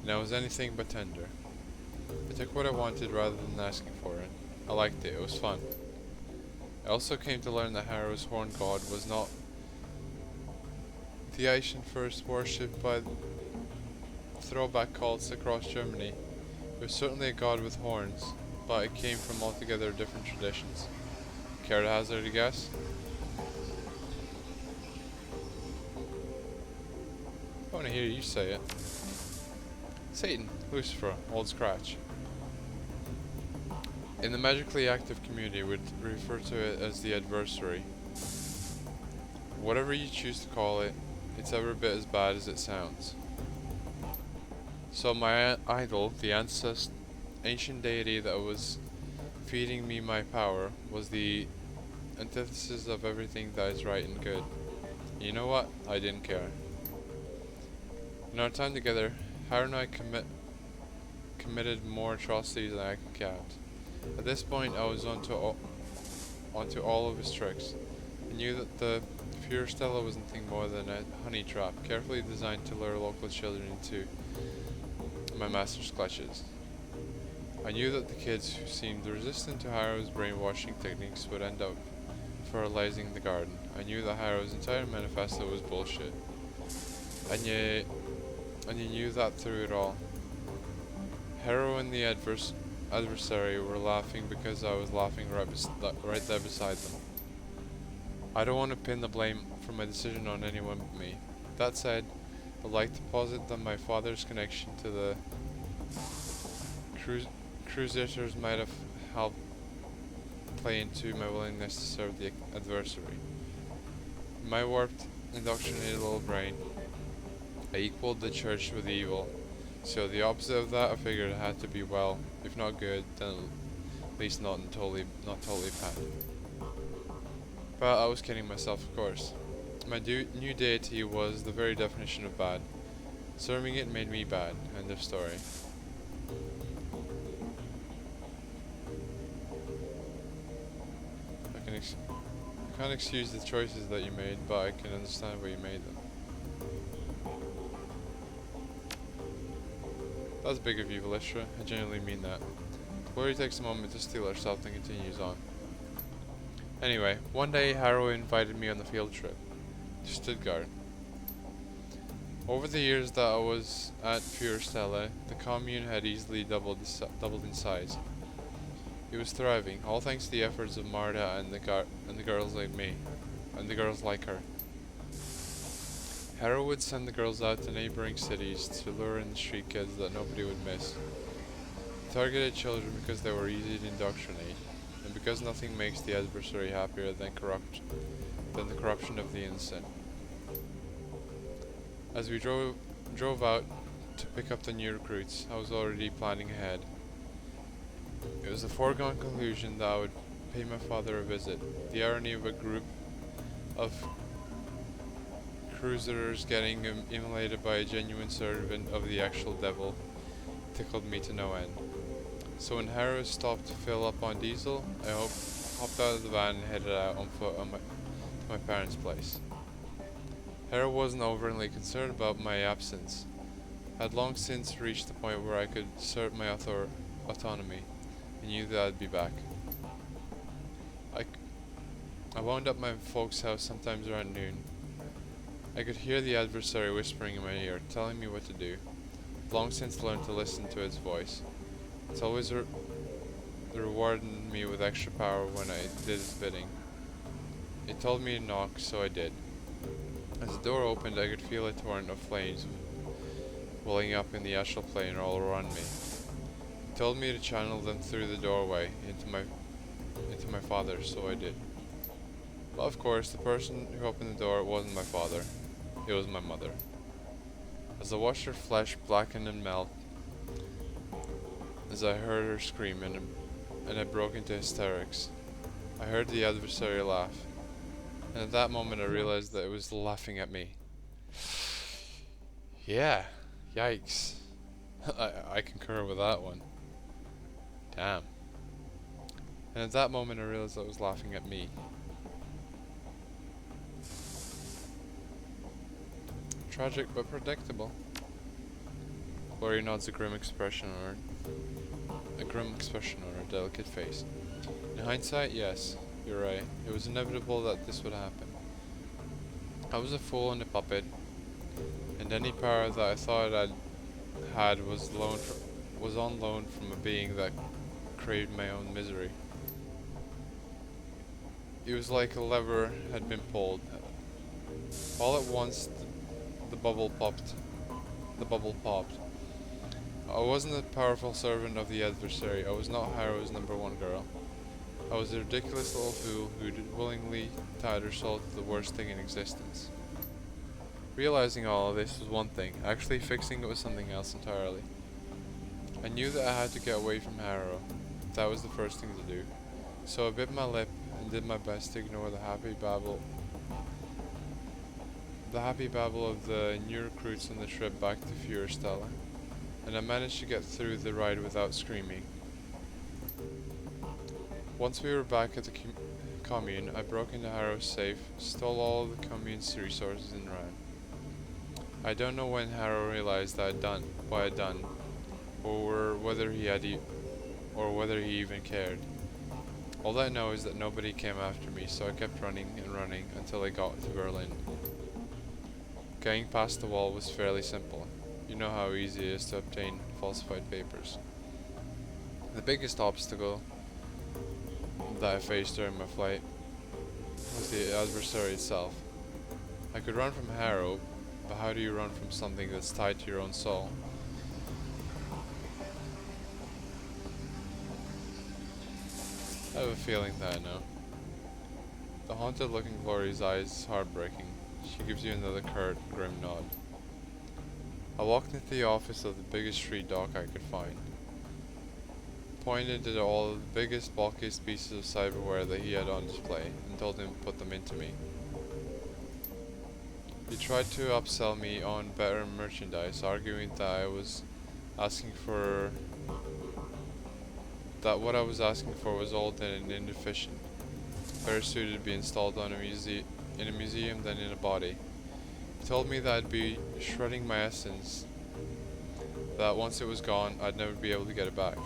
and I was anything but tender. I took what I wanted rather than asking for it. I liked it was fun. I also came to learn that Harrow's horn god was not the ancient first worshipped by throwback cults across Germany. It was certainly a god with horns, but it came from altogether different traditions. Care to hazard a guess? I want to hear you say it. Satan, Lucifer, Old Scratch. In the magically active community, we'd refer to it as the adversary. Whatever you choose to call it, it's every bit as bad as it sounds. So my idol, the ancient deity that was feeding me my power, was the antithesis of everything that is right and good. You know what? I didn't care. In our time together, Harrow and I committed more atrocities than I can count. At this point, I was onto all of his tricks. I knew that the Pure Stella was nothing more than a honey trap, carefully designed to lure local children into my master's clutches. I knew that the kids who seemed resistant to Harrow's brainwashing techniques would end up fertilizing the garden. I knew that Harrow's entire manifesto was bullshit. And you knew that through it all. Harrow and the adversary were laughing because I was laughing right there beside them. I don't want to pin the blame for my decision on anyone but me. That said, I'd like to posit that my father's connection to the Crusaders might have helped play into my willingness to serve the adversary. In my warped, indoctrinated little brain, I equaled the church with evil. So the opposite of that, I figured it had to be, well, if not good, then at least not totally bad. But I was kidding myself, of course. My new deity was the very definition of bad. Serving it made me bad. End of story. I can't excuse the choices that you made, but I can understand why you made them. That's big of you, Valistra. I genuinely mean that. Glory takes a moment to steel herself and continues on. Anyway, one day Harrow invited me on the field trip to Stuttgart. Over the years that I was at Pure Stella, the commune had easily doubled in size. It was thriving, all thanks to the efforts of Marta and the girls like me, and the girls like her. Harrow would send the girls out to neighboring cities to lure in the street kids that nobody would miss. He targeted children because they were easy to indoctrinate, and because nothing makes the adversary happier than the corruption of the innocent. As we drove out to pick up the new recruits, I was already planning ahead. It was a foregone conclusion that I would pay my father a visit. The irony of a group of crusaders getting immolated by a genuine servant of the actual devil tickled me to no end. So when Harrow stopped to fill up on diesel, I hopped out of the van and headed out on foot to my parents' place. Harrow wasn't overly concerned about my absence. I had long since reached the point where I could assert my autonomy, and knew that I'd be back. I wound up my folks' house sometimes around noon. I could hear the adversary whispering in my ear, telling me what to do. I've long since learned to listen to its voice. It's always rewarded me with extra power when I did its bidding. It told me to knock, so I did. As the door opened, I could feel a torrent of flames welling up in the astral plane all around me. It told me to channel them through the doorway into my father, so I did. But of course, the person who opened the door wasn't my father. It was my mother. As I watched her flesh blacken and melt, as I heard her scream and I broke into hysterics. I heard the adversary laugh, and at that moment I realized that it was laughing at me. Yeah, yikes. I concur with that one. Damn. And at that moment I realized that it was laughing at me. Tragic but predictable. Gloria nods a grim expression on her delicate face. In hindsight, yes, you're right. It was inevitable that this would happen. I was a fool and a puppet, and any power that I thought I'd had was on loan from a being that craved my own misery. It was like a lever had been pulled. All at once, the bubble popped. The bubble popped. I wasn't a powerful servant of the adversary. I was not Harrow's #1 girl. I was a ridiculous little fool who'd willingly tied her soul to the worst thing in existence. Realizing all of this was one thing. Actually fixing it was something else entirely. I knew that I had to get away from Harrow. That was the first thing to do. So I bit my lip and did my best to ignore the happy babble of the new recruits on the trip back to Furistella, and I managed to get through the ride without screaming. Once we were back at the commune, I broke into Harrow's safe, stole all of the commune's resources and ran. I don't know when Harrow realized that what I'd done, or whether he even cared. All I know is that nobody came after me, so I kept running and running until I got to Berlin. Getting past the wall was fairly simple. You know how easy it is to obtain falsified papers. The biggest obstacle that I faced during my flight was the adversary itself. I could run from Harrow, but how do you run from something that's tied to your own soul? I have a feeling that I know. The haunted look in Gloria's eyes is heartbreaking. She gives you another curt, grim nod. I walked into the office of the biggest street dog I could find. Pointed at all of the biggest, bulkiest pieces of cyberware that he had on display, and told him to put them into me. He tried to upsell me on better merchandise, arguing that what I was asking for was old and inefficient, better suited to be installed in a museum than in a body. He told me that I'd be shredding my essence, that once it was gone, I'd never be able to get it back.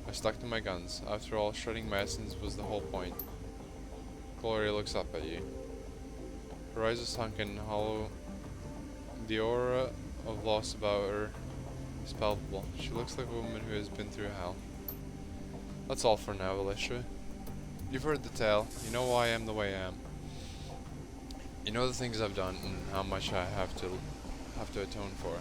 I stuck to my guns. After all, shredding my essence was the whole point. Gloria looks up at you. Her eyes are sunken and hollow. The aura of loss about her is palpable. She looks like a woman who has been through hell. That's all for now, Alicia. You've heard the tale. You know why I am the way I am. You know the things I've done and how much I have to atone for.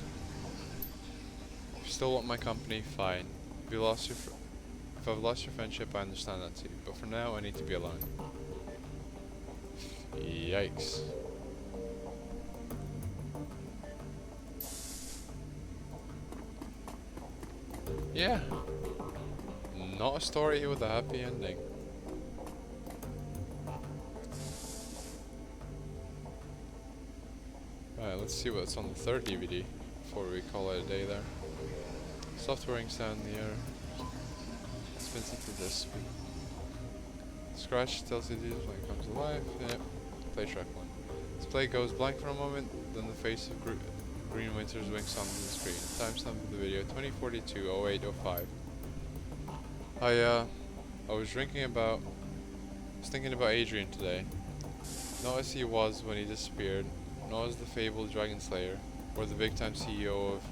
If you still want my company, fine. If I've lost your friendship, I understand that too. But for now, I need to be alone. Yikes. Yeah. Not a story with a happy ending. Right, let's see what's on the third DVD before we call it a day there. Soft whirring sound in the air. Spins into this. Scratch tells you when it comes alive. Yep. Play track 1. Display goes blank for a moment, then the face of Green Winter's winks onto the screen. Timestamp of the video 2042-08-05. I was thinking about Adrian today. Not as he was when he disappeared, not as the fabled Dragon Slayer, or the big time CEO of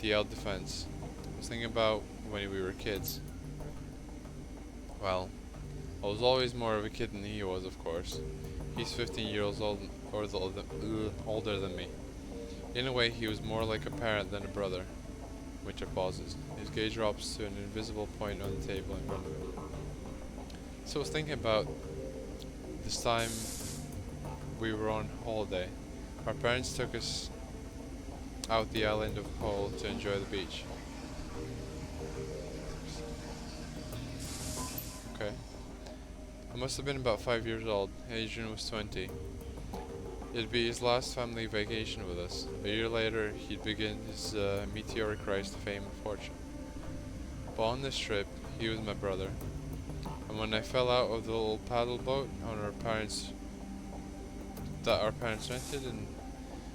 DL Defense. I was thinking about when we were kids. Well, I was always more of a kid than he was, of course. He's 15 years old, older than me. In a way, he was more like a parent than a brother. Winter pauses. His gaze drops to an invisible point on the table in front of him. So I was thinking about this time we were on holiday. Our parents took us out the island of Pole to enjoy the beach. I must have been about 5 years old. Adrian was 20. It'd be his last family vacation with us. A year later, he'd begin his meteoric rise to fame and fortune. But on this trip, he was my brother. And when I fell out of the little paddle boat on our parents' rented and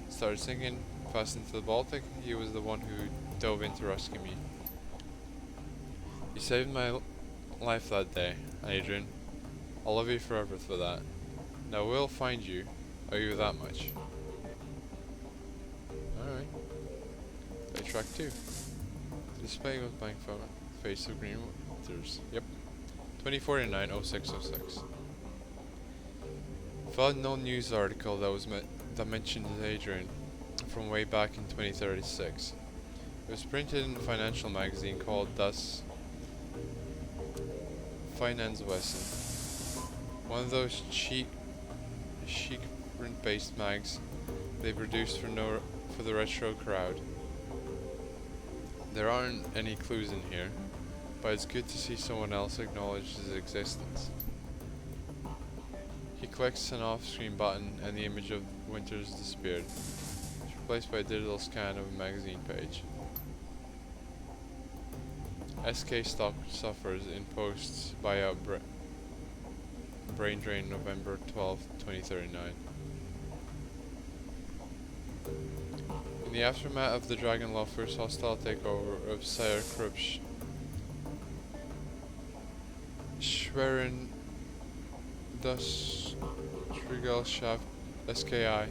started sinking fast into the Baltic, he was the one who dove in to rescue me. You saved my life that day, Adrian. I'll love you forever for that. Now we'll find you. Owe you that much. Alright. Play track 2. The display was blank photo. Face of green winters. Yep. 2049-0606. Found an old news article that mentioned Adrian from way back in 2036. It was printed in a financial magazine called Das Finanzwesen. One of those chic print-based mags they produce for the retro crowd. There aren't any clues in here, but it's good to see someone else acknowledge his existence. He clicks an off-screen button and the image of Winters disappeared. It's replaced by a digital scan of a magazine page. SK stock suffers in posts buyout brain drain November 12, 2039. In the aftermath of the Dragon Lofer's hostile takeover of Sire Krupp Schwerin das Gesellschaft SKI.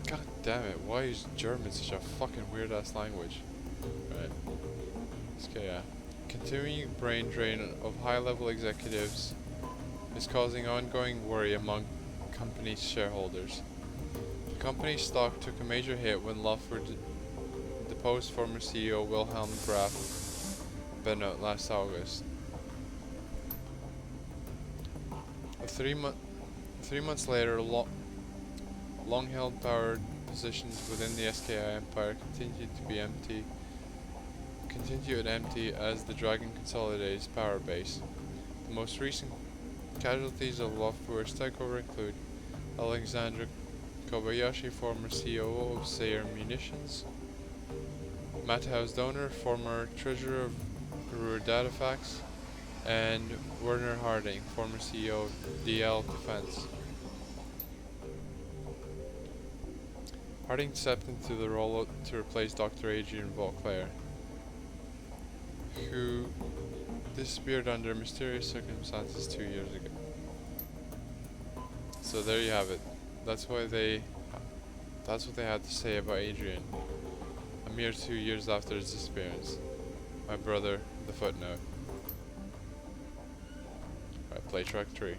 God damn it, why is German such a fucking weird ass language? Right. SKI. Continuing brain drain of high level executives is causing ongoing worry among company shareholders. The company's stock took a major hit when Lofer deposed former CEO Wilhelm Graf Benoit last August. 3 months later, long-held power positions within the SKI empire continued empty as the Dragon consolidates power base. The most recent casualties of Lofer's takeover include Alexandra Kobayashi, former CEO of Sayer Munitions, Matthaus Donner, former treasurer of Ruhr Datafax, and Werner Harding, former CEO of DL Defense. Harding stepped into the role to replace Dr. Adrian Vauclair, who disappeared under mysterious circumstances 2 years ago. So there you have it. That's what they had to say about Adrian a mere 2 years after his disappearance. My brother, the footnote. Right, play track 3.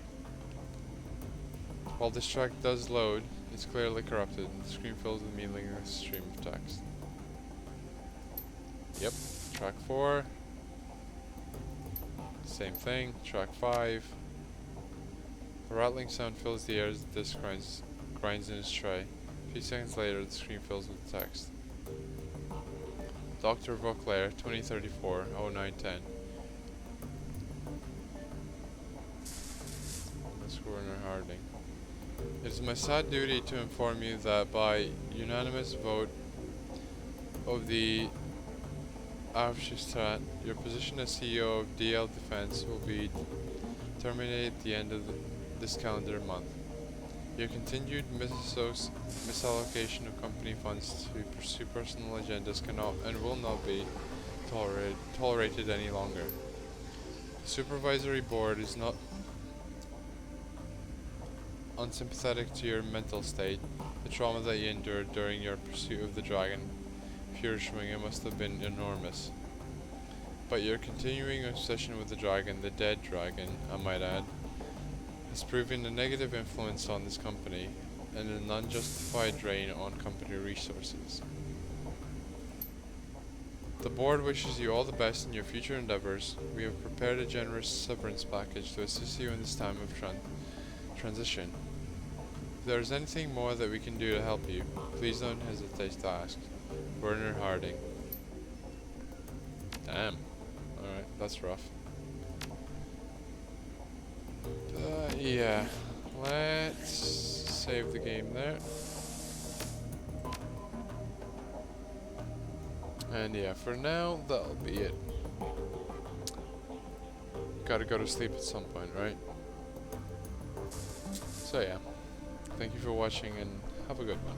While this track does load, it's clearly corrupted and the screen fills with a meaningless stream of text. Yep, track 4. Same thing, track 5. A rattling sound fills the air as the disc grinds in its tray. A few seconds later, the screen fills with text. Dr. Vauclair, 2034, 0910. That's Werner Harding. It is my sad duty to inform you that by unanimous vote of the Aufsichtsrat, your position as CEO of DL Defense will be terminated at the end of this calendar month. Your continued misallocation of company funds to pursue personal agendas cannot and will not be tolerated any longer. The supervisory board is not unsympathetic to your mental state. The trauma that you endured during your pursuit of the dragon, Führerschwinge, must have been enormous. But your continuing obsession with the dragon, the dead dragon, I might add, has proven a negative influence on this company and an unjustified drain on company resources. The board wishes you all the best in your future endeavors. We have prepared a generous severance package to assist you in this time of transition. If there is anything more that we can do to help you, please don't hesitate to ask. Werner Harding. Damn. Alright, that's rough. Yeah, let's save the game there. And yeah, for now, that'll be it. Gotta go to sleep at some point, right? So yeah, thank you for watching and have a good one.